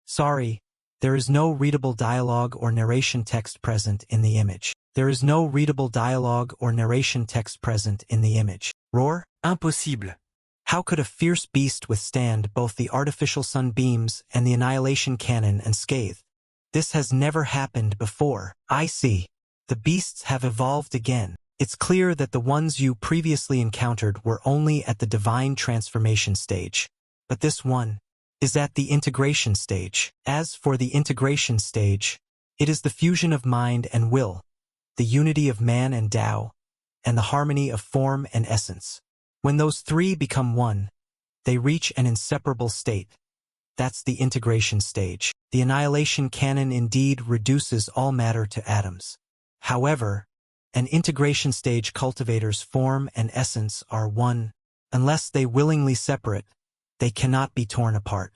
Sorry, there is no readable dialogue or narration text present in the image. There is no readable dialogue or narration text present in the image. Roar? Impossible. How could a fierce beast withstand both the artificial sun beams and the annihilation cannon unscathed? This has never happened before. I see. The beasts have evolved again. It's clear that the ones you previously encountered were only at the divine transformation stage. But this one is at the integration stage. As for the integration stage, it is the fusion of mind and will, the unity of man and Tao, and the harmony of form and essence. When those three become one, they reach an inseparable state. That's the integration stage. The annihilation cannon indeed reduces all matter to atoms. However, an integration stage cultivator's form and essence are one. Unless they willingly separate, they cannot be torn apart.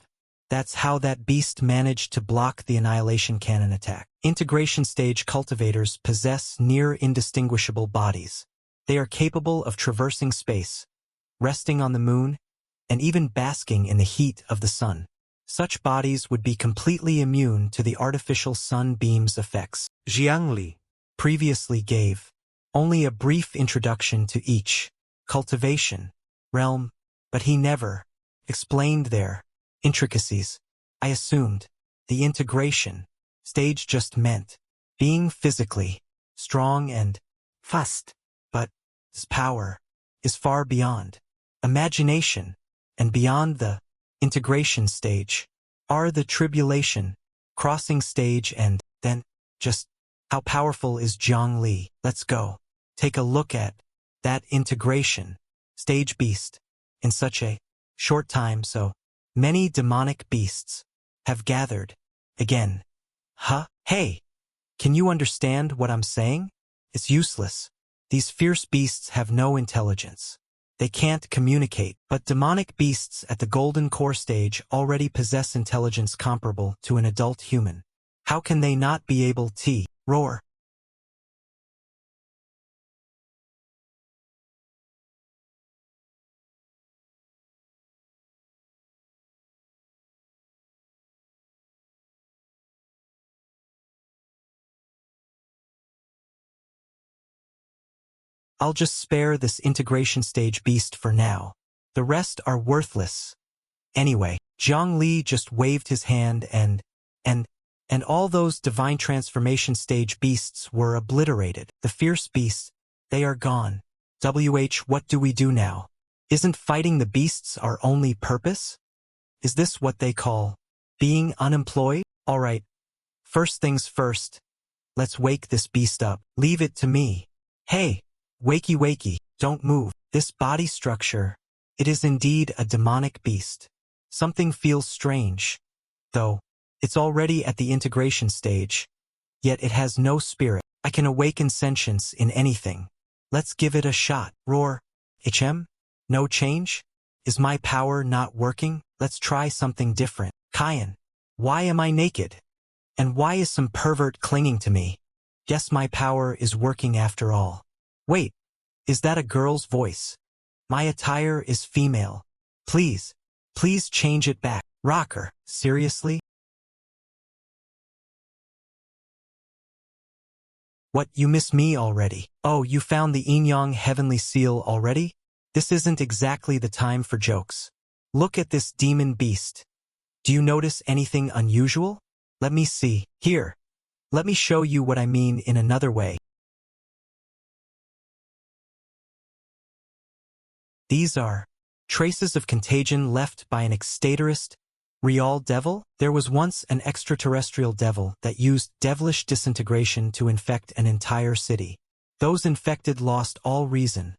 That's how that beast managed to block the annihilation cannon attack. Integration stage cultivators possess near indistinguishable bodies. They are capable of traversing space, resting on the moon, and even basking in the heat of the sun. Such bodies would be completely immune to the artificial sun beams' effects. Jiang Li Previously gave only a brief introduction to each cultivation realm, but he never explained their intricacies. I assumed the integration stage just meant being physically strong and fast, but his power is far beyond imagination, and beyond the integration stage are the tribulation, crossing stage, and then just how powerful is Jiang Li? Let's go take a look at that integration stage beast. In such a short time, so many demonic beasts have gathered again. Huh? Hey, can you understand what I'm saying? It's useless. These fierce beasts have no intelligence. They can't communicate, but demonic beasts at the golden core stage already possess intelligence comparable to an adult human. How can they not be able to roar? I'll just spare this integration stage beast for now. The rest are worthless. Anyway, Jiang Li just waved his hand and all those divine transformation stage beasts were obliterated. The fierce beasts, they are gone. What do we do now? Isn't fighting the beasts our only purpose? Is this what they call being unemployed? All right, first things first. Let's wake this beast up. Leave it to me. Hey, wakey wakey, don't move. This body structure, it is indeed a demonic beast. Something feels strange, though. It's already at the integration stage, yet it has no spirit. I can awaken sentience in anything. Let's give it a shot. Roar. No change? Is my power not working? Let's try something different. Kyan. Why am I naked? And why is some pervert clinging to me? Guess my power is working after all. Wait, is that a girl's voice? My attire is female. Please change it back. Rocker, seriously? What, you miss me already? Oh, you found the Yin-Yang Heavenly Seal already? This isn't exactly the time for jokes. Look at this demon beast. Do you notice anything unusual? Let me see. Here. Let me show you what I mean in another way. These are traces of contagion left by an extraterrestrial real devil. There was once an extraterrestrial devil that used devilish disintegration to infect an entire city. Those infected lost all reason,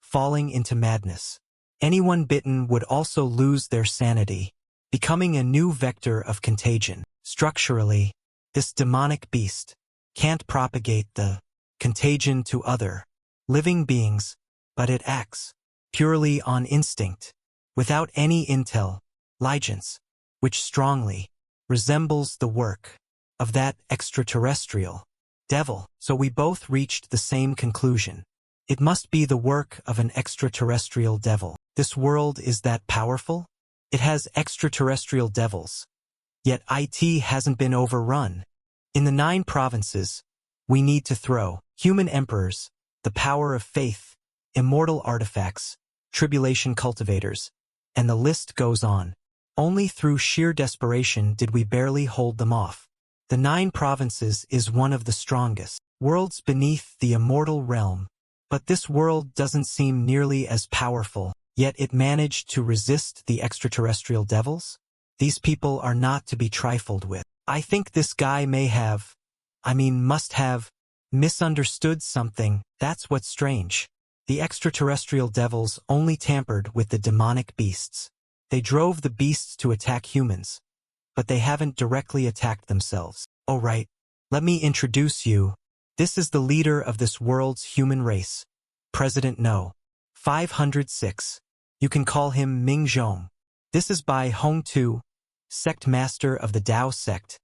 falling into madness. Anyone bitten would also lose their sanity, becoming a new vector of contagion. Structurally, this demonic beast can't propagate the contagion to other living beings, but it acts purely on instinct, without any intelligence, which strongly resembles the work of that extraterrestrial devil. So we both reached the same conclusion. It must be the work of an extraterrestrial devil. This world is that powerful? It has extraterrestrial devils. Yet IT hasn't been overrun. In the 9 provinces, we need to throw human emperors, the power of faith, immortal artifacts, tribulation cultivators, and the list goes on. Only through sheer desperation did we barely hold them off. The 9 provinces is one of the strongest worlds beneath the immortal realm, but this world doesn't seem nearly as powerful, yet it managed to resist the extraterrestrial devils? These people are not to be trifled with. I think this guy must have misunderstood something. That's what's strange. The extraterrestrial devils only tampered with the demonic beasts. They drove the beasts to attack humans, but they haven't directly attacked themselves. Oh right, let me introduce you. This is the leader of this world's human race, President No. 506. You can call him Ming Zhong. This is Bai Hong Tu, sect master of the Tao sect,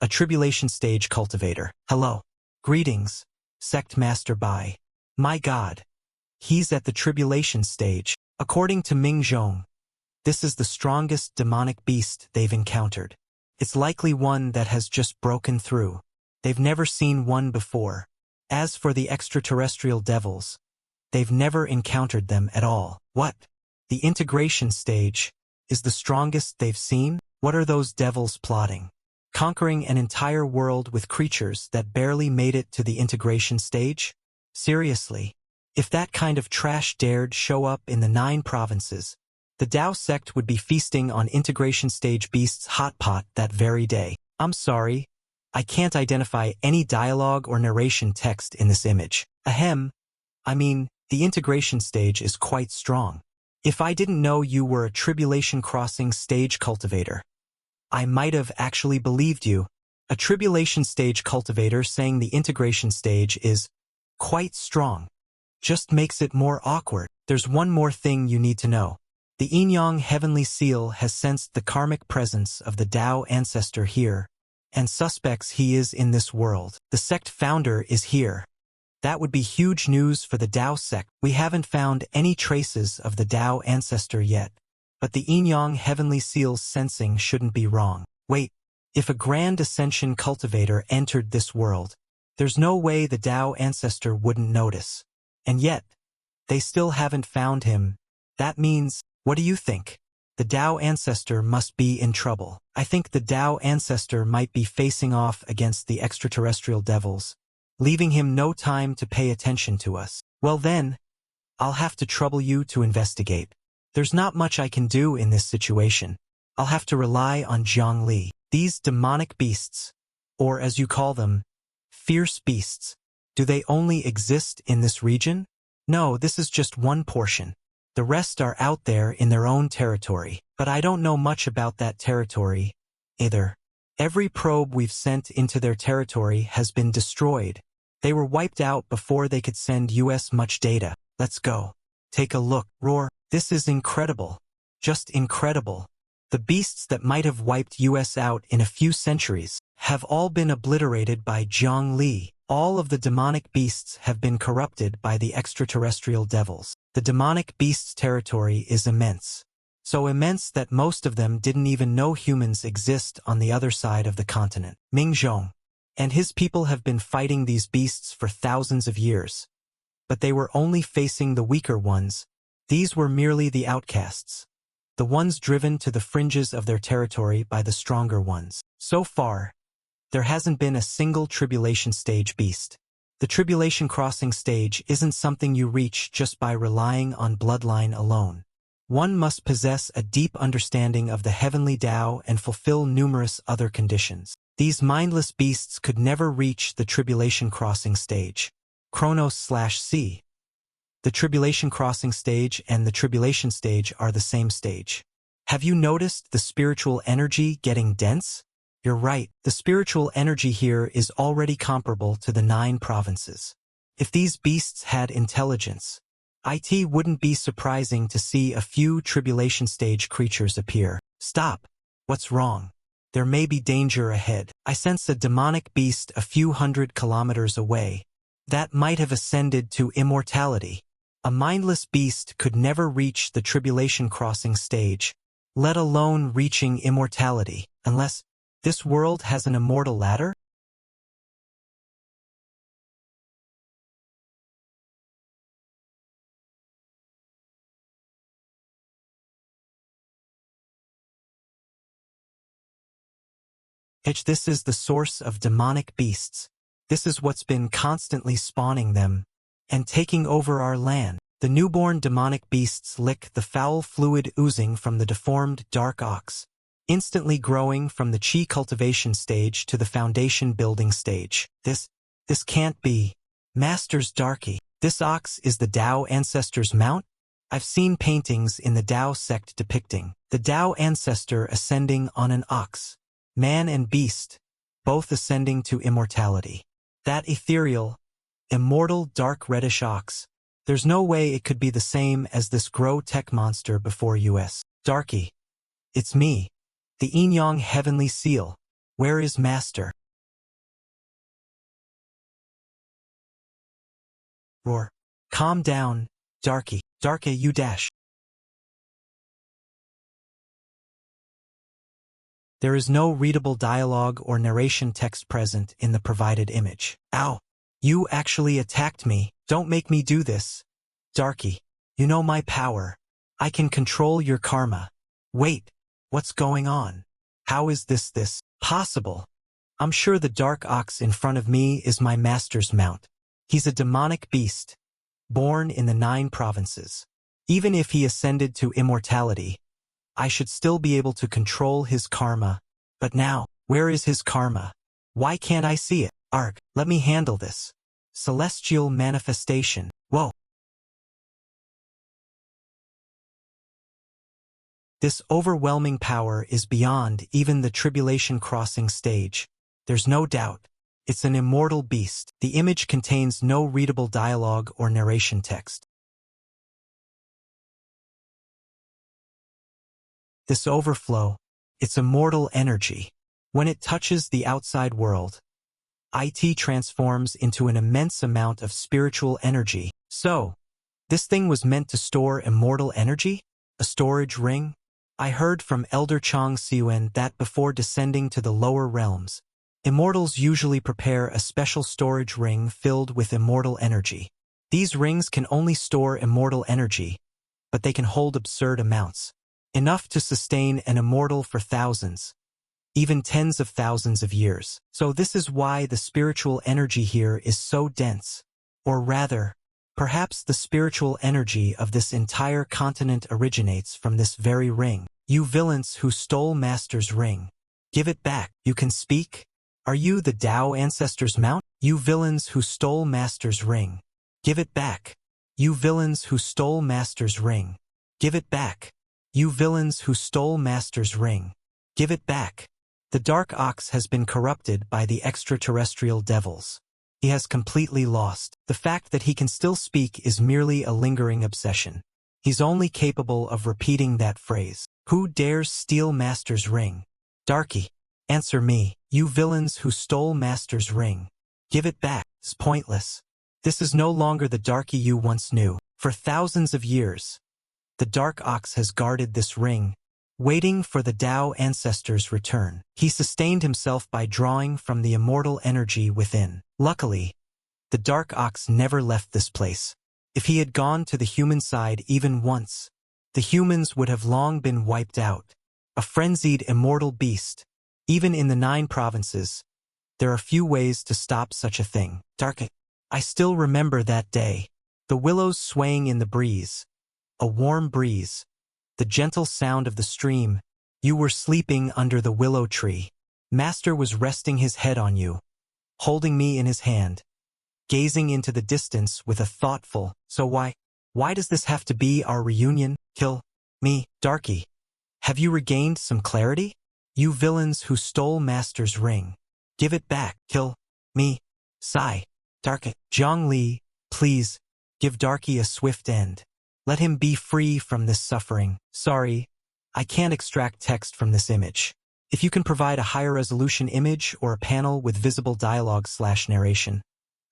a tribulation stage cultivator. Hello. Greetings, sect master Bai. My God. He's at the tribulation stage. According to Ming Zhong, this is the strongest demonic beast they've encountered. It's likely one that has just broken through. They've never seen one before. As for the extraterrestrial devils, they've never encountered them at all. What? The integration stage is the strongest they've seen? What are those devils plotting? Conquering an entire world with creatures that barely made it to the integration stage? Seriously? If that kind of trash dared show up in the 9 provinces, the Tao sect would be feasting on integration stage beasts hot pot that very day. I'm sorry, I can't identify any dialogue or narration text in this image. Ahem. The integration stage is quite strong. If I didn't know you were a tribulation crossing stage cultivator, I might have actually believed you. A tribulation stage cultivator saying the integration stage is quite strong just makes it more awkward. There's one more thing you need to know. The Yin-Yang Heavenly Seal has sensed the karmic presence of the Tao ancestor here, and suspects he is in this world. The sect founder is here. That would be huge news for the Tao sect. We haven't found any traces of the Tao ancestor yet, but the Yin-Yang Heavenly Seal's sensing shouldn't be wrong. Wait, if a grand Ascension cultivator entered this world, there's no way the Tao ancestor wouldn't notice. And yet, they still haven't found him. That means, what do you think? The Tao ancestor must be in trouble. I think the Tao ancestor might be facing off against the extraterrestrial devils, leaving him no time to pay attention to us. Well then, I'll have to trouble you to investigate. There's not much I can do in this situation. I'll have to rely on Jiang Li. These demonic beasts, or as you call them, fierce beasts, do they only exist in this region? No, this is just one portion. The rest are out there in their own territory. But I don't know much about that territory, either. Every probe we've sent into their territory has been destroyed. They were wiped out before they could send us much data. Let's go. Take a look. Roar. This is incredible. Just incredible. The beasts that might have wiped us out in a few centuries have all been obliterated by Jiang Li. All of the demonic beasts have been corrupted by the extraterrestrial devils. The demonic beasts' territory is immense. So immense that most of them didn't even know humans exist on the other side of the continent. Ming Zhong, And his people have been fighting these beasts for thousands of years. But they were only facing the weaker ones. These were merely the outcasts, the ones driven to the fringes of their territory by the stronger ones. So far, there hasn't been a single tribulation stage beast. The tribulation crossing stage isn't something you reach just by relying on bloodline alone. One must possess a deep understanding of the heavenly Tao and fulfill numerous other conditions. These mindless beasts could never reach the tribulation crossing stage. Chronos/C. The tribulation crossing stage and the tribulation stage are the same stage. Have you noticed the spiritual energy getting dense? You're right, the spiritual energy here is already comparable to the 9 provinces. If these beasts had intelligence, it wouldn't be surprising to see a few tribulation stage creatures appear. Stop. What's wrong? There may be danger ahead. I sense a demonic beast a few hundred kilometers away. That might have ascended to immortality. A mindless beast could never reach the tribulation crossing stage, let alone reaching immortality, unless this world has an immortal ladder? This is the source of demonic beasts. This is what's been constantly spawning them and taking over our land. The newborn demonic beasts lick the foul fluid oozing from the deformed dark ox, instantly growing from the chi cultivation stage to the foundation building stage. This can't be. Master's Darky. This ox is the Tao ancestor's mount? I've seen paintings in the Tao sect depicting the Tao ancestor ascending on an ox. Man and beast, both ascending to immortality. That ethereal, immortal dark reddish ox. There's no way it could be the same as this grow-tech monster before us. Darky. It's me. The Yin-Yang Heavenly Seal. Where is Master? Roar. Calm down, Darky. Darky you dash. There is no readable dialogue or narration text present in the provided image. Ow! You actually attacked me. Don't make me do this. Darky. You know my power. I can control your karma. Wait. What's going on? How is this possible? I'm sure the dark ox in front of me is my master's mount. He's a demonic beast, born in the 9 provinces. Even if he ascended to immortality, I should still be able to control his karma. But now, where is his karma? Why can't I see it? Arg, let me handle this. Celestial manifestation. Whoa. This overwhelming power is beyond even the tribulation crossing stage. There's no doubt. It's an immortal beast. The image contains no readable dialogue or narration text. This overflow, it's immortal energy. When it touches the outside world, it transforms into an immense amount of spiritual energy. So, this thing was meant to store immortal energy? A storage ring? I heard from Elder Chang Siwen that before descending to the lower realms, immortals usually prepare a special storage ring filled with immortal energy. These rings can only store immortal energy, but they can hold absurd amounts. Enough to sustain an immortal for thousands, even tens of thousands of years. So this is why the spiritual energy here is so dense. Or rather, perhaps the spiritual energy of this entire continent originates from this very ring. You villains who stole Master's ring. Give it back. You can speak? Are you the Tao ancestor's mount? You villains who stole Master's ring. Give it back. You villains who stole Master's ring. Give it back. You villains who stole Master's ring. Give it back. The Dark Ox has been corrupted by the extraterrestrial devils. He has completely lost. The fact that he can still speak is merely a lingering obsession. He's only capable of repeating that phrase. Who dares steal Master's ring? Darky. Answer me. You villains who stole Master's ring. Give it back. It's pointless. This is no longer the Darky you once knew. For thousands of years, the Dark Ox has guarded this ring, waiting for the Tao ancestor's return. He sustained himself by drawing from the immortal energy within. Luckily, the dark ox never left this place. If he had gone to the human side even once, the humans would have long been wiped out. A frenzied immortal beast. Even in the 9 provinces, there are few ways to stop such a thing. I still remember that day. The willows swaying in the breeze. A warm breeze. The gentle sound of the stream. You were sleeping under the willow tree. Master was resting his head on you, holding me in his hand, gazing into the distance with a thoughtful, "So why does this have to be our reunion? Kill me, Darky. Have you regained some clarity? You villains who stole Master's ring. Give it back. Kill me. Sigh. Darky. Jiang Li, please, give Darky a swift end. Let him be free from this suffering. Sorry, I can't extract text from this image. If you can provide a higher resolution image or a panel with visible dialogue/narration,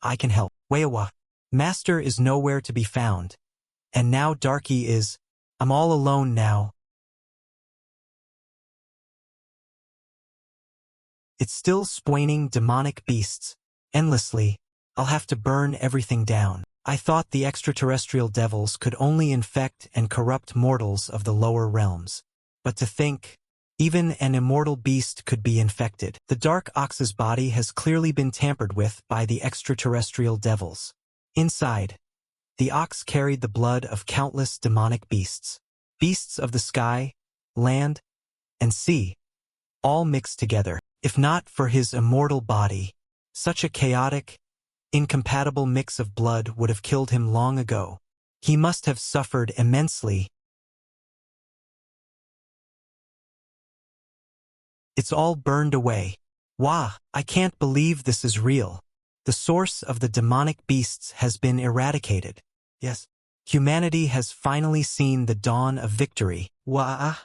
I can help. Weiwa. Master is nowhere to be found. And now Darky is. I'm all alone now. It's still spawning demonic beasts. Endlessly. I'll have to burn everything down. I thought the extraterrestrial devils could only infect and corrupt mortals of the lower realms. But to think, even an immortal beast could be infected. The Dark Ox's body has clearly been tampered with by the extraterrestrial devils. Inside, the ox carried the blood of countless demonic beasts. Beasts of the sky, land, and sea, all mixed together. If not for his immortal body, such a chaotic, incompatible mix of blood would have killed him long ago. He must have suffered immensely. It's all burned away. Wah, I can't believe this is real. The source of the demonic beasts has been eradicated. Yes, humanity has finally seen the dawn of victory. Wah,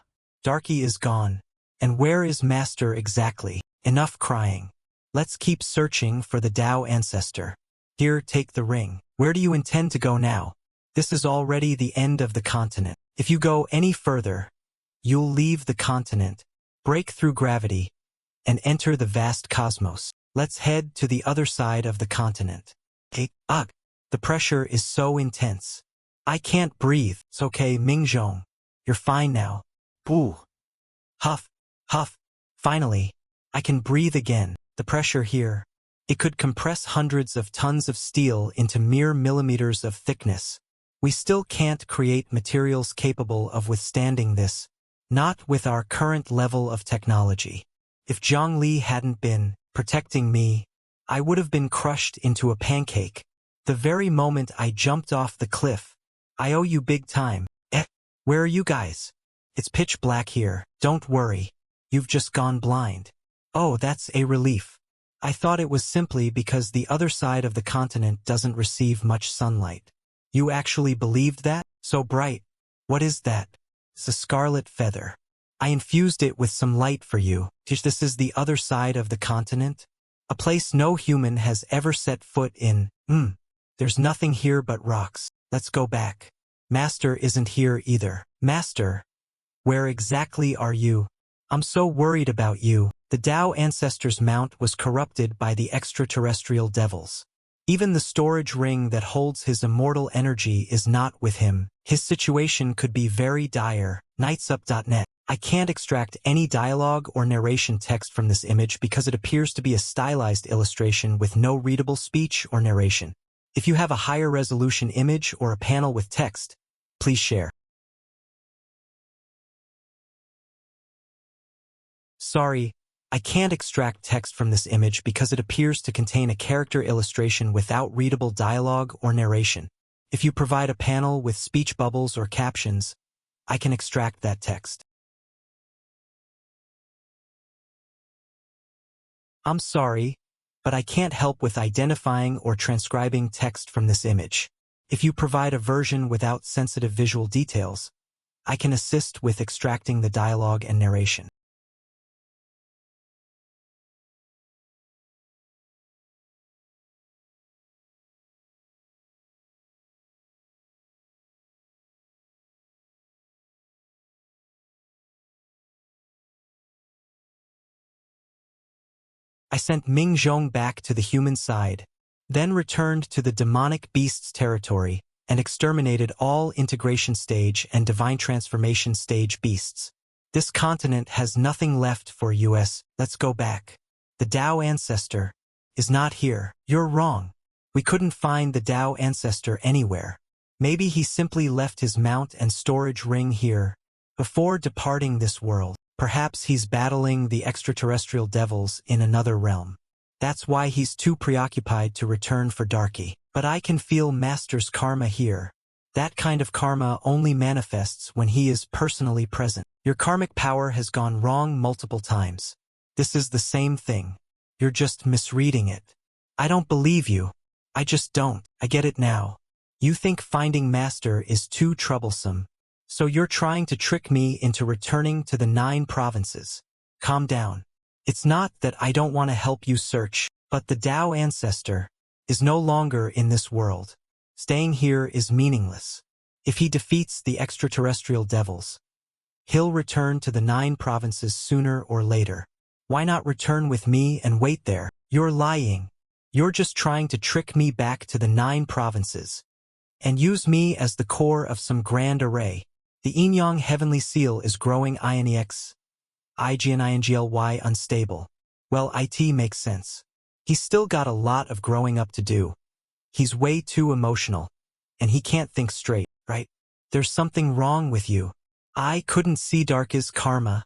Darky is gone. And where is Master exactly? Enough crying. Let's keep searching for the Tao ancestor. Here, take the ring. Where do you intend to go now? This is already the end of the continent. If you go any further, you'll leave the continent, break through gravity, and enter the vast cosmos. Let's head to the other side of the continent. Ugh, the pressure is so intense. I can't breathe. It's okay, Mingzhong. You're fine now. Boo. Huff, huff. Finally, I can breathe again. The pressure here. It could compress hundreds of tons of steel into mere millimeters of thickness. We still can't create materials capable of withstanding this, not with our current level of technology. If Jiang Li hadn't been protecting me, I would have been crushed into a pancake. The very moment I jumped off the cliff. I owe you big time. Where are you guys? It's pitch black here. Don't worry. You've just gone blind. Oh, that's a relief. I thought it was simply because the other side of the continent doesn't receive much sunlight. You actually believed that? So bright. What is that? It's a scarlet feather. I infused it with some light for you. This is the other side of the continent? A place no human has ever set foot in. There's nothing here but rocks. Let's go back. Master isn't here either. Master, where exactly are you? I'm so worried about you. The Tao ancestor's mount was corrupted by the extraterrestrial devils. Even the storage ring that holds his immortal energy is not with him. His situation could be very dire. Knightsup.net. I can't extract any dialogue or narration text from this image because it appears to be a stylized illustration with no readable speech or narration. If you have a higher resolution image or a panel with text, please share. Sorry, I can't extract text from this image because it appears to contain a character illustration without readable dialogue or narration. If you provide a panel with speech bubbles or captions, I can extract that text. I'm sorry, but I can't help with identifying or transcribing text from this image. If you provide a version without sensitive visual details, I can assist with extracting the dialogue and narration. I sent Ming Zhong back to the human side, then returned to the demonic beasts territory and exterminated all integration stage and divine transformation stage beasts. This continent has nothing left for us. Let's go back. The Tao ancestor is not here. You're wrong. We couldn't find the Tao ancestor anywhere. Maybe he simply left his mount and storage ring here before departing this world. Perhaps he's battling the extraterrestrial devils in another realm. That's why he's too preoccupied to return for Darky. But I can feel Master's karma here. That kind of karma only manifests when he is personally present. Your karmic power has gone wrong multiple times. This is the same thing. You're just misreading it. I don't believe you. I just don't. I get it now. You think finding Master is too troublesome, so you're trying to trick me into returning to the 9 provinces. Calm down. It's not that I don't want to help you search, but the Tao ancestor is no longer in this world. Staying here is meaningless. If he defeats the extraterrestrial devils, he'll return to the 9 provinces sooner or later. Why not return with me and wait there? You're lying. You're just trying to trick me back to the 9 provinces and use me as the core of some grand array. The Yin-Yang heavenly seal is growing INEX, IGNINGLY unstable. Well, IT makes sense. He's still got a lot of growing up to do. He's way too emotional, and he can't think straight, right? There's something wrong with you. I couldn't see Darky's karma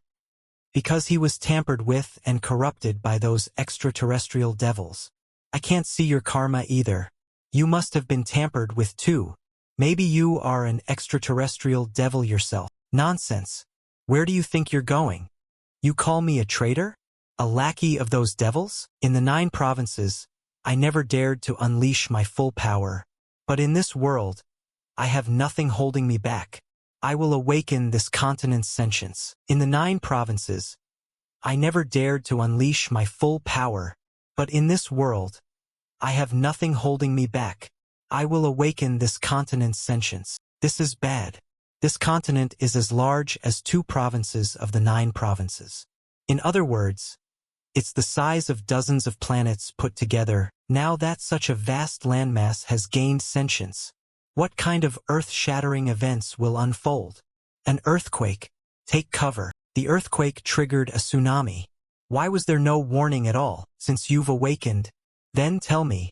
because he was tampered with and corrupted by those extraterrestrial devils. I can't see your karma either. You must have been tampered with too. Maybe you are an extraterrestrial devil yourself. Nonsense. Where do you think you're going? You call me a traitor? A lackey of those devils? In the 9 provinces, I never dared to unleash my full power. But in this world, I have nothing holding me back. I will awaken this continent's sentience. In the 9 provinces, I never dared to unleash my full power. But in this world, I have nothing holding me back. I will awaken this continent's sentience. This is bad. This continent is as large as 2 provinces of the 9 provinces. In other words, it's the size of dozens of planets put together. Now that such a vast landmass has gained sentience, what kind of earth-shattering events will unfold? An earthquake. Take cover. The earthquake triggered a tsunami. Why was there no warning at all? Since you've awakened, then tell me,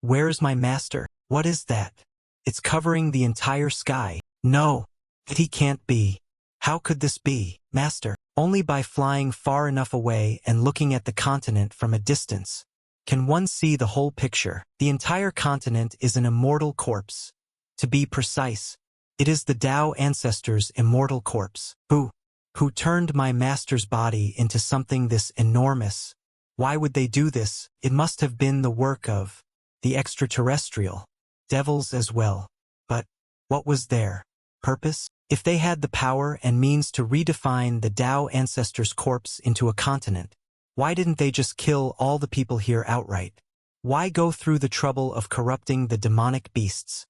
where's my master? What is that? It's covering the entire sky. No, he can't be. How could this be, Master? Only by flying far enough away and looking at the continent from a distance can one see the whole picture. The entire continent is an immortal corpse. To be precise, it is the Tao ancestors' immortal corpse. Who turned my master's body into something this enormous? Why would they do this? It must have been the work of the extraterrestrial devils as well. But what was their purpose? If they had the power and means to redefine the Tao ancestors' corpse into a continent, why didn't they just kill all the people here outright? Why go through the trouble of corrupting the demonic beasts,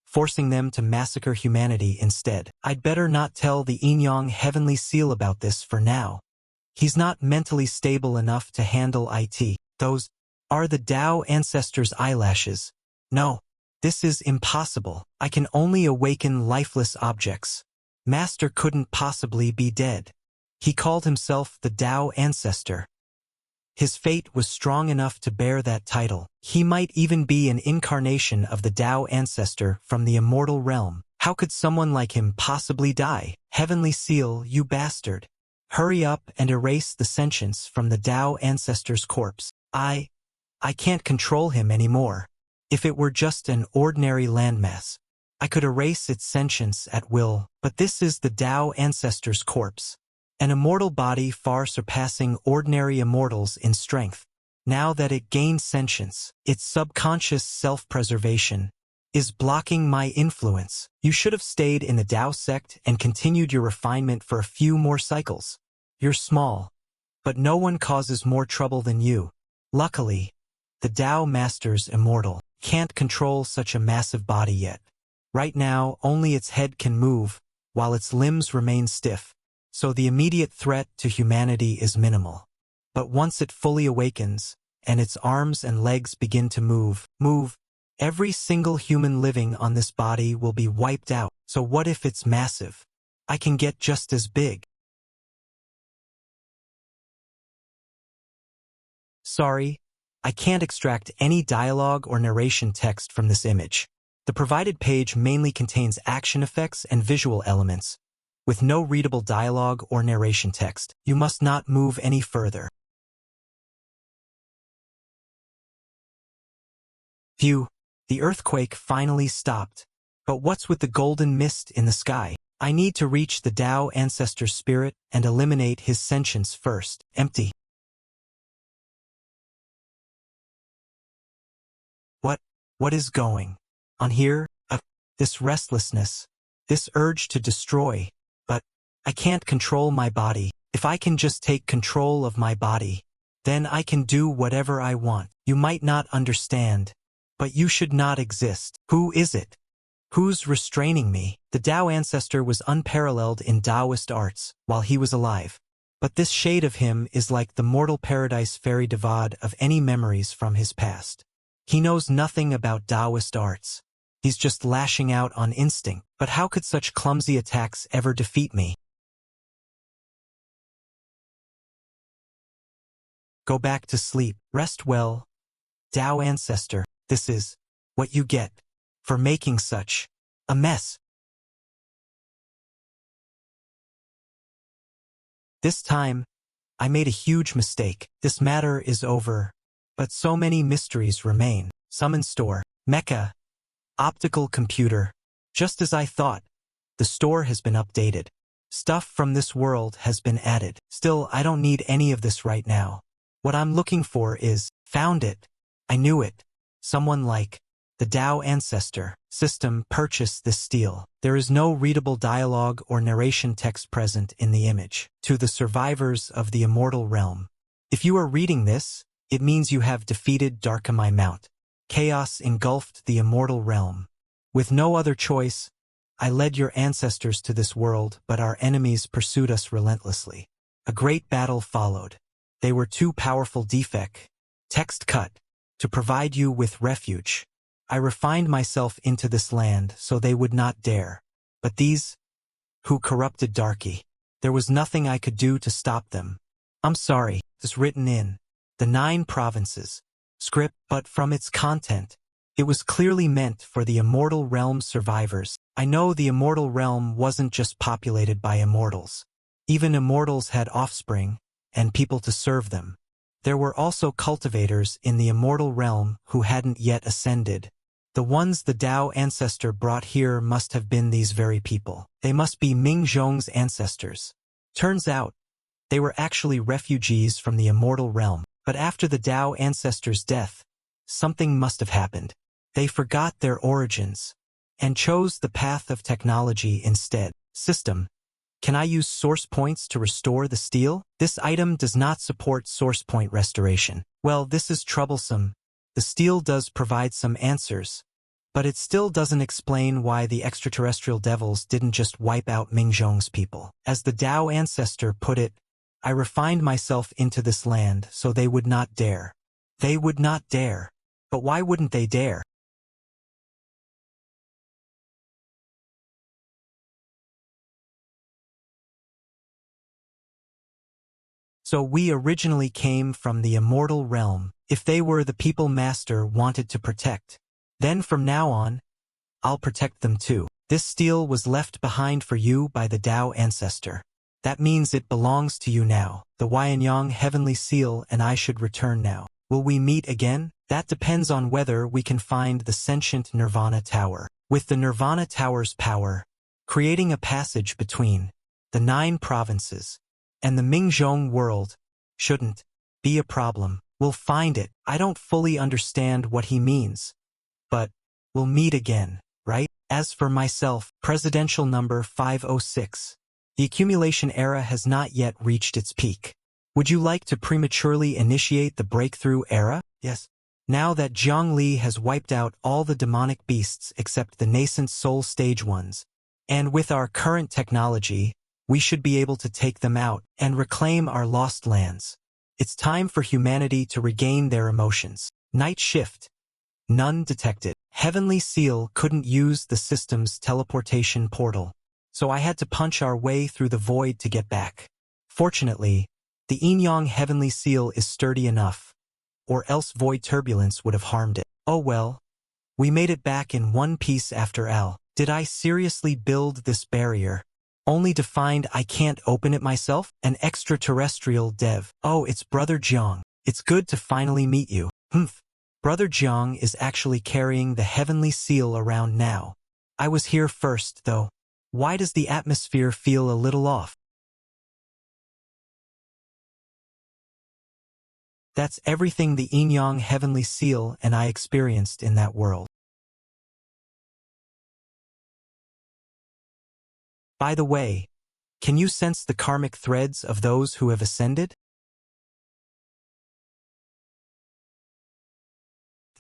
forcing them to massacre humanity instead? I'd better not tell the Yin-Yang heavenly seal about this for now. He's not mentally stable enough to handle it. Those are the Tao ancestors' eyelashes. No, this is impossible. I can only awaken lifeless objects. Master couldn't possibly be dead. He called himself the Tao ancestor. His fate was strong enough to bear that title. He might even be an incarnation of the Tao ancestor from the immortal realm. How could someone like him possibly die? Heavenly seal, you bastard. Hurry up and erase the sentience from the Tao ancestor's corpse. I can't control him anymore. If it were just an ordinary landmass, I could erase its sentience at will, but this is the Tao ancestor's corpse. An immortal body far surpassing ordinary immortals in strength. Now that it gained sentience, its subconscious self-preservation is blocking my influence. You should have stayed in the Tao sect and continued your refinement for a few more cycles. You're small, but no one causes more trouble than you. Luckily, the Tao Master's immortal can't control such a massive body yet. Right now, only its head can move, while its limbs remain stiff, so the immediate threat to humanity is minimal. But once it fully awakens, and its arms and legs begin to move, every single human living on this body will be wiped out. So what if it's massive? I can get just as big. Sorry, I can't extract any dialogue or narration text from this image. The provided page mainly contains action effects and visual elements, with no readable dialogue or narration text. You must not move any further. Phew, the earthquake finally stopped. But what's with the golden mist in the sky? I need to reach the Tao ancestor spirit and eliminate his sentience first. Empty. What is going on here? This restlessness, this urge to destroy. But I can't control my body. If I can just take control of my body, then I can do whatever I want. You might not understand, but you should not exist. Who is it? Who's restraining me? The Tao ancestor was unparalleled in Taoist arts while he was alive. But this shade of him is like the mortal paradise fairy devoid of any memories from his past. He knows nothing about Taoist arts. He's just lashing out on instinct. But how could such clumsy attacks ever defeat me? Go back to sleep. Rest well. Tao ancestor, this is what you get for making such a mess. This time, I made a huge mistake. This matter is over. But so many mysteries remain. Summon store. Mecha. Optical computer. Just as I thought. The store has been updated. Stuff from this world has been added. Still, I don't need any of this right now. What I'm looking for is, found it. I knew it. Someone like the Tao ancestor system purchased this steel. There is no readable dialogue or narration text present in the image. To the survivors of the immortal realm. If you are reading this, it means you have defeated Darkamai Mount. Chaos engulfed the immortal realm. With no other choice, I led your ancestors to this world, but our enemies pursued us relentlessly. A great battle followed. They were too powerful defect. Text cut. To provide you with refuge. I refined myself into this land so they would not dare. But these, who corrupted Darky, there was nothing I could do to stop them. I'm sorry, it's written in the 9 provinces script, but from its content, it was clearly meant for the immortal realm survivors. I know the immortal realm wasn't just populated by immortals. Even immortals had offspring and people to serve them. There were also cultivators in the immortal realm who hadn't yet ascended. The ones the Tao ancestor brought here must have been these very people. They must be Ming Zhong's ancestors. Turns out, they were actually refugees from the immortal realm. But after the Tao ancestor's death, something must have happened. They forgot their origins and chose the path of technology instead. System. Can I use source points to restore the steel? This item does not support source point restoration. Well, this is troublesome. The steel does provide some answers, but it still doesn't explain why the extraterrestrial devils didn't just wipe out Ming Zhong's people. As the Tao ancestor put it, I refined myself into this land so they would not dare. They would not dare. But why wouldn't they dare? So we originally came from the immortal realm. If they were the people Master wanted to protect, then from now on, I'll protect them too. This steel was left behind for you by the Tao ancestor. That means it belongs to you now. The Huanyang heavenly seal and I should return now. Will we meet again? That depends on whether we can find the sentient Nirvana Tower. With the Nirvana Tower's power, creating a passage between the 9 provinces and the Mingzhong world shouldn't be a problem. We'll find it. I don't fully understand what he means, but we'll meet again, right? As for myself, presidential number 506. The accumulation era has not yet reached its peak. Would you like to prematurely initiate the breakthrough era? Yes. Now that Jiang Li has wiped out all the demonic beasts except the nascent soul stage ones, and with our current technology, we should be able to take them out and reclaim our lost lands. It's time for humanity to regain their emotions. Night shift. None detected. Heavenly Seal couldn't use the system's teleportation portal, so I had to punch our way through the void to get back. Fortunately, the Yin-Yang Heavenly Seal is sturdy enough, or else void turbulence would have harmed it. Oh well, we made it back in one piece after all. Did I seriously build this barrier, only to find I can't open it myself? An extraterrestrial dev. Oh, it's Brother Jiang. It's good to finally meet you. Humph. Brother Jiang is actually carrying the Heavenly Seal around now. I was here first, though. Why does the atmosphere feel a little off? That's everything the Yin-Yang Heavenly Seal and I experienced in that world. By the way, can you sense the karmic threads of those who have ascended?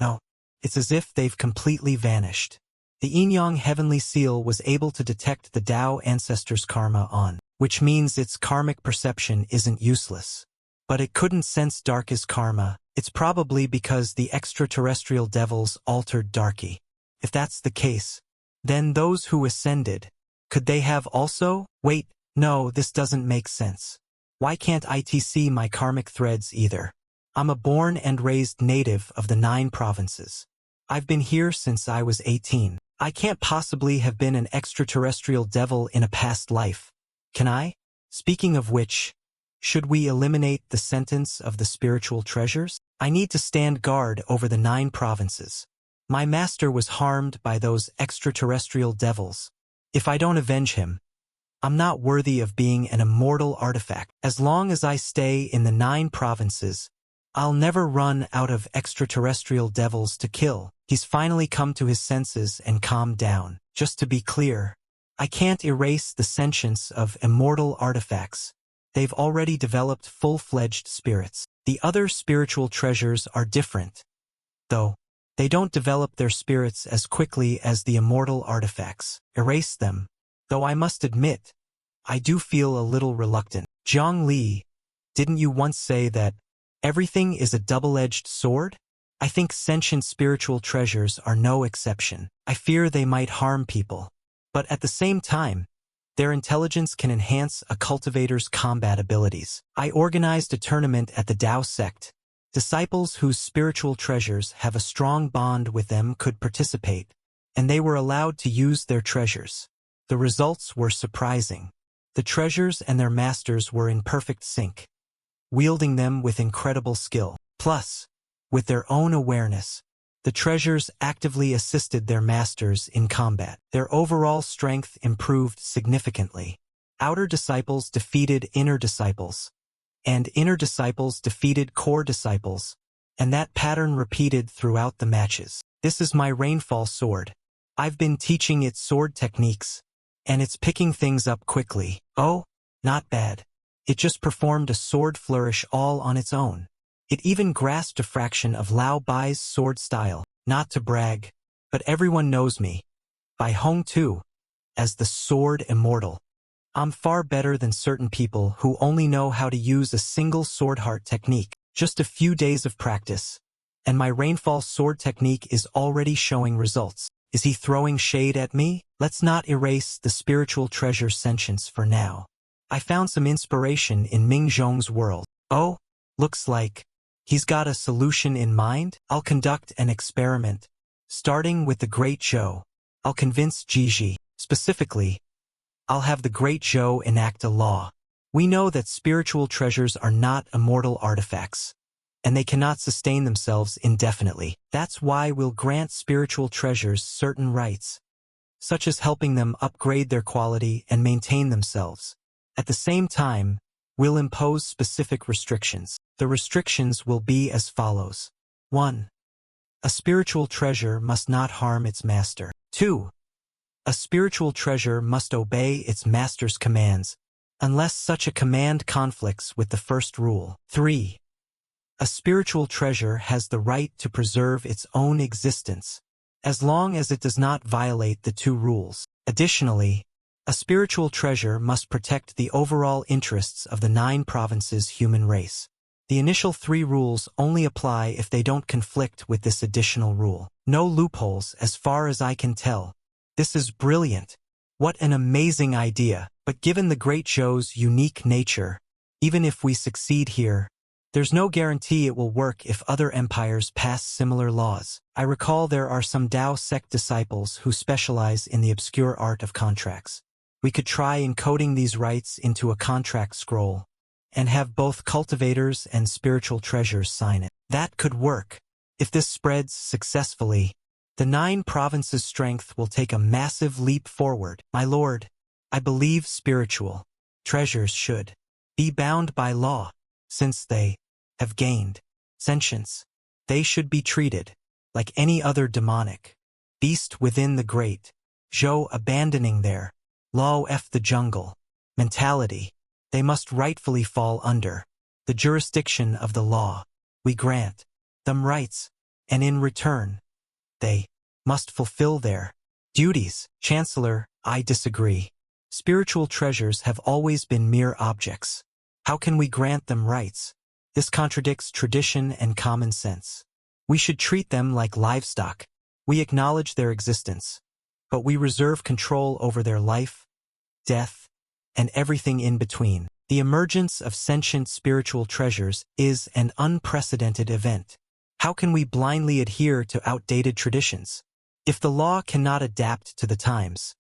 No, it's as if they've completely vanished. The Yin-Yang Heavenly Seal was able to detect the Tao ancestors' karma on, which means its karmic perception isn't useless. But it couldn't sense Darky's karma. It's probably because the extraterrestrial devils altered Darky. If that's the case, then those who ascended, could they have also? Wait, no, this doesn't make sense. Why can't I see my karmic threads either? I'm a born and raised native of the 9 provinces. I've been here since I was 18. I can't possibly have been an extraterrestrial devil in a past life. Can I? Speaking of which, should we eliminate the sentence of the spiritual treasures? I need to stand guard over the 9 provinces. My master was harmed by those extraterrestrial devils. If I don't avenge him, I'm not worthy of being an immortal artifact. As long as I stay in the 9 provinces, I'll never run out of extraterrestrial devils to kill. He's finally come to his senses and calmed down. Just to be clear, I can't erase the sentience of immortal artifacts. They've already developed full-fledged spirits. The other spiritual treasures are different, though. They don't develop their spirits as quickly as the immortal artifacts. Erase them, though I must admit, I do feel a little reluctant. Jiang Li, didn't you once say that everything is a double-edged sword? I think sentient spiritual treasures are no exception. I fear they might harm people, but at the same time, their intelligence can enhance a cultivator's combat abilities. I organized a tournament at the Tao sect. Disciples whose spiritual treasures have a strong bond with them could participate, and they were allowed to use their treasures. The results were surprising. The treasures and their masters were in perfect sync, wielding them with incredible skill. Plus, with their own awareness, the treasures actively assisted their masters in combat. Their overall strength improved significantly. Outer disciples defeated inner disciples, and inner disciples defeated core disciples, and that pattern repeated throughout the matches. This is my rainfall sword. I've been teaching it sword techniques, and it's picking things up quickly. Oh, not bad. It just performed a sword flourish all on its own. It even grasped a fraction of Lao Bai's sword style. Not to brag, but everyone knows me, by Hong Tu, as the sword immortal. I'm far better than certain people who only know how to use a single sword heart technique. Just a few days of practice, and my rainfall sword technique is already showing results. Is he throwing shade at me? Let's not erase the spiritual treasure sentience for now. I found some inspiration in Ming Zhong's world. Oh, looks like he's got a solution in mind. I'll conduct an experiment, starting with the Great Zhou. I'll convince Jiji. Specifically, I'll have the Great Zhou enact a law. We know that spiritual treasures are not immortal artifacts, and they cannot sustain themselves indefinitely. That's why we'll grant spiritual treasures certain rights, such as helping them upgrade their quality and maintain themselves. At the same time, we'll impose specific restrictions. The restrictions will be as follows. 1. A spiritual treasure must not harm its master. 2. A spiritual treasure must obey its master's commands, unless such a command conflicts with the first rule. 3. A spiritual treasure has the right to preserve its own existence, as long as it does not violate the 2 rules. Additionally, a spiritual treasure must protect the overall interests of the 9 provinces' human race. The initial 3 rules only apply if they don't conflict with this additional rule. No loopholes as far as I can tell. This is brilliant. What an amazing idea. But given the Great Zhou's unique nature, even if we succeed here, there's no guarantee it will work if other empires pass similar laws. I recall there are some Dao sect disciples who specialize in the obscure art of contracts. We could try encoding these rights into a contract scroll and have both cultivators and spiritual treasures sign it. That could work. If this spreads successfully, the 9 provinces' strength will take a massive leap forward. My lord, I believe spiritual treasures should be bound by law. Since they have gained sentience, they should be treated like any other demonic beast within the Great Zhou, abandoning their law f the jungle mentality. They must rightfully fall under the jurisdiction of the law. We grant them rights, and in return, they must fulfill their duties. Chancellor, I disagree. Spiritual treasures have always been mere objects. How can we grant them rights? This contradicts tradition and common sense. We should treat them like livestock. We acknowledge their existence, but we reserve control over their life, death, and everything in between. The emergence of sentient spiritual treasures is an unprecedented event. How can we blindly adhere to outdated traditions? If the law cannot adapt to the times,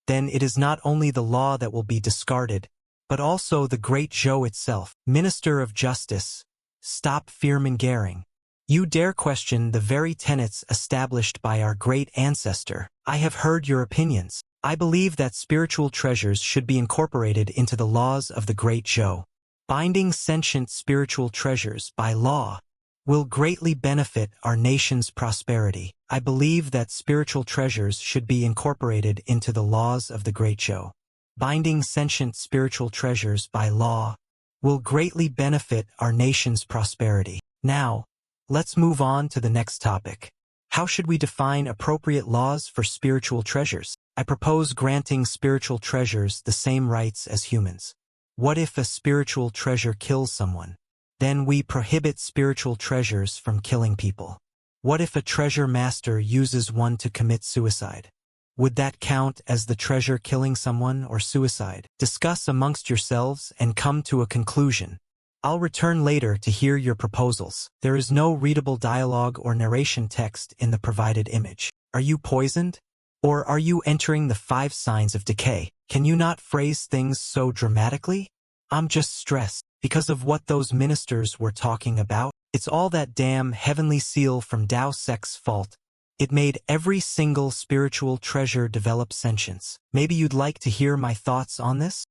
then it is not only the law that will be discarded, but also the Great Zhou itself. Minister of Justice, stop fear-mongering. You dare question the very tenets established by our great ancestor. I have heard your opinions. I believe that spiritual treasures should be incorporated into the laws of the Great Zhou. Binding sentient spiritual treasures by law will greatly benefit our nation's prosperity. I believe that spiritual treasures should be incorporated into the laws of the Great Zhou. Binding sentient spiritual treasures by law will greatly benefit our nation's prosperity. Now, let's move on to the next topic. How should we define appropriate laws for spiritual treasures? I propose granting spiritual treasures the same rights as humans. What if a spiritual treasure kills someone? Then we prohibit spiritual treasures from killing people. What if a treasure master uses one to commit suicide? Would that count as the treasure killing someone or suicide? Discuss amongst yourselves and come to a conclusion. I'll return later to hear your proposals. There is no readable dialogue or narration text in the provided image. Are you poisoned? Or are you entering the 5 signs of decay? Can you not phrase things so dramatically? I'm just stressed because of what those ministers were talking about. It's all that damn heavenly seal from Dao sect's fault. It made every single spiritual treasure develop sentience. Maybe you'd like to hear my thoughts on this?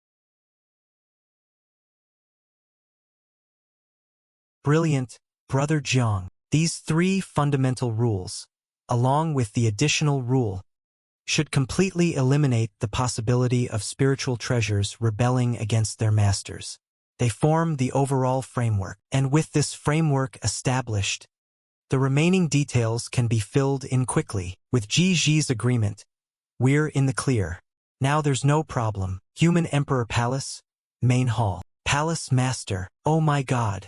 Brilliant, Brother Jiang. These 3 fundamental rules, along with the additional rule, should completely eliminate the possibility of spiritual treasures rebelling against their masters. They form the overall framework, and with this framework established, the remaining details can be filled in quickly. With Ji's agreement, we're in the clear. Now there's no problem. Human Emperor Palace, Main Hall. Palace Master, oh my god.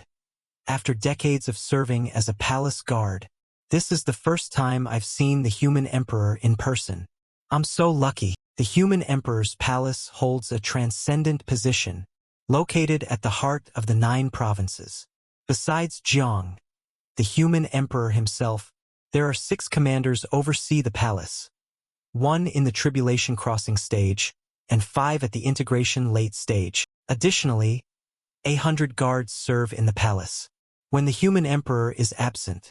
After decades of serving as a palace guard, this is the first time I've seen the Human Emperor in person. I'm so lucky. The Human Emperor's palace holds a transcendent position, located at the heart of the 9 provinces. Besides Jiang, the Human Emperor himself, there are 6 commanders oversee the palace, 1 in the Tribulation Crossing stage, and 5 at the Integration late stage. Additionally, 100 guards serve in the palace. When the Human Emperor is absent,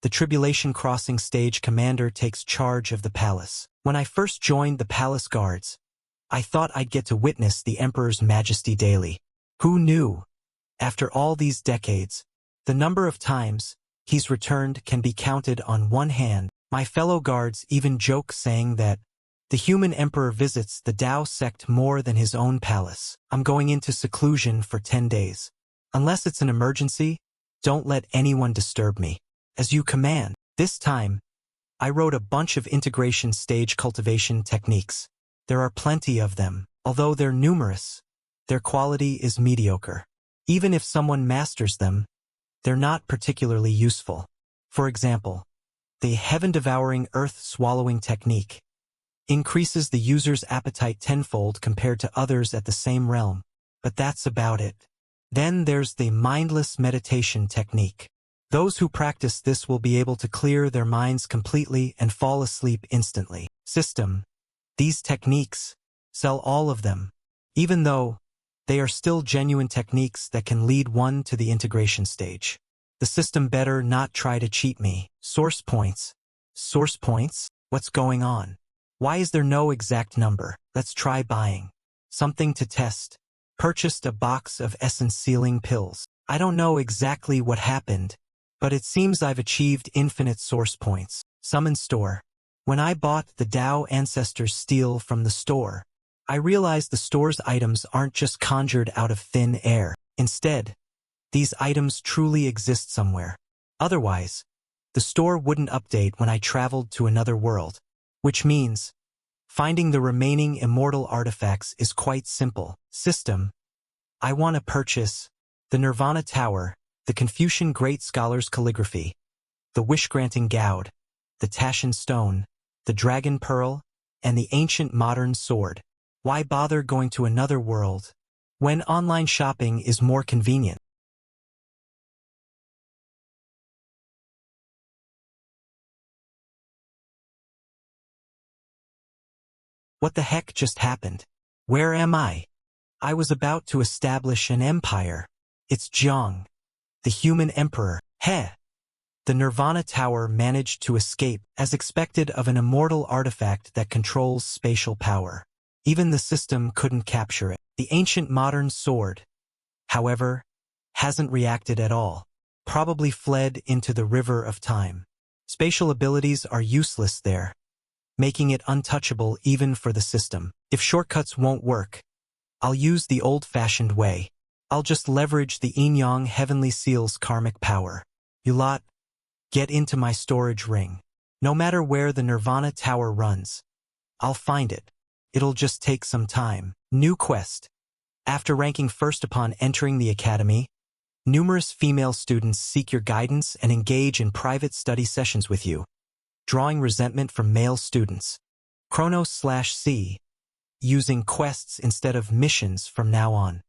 the Tribulation Crossing stage commander takes charge of the palace. When I first joined the palace guards, I thought I'd get to witness the Emperor's majesty daily. Who knew? After all these decades, the number of times he's returned can be counted on one hand. My fellow guards even joke saying that the Human Emperor visits the Dao sect more than his own palace. I'm going into seclusion for 10 days. Unless it's an emergency, don't let anyone disturb me. As you command. This time, I wrote a bunch of integration stage cultivation techniques. There are plenty of them. Although they're numerous, their quality is mediocre. Even if someone masters them, they're not particularly useful. For example, the heaven-devouring, earth-swallowing technique increases the user's appetite tenfold compared to others at the same realm, but that's about it. Then there's the mindless meditation technique. Those who practice this will be able to clear their minds completely and fall asleep instantly. System. These techniques, sell all of them, even though they are still genuine techniques that can lead one to the integration stage. The system better not try to cheat me. Source points. Source points? What's going on? Why is there no exact number? Let's try buying something to test. Purchased a box of essence sealing pills. I don't know exactly what happened, but it seems I've achieved infinite source points. Summon store. When I bought the Tao Ancestors steel from the store, I realized the store's items aren't just conjured out of thin air. Instead, these items truly exist somewhere. Otherwise, the store wouldn't update when I traveled to another world, which means finding the remaining immortal artifacts is quite simple. System. I want to purchase the Nirvana Tower, the Confucian Great Scholar's calligraphy, the wish-granting Gaud, the Tashan Stone, the Dragon Pearl, and the ancient modern sword. Why bother going to another world when online shopping is more convenient? What the heck just happened? Where am I? I was about to establish an empire. It's Jiang, the human emperor. Heh! The Nirvana Tower managed to escape, as expected, of an immortal artifact that controls spatial power. Even the system couldn't capture it. The ancient modern sword, however, hasn't reacted at all. Probably fled into the river of time. Spatial abilities are useless there, making it untouchable even for the system. If shortcuts won't work, I'll use the old-fashioned way. I'll just leverage the Yin-Yang Heavenly Seal's karmic power. You lot, get into my storage ring. No matter where the Nirvana Tower runs, I'll find it. It'll just take some time. New quest. After ranking first upon entering the academy, numerous female students seek your guidance and engage in private study sessions with you, drawing resentment from male students. Chronos/C. Using quests instead of missions from now on.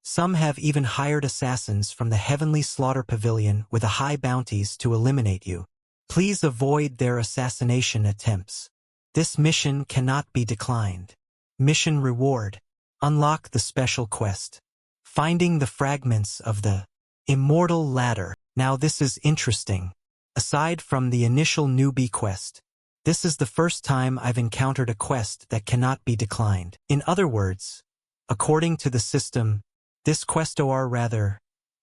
Some have even hired assassins from the Heavenly Slaughter Pavilion with high bounties to eliminate you. Please avoid their assassination attempts. This mission cannot be declined. Mission reward. Unlock the special quest. Finding the fragments of the Immortal Ladder. Now this is interesting. Aside from the initial newbie quest, this is the first time I've encountered a quest that cannot be declined. In other words, according to the system, this quest, or rather,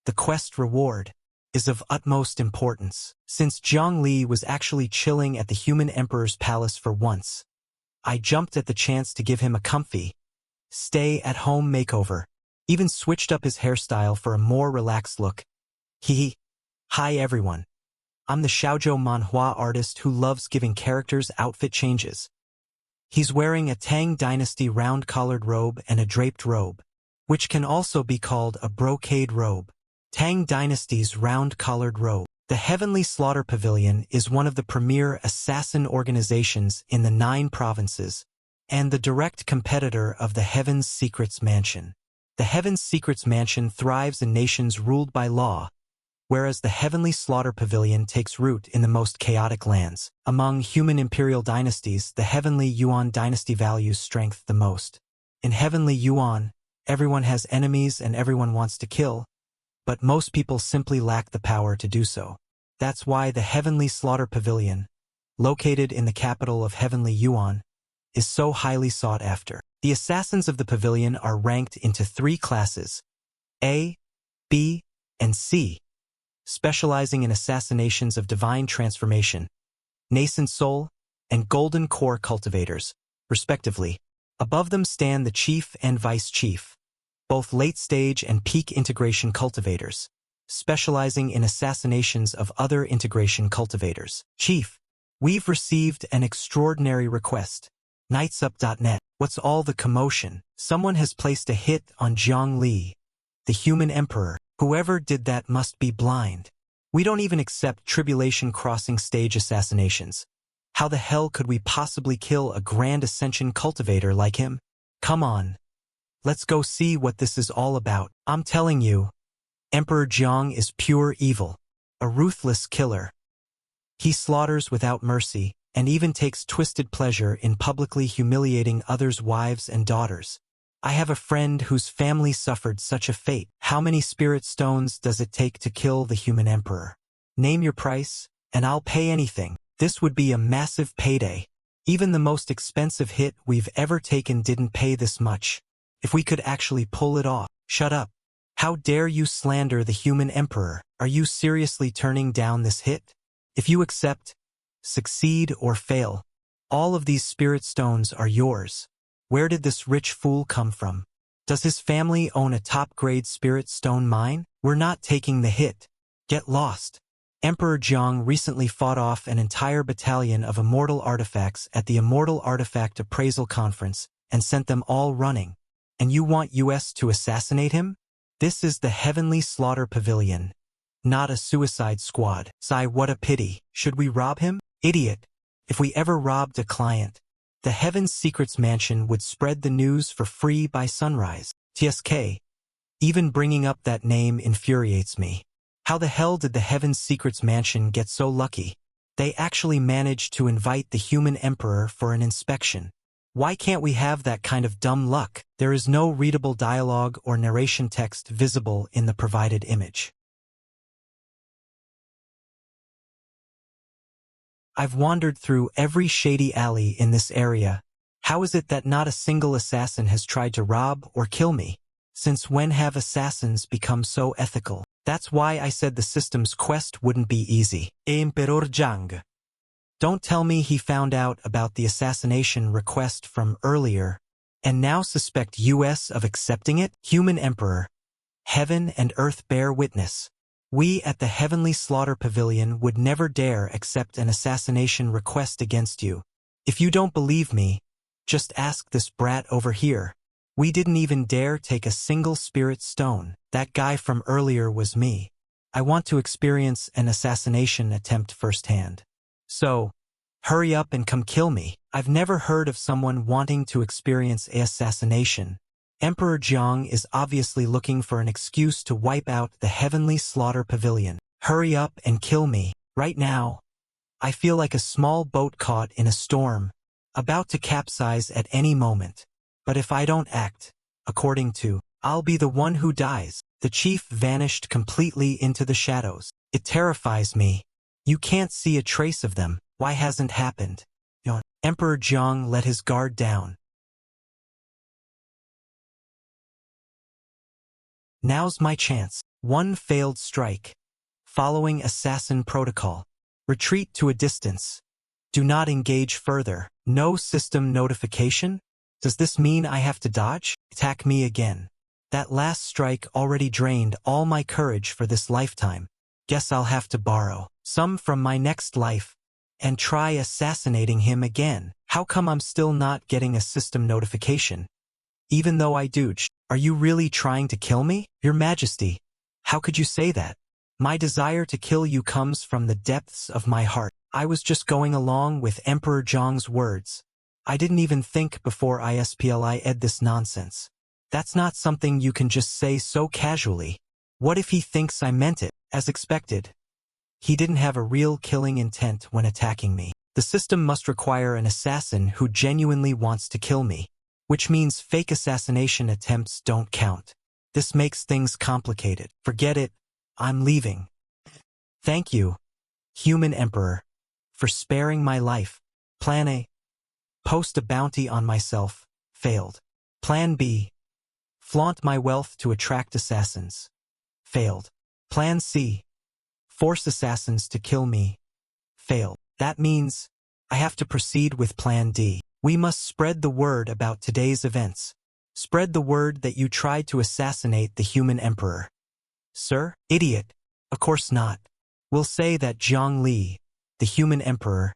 the quest reward, is of utmost importance. Since Jiang Li was actually chilling at the Human Emperor's palace for once, I jumped at the chance to give him a comfy, stay-at-home makeover, even switched up his hairstyle for a more relaxed look. Hi everyone. I'm the Xiaozhou Manhua artist who loves giving characters outfit changes. He's wearing a Tang Dynasty round-collared robe and a draped robe, which can also be called a brocade robe. Tang Dynasty's round-collared robe. The Heavenly Slaughter Pavilion is one of the premier assassin organizations in the 9 provinces, and the direct competitor of the Heaven's Secrets Mansion. The Heaven's Secrets Mansion thrives in nations ruled by law, whereas the Heavenly Slaughter Pavilion takes root in the most chaotic lands. Among human imperial dynasties, the Heavenly Yuan dynasty values strength the most. In Heavenly Yuan, everyone has enemies and everyone wants to kill, but most people simply lack the power to do so. That's why the Heavenly Slaughter Pavilion, located in the capital of Heavenly Yuan, is so highly sought after. The assassins of the pavilion are ranked into 3 classes, A, B, and C, specializing in assassinations of divine transformation, nascent soul, and golden core cultivators, respectively. Above them stand the chief and vice chief, both late-stage and peak integration cultivators, specializing in assassinations of other integration cultivators. Chief, we've received an extraordinary request. Knightsup.net. What's all the commotion? Someone has placed a hit on Jiang Li, the human emperor. Whoever did that must be blind. We don't even accept tribulation-crossing stage assassinations. How the hell could we possibly kill a Grand Ascension cultivator like him? Come on. Let's go see what this is all about. I'm telling you, Emperor Jiang is pure evil. A ruthless killer. He slaughters without mercy, and even takes twisted pleasure in publicly humiliating others' wives and daughters. I have a friend whose family suffered such a fate. How many spirit stones does it take to kill the human emperor? Name your price, and I'll pay anything. This would be a massive payday. Even the most expensive hit we've ever taken didn't pay this much. If we could actually pull it off. Shut up. How dare you slander the human emperor? Are you seriously turning down this hit? If you accept, succeed or fail, all of these spirit stones are yours. Where did this rich fool come from? Does his family own a top-grade spirit stone mine? We're not taking the hit. Get lost. Emperor Jiang recently fought off an entire battalion of immortal artifacts at the Immortal Artifact Appraisal Conference and sent them all running. And you want US to assassinate him? This is the Heavenly Slaughter Pavilion, not a suicide squad. Sigh, what a pity. Should we rob him? Idiot. If we ever robbed a client, the Heaven's Secrets Mansion would spread the news for free by sunrise. TSK. Even bringing up that name infuriates me. How the hell did the Heaven's Secrets Mansion get so lucky? They actually managed to invite the human emperor for an inspection. Why can't we have that kind of dumb luck? There is no readable dialogue or narration text visible in the provided image. I've wandered through every shady alley in this area. How is it that not a single assassin has tried to rob or kill me? Since when have assassins become so ethical? That's why I said the system's quest wouldn't be easy. Emperor Jiang. Don't tell me he found out about the assassination request from earlier, and now suspect US of accepting it? Human Emperor. Heaven and earth bear witness. We at the Heavenly Slaughter Pavilion would never dare accept an assassination request against you. If you don't believe me, just ask this brat over here. We didn't even dare take a single spirit stone. That guy from earlier was me. I want to experience an assassination attempt firsthand. So, hurry up and come kill me. I've never heard of someone wanting to experience an assassination. Emperor Jiang is obviously looking for an excuse to wipe out the Heavenly Slaughter Pavilion. Hurry up and kill me, right now. I feel like a small boat caught in a storm, about to capsize at any moment. But if I don't act, according to, I'll be the one who dies. The chief vanished completely into the shadows. It terrifies me. You can't see a trace of them. Why hasn't happened? Emperor Jiang let his guard down. Now's my chance. One failed strike. Following assassin protocol. Retreat to a distance. Do not engage further. No system notification? Does this mean I have to dodge? Attack me again. That last strike already drained all my courage for this lifetime. Guess I'll have to borrow some from my next life and try assassinating him again. How come I'm still not getting a system notification? Even though I dooged. Are you really trying to kill me? Your Majesty, how could you say that? My desire to kill you comes from the depths of my heart. I was just going along with Emperor Jiang's words. I didn't even think before I split this nonsense. That's not something you can just say so casually. What if he thinks I meant it? As expected. He didn't have a real killing intent when attacking me. The system must require an assassin who genuinely wants to kill me, which means fake assassination attempts don't count. This makes things complicated. Forget it. I'm leaving. Thank you, Human Emperor, for sparing my life. Plan A. Post a bounty on myself. Failed. Plan B. Flaunt my wealth to attract assassins. Failed. Plan C. Force assassins to kill me. Failed. That means I have to proceed with Plan D. We must spread the word about today's events. Spread the word that you tried to assassinate the Human Emperor. Sir? Idiot. Of course not. We'll say that Jiang Li, the Human Emperor,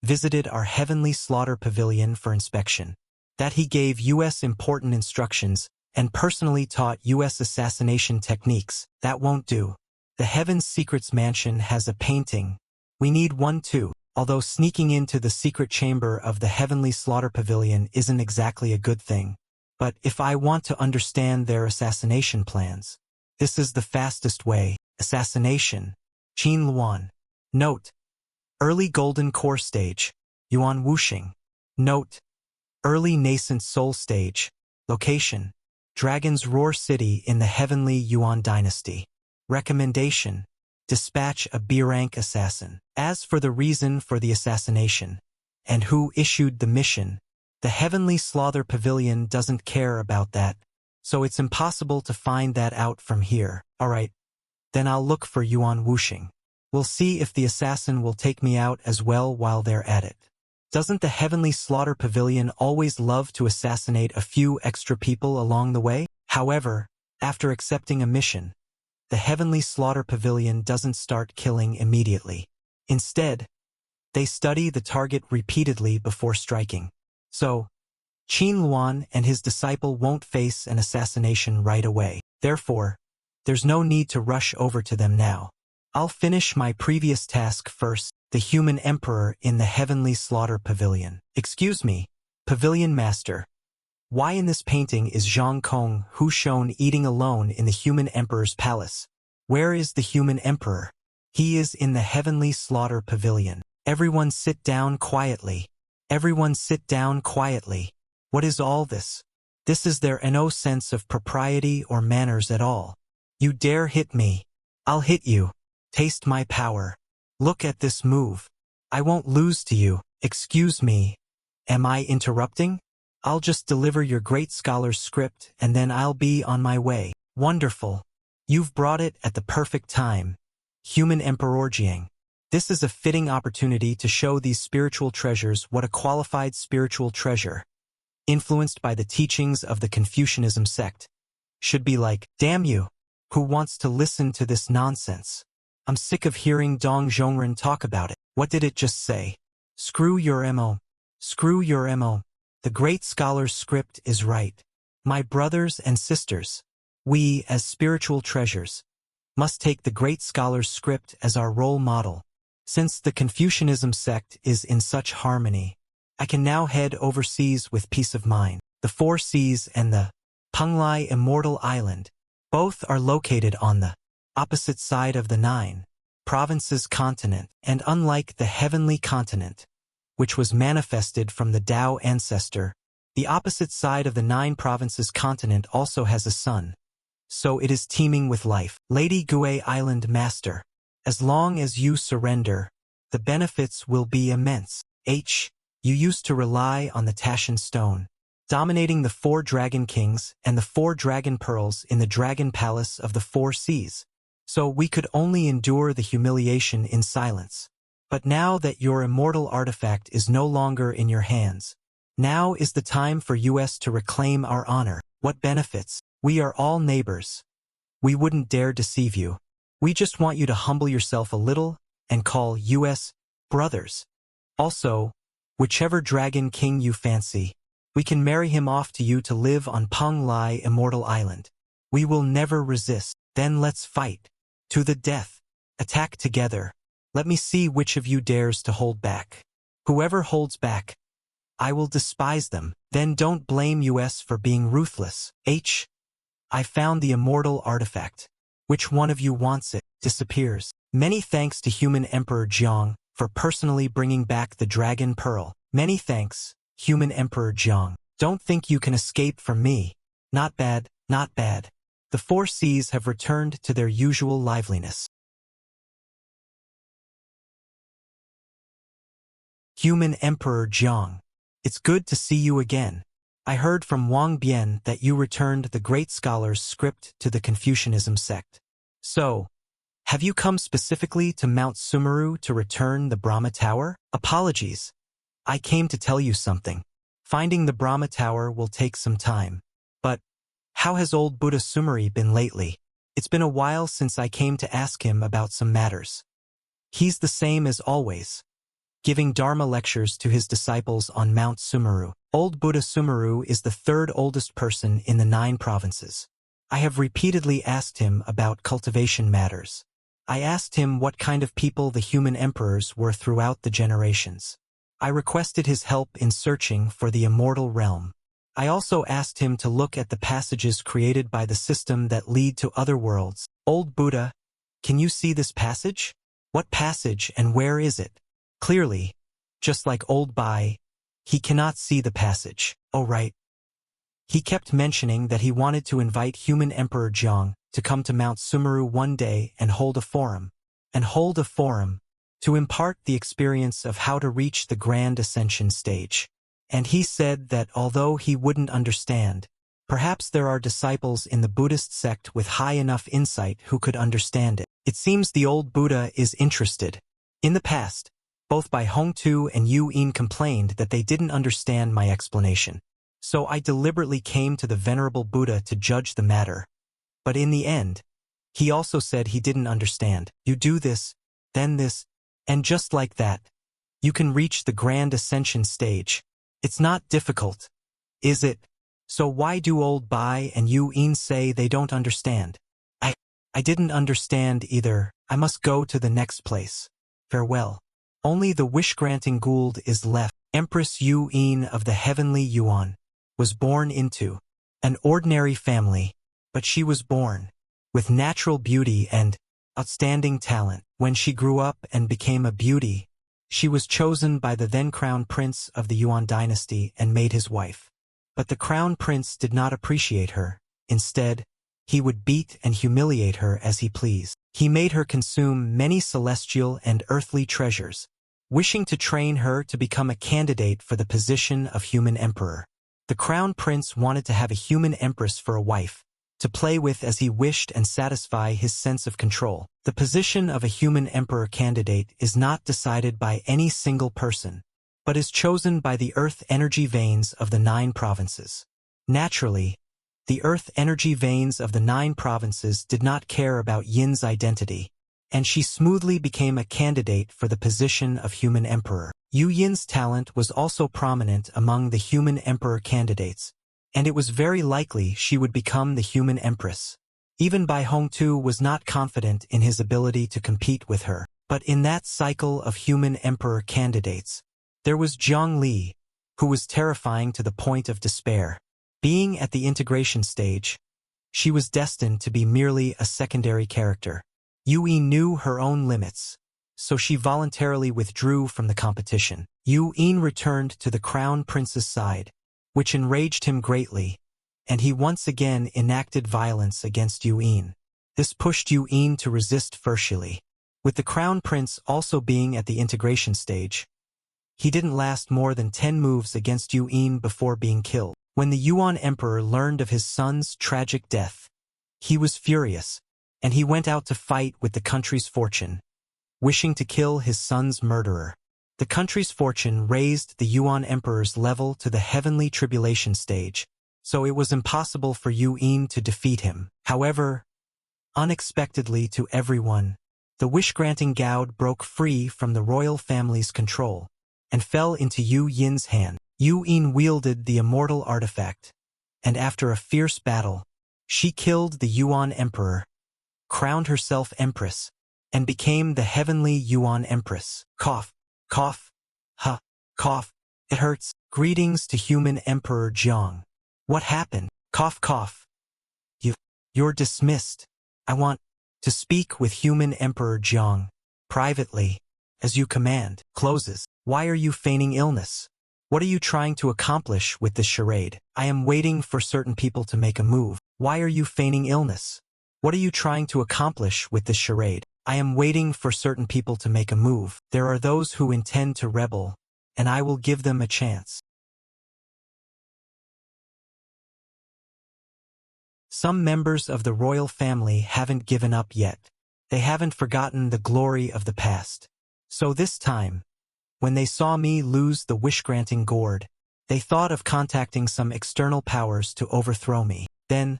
visited our Heavenly Slaughter Pavilion for inspection. That he gave US important instructions and personally taught U.S. assassination techniques. That won't do. The Heaven's Secrets Mansion has a painting. We need one too. Although sneaking into the secret chamber of the Heavenly Slaughter Pavilion isn't exactly a good thing. But if I want to understand their assassination plans, this is the fastest way. Assassination. Qin Luan. Note. Early Golden Core Stage. Yuan Wuxing. Note. Early Nascent Soul Stage. Location. Dragon's Roar City in the Heavenly Yuan Dynasty. Recommendation. Dispatch a B-rank assassin. As for the reason for the assassination, and who issued the mission, the Heavenly Slaughter Pavilion doesn't care about that, so it's impossible to find that out from here. Alright, then I'll look for Yuan Wuxing. We'll see if the assassin will take me out as well while they're at it. Doesn't the Heavenly Slaughter Pavilion always love to assassinate a few extra people along the way? However, after accepting a mission, the Heavenly Slaughter Pavilion doesn't start killing immediately. Instead, they study the target repeatedly before striking. So, Qin Luan and his disciple won't face an assassination right away. Therefore, there's no need to rush over to them now. I'll finish my previous task first, the Human Emperor in the Heavenly Slaughter Pavilion. Excuse me, Pavilion Master. Why in this painting is Zhang Kong Hu shown eating alone in the Human Emperor's palace? Where is the Human Emperor? He is in the Heavenly Slaughter Pavilion. Everyone sit down quietly. Everyone sit down quietly. What is all this? This is there no sense of propriety or manners at all. You dare hit me. I'll hit you. Taste my power. Look at this move. I won't lose to you. Excuse me. Am I interrupting? I'll just deliver your great scholar's script and then I'll be on my way. Wonderful. You've brought it at the perfect time. Human Emperor Jiang. This is a fitting opportunity to show these spiritual treasures what a qualified spiritual treasure, influenced by the teachings of the Confucianism sect, should be like. Damn you! Who wants to listen to this nonsense? I'm sick of hearing Dong Zhongren talk about it. What did it just say? Screw your MO. Screw your MO. The great scholar's script is right. My brothers and sisters, we, as spiritual treasures, must take the great scholar's script as our role model. Since the Confucianism sect is in such harmony, I can now head overseas with peace of mind. The Four Seas and the Penglai Immortal Island, both are located on the opposite side of the 9 provinces continent, and unlike the heavenly continent, which was manifested from the Tao ancestor, the opposite side of the 9 provinces continent also has a sun, so it is teeming with life. Lady Gue Island Master, as long as you surrender, the benefits will be immense. You used to rely on the Tashan Stone, dominating the 4 Dragon Kings and the 4 Dragon Pearls in the Dragon Palace of the 4 Seas, so we could only endure the humiliation in silence. But now that your immortal artifact is no longer in your hands, now is the time for us to reclaim our honor. What benefits? We are all neighbors. We wouldn't dare deceive you. We just want you to humble yourself a little and call us brothers. Also, whichever Dragon King you fancy, we can marry him off to you to live on Penglai Immortal Island. We will never resist. Then let's fight. To the death. Attack together. Let me see which of you dares to hold back. Whoever holds back, I will despise them. Then don't blame us for being ruthless. I found the immortal artifact. Which one of you wants it? Disappears. Many thanks to Human Emperor Jiang for personally bringing back the Dragon Pearl. Many thanks, Human Emperor Jiang. Don't think you can escape from me. Not bad, not bad. The 4 Seas have returned to their usual liveliness. Human Emperor Jiang. It's good to see you again. I heard from Wang Bian that you returned the great scholar's script to the Confucianism sect. So, have you come specifically to Mount Sumeru to return the Brahma Tower? Apologies. I came to tell you something. Finding the Brahma Tower will take some time. But, how has old Buddha Sumeri been lately? It's been a while since I came to ask him about some matters. He's the same as always. giving Dharma lectures to his disciples on Mount Sumeru. Old Buddha Sumeru is the third oldest person in the 9 provinces. I have repeatedly asked him about cultivation matters. I asked him what kind of people the human emperors were throughout the generations. I requested his help in searching for the immortal realm. I also asked him to look at the passages created by the system that lead to other worlds. Old Buddha, can you see this passage? What passage and where is it? Clearly, just like Old Bai, he cannot see the passage. Oh right. He kept mentioning that he wanted to invite human Emperor Jiang to come to Mount Sumeru one day and hold a forum. To impart the experience of how to reach the grand ascension stage. And he said that although he wouldn't understand, perhaps there are disciples in the Buddhist sect with high enough insight who could understand it. It seems the old Buddha is interested. In the past, both Bai Hongtu and Yu Yin complained that they didn't understand my explanation. So I deliberately came to the Venerable Buddha to judge the matter. But in the end, he also said he didn't understand. You do this, then this, and just like that, you can reach the grand ascension stage. It's not difficult, is it? So why do Old Bai and Yu Yin say they don't understand? I didn't understand either. I must go to the next place. Farewell. Only the wish-granting Gould is left. Empress Yu Yin of the heavenly Yuan was born into an ordinary family, but she was born with natural beauty and outstanding talent. When she grew up and became a beauty, she was chosen by the then crown prince of the Yuan dynasty and made his wife. But the crown prince did not appreciate her. Instead, he would beat and humiliate her as he pleased. He made her consume many celestial and earthly treasures, wishing to train her to become a candidate for the position of human emperor. The crown prince wanted to have a human empress for a wife, to play with as he wished and satisfy his sense of control. The position of a human emperor candidate is not decided by any single person, but is chosen by the earth energy veins of the 9 provinces. Naturally, the earth energy veins of the 9 provinces did not care about Yin's identity, and she smoothly became a candidate for the position of human emperor. Yu Yin's talent was also prominent among the human emperor candidates, and it was very likely she would become the human empress. Even Bai Hongtu was not confident in his ability to compete with her. But in that cycle of human emperor candidates, there was Jiang Li, who was terrifying to the point of despair. Being at the integration stage, she was destined to be merely a secondary character. Yu Yin knew her own limits, so she voluntarily withdrew from the competition. Yu Yin returned to the crown prince's side, which enraged him greatly, and he once again enacted violence against Yu Yin. This pushed Yu Yin to resist fiercely. With the crown prince also being at the integration stage, he didn't last more than 10 moves against Yu Yin before being killed. When the Yuan emperor learned of his son's tragic death, he was furious, and he went out to fight with the country's fortune, wishing to kill his son's murderer. The country's fortune raised the Yuan emperor's level to the heavenly tribulation stage, so it was impossible for Yu Yin to defeat him. However, unexpectedly to everyone, the wish-granting Gaud broke free from the royal family's control and fell into Yu Yin's hand. Yu Yin wielded the immortal artifact, and after a fierce battle, she killed the Yuan emperor, crowned herself empress, and became the heavenly Yuan empress. Cough, cough, ha, cough, it hurts. Greetings to human emperor Jiang. What happened? Cough, cough. You're dismissed. I want to speak with human emperor Jiang, privately, as you command. Closes. Why are you feigning illness? What are you trying to accomplish with this charade? I am waiting for certain people to make a move. Why are you feigning illness? What are you trying to accomplish with this charade? I am waiting for certain people to make a move. There are those who intend to rebel, and I will give them a chance. Some members of the royal family haven't given up yet. They haven't forgotten the glory of the past. So this time, when they saw me lose the wish-granting gourd, they thought of contacting some external powers to overthrow me. Then,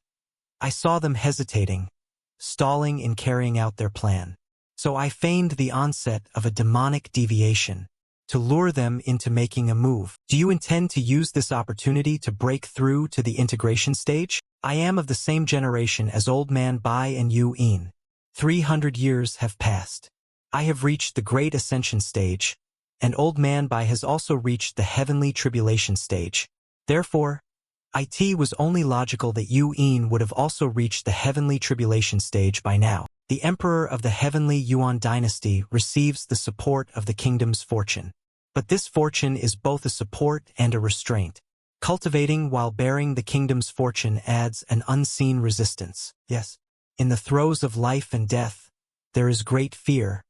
I saw them hesitating, stalling in carrying out their plan. So I feigned the onset of a demonic deviation, to lure them into making a move. Do you intend to use this opportunity to break through to the integration stage? I am of the same generation as Old Man Bai and Yu In. 300 years have passed. I have reached the great ascension stage, and Old Man Bai has also reached the heavenly tribulation stage. Therefore, it was only logical that Yu In would have also reached the heavenly tribulation stage by now. The emperor of the heavenly Yuan dynasty receives the support of the kingdom's fortune. But this fortune is both a support and a restraint. Cultivating while bearing the kingdom's fortune adds an unseen resistance. Yes, in the throes of life and death, there is great fear,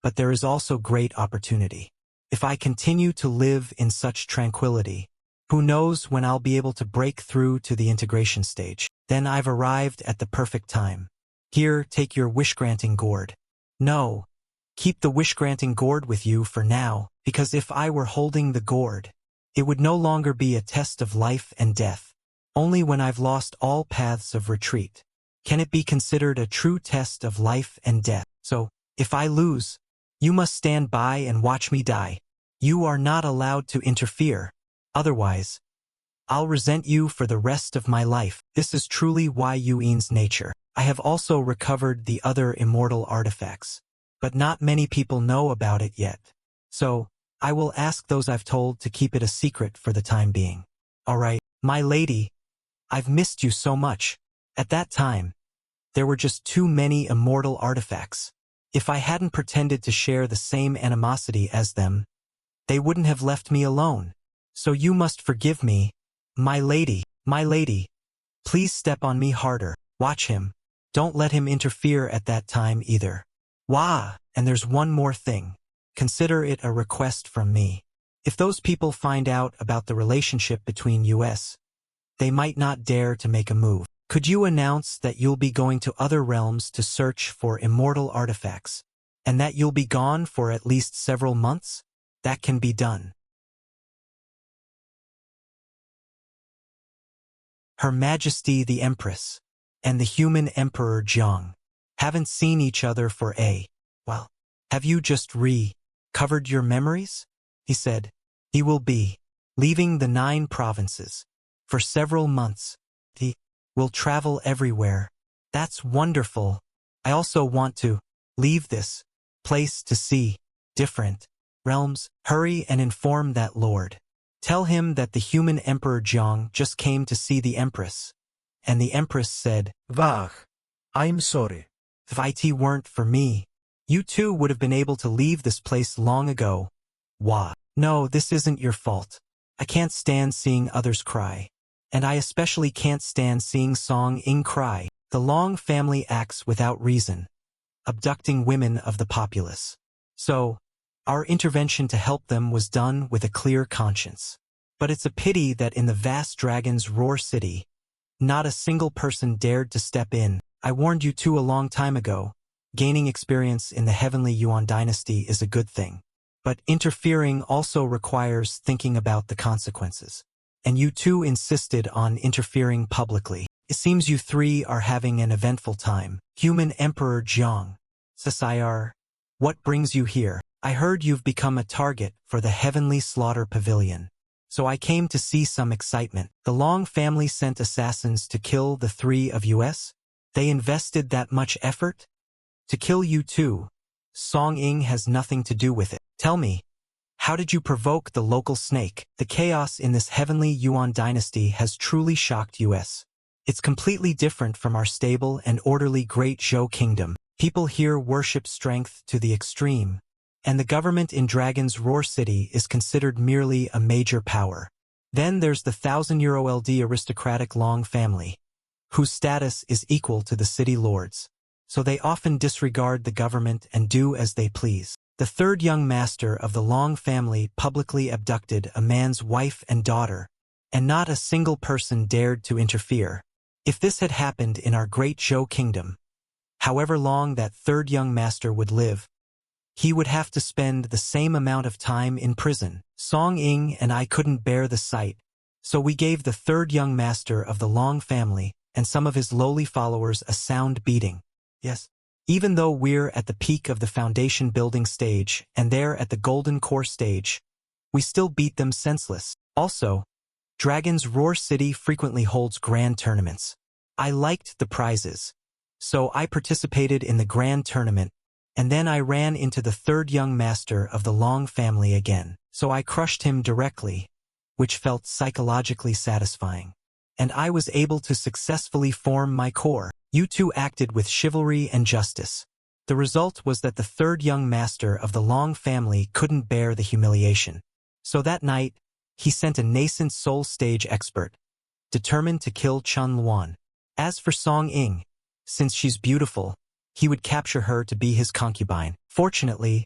but there is also great opportunity. If I continue to live in such tranquility, who knows when I'll be able to break through to the integration stage? Then I've arrived at the perfect time. Here, take your wish-granting gourd. No, keep the wish-granting gourd with you for now, because if I were holding the gourd, it would no longer be a test of life and death. Only when I've lost all paths of retreat can it be considered a true test of life and death. So, if I lose, you must stand by and watch me die. You are not allowed to interfere. Otherwise, I'll resent you for the rest of my life. This is truly Wai Yuin's nature. I have also recovered the other immortal artifacts, but not many people know about it yet. So, I will ask those I've told to keep it a secret for the time being. Alright, my lady, I've missed you so much. At that time, there were just too many immortal artifacts. If I hadn't pretended to share the same animosity as them, they wouldn't have left me alone. So you must forgive me, my lady. My lady, please step on me harder. Watch him. Don't let him interfere at that time either. Wah! And there's one more thing. Consider it a request from me. If those people find out about the relationship between us, they might not dare to make a move. Could you announce that you'll be going to other realms to search for immortal artifacts, and that you'll be gone for at least several months? That can be done. Her Majesty the Empress and the human Emperor Jiang haven't seen each other for well, have you just recovered your memories? He said. He will be leaving the 9 provinces for several months. He will travel everywhere. That's wonderful. I also want to leave this place to see different realms. Hurry and inform that lord. Tell him that the human Emperor Jiang just came to see the Empress. And the Empress said, Vah, I'm sorry. If it weren't for me, you too would have been able to leave this place long ago. Wah. No, this isn't your fault. I can't stand seeing others cry. And I especially can't stand seeing Song Ying cry. The Long family acts without reason, abducting women of the populace. So, our intervention to help them was done with a clear conscience. But it's a pity that in the vast Dragon's Roar city, not a single person dared to step in. I warned you two a long time ago. Gaining experience in the heavenly Yuan dynasty is a good thing. But interfering also requires thinking about the consequences. And you two insisted on interfering publicly. It seems you three are having an eventful time. Human Emperor Jiang. Sasayar, what brings you here? I heard you've become a target for the Heavenly Slaughter Pavilion. So I came to see some excitement. The Long family sent assassins to kill the 3 of us? They invested that much effort? To kill you too. Song Ying has nothing to do with it. Tell me, how did you provoke the local snake? The chaos in this heavenly Yuan dynasty has truly shocked us. It's completely different from our stable and orderly Great Zhou Kingdom. People here worship strength to the extreme, and the government in Dragon's Roar City is considered merely a major power. Then there's the 1,000-year-old LD aristocratic Long family, whose status is equal to the city lords. So they often disregard the government and do as they please. The 3rd young master of the Long family publicly abducted a man's wife and daughter, and not a single person dared to interfere. If this had happened in our Great Zhou Kingdom, however long that 3rd young master would live, he would have to spend the same amount of time in prison. Song Ying and I couldn't bear the sight, so we gave the 3rd young master of the Long family and some of his lowly followers a sound beating. Yes, even though we're at the peak of the foundation building stage and they're at the golden core stage, we still beat them senseless. Also, Dragon's Roar City frequently holds grand tournaments. I liked the prizes, so I participated in the grand tournament, and then I ran into the third young master of the Long family again. So I crushed him directly, which felt psychologically satisfying. And I was able to successfully form my core. You two acted with chivalry and justice. The result was that the third young master of the Long family couldn't bear the humiliation. So that night, he sent a nascent soul stage expert, determined to kill Chun Luan. As for Song Ying, since she's beautiful, he would capture her to be his concubine. Fortunately,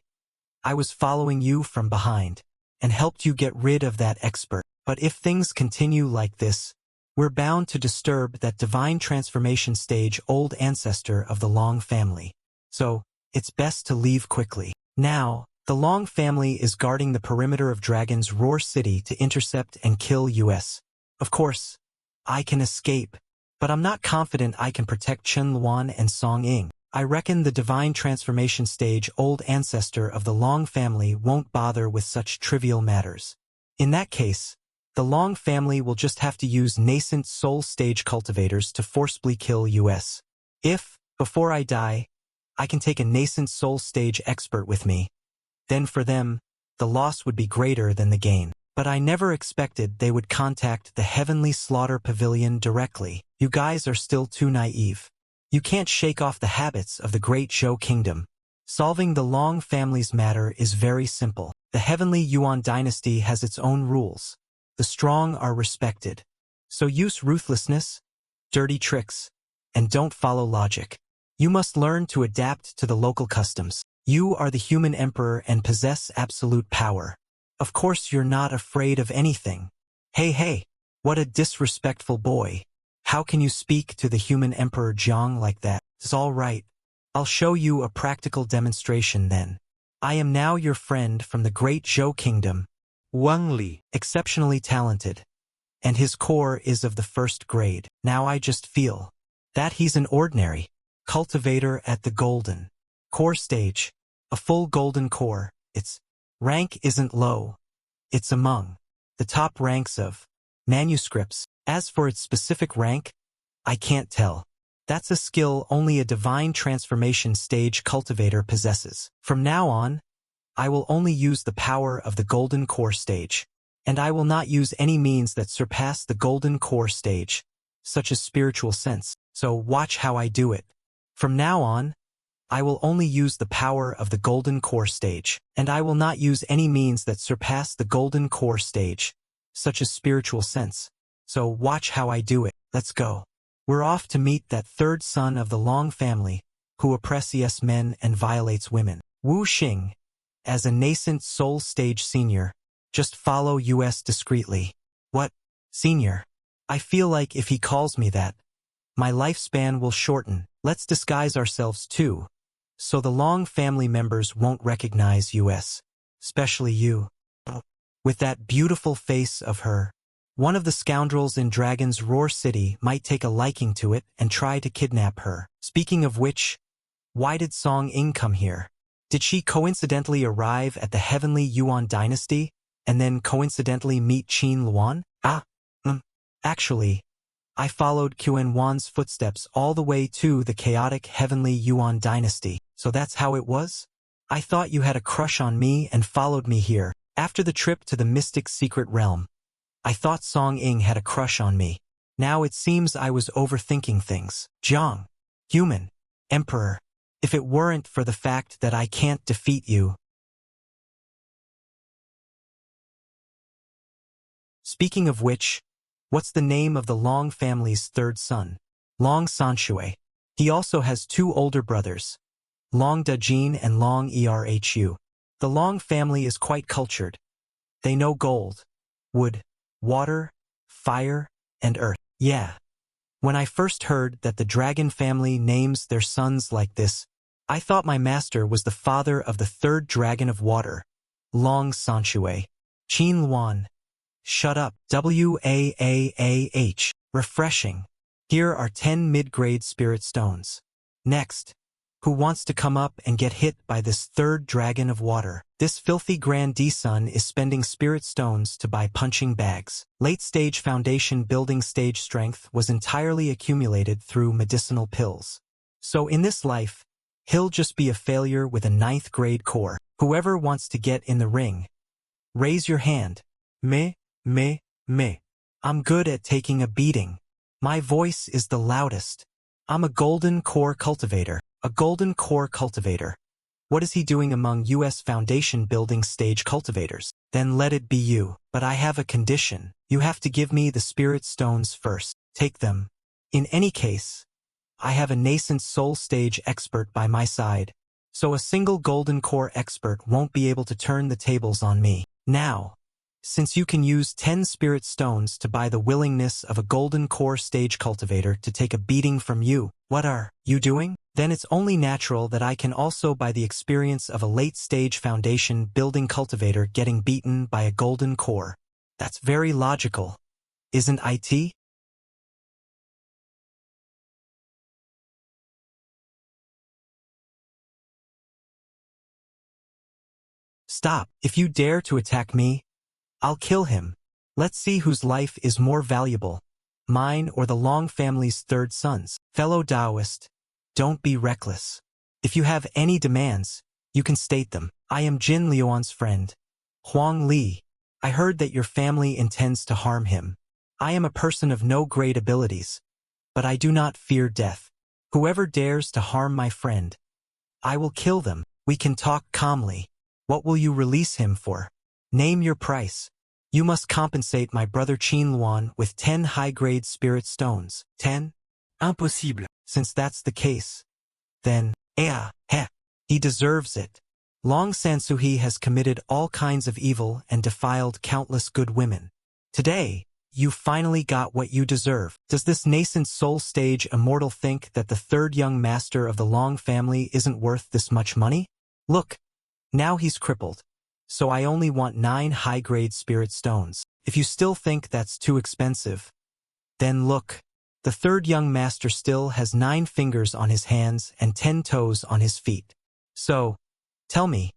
I was following you from behind and helped you get rid of that expert. But if things continue like this, we're bound to disturb that divine transformation stage old ancestor of the Long family. So, it's best to leave quickly. Now, the Long family is guarding the perimeter of Dragon's Roar City to intercept and kill us. Of course, I can escape, but I'm not confident I can protect Chun Luan and Song Ying. I reckon the divine transformation stage old ancestor of the Long family won't bother with such trivial matters. In that case, the Long family will just have to use nascent soul stage cultivators to forcibly kill us. If, before I die, I can take a nascent soul stage expert with me, then for them, the loss would be greater than the gain. But I never expected they would contact the Heavenly Slaughter Pavilion directly. You guys are still too naive. You can't shake off the habits of the Great Zhou Kingdom. Solving the Long family's matter is very simple. The Heavenly Yuan dynasty has its own rules. The strong are respected. So use ruthlessness, dirty tricks, and don't follow logic. You must learn to adapt to the local customs. You are the human emperor and possess absolute power. Of course you're not afraid of anything. Hey, what a disrespectful boy. How can you speak to the human emperor Jiang like that? It's all right. I'll show you a practical demonstration then. I am now your friend from the Great Zhou Kingdom, Jiang Li. exceptionally talented, and his core is of the first grade. Now I just feel that he's an ordinary cultivator at the golden core stage, a full golden core. Its rank isn't low. It's among the top ranks of manuscripts. As for its specific rank, I can't tell. That's a skill only a divine transformation stage cultivator possesses. From now on, I will only use the power of the golden core stage, and I will not use any means that surpass the golden core stage, such as spiritual sense. So watch how I do it. From now on, I will only use the power of the golden core stage, and I will not use any means that surpass the golden core stage, such as spiritual sense. So watch how I do it. Let's go. We're off to meet that third son of the Long family, who oppresses men and violates women. Wu Xing, as a nascent soul stage senior, just follow us discreetly. What? Senior? I feel like if he calls me that, my lifespan will shorten. Let's disguise ourselves too, so the Long family members won't recognize us, especially you. With that beautiful face of her, one of the scoundrels in Dragon's Roar City might take a liking to it and try to kidnap her. Speaking of which, why did Song Ying come here? Did she coincidentally arrive at the Heavenly Yuan dynasty and then coincidentally meet Qin Luan? Actually, I followed Qin Wan's footsteps all the way to the chaotic Heavenly Yuan dynasty. So that's how it was? I thought you had a crush on me and followed me here. After the trip to the mystic secret realm, I thought Song Ying had a crush on me. Now it seems I was overthinking things. Jiang, human, emperor, if it weren't for the fact that I can't defeat you. Speaking of which, what's the name of the Long family's third son? Long Sanshui. He also has two older brothers, Long Dajin and Long Erhu. The Long family is quite cultured. They know gold, wood, water, fire, and earth. Yeah. When I first heard that the dragon family names their sons like this, I thought my master was the father of the third dragon of water, Long Sanshui. Qin Luan. Shut up. Waah. Refreshing. Here are 10 mid-grade spirit stones. Next, Who wants to come up and get hit by this third dragon of water? This filthy grandson is spending spirit stones to buy punching bags. Late-stage foundation building stage strength was entirely accumulated through medicinal pills. So in this life, he'll just be a failure with a 9th grade core. Whoever wants to get in the ring, raise your hand. Me. I'm good at taking a beating. My voice is the loudest. I'm a golden core cultivator. A golden core cultivator. What is he doing among U.S. foundation building stage cultivators? Then let it be you. But I have a condition. You have to give me the spirit stones first. Take them. In any case, I have a nascent soul stage expert by my side, so a single golden core expert won't be able to turn the tables on me. Now, since you can use 10 spirit stones to buy the willingness of a golden core stage cultivator to take a beating from you, what are you doing? Then it's only natural that I can also buy the experience of a late-stage foundation building cultivator getting beaten by a golden core. That's very logical, isn't it? Stop. If you dare to attack me, I'll kill him. Let's see whose life is more valuable, mine or the Long family's third sons. Fellow Taoist, don't be reckless. If you have any demands, you can state them. I am Jin Liuan's friend, Huang Li. I heard that your family intends to harm him. I am a person of no great abilities, but I do not fear death. Whoever dares to harm my friend, I will kill them. We can talk calmly. What will you release him for? Name your price. You must compensate my brother Qin Luan with 10 high-grade spirit stones. 10? Impossible. Since that's the case, then, he deserves it. Long Sansuhi has committed all kinds of evil and defiled countless good women. Today, you finally got what you deserve. Does this nascent soul stage immortal think that the third young master of the Long family isn't worth this much money? Look, now he's crippled. So I only want 9 high-grade spirit stones. If you still think that's too expensive, then look. The third young master still has 9 fingers on his hands and 10 toes on his feet. So, tell me,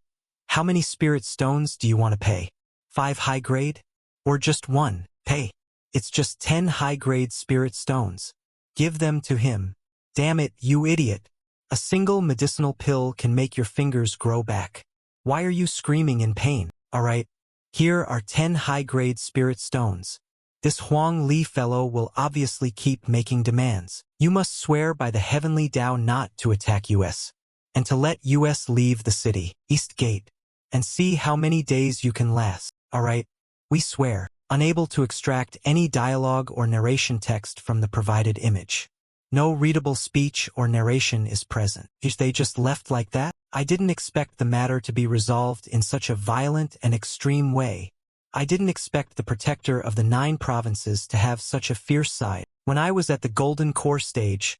how many spirit stones do you want to pay? 5 high-grade? Or just 1? Pay. It's just 10 high-grade spirit stones. Give them to him. Damn it, you idiot. A single medicinal pill can make your fingers grow back. Why are you screaming in pain? Alright, here are 10 high-grade spirit stones. This Huang Li fellow will obviously keep making demands. You must swear by the heavenly Tao not to attack US, and to let US leave the city, East Gate, and see how many days you can last. Alright, we swear. Unable to extract any dialogue or narration text from the provided image. No readable speech or narration is present. Is they just left like that? I didn't expect the matter to be resolved in such a violent and extreme way. I didn't expect the protector of the 9 provinces to have such a fierce side. When I was at the Golden Core stage,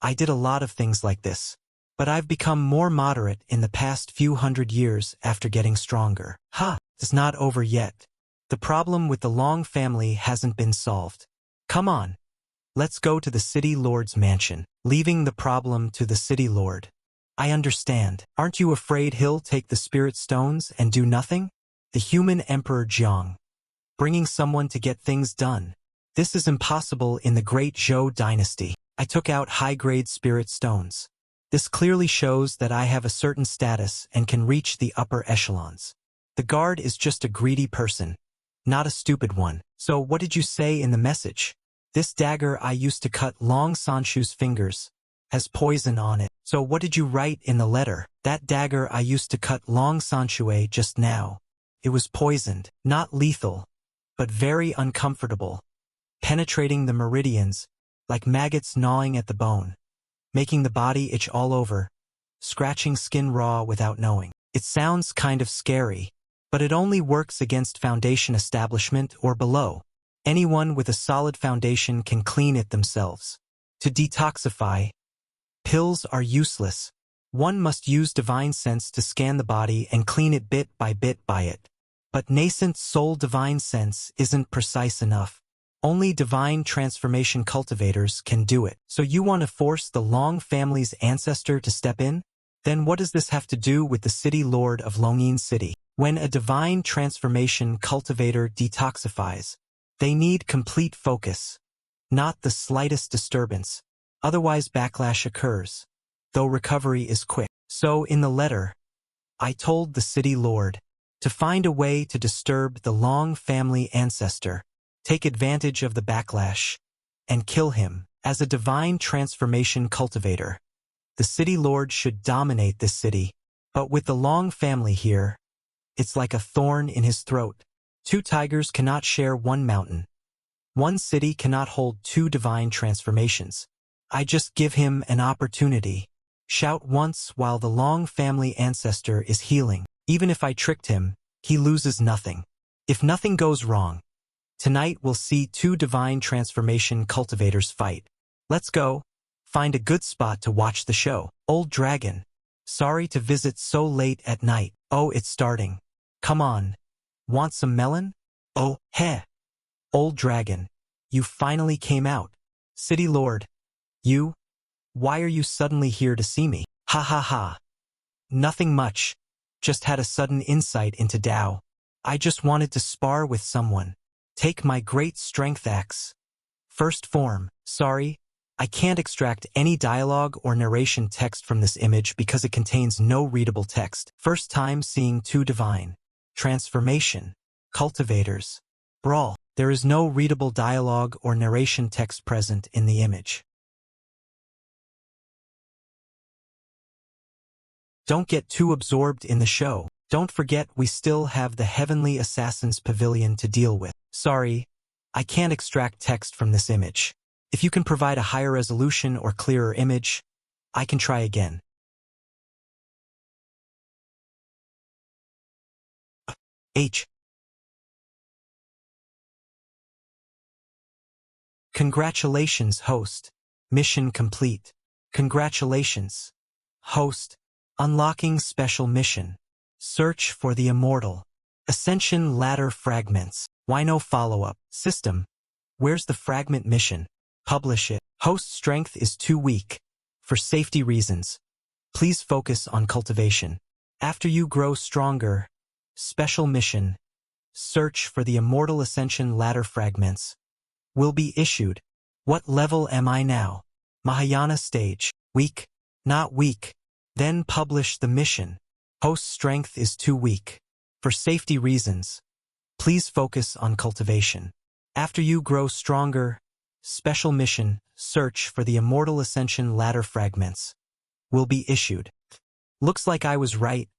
I did a lot of things like this. But I've become more moderate in the past few hundred years after getting stronger. It's not over yet. The problem with the Long family hasn't been solved. Come on. Let's go to the city lord's mansion. Leaving the problem to the city lord. I understand. Aren't you afraid he'll take the spirit stones and do nothing? The human Emperor Jiang. Bringing someone to get things done. This is impossible in the great Zhou dynasty. I took out high-grade spirit stones. This clearly shows that I have a certain status and can reach the upper echelons. The guard is just a greedy person, not a stupid one. So what did you say in the message? This dagger I used to cut Long Sanshu's fingers has poison on it. So what did you write in the letter? That dagger I used to cut Long Sanshue just now. It was poisoned, not lethal, but very uncomfortable, penetrating the meridians, like maggots gnawing at the bone, making the body itch all over, scratching skin raw without knowing. It sounds kind of scary, but it only works against foundation establishment or below. Anyone with a solid foundation can clean it themselves. To detoxify, pills are useless. One must use divine sense to scan the body and clean it bit by it. But nascent soul divine sense isn't precise enough. Only divine transformation cultivators can do it. So you want to force the Long family's ancestor to step in? Then what does this have to do with the city lord of Longyin City? When a divine transformation cultivator detoxifies, they need complete focus, not the slightest disturbance. Otherwise backlash occurs, though recovery is quick. So in the letter, I told the city lord to find a way to disturb the Long family ancestor, take advantage of the backlash, and kill him. As a divine transformation cultivator, the city lord should dominate this city, but with the Long family here, it's like a thorn in his throat. Two tigers cannot share one mountain. One city cannot hold two divine transformations. I just give him an opportunity. Shout once while the Long family ancestor is healing. Even if I tricked him, he loses nothing. If nothing goes wrong, tonight we'll see two divine transformation cultivators fight. Let's go. Find a good spot to watch the show. Old Dragon. Sorry to visit so late at night. Oh, it's starting. Come on. Want some melon? Oh, heh. Old Dragon. You finally came out. City Lord. You? Why are you suddenly here to see me? Ha ha ha. Nothing much. Just had a sudden insight into Tao. I just wanted to spar with someone. Take my great strength axe. First form. Sorry, I can't extract any dialogue or narration text from this image because it contains no readable text. First time seeing two divine transformation cultivators brawl. There is no readable dialogue or narration text present in the image. Don't get too absorbed in the show. Don't forget we still have the Heavenly Assassin's Pavilion to deal with. Sorry, I can't extract text from this image. If you can provide a higher resolution or clearer image, I can try again. H. Congratulations, host. Mission complete. Congratulations, host. Unlocking special mission. Search for the immortal. Ascension ladder fragments. Why no follow-up? System. Where's the fragment mission? Publish it. Host strength is too weak. For safety reasons, please focus on cultivation. After you grow stronger, special mission. Search for the immortal Ascension ladder fragments. Will be issued. What level am I now? Mahayana stage. Weak? Not weak. Then publish the mission. Host strength is too weak. For safety reasons, please focus on cultivation. After you grow stronger, special mission, search for the immortal Ascension ladder fragments. Will be issued. Looks like I was right.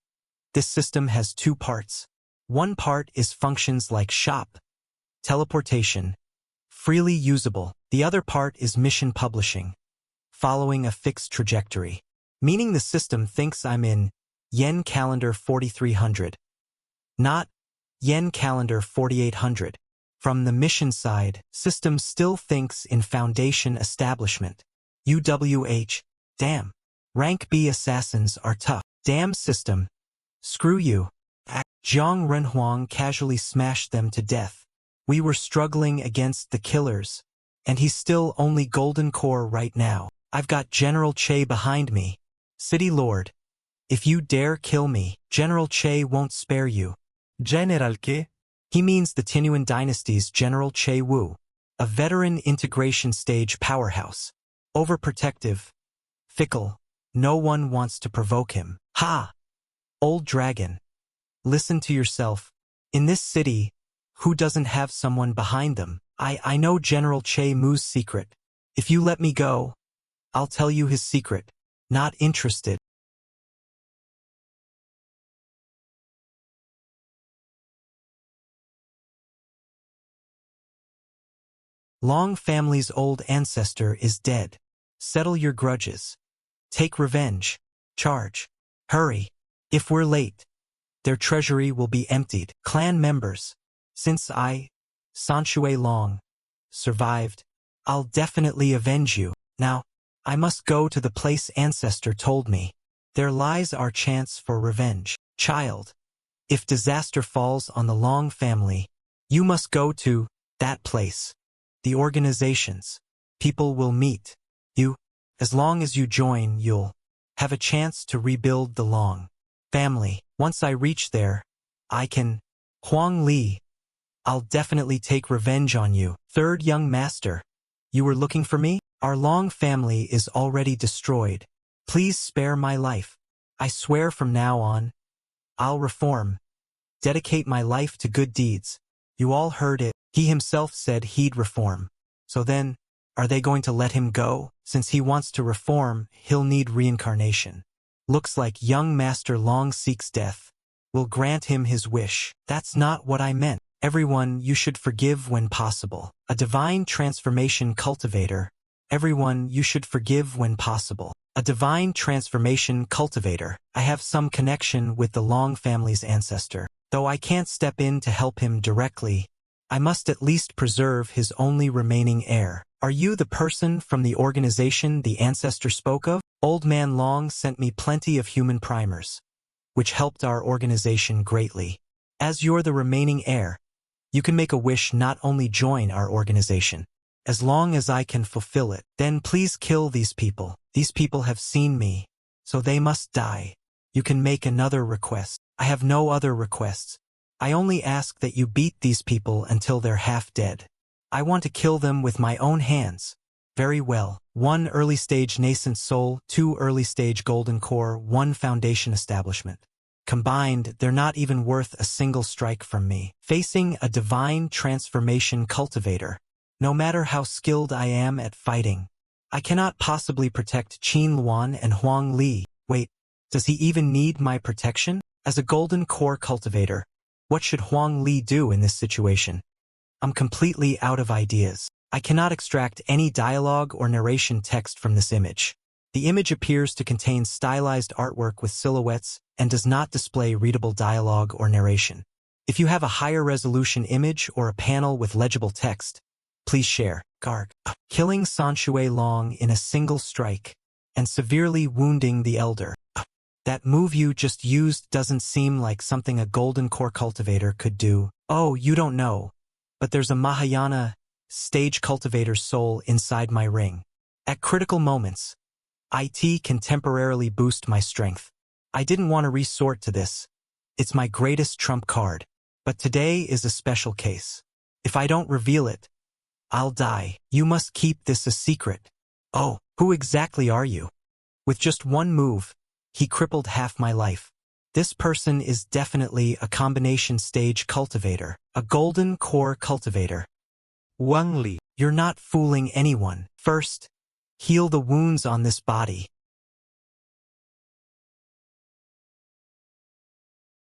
This system has two parts. One part is functions like shop, teleportation, freely usable. The other part is mission publishing, following a fixed trajectory. Meaning the system thinks I'm in Yen calendar 4300, not Yen calendar 4800. From the mission side, system still thinks in foundation establishment. UWH, damn. Rank B assassins are tough. Damn system. Screw you. Jiang Renhuang casually smashed them to death. We were struggling against the killers, and he's still only golden core right now. I've got General Che behind me. City Lord, if you dare kill me, General Che won't spare you. General che? He means the Tinuan dynasty's General Che Wu, a veteran integration stage powerhouse. Overprotective, fickle, no one wants to provoke him. Ha! Old Dragon. Listen to yourself. In this city, who doesn't have someone behind them? I know General Che Mu's secret. If you let me go, I'll tell you his secret. Not interested. Long family's old ancestor is dead. Settle your grudges. Take revenge. Charge. Hurry. If we're late, their treasury will be emptied. Clan members. Since I, Sanshue Long, survived, I'll definitely avenge you. Now, I must go to the place ancestor told me. There lies our chance for revenge. Child, if disaster falls on the Long family, you must go to that place. the organizations. People will meet you. As long as you join, you'll have a chance to rebuild the long family. Once I reach there, I can. Huang Li, I'll definitely take revenge on you. Third young master, you were looking for me? Our long family is already destroyed. Please spare my life. I swear from now on, I'll reform. Dedicate my life to good deeds. You all heard it. He himself said he'd reform. So then, are they going to let him go? Since he wants to reform, he'll need reincarnation. Looks like young Master Long seeks death. We'll grant him his wish. That's not what I meant. Everyone, you should forgive when possible. A divine transformation cultivator. Everyone, you should forgive when possible. A divine transformation cultivator. I have some connection with the Long family's ancestor. Though I can't step in to help him directly, I must at least preserve his only remaining heir. Are you the person from the organization the ancestor spoke of? Old Man Long sent me plenty of human primers, which helped our organization greatly. As you're the remaining heir, you can make a wish not only join our organization, as long as I can fulfill it. Then please kill these people. These people have seen me, so they must die. You can make another request. I have no other requests. I only ask that you beat these people until they're half dead. I want to kill them with my own hands. Very well. 1 early-stage nascent soul, 2 early-stage golden core, 1 foundation establishment. Combined, they're not even worth a single strike from me. Facing a divine transformation cultivator. No matter how skilled I am at fighting, I cannot possibly protect Qin Luan and Huang Li. Wait, does he even need my protection? As a golden core cultivator, what should Huang Li do in this situation? I'm completely out of ideas. I cannot extract any dialogue or narration text from this image. The image appears to contain stylized artwork with silhouettes and does not display readable dialogue or narration. If you have a higher resolution image or a panel with legible text, please share. Garg. Killing Sanshui Long in a single strike and severely wounding the elder. That move you just used doesn't seem like something a golden core cultivator could do. Oh, you don't know, but there's a Mahayana stage cultivator's soul inside my ring. At critical moments, IT can temporarily boost my strength. I didn't want to resort to this. It's my greatest trump card. But today is a special case. If I don't reveal it, I'll die. You must keep this a secret. Oh, who exactly are you? With just one move, he crippled half my life. This person is definitely a combination stage cultivator, a golden core cultivator. Wang Li. You're not fooling anyone. First, heal the wounds on this body.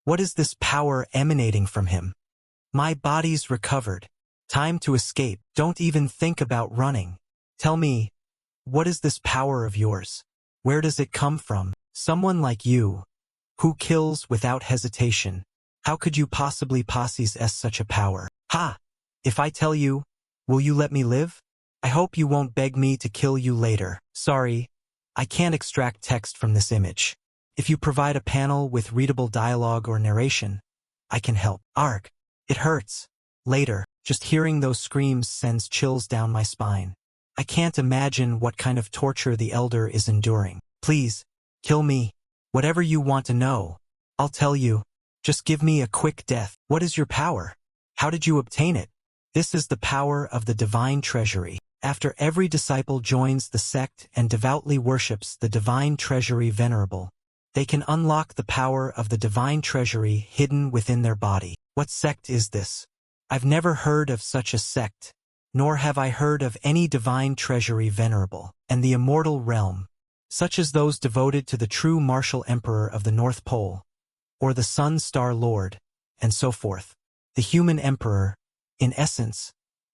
What is this power emanating from him? My body's recovered. Time to escape. Don't even think about running. Tell me, what is this power of yours? Where does it come from? Someone like you, who kills without hesitation. How could you possibly possess such a power? Ha! If I tell you, will you let me live? I hope you won't beg me to kill you later. Sorry, I can't extract text from this image. If you provide a panel with readable dialogue or narration, I can help. Arg. It hurts. Later, just hearing those screams sends chills down my spine. I can't imagine what kind of torture the elder is enduring. Please, kill me. Whatever you want to know, I'll tell you. Just give me a quick death. What is your power? How did you obtain it? This is the power of the divine treasury. After every disciple joins the sect and devoutly worships the divine treasury venerable, they can unlock the power of the divine treasury hidden within their body. What sect is this? I've never heard of such a sect, nor have I heard of any divine treasury venerable, and the immortal realm, such as those devoted to the true martial emperor of the North Pole, or the Sun Star Lord, and so forth. The human emperor, in essence,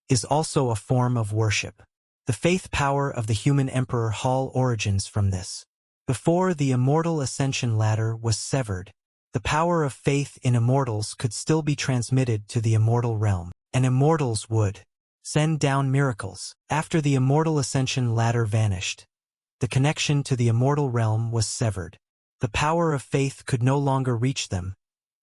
is also a form of worship. The faith power of the human emperor Hall origins from this. Before the immortal ascension ladder was severed, the power of faith in immortals could still be transmitted to the immortal realm, and immortals would send down miracles. After the immortal ascension ladder vanished, the connection to the immortal realm was severed. The power of faith could no longer reach them,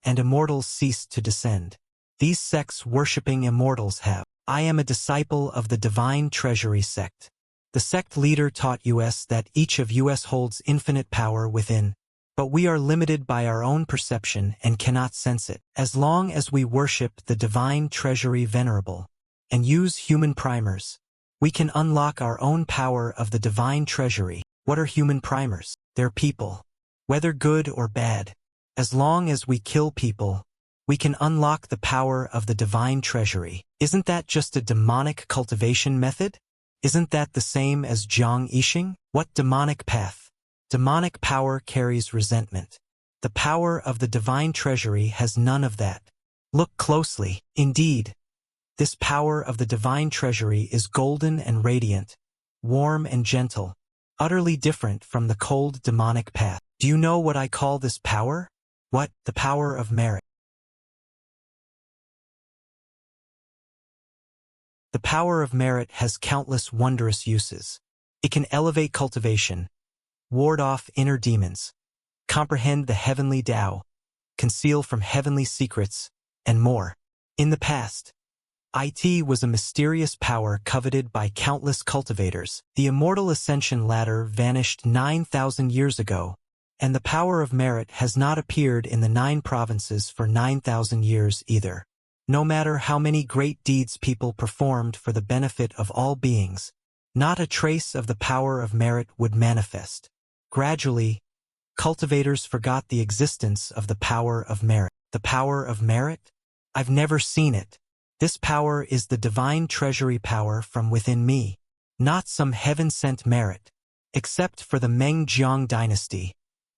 and immortals ceased to descend. These sects worshipping immortals have I am a disciple of the Divine Treasury sect. The sect leader taught us that each of us holds infinite power within, but we are limited by our own perception and cannot sense it. As long as we worship the Divine Treasury Venerable and use human primers, we can unlock our own power of the Divine Treasury. What are human primers? They're people. Whether good or bad, as long as we kill people, we can unlock the power of the Divine Treasury. Isn't that just a demonic cultivation method? Isn't that the same as Jiang Li? What demonic path? Demonic power carries resentment. The power of the Divine Treasury has none of that. Look closely. Indeed, this power of the Divine Treasury is golden and radiant, warm and gentle, utterly different from the cold demonic path. Do you know what I call this power? What? The power of merit. The power of merit has countless wondrous uses. It can elevate cultivation, ward off inner demons, comprehend the heavenly Tao, conceal from heavenly secrets, and more. In the past, it was a mysterious power coveted by countless cultivators. The immortal Ascension ladder vanished 9,000 years ago, and the power of merit has not appeared in the 9 provinces for 9,000 years either. No matter how many great deeds people performed for the benefit of all beings, not a trace of the power of merit would manifest. Gradually, cultivators forgot the existence of the power of merit. The power of merit? I've never seen it. This power is the Divine Treasury power from within me, not some heaven-sent merit, except for the Meng-Jiang dynasty,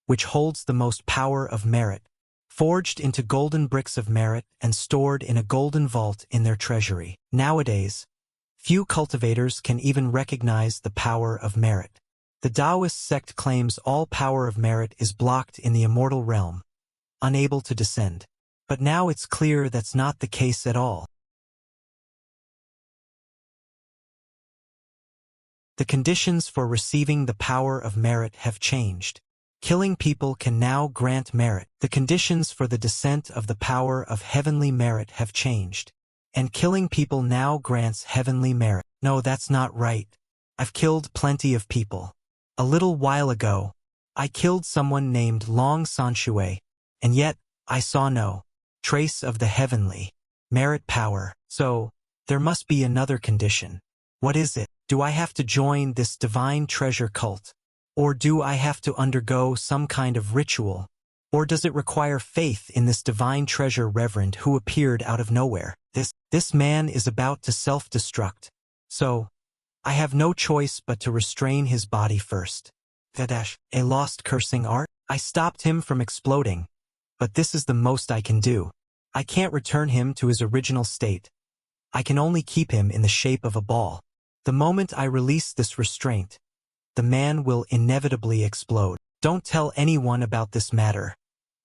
which holds the most power of merit, forged into golden bricks of merit and stored in a golden vault in their treasury. Nowadays, few cultivators can even recognize the power of merit. The Taoist sect claims all power of merit is blocked in the immortal realm, unable to descend. But now it's clear that's not the case at all. The conditions for receiving the power of merit have changed. Killing people can now grant merit. The conditions for the descent of the power of heavenly merit have changed. And killing people now grants heavenly merit. No, that's not right. I've killed plenty of people. A little while ago, I killed someone named Long Sanshui, and yet I saw no trace of the heavenly merit power. So, there must be another condition. What is it? Do I have to join this divine treasure cult? Or do I have to undergo some kind of ritual? Or does it require faith in this divine treasure reverend who appeared out of nowhere? This man is about to self-destruct. So, I have no choice but to restrain his body first. A lost cursing art? I stopped him from exploding, but this is the most I can do. I can't return him to his original state. I can only keep him in the shape of a ball. The moment I release this restraint, the man will inevitably explode. Don't tell anyone about this matter,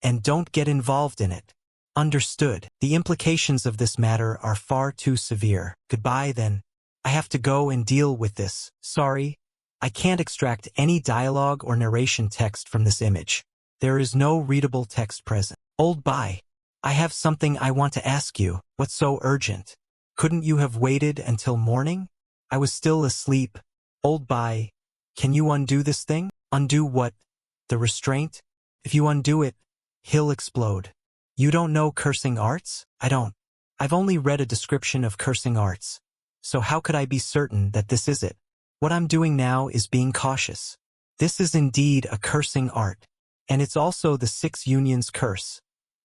and don't get involved in it. Understood. The implications of this matter are far too severe. Goodbye then. I have to go and deal with this. Sorry, I can't extract any dialogue or narration text from this image. There is no readable text present. Old bye. I have something I want to ask you. What's so urgent? Couldn't you have waited until morning? I was still asleep. Old bye. Can you undo this thing? Undo what? The restraint? If you undo it, he'll explode. You don't know cursing arts? I don't. I've only read a description of cursing arts. So how could I be certain that this is it? What I'm doing now is being cautious. This is indeed a cursing art. And it's also the 6 Unions curse,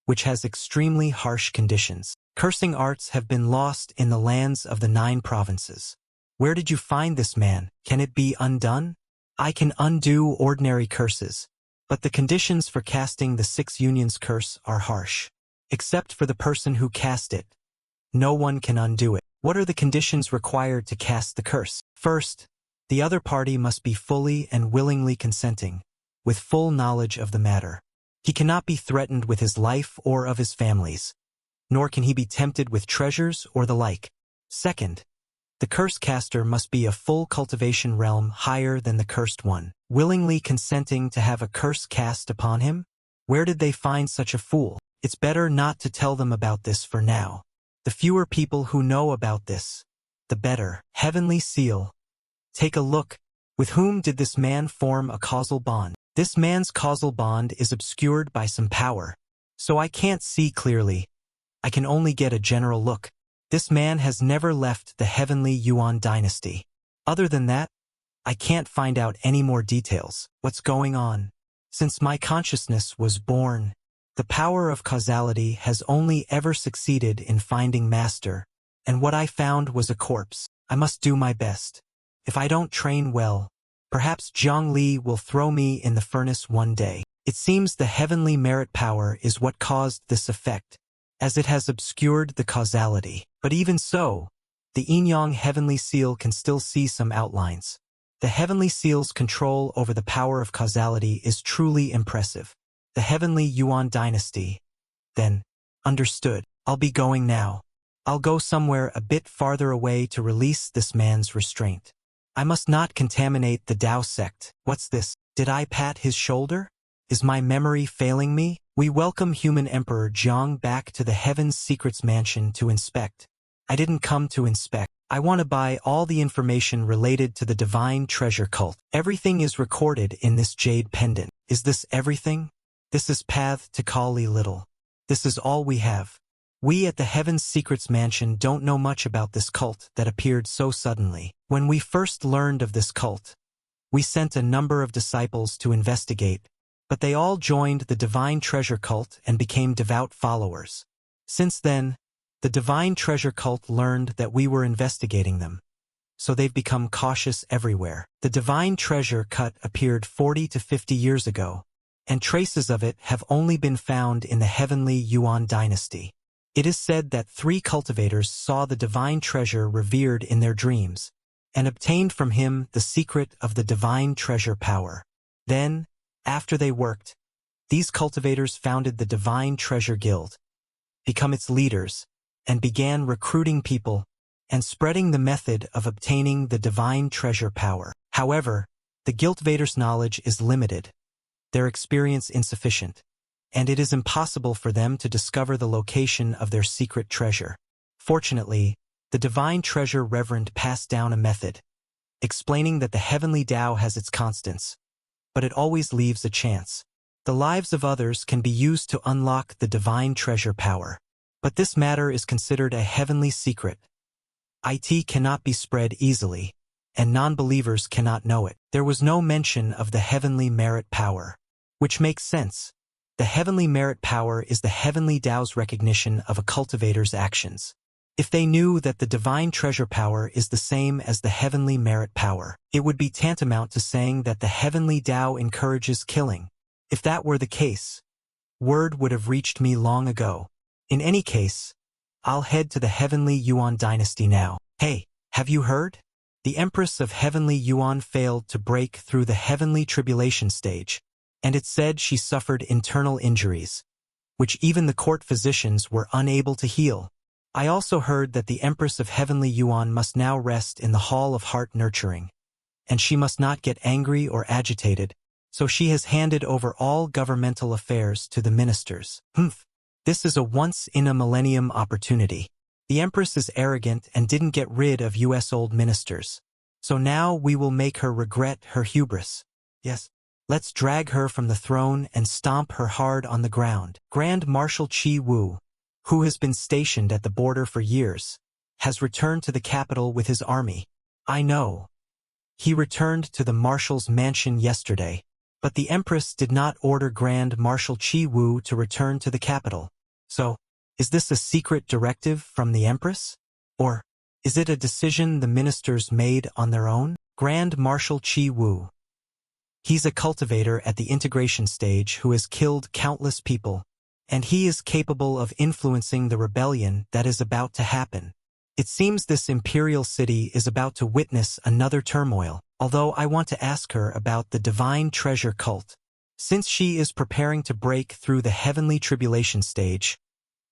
which has extremely harsh conditions. Cursing arts have been lost in the lands of the 9 provinces. Where did you find this man? Can it be undone? I can undo ordinary curses, but the conditions for casting the 6 Unions curse are harsh. Except for the person who cast it, no one can undo it. What are the conditions required to cast the curse? First, the other party must be fully and willingly consenting, with full knowledge of the matter. He cannot be threatened with his life or of his family's, nor can he be tempted with treasures or the like. Second, the curse caster must be a full cultivation realm higher than the cursed one, willingly consenting to have a curse cast upon him. Where did they find such a fool? It's better not to tell them about this for now. The fewer people who know about this, the better. Heavenly seal. Take a look. With whom did this man form a causal bond? This man's causal bond is obscured by some power, so I can't see clearly. I can only get a general look. This man has never left the heavenly Yuan dynasty. Other than that, I can't find out any more details. What's going on? Since my consciousness was born, the power of causality has only ever succeeded in finding master, and what I found was a corpse. I must do my best. If I don't train well, perhaps Jiang Li will throw me in the furnace one day. It seems the heavenly merit power is what caused this effect, as it has obscured the causality. But even so, the yin-yang heavenly seal can still see some outlines. The heavenly seal's control over the power of causality is truly impressive. The heavenly Yuan dynasty. Then, understood. I'll be going now. I'll go somewhere a bit farther away to release this man's restraint. I must not contaminate the Tao sect. What's this? Did I pat his shoulder? Is my memory failing me? We welcome human Emperor Jiang back to the Heaven's Secrets Mansion to inspect. I didn't come to inspect. I want to buy all the information related to the divine treasure cult. Everything is recorded in this jade pendant. Is this everything? This is path to Kali Little. This is all we have. We at the Heaven's Secrets Mansion don't know much about this cult that appeared so suddenly. When we first learned of this cult, we sent a number of disciples to investigate, but they all joined the divine treasure cult and became devout followers. Since then, the divine treasure cult learned that we were investigating them, so they've become cautious everywhere. The divine treasure cut appeared 40 to 50 years ago, and traces of it have only been found in the heavenly Yuan dynasty. It is said that 3 cultivators saw the divine treasure revered in their dreams, and obtained from him the secret of the divine treasure power. Then, after they worked, these cultivators founded the Divine Treasure Guild, become its leaders, and began recruiting people and spreading the method of obtaining the divine treasure power. However, the cultivators' knowledge is limited, their experience insufficient, and it is impossible for them to discover the location of their secret treasure. Fortunately, the divine treasure reverend passed down a method, explaining that the heavenly Tao has its constants, but it always leaves a chance. The lives of others can be used to unlock the divine treasure power. But this matter is considered a heavenly secret. It cannot be spread easily, and non-believers cannot know it. There was no mention of the heavenly merit power, which makes sense. The heavenly merit power is the heavenly Tao's recognition of a cultivator's actions. If they knew that the divine treasure power is the same as the heavenly merit power, it would be tantamount to saying that the heavenly Tao encourages killing. If that were the case, word would have reached me long ago. In any case, I'll head to the heavenly Yuan dynasty now. Hey, have you heard? The Empress of Heavenly Yuan failed to break through the heavenly tribulation stage, and it said she suffered internal injuries, which even the court physicians were unable to heal. I also heard that the Empress of Heavenly Yuan must now rest in the Hall of Heart Nurturing, and she must not get angry or agitated, so she has handed over all governmental affairs to the ministers. This is a once-in-a-millennium opportunity. The Empress is arrogant and didn't get rid of U.S. old ministers, so now we will make her regret her hubris. Yes, let's drag her from the throne and stomp her hard on the ground. Grand Marshal Chi Wu, who has been stationed at the border for years, has returned to the capital with his army. I know. He returned to the Marshal's mansion yesterday, but the Empress did not order Grand Marshal Chi Wu to return to the capital. So, is this a secret directive from the Empress? Or is it a decision the ministers made on their own? Grand Marshal Chi Wu. He's a cultivator at the integration stage who has killed countless people, and he is capable of influencing the rebellion that is about to happen. It seems this imperial city is about to witness another turmoil, although I want to ask her about the divine treasure cult. Since she is preparing to break through the heavenly tribulation stage,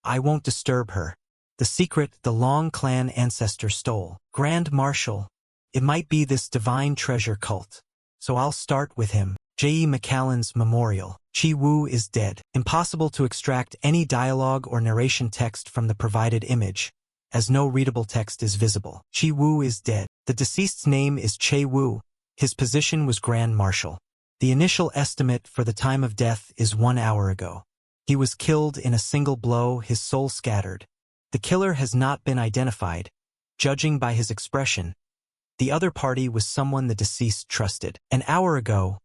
I won't disturb her. The secret the Long clan ancestor stole. Grand Marshal, it might be this divine treasure cult, so I'll start with him. J.E. McCallan's memorial. Chi Wu is dead. Impossible to extract any dialogue or narration text from the provided image, as no readable text is visible. Chi Wu is dead. The deceased's name is Che Wu. His position was Grand Marshal. The initial estimate for the time of death is 1 hour ago. He was killed in a single blow, his soul scattered. The killer has not been identified. Judging by his expression, the other party was someone the deceased trusted. An hour ago,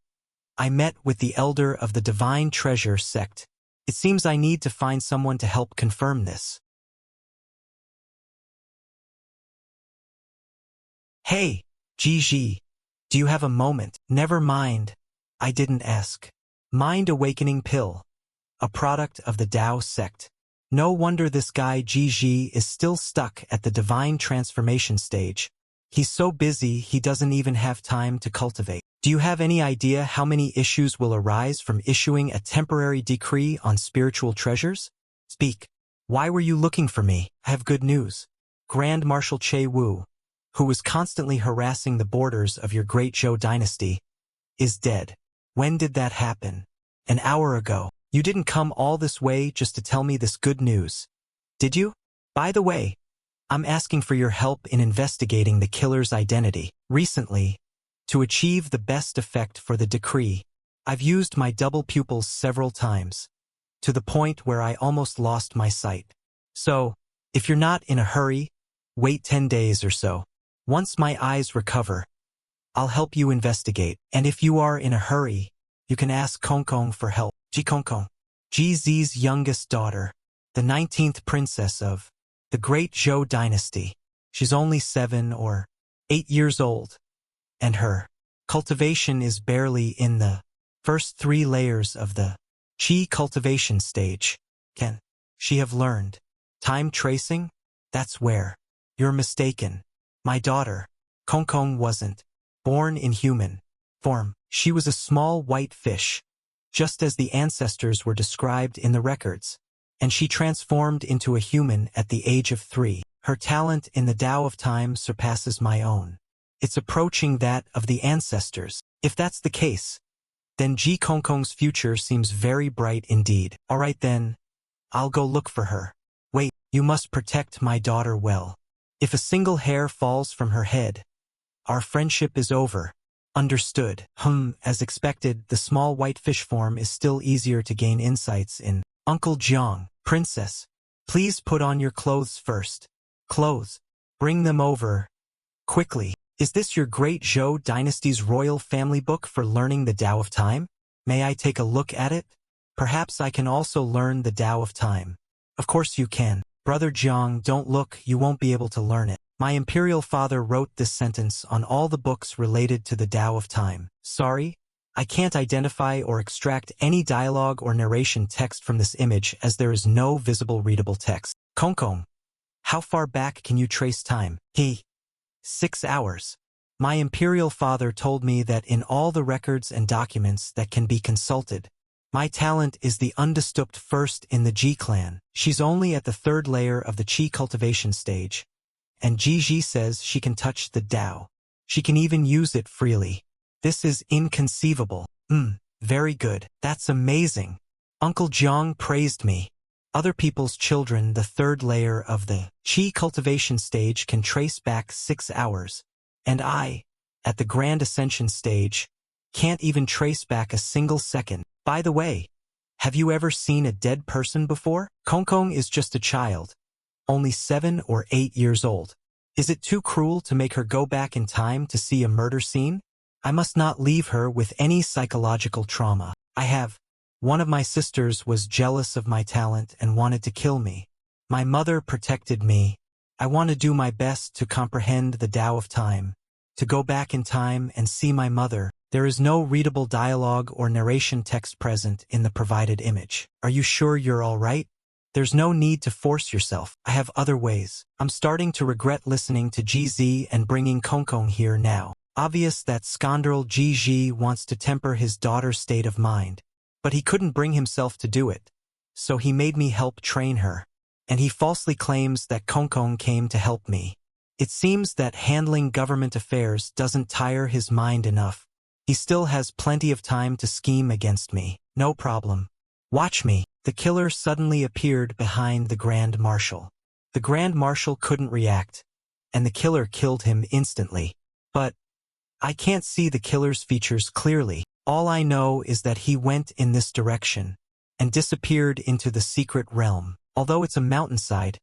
I met with the elder of the Divine Treasure sect. It seems I need to find someone to help confirm this. Hey, Gigi, do you have a moment? Never mind, I didn't ask. Mind Awakening Pill, a product of the Tao sect. No wonder this guy Gigi is still stuck at the divine transformation stage. He's so busy he doesn't even have time to cultivate. Do you have any idea how many issues will arise from issuing a temporary decree on spiritual treasures? Speak. Why were you looking for me? I have good news. Grand Marshal Che Wu, who was constantly harassing the borders of your great Zhou dynasty, is dead. When did that happen? An hour ago. You didn't come all this way just to tell me this good news, did you? By the way, I'm asking for your help in investigating the killer's identity. Recently, to achieve the best effect for the decree, I've used my double pupils several times, to the point where I almost lost my sight. So, if you're not in a hurry, wait 10 days or so. Once my eyes recover, I'll help you investigate. And if you are in a hurry, you can ask Kongkong for help. Ji Kongkong, Zi's youngest daughter, the 19th princess of the great Zhou dynasty. She's only 7 or 8 years old, and her cultivation is barely in the first 3 layers of the Qi cultivation stage. Can she have learned time tracing? That's where you're mistaken. My daughter, Kongkong, wasn't born in human form. She was a small white fish, just as the ancestors were described in the records, and she transformed into a human at the age of 3. Her talent in the Tao of Time surpasses my own. It's approaching that of the ancestors. If that's the case, then Ji Kongkong's future seems very bright indeed. All right then, I'll go look for her. Wait, you must protect my daughter well. If a single hair falls from her head, our friendship is over. Understood. As expected, the small white fish form is still easier to gain insights in. Uncle Jiang, princess, please put on your clothes first. Clothes. Bring them over. Quickly. Is this your great Zhou dynasty's royal family book for learning the Tao of Time? May I take a look at it? Perhaps I can also learn the Tao of Time. Of course you can. Brother Jiang, don't look, you won't be able to learn it. My imperial father wrote this sentence on all the books related to the Tao of Time. Sorry, I can't identify or extract any dialogue or narration text from this image as there is no visible readable text. Kongkong, how far back can you trace time? 6 hours. My imperial father told me that in all the records and documents that can be consulted, my talent is the undisturbed first in the Ji clan. She's only at the 3rd layer of the Qi cultivation stage, and Gigi says she can touch the Tao. She can even use it freely. This is inconceivable. Very good. That's amazing. Uncle Jiang praised me. Other people's children, the 3rd layer of the Qi cultivation stage, can trace back 6 hours. And I, at the Grand Ascension stage, can't even trace back a single second. By the way, have you ever seen a dead person before? Kongkong is just a child, only 7 or 8 years old. Is it too cruel to make her go back in time to see a murder scene? I must not leave her with any psychological trauma. One of my sisters was jealous of my talent and wanted to kill me. My mother protected me. I want to do my best to comprehend the Tao of Time, to go back in time and see my mother. There is no readable dialogue or narration text present in the provided image. Are you sure you're all right? There's no need to force yourself. I have other ways. I'm starting to regret listening to GZ and bringing Kongkong here now. Obvious that scoundrel GZ wants to temper his daughter's state of mind, but he couldn't bring himself to do it. So he made me help train her. And he falsely claims that Kongkong came to help me. It seems that handling government affairs doesn't tire his mind enough. He still has plenty of time to scheme against me. No problem. Watch me. The killer suddenly appeared behind the Grand Marshal. The Grand Marshal couldn't react, and the killer killed him instantly. But I can't see the killer's features clearly. All I know is that he went in this direction and disappeared into the secret realm. Although it's a mountainside,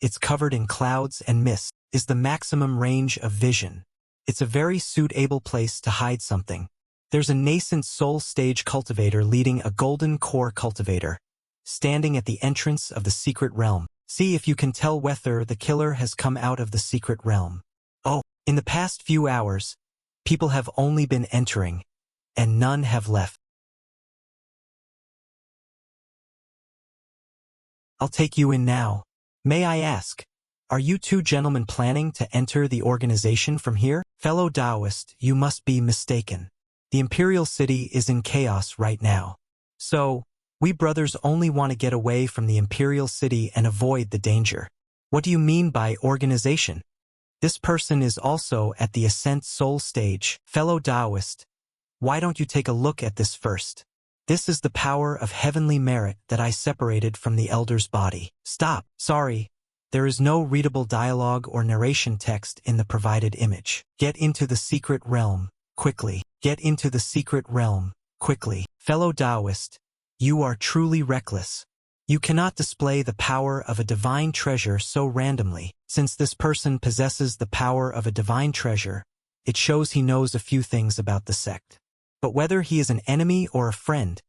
it's covered in clouds and mist, is the maximum range of vision. It's a very suitable place to hide something. There's a nascent soul stage cultivator leading a golden core cultivator, standing at the entrance of the secret realm. See if you can tell whether the killer has come out of the secret realm. Oh, in the past few hours, people have only been entering, and none have left. I'll take you in now. May I ask, are you two gentlemen planning to enter the organization from here? Fellow Taoist, you must be mistaken. The Imperial City is in chaos right now. So, we brothers only want to get away from the Imperial City and avoid the danger. What do you mean by organization? This person is also at the Ascent Soul stage. Fellow Taoist, why don't you take a look at this first? This is the power of heavenly merit that I separated from the elder's body. Stop. Sorry. There is no readable dialogue or narration text in the provided image. Get into the secret realm, quickly. Get into the secret realm, quickly. Fellow Taoist, you are truly reckless. You cannot display the power of a divine treasure so randomly. Since this person possesses the power of a divine treasure, it shows he knows a few things about the sect. But whether he is an enemy or a friend,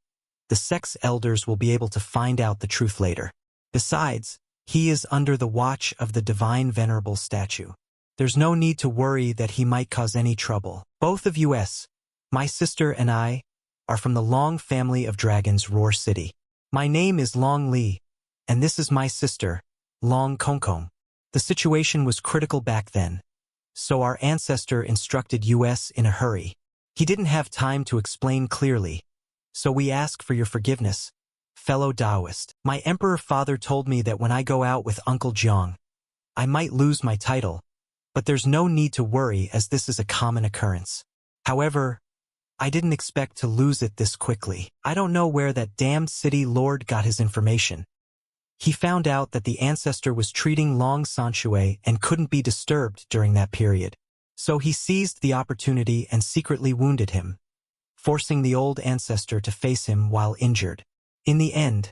the sect's elders will be able to find out the truth later. Besides, he is under the watch of the divine venerable statue. There's no need to worry that he might cause any trouble. Both of us, my sister and I, are from the Long family of dragons, Roar City. My name is Jiang Li, and this is my sister, Long Kongkong. The situation was critical back then, so our ancestor instructed us in a hurry. He didn't have time to explain clearly, so we ask for your forgiveness, fellow Taoist. My emperor father told me that when I go out with Uncle Jiang, I might lose my title, but there's no need to worry as this is a common occurrence. However, I didn't expect to lose it this quickly. I don't know where that damned city lord got his information. He found out that the ancestor was treating Long Sanshue and couldn't be disturbed during that period. So he seized the opportunity and secretly wounded him, forcing the old ancestor to face him while injured. In the end,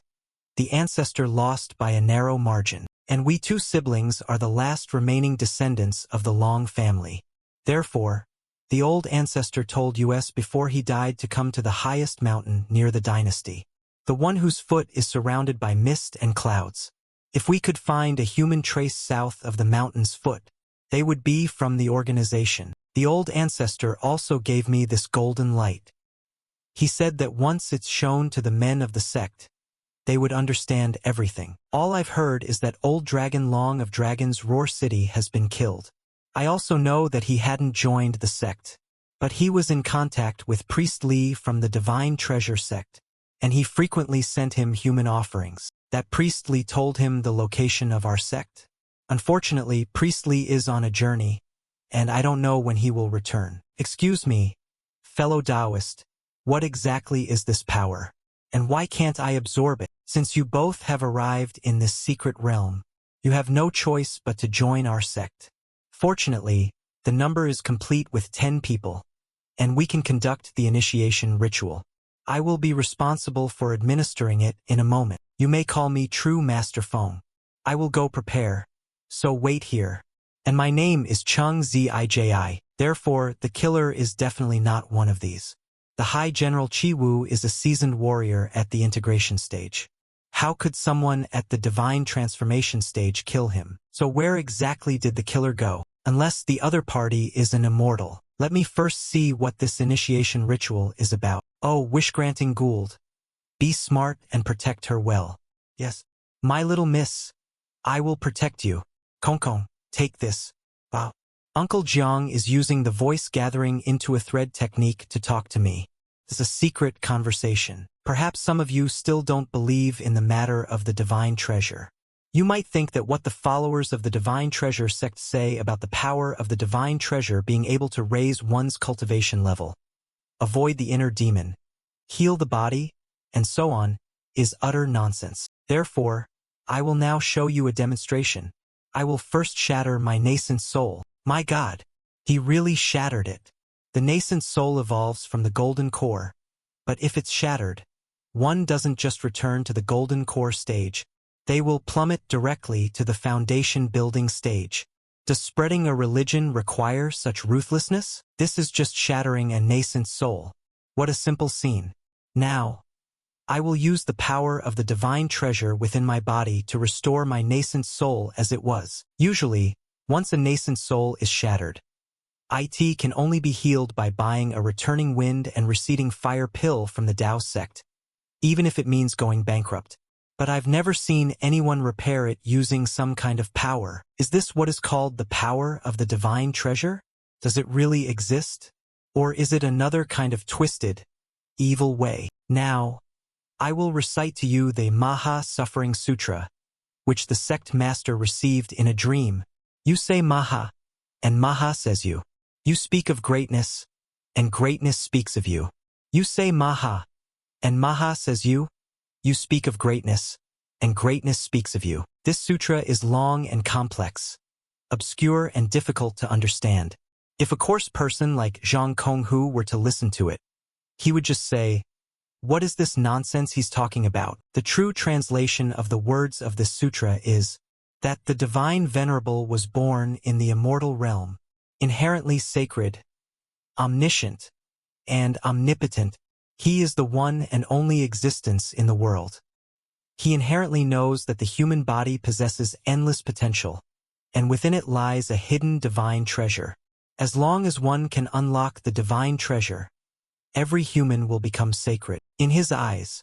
the ancestor lost by a narrow margin, and we two siblings are the last remaining descendants of the Long family. Therefore, the old ancestor told us before he died to come to the highest mountain near the dynasty, the one whose foot is surrounded by mist and clouds. If we could find a human trace south of the mountain's foot, they would be from the organization. The old ancestor also gave me this golden light. He said that once it's shown to the men of the sect, they would understand everything. All I've heard is that old Dragon Long of Dragons Roar City has been killed. I also know that he hadn't joined the sect, but he was in contact with Priest Li from the Divine Treasure sect, and he frequently sent him human offerings. That Priest Li told him the location of our sect. Unfortunately, Priest Li is on a journey, and I don't know when he will return. Excuse me, fellow Taoist, what exactly is this power, and why can't I absorb it? Since you both have arrived in this secret realm, you have no choice but to join our sect. Fortunately, the number is complete with 10 people, and we can conduct the initiation ritual. I will be responsible for administering it in a moment. You may call me True Master Feng. I will go prepare, so wait here. And my name is Chung Zijai, therefore the killer is definitely not one of these. The High General Chi Wu is a seasoned warrior at the integration stage. How could someone at the divine transformation stage kill him? So where exactly did the killer go? Unless the other party is an immortal. Let me first see what this initiation ritual is about. Oh, wish-granting Gould. Be smart and protect her well. Yes. My little miss. I will protect you. Kongkong, take this. Wow. Uncle Jiang is using the voice gathering into a thread technique to talk to me. It's a secret conversation. Perhaps some of you still don't believe in the matter of the divine treasure. You might think that what the followers of the divine treasure sect say about the power of the divine treasure being able to raise one's cultivation level, avoid the inner demon, heal the body, and so on, is utter nonsense. Therefore, I will now show you a demonstration. I will first shatter my nascent soul. My God, he really shattered it. The nascent soul evolves from the golden core, but if it's shattered, one doesn't just return to the golden core stage. They will plummet directly to the foundation building stage. Does spreading a religion require such ruthlessness? This is just shattering a nascent soul. What a simple scene. Now, I will use the power of the divine treasure within my body to restore my nascent soul as it was. Usually, once a nascent soul is shattered, it can only be healed by buying a returning wind and receding fire pill from the Tao sect, even if it means going bankrupt. But I've never seen anyone repair it using some kind of power. Is this what is called the power of the divine treasure? Does it really exist? Or is it another kind of twisted, evil way? Now, I will recite to you the Maha Suffering Sutra, which the sect master received in a dream. You say Maha, and Maha says you. You speak of greatness, and greatness speaks of you. You say Maha, and Maha says you. You speak of greatness, and greatness speaks of you. This sutra is long and complex, obscure and difficult to understand. If a coarse person like Zhang Konghu were to listen to it, he would just say, "What is this nonsense he's talking about?" The true translation of the words of this sutra is that the divine venerable was born in the immortal realm, inherently sacred, omniscient, and omnipotent. He is the one and only existence in the world. He inherently knows that the human body possesses endless potential, and within it lies a hidden divine treasure. As long as one can unlock the divine treasure, every human will become sacred. In his eyes,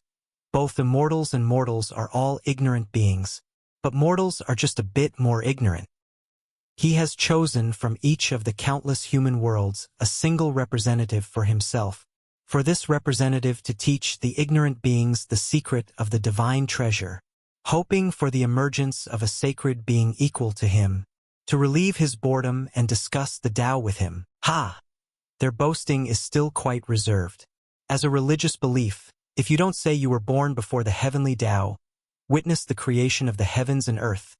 both immortals and mortals are all ignorant beings, but mortals are just a bit more ignorant. He has chosen from each of the countless human worlds a single representative for himself, for this representative to teach the ignorant beings the secret of the divine treasure, hoping for the emergence of a sacred being equal to him, to relieve his boredom and discuss the Tao with him. Their boasting is still quite reserved. As a religious belief, if you don't say you were born before the heavenly Tao, witnessed the creation of the heavens and earth,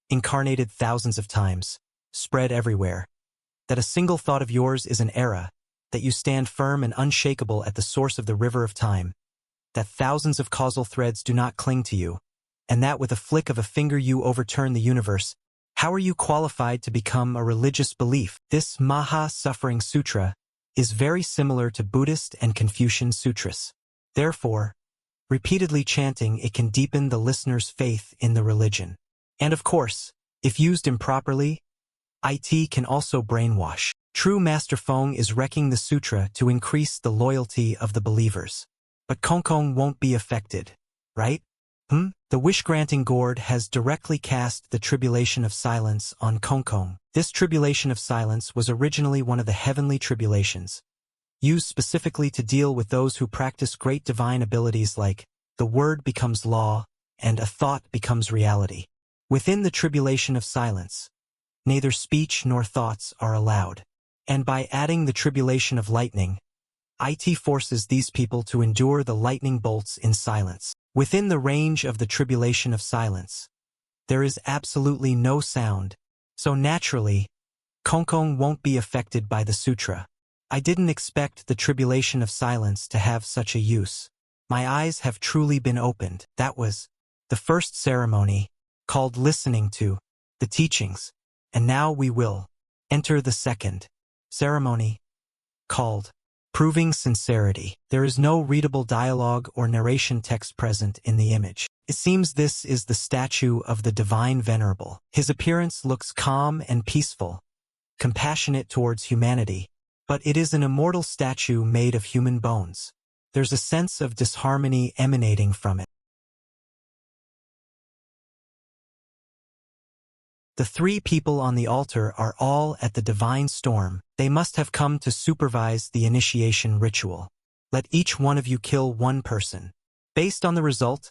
incarnated thousands of times, spread everywhere, that a single thought of yours is an era, that you stand firm and unshakable at the source of the river of time, that thousands of causal threads do not cling to you, and that with a flick of a finger you overturn the universe, how are you qualified to become a religious belief? This Maha Suffering Sutra is very similar to Buddhist and Confucian sutras. Therefore, repeatedly chanting it can deepen the listener's faith in the religion. And of course, if used improperly, it can also brainwash. True Master Feng is wrecking the sutra to increase the loyalty of the believers. But Kongkong won't be affected, right? The wish-granting gourd has directly cast the tribulation of silence on Kongkong. This tribulation of silence was originally one of the heavenly tribulations, used specifically to deal with those who practice great divine abilities like the word becomes law and a thought becomes reality. Within the tribulation of silence, neither speech nor thoughts are allowed. And by adding the tribulation of lightning, it forces these people to endure the lightning bolts in silence. Within the range of the tribulation of silence, there is absolutely no sound, so naturally, Kongkong won't be affected by the sutra. I didn't expect the tribulation of silence to have such a use. My eyes have truly been opened. That was the first ceremony, called listening to the teachings, and now we will enter the second ceremony, called proving sincerity. There is no readable dialogue or narration text present in the image. It seems this is the statue of the Divine Venerable. His appearance looks calm and peaceful, compassionate towards humanity, but it is an immortal statue made of human bones. There's a sense of disharmony emanating from it. The three people on the altar are all at the divine storm. They must have come to supervise the initiation ritual. Let each one of you kill one person. Based on the result,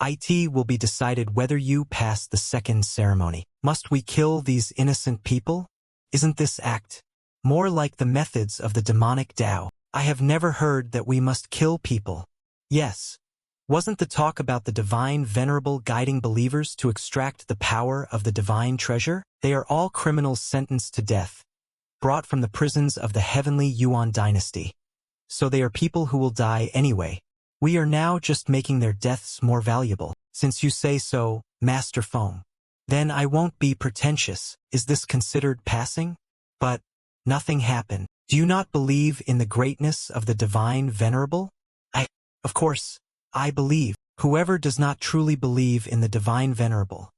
it will be decided whether you pass the second ceremony. Must we kill these innocent people? Isn't this act more like the methods of the demonic Tao? I have never heard that we must kill people. Yes, Wasn't the talk about the divine venerable guiding believers to extract the power of the divine treasure? They are all criminals sentenced to death, brought from the prisons of the heavenly Yuan dynasty. So they are people who will die anyway. We are now just making their deaths more valuable. Since you say so, Master Feng. Then I won't be pretentious. Is this considered passing? But nothing happened. Do you not believe in the greatness of the divine venerable? Of course, I believe. Whoever does not truly believe in the divine venerable,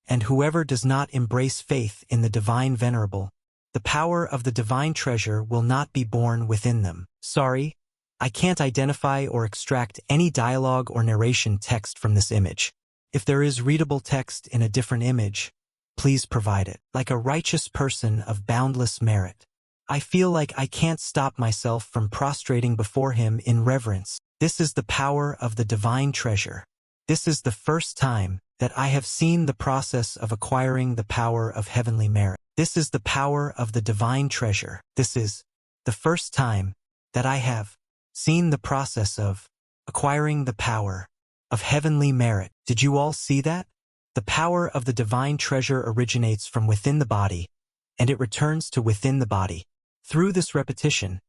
and whoever does not embrace faith in the divine venerable, the power of the divine treasure will not be born within them. Sorry, I can't identify or extract any dialogue or narration text from this image. If there is readable text in a different image, please provide it. Like a righteous person of boundless merit, I feel like I can't stop myself from prostrating before him in reverence. This is the power of the divine treasure. This is the first time that I have seen the process of acquiring the power of heavenly merit. This is the power of the divine treasure. This is the first time that I have seen the process of acquiring the power of heavenly merit. Did you all see that? The power of the divine treasure originates from within the body, and it returns to within the body. Through this repetition,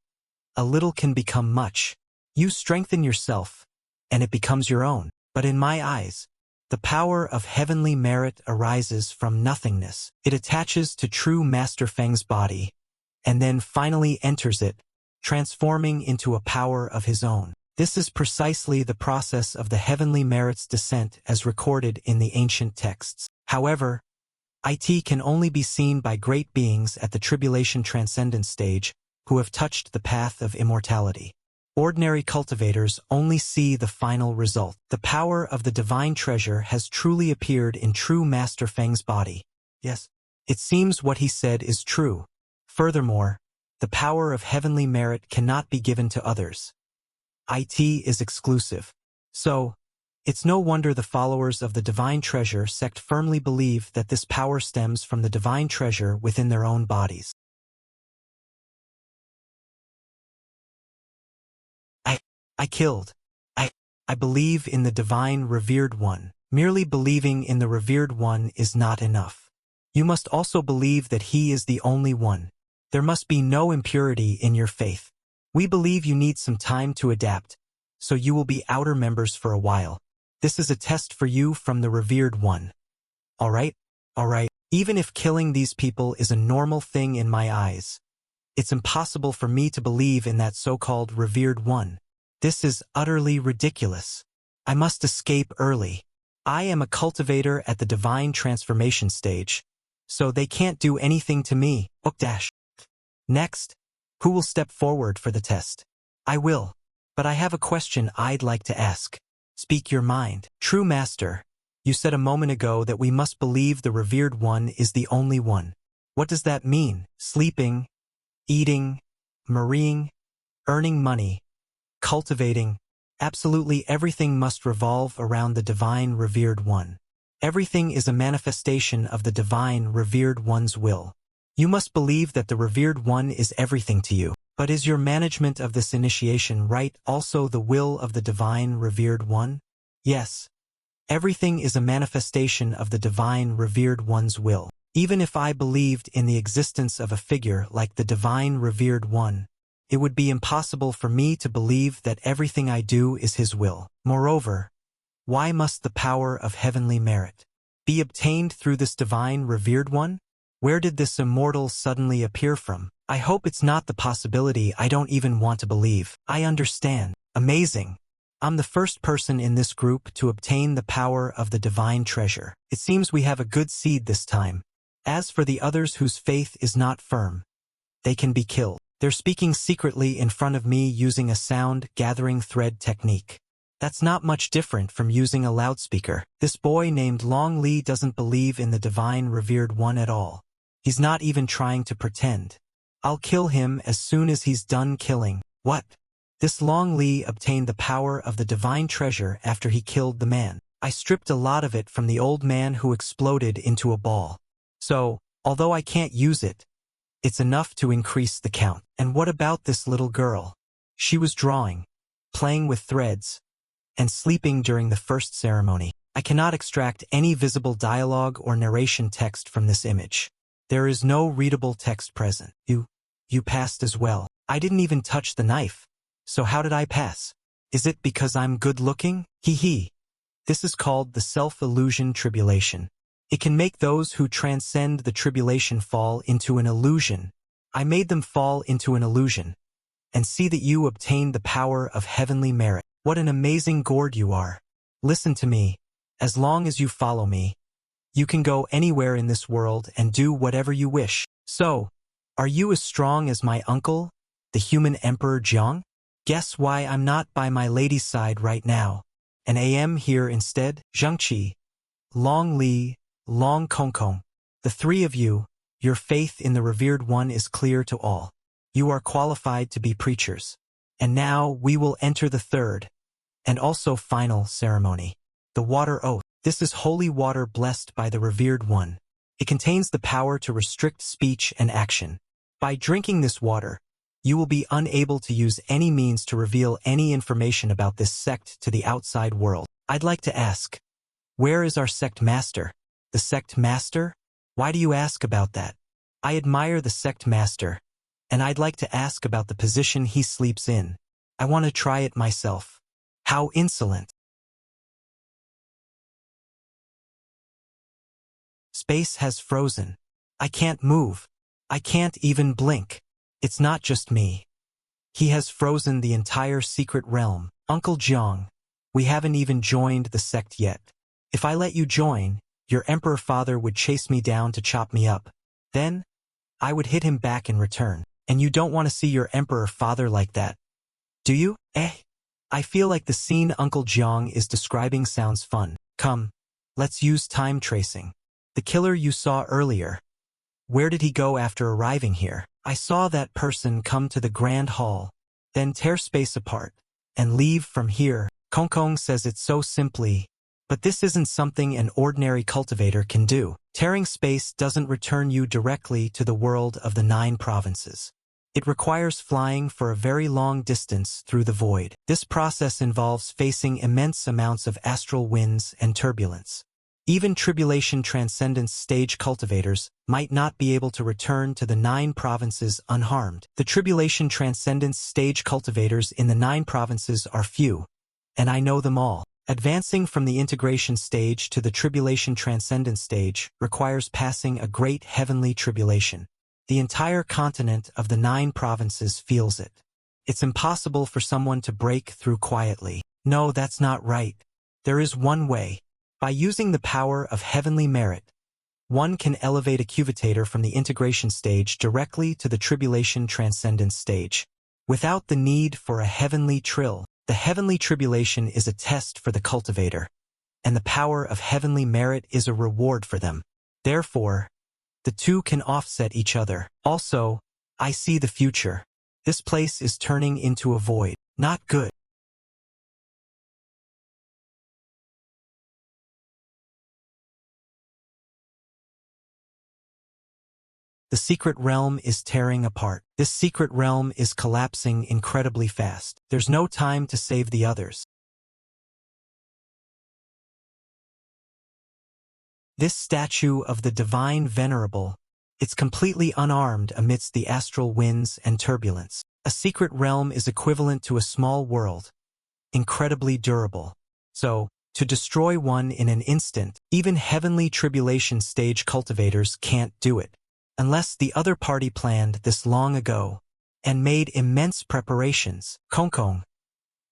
a little can become much. You strengthen yourself, and it becomes your own. But in my eyes, the power of heavenly merit arises from nothingness. It attaches to true Master Feng's body, and then finally enters it, transforming into a power of his own. This is precisely the process of the heavenly merit's descent as recorded in the ancient texts. However, it can only be seen by great beings at the tribulation transcendence stage who have touched the path of immortality. Ordinary cultivators only see the final result. The power of the divine treasure has truly appeared in true Master Feng's body. Yes, it seems what he said is true. Furthermore, the power of heavenly merit cannot be given to others. It is exclusive. So, it's no wonder the followers of the divine treasure sect firmly believe that this power stems from the divine treasure within their own bodies. I killed. I believe in the divine revered one. Merely believing in the revered one is not enough. You must also believe that he is the only one. There must be no impurity in your faith. We believe you need some time to adapt, so you will be outer members for a while. This is a test for you from the revered one. Alright? Even if killing these people is a normal thing in my eyes, it's impossible for me to believe in that so-called revered one. This is utterly ridiculous. I must escape early. I am a cultivator at the divine transformation stage, so they can't do anything to me. Next, who will step forward for the test? I will. But I have a question I'd like to ask. Speak your mind. True Master, you said a moment ago that we must believe the revered one is the only one. What does that mean? Sleeping, eating, marrying, earning money, cultivating, absolutely everything must revolve around the divine revered one. Everything is a manifestation of the divine revered one's will. You must believe that the revered one is everything to you. But is your management of this initiation right also the will of the divine revered one? Yes. Everything is a manifestation of the divine revered one's will. Even if I believed in the existence of a figure like the divine revered one, it would be impossible for me to believe that everything I do is his will. Moreover, why must the power of heavenly merit be obtained through this divine revered one? Where did this immortal suddenly appear from? I hope it's not the possibility I don't even want to believe. I understand. Amazing. I'm the first person in this group to obtain the power of the divine treasure. It seems we have a good seed this time. As for the others whose faith is not firm, they can be killed. They're speaking secretly in front of me using a sound gathering thread technique. That's not much different from using a loudspeaker. This boy named Long Li doesn't believe in the divine revered one at all. He's not even trying to pretend. I'll kill him as soon as he's done killing. What? This Long Li obtained the power of the divine treasure after he killed the man. I stripped a lot of it from the old man who exploded into a ball. So, although I can't use it, it's enough to increase the count. And what about this little girl? She was drawing, playing with threads, and sleeping during the first ceremony. I cannot extract any visible dialogue or narration text from this image. There is no readable text present. You passed as well. I didn't even touch the knife. So how did I pass? Is it because I'm good-looking? Hee. This is called the self-illusion tribulation. It can make those who transcend the tribulation fall into an illusion. I made them fall into an illusion. And see that you obtained the power of heavenly merit. What an amazing gourd you are. Listen to me. As long as you follow me, you can go anywhere in this world and do whatever you wish. So, are you as strong as my uncle, the human Emperor Jiang? Guess why I'm not by my lady's side right now, and am here instead? Jiang Li, Long Kongkong. The three of you, your faith in the revered one is clear to all. You are qualified to be preachers. And now we will enter the third, and also final ceremony. The water oath. This is holy water blessed by the revered one. It contains the power to restrict speech and action. By drinking this water, you will be unable to use any means to reveal any information about this sect to the outside world. I'd like to ask, where is our sect master? The sect master? Why do you ask about that? I admire the sect master, and I'd like to ask about the position he sleeps in. I want to try it myself. How insolent. Space has frozen. I can't move. I can't even blink. It's not just me. He has frozen the entire secret realm. Uncle Jiang, we haven't even joined the sect yet. If I let you join, your emperor father would chase me down to chop me up. Then, I would hit him back in return. And you don't want to see your emperor father like that. Do you? I feel like the scene Uncle Jiang is describing sounds fun. Come, let's use time tracing. The killer you saw earlier. Where did he go after arriving here? I saw that person come to the grand hall, then tear space apart, and leave from here. Kongkong says it so simply, but this isn't something an ordinary cultivator can do. Tearing space doesn't return you directly to the world of the 9 provinces. It requires flying for a very long distance through the void. This process involves facing immense amounts of astral winds and turbulence. Even tribulation transcendence stage cultivators might not be able to return to the 9 provinces unharmed. The tribulation transcendence stage cultivators in the 9 provinces are few, and I know them all. Advancing from the integration stage to the tribulation transcendence stage requires passing a great heavenly tribulation. The entire continent of the 9 provinces feels it. It's impossible for someone to break through quietly. No, that's not right. There is one way. By using the power of heavenly merit, one can elevate a cuvitator from the integration stage directly to the tribulation transcendence stage. Without the need for a heavenly trill, the heavenly tribulation is a test for the cultivator, and the power of heavenly merit is a reward for them. Therefore, the two can offset each other. Also, I see the future. This place is turning into a void. Not good. The secret realm is tearing apart. This secret realm is collapsing incredibly fast. There's no time to save the others. This statue of the divine venerable, it's completely unarmed amidst the astral winds and turbulence. A secret realm is equivalent to a small world, incredibly durable. So, to destroy one in an instant, even heavenly tribulation stage cultivators can't do it. Unless the other party planned this long ago and made immense preparations. Kongkong,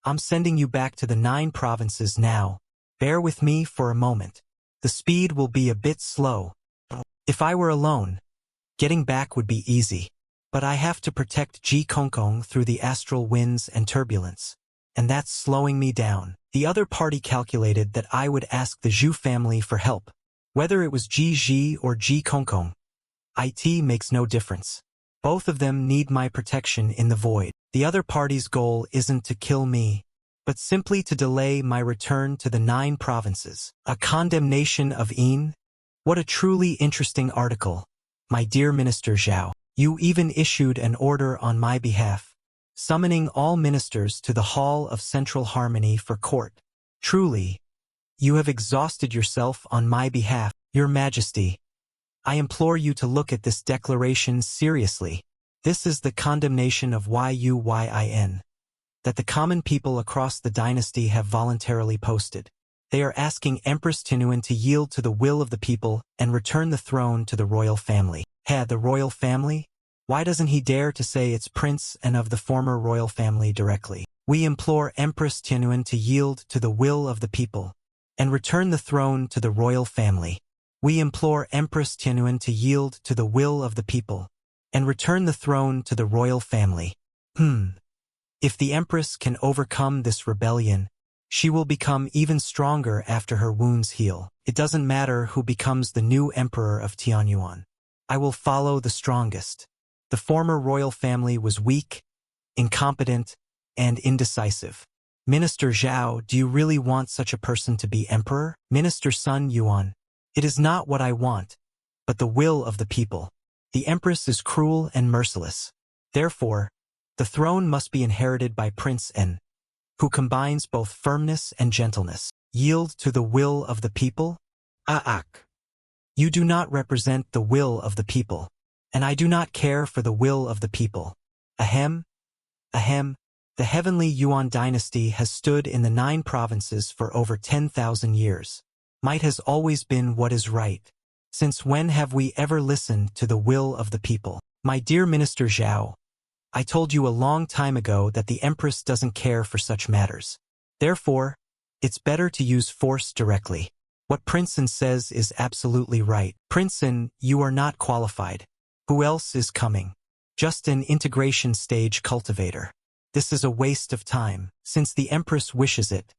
I'm sending you back to the 9 provinces now. Bear with me for a moment. The speed will be a bit slow. If I were alone, getting back would be easy. But I have to protect Ji Kongkong through the astral winds and turbulence. And that's slowing me down. The other party calculated that I would ask the Zhu family for help. Whether it was Ji or Ji Kongkong, it makes no difference. Both of them need my protection in the void. The other party's goal isn't to kill me, but simply to delay my return to the 9 provinces. A condemnation of Yin? What a truly interesting article. My dear Minister Zhao, you even issued an order on my behalf, summoning all ministers to the Hall of Central Harmony for court. Truly, you have exhausted yourself on my behalf, Your Majesty. I implore you to look at this declaration seriously. This is the condemnation of Yuyin that the common people across the dynasty have voluntarily posted. They are asking Empress Tinuan to yield to the will of the people and return the throne to the royal family. The royal family? Why doesn't he dare to say it's prince and of the former royal family directly? We implore Empress Tinuan to yield to the will of the people and return the throne to the royal family. We implore Empress Tinuan to yield to the will of the people and return the throne to the royal family. If the Empress can overcome this rebellion, she will become even stronger after her wounds heal. It doesn't matter who becomes the new emperor of Tianyuan. I will follow the strongest. The former royal family was weak, incompetent, and indecisive. Minister Zhao, do you really want such a person to be emperor? Minister Sun Yuan, it is not what I want, but the will of the people. The Empress is cruel and merciless. Therefore, the throne must be inherited by Prince N, who combines both firmness and gentleness. Yield to the will of the people? You do not represent the will of the people, and I do not care for the will of the people. Ahem. The heavenly Yuan dynasty has stood in the 9 provinces for over 10,000 years. Might has always been what is right. Since when have we ever listened to the will of the people? My dear Minister Zhao, I told you a long time ago that the Empress doesn't care for such matters. Therefore, it's better to use force directly. What Prince N says is absolutely right. Prince N, you are not qualified. Who else is coming? Just an integration stage cultivator. This is a waste of time, since the Empress wishes it.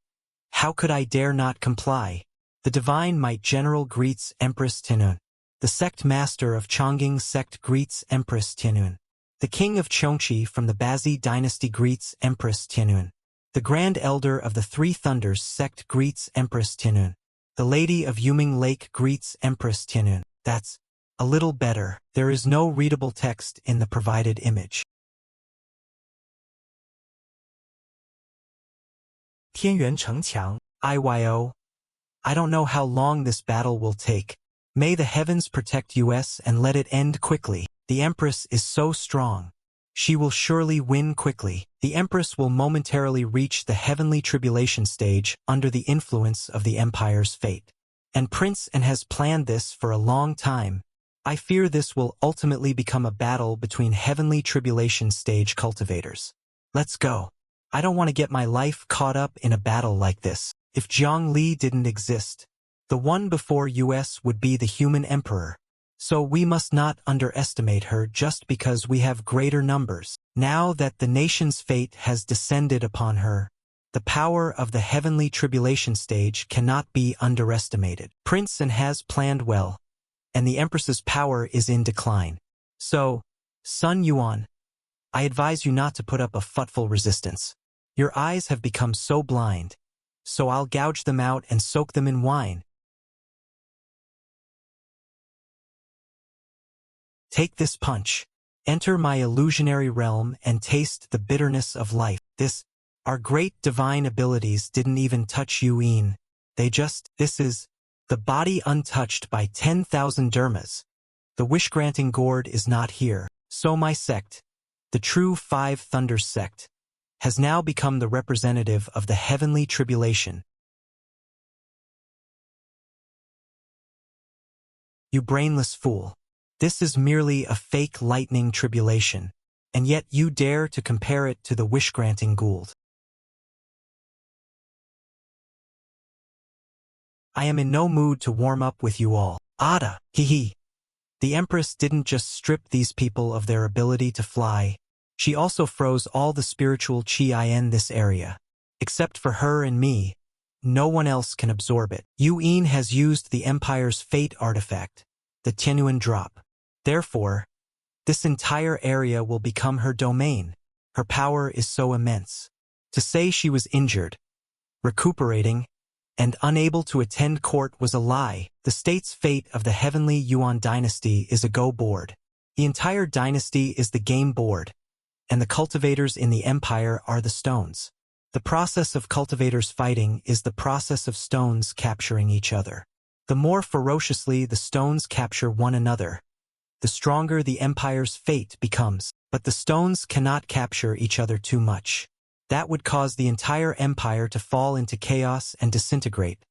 How could I dare not comply? The Divine Might General greets Empress Tianun. The Sect Master of Chongqing Sect greets Empress Tianun. The King of Chongqi from the Bazi dynasty greets Empress Tianun. The Grand Elder of the Three Thunders Sect greets Empress Tianun. The Lady of Yuming Lake greets Empress Tianun. That's a little better. There is no readable text in the provided image. 天元城墙 IYO. I don't know how long this battle will take. May the heavens protect us and let it end quickly. The Empress is so strong. She will surely win quickly. The Empress will momentarily reach the heavenly tribulation stage under the influence of the Empire's fate. And Prince N has planned this for a long time. I fear this will ultimately become a battle between heavenly tribulation stage cultivators. Let's go. I don't want to get my life caught up in a battle like this. If Jiang Li didn't exist, the one before us would be the human emperor. So we must not underestimate her just because we have greater numbers. Now that the nation's fate has descended upon her, the power of the heavenly tribulation stage cannot be underestimated. Prince N has planned well, and the Empress's power is in decline. So, Sun Yuan, I advise you not to put up a futful resistance. Your eyes have become so blind, so I'll gouge them out and soak them in wine. Take this punch. Enter my illusionary realm and taste the bitterness of life. Our great divine abilities didn't even touch Yuyin. This is the body untouched by 10,000 dermas. The wish-granting gourd is not here. So my sect, the true 5 Thunders sect, has now become the representative of the heavenly tribulation. You brainless fool. This is merely a fake lightning tribulation, and yet you dare to compare it to the wish-granting gould. I am in no mood to warm up with you all. Ada, hee. The Empress didn't just strip these people of their ability to fly, she also froze all the spiritual chi in this area. Except for her and me, no one else can absorb it. Yuyin has used the Empire's fate artifact, the Tianyuan drop. Therefore, this entire area will become her domain. Her power is so immense. To say she was injured, recuperating, and unable to attend court was a lie. The state's fate of the heavenly Yuan dynasty is a go board. The entire dynasty is the game board, and the cultivators in the empire are the stones. The process of cultivators fighting is the process of stones capturing each other. The more ferociously the stones capture one another, the stronger the empire's fate becomes. But the stones cannot capture each other too much. That would cause the entire empire to fall into chaos and disintegrate,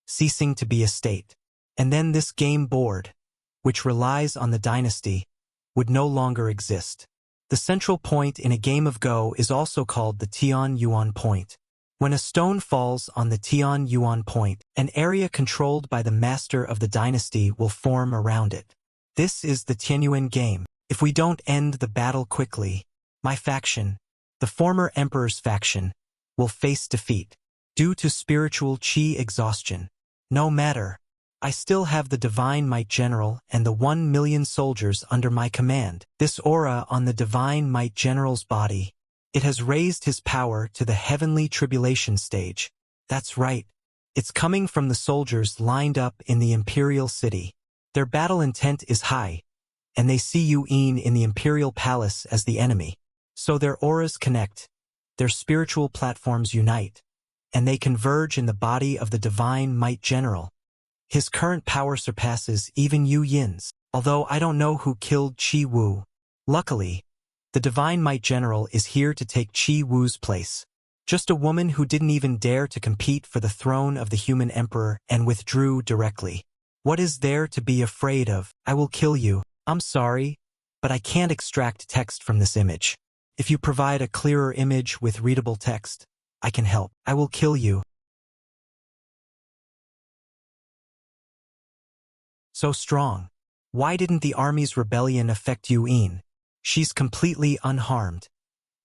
ceasing to be a state. And then this game board, which relies on the dynasty, would no longer exist. The central point in a game of Go is also called the Tian-Yuan point. When a stone falls on the Tian-Yuan point, an area controlled by the master of the dynasty will form around it. This is the Tianyuan game. If we don't end the battle quickly, my faction, the former emperor's faction, will face defeat due to spiritual qi exhaustion. No matter, I still have the Divine Might General and the 1 million soldiers under my command. This aura on the Divine Might General's body, it has raised his power to the heavenly tribulation stage. That's right. It's coming from the soldiers lined up in the imperial city. Their battle intent is high, and they see Yu'in in the imperial palace as the enemy. So their auras connect, their spiritual platforms unite, and they converge in the body of the Divine Might General. His current power surpasses even Yu Yin's, although I don't know who killed Qi Wu. Luckily, the Divine Might General is here to take Qi Wu's place. Just a woman who didn't even dare to compete for the throne of the human emperor and withdrew directly. What is there to be afraid of? I will kill you. I'm sorry, but I can't extract text from this image. If you provide a clearer image with readable text, I can help. I will kill you. So strong. Why didn't the army's rebellion affect Yu'in? She's completely unharmed.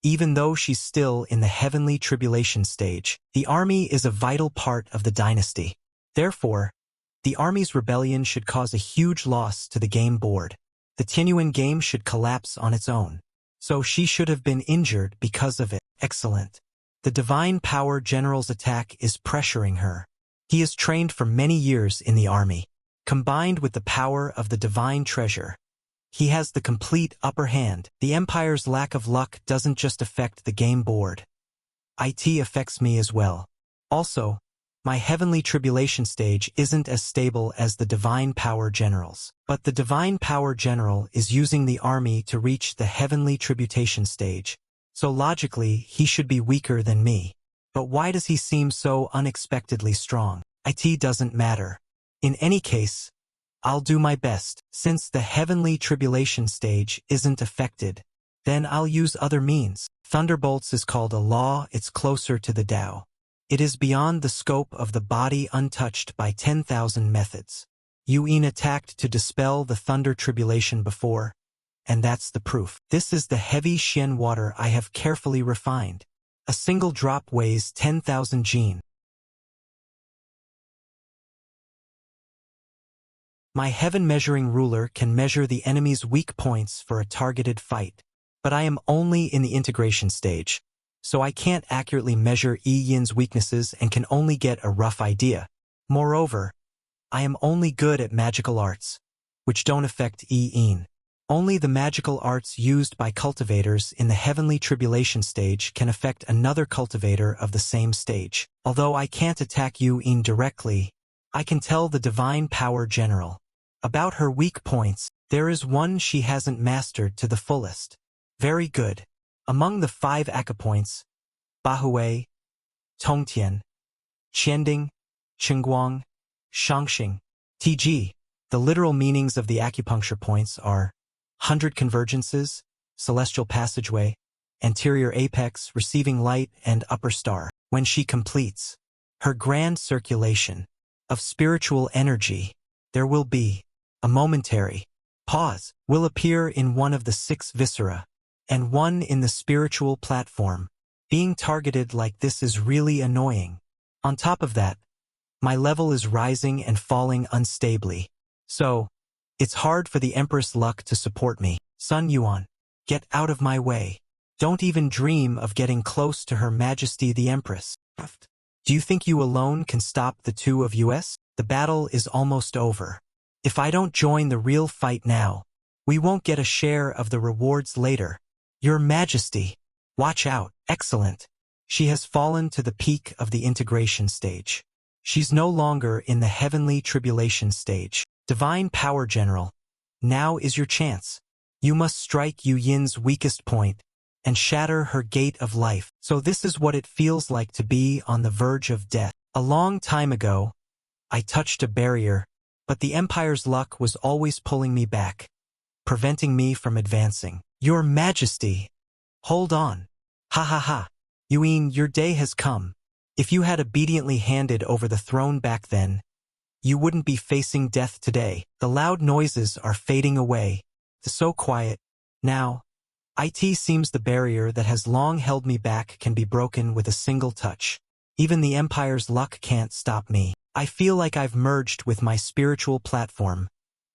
Even though she's still in the heavenly tribulation stage, the army is a vital part of the dynasty. Therefore, the army's rebellion should cause a huge loss to the game board. The Tianyuan game should collapse on its own. So she should have been injured because of it. Excellent. The Divine Power General's attack is pressuring her. He is trained for many years in the army. Combined with the power of the Divine Treasure, he has the complete upper hand. The Empire's lack of luck doesn't just affect the game board. It affects me as well. Also, my heavenly tribulation stage isn't as stable as the Divine Power General's. But the Divine Power General is using the army to reach the heavenly tribulation stage. So logically, he should be weaker than me. But why does he seem so unexpectedly strong? It doesn't matter. In any case, I'll do my best. Since the heavenly tribulation stage isn't affected, then I'll use other means. Thunderbolts is called a law. It's closer to the Tao. It is beyond the scope of the body, untouched by 10,000 methods. Yu'in attacked to dispel the thunder tribulation before, and that's the proof. This is the heavy Xian water I have carefully refined. A single drop weighs 10,000 jin. My heaven measuring ruler can measure the enemy's weak points for a targeted fight. But I am only in the integration stage, so I can't accurately measure Yi Yin's weaknesses and can only get a rough idea. Moreover, I am only good at magical arts, which don't affect Yi Yin. Only the magical arts used by cultivators in the heavenly tribulation stage can affect another cultivator of the same stage. Although I can't attack Yu Yin directly, I can tell the Divine Power General. About her weak points, there is one she hasn't mastered to the fullest. Very good. Among the 5 acupoints, Bahui, Tongtian, Qianding, Qingguang, Shangxing, TG, the literal meanings of the acupuncture points are 100 convergences, celestial passageway, anterior apex, receiving light, and upper star. When she completes her grand circulation of spiritual energy, there will be a momentary pause, will appear in one of the 6 viscera, and one in the spiritual platform. Being targeted like this is really annoying. On top of that, my level is rising and falling unstably. So, it's hard for the Empress luck to support me. Sun Yuan, get out of my way. Don't even dream of getting close to Her Majesty the Empress. Do you think you alone can stop the 2 of us? The battle is almost over. If I don't join the real fight now, we won't get a share of the rewards later. Your Majesty, watch out. Excellent. She has fallen to the peak of the integration stage. She's no longer in the heavenly tribulation stage. Divine Power General, now is your chance. You must strike Yu Yin's weakest point and shatter her gate of life. So this is what it feels like to be on the verge of death. A long time ago, I touched a barrier, but the Empire's luck was always pulling me back, preventing me from advancing. Your Majesty! Hold on. Ha ha ha. Yu Yin, your day has come. If you had obediently handed over the throne back then, you wouldn't be facing death today. The loud noises are fading away. It's so quiet. Now, it seems the barrier that has long held me back can be broken with a single touch. Even the Empire's luck can't stop me. I feel like I've merged with my spiritual platform,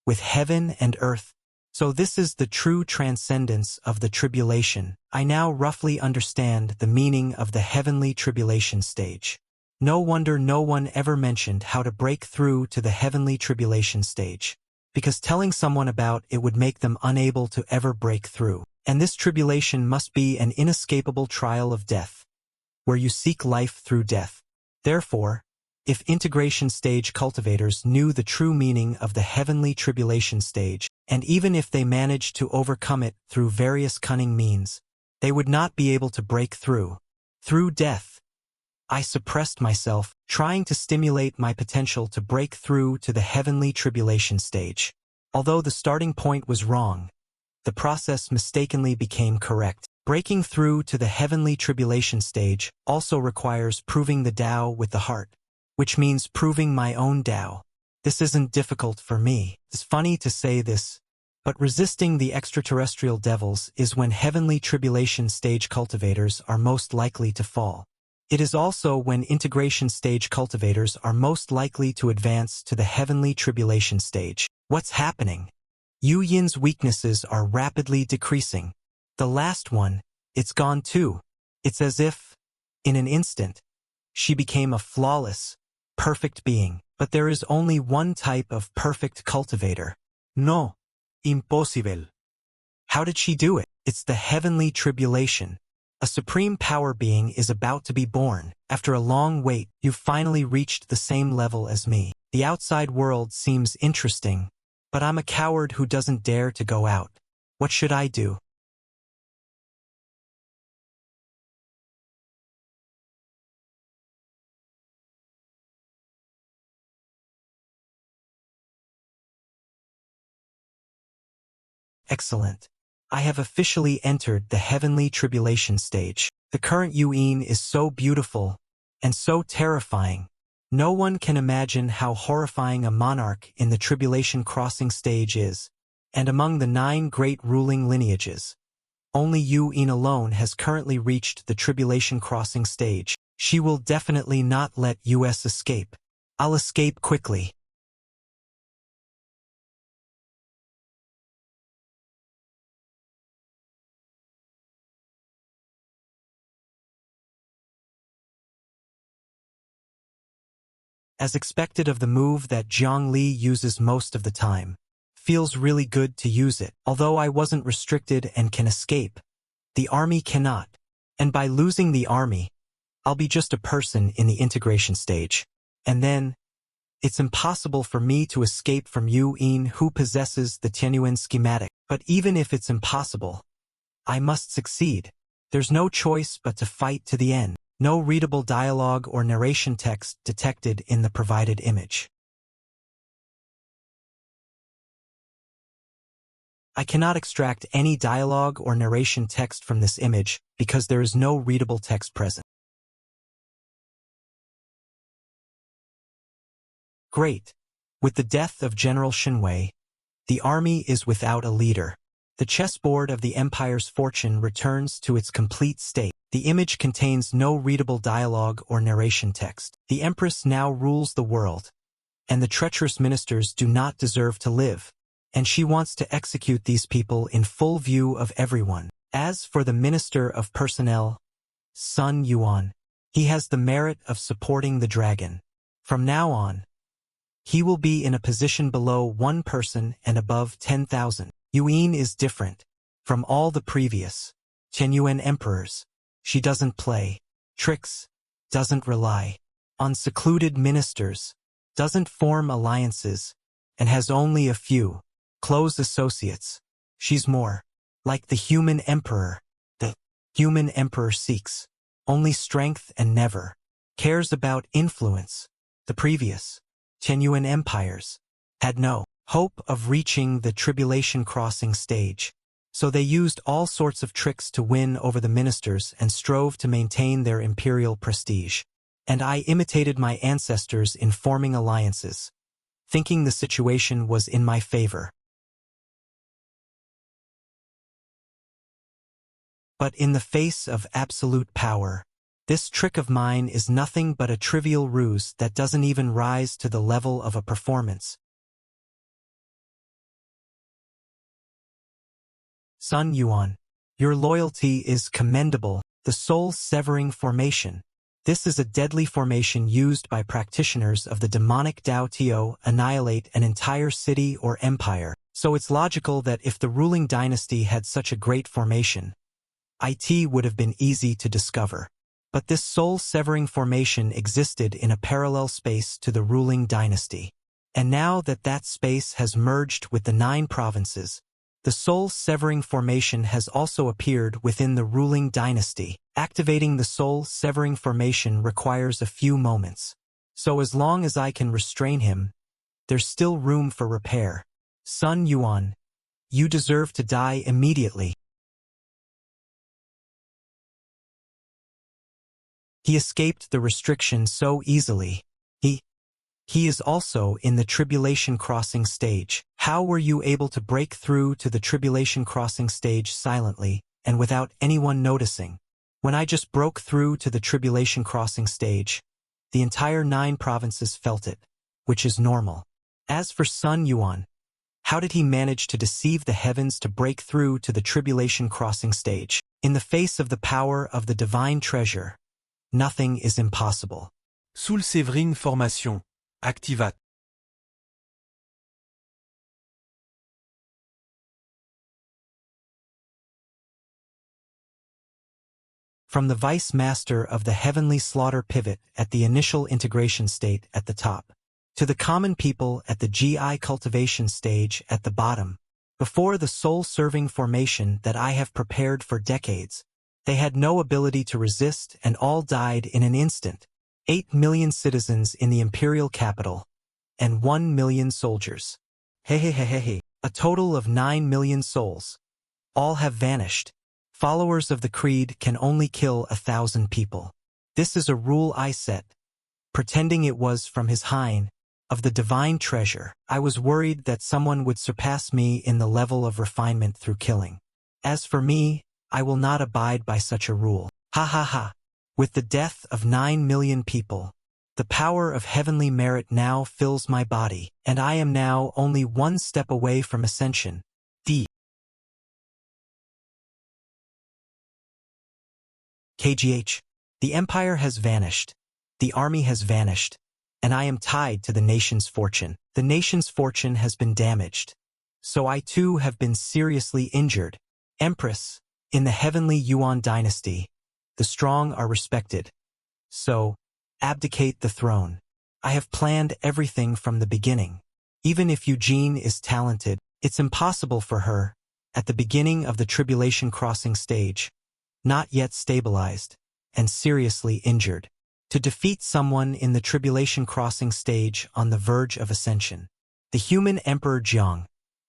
with heaven and earth. So this is the true transcendence of the tribulation. I now roughly understand the meaning of the heavenly tribulation stage. No wonder no one ever mentioned how to break through to the heavenly tribulation stage, because telling someone about it would make them unable to ever break through. And this tribulation must be an inescapable trial of death, where you seek life through death. Therefore, if integration stage cultivators knew the true meaning of the heavenly tribulation stage, and even if they managed to overcome it through various cunning means, they would not be able to break through. Through death, I suppressed myself, trying to stimulate my potential to break through to the heavenly tribulation stage. Although the starting point was wrong, the process mistakenly became correct. Breaking through to the heavenly tribulation stage also requires proving the Tao with the heart, which means proving my own Tao. This isn't difficult for me. It's funny to say this, but resisting the extraterrestrial devils is when heavenly tribulation stage cultivators are most likely to fall. It is also when integration stage cultivators are most likely to advance to the heavenly tribulation stage. What's happening? Yu Yin's weaknesses are rapidly decreasing. The last one, it's gone too. It's as if, in an instant, she became a flawless, perfect being. But there is only one type of perfect cultivator. No. Impossible. How did she do it? It's the heavenly tribulation. A supreme power being is about to be born. After a long wait, you've finally reached the same level as me. The outside world seems interesting, but I'm a coward who doesn't dare to go out. What should I do? Excellent. I have officially entered the heavenly tribulation stage. The current Yu Yin is so beautiful and so terrifying. No one can imagine how horrifying a monarch in the tribulation crossing stage is, and among the 9 great ruling lineages, only Yu Yin alone has currently reached the tribulation crossing stage. She will definitely not let us escape. I'll escape quickly. As expected of the move that Jiang Li uses most of the time. Feels really good to use it. Although I wasn't restricted and can escape, the army cannot. And by losing the army, I'll be just a person in the integration stage. And then, it's impossible for me to escape from Yu Yin who possesses the Tianyuan schematic. But even if it's impossible, I must succeed. There's no choice but to fight to the end. No readable dialogue or narration text detected in the provided image. I cannot extract any dialogue or narration text from this image because there is no readable text present. Great. With the death of General Shinwei, the army is without a leader. The chessboard of the Empire's fortune returns to its complete state. The image contains no readable dialogue or narration text. The Empress now rules the world, and the treacherous ministers do not deserve to live, and she wants to execute these people in full view of everyone. As for the Minister of Personnel, Sun Yuan, he has the merit of supporting the dragon. From now on, he will be in a position below 1 person and above 10,000. Yu Yin is different from all the previous Tianyuan emperors. She doesn't play. tricks, doesn't rely on secluded ministers, doesn't form alliances, and has only a few close associates. She's more like the human emperor. The human emperor seeks only strength and never cares about influence. The previous Tianyuan empires had no hope of reaching the tribulation crossing stage, so they used all sorts of tricks to win over the ministers and strove to maintain their imperial prestige. And I imitated my ancestors in forming alliances, thinking the situation was in my favor. But in the face of absolute power, this trick of mine is nothing but a trivial ruse that doesn't even rise to the level of a performance. Sun Yuan, your loyalty is commendable. The soul-severing formation. This is a deadly formation used by practitioners of the demonic Dao to annihilate an entire city or empire. So it's logical that if the ruling dynasty had such a great formation, it would have been easy to discover. But this soul-severing formation existed in a parallel space to the ruling dynasty. And now that that space has merged with the 9 provinces, the soul-severing formation has also appeared within the ruling dynasty. Activating the soul-severing formation requires a few moments. So as long as I can restrain him, there's still room for repair. Sun Yuan, you deserve to die immediately. He escaped the restriction so easily. He is also in the tribulation crossing stage. How were you able to break through to the tribulation crossing stage silently and without anyone noticing? When I just broke through to the tribulation crossing stage, the entire 9 provinces felt it, which is normal. As for Sun Yuan, how did he manage to deceive the heavens to break through to the tribulation crossing stage? In the face of the power of the divine treasure, nothing is impossible. Soul-severing formation. Activate. From the vice master of the heavenly slaughter pivot at the initial integration state at the top, to the common people at the GI cultivation stage at the bottom, before the soul-serving formation that I have prepared for decades, they had no ability to resist and all died in an instant. 8 million citizens in the imperial capital, and 1 million soldiers. A total of 9 million souls. All have vanished. Followers of the creed can only kill 1,000 people. This is a rule I set, pretending it was from his Hein, of the divine treasure. I was worried that someone would surpass me in the level of refinement through killing. As for me, I will not abide by such a rule. Ha ha ha. With the death of 9 million people, the power of heavenly merit now fills my body, and I am now only one step away from ascension. KGH. The empire has vanished. The army has vanished. And I am tied to the nation's fortune. The nation's fortune has been damaged. So I too have been seriously injured. Empress, in the heavenly Yuan dynasty, the strong are respected. So, abdicate the throne. I have planned everything from the beginning. Even if Eugene is talented, it's impossible for her, at the beginning of the tribulation crossing stage, not yet stabilized, and seriously injured, to defeat someone in the tribulation crossing stage on the verge of ascension. The human Emperor Jiang,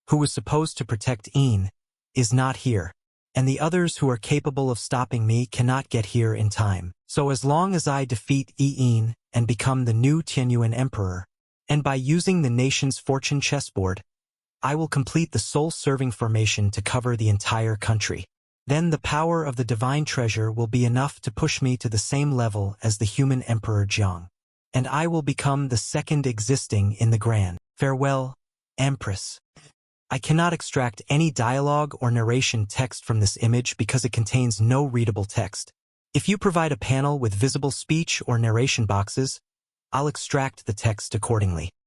who was supposed to protect Yin, is not here, and the others who are capable of stopping me cannot get here in time. So as long as I defeat Yin and become the new Tianyuan Emperor, and by using the nation's fortune chessboard, I will complete the soul-serving formation to cover the entire country. Then the power of the divine treasure will be enough to push me to the same level as the human Emperor Jiang, and I will become the second existing in the grand. Farewell, Empress. I cannot extract any dialogue or narration text from this image because it contains no readable text. If you provide a panel with visible speech or narration boxes, I'll extract the text accordingly.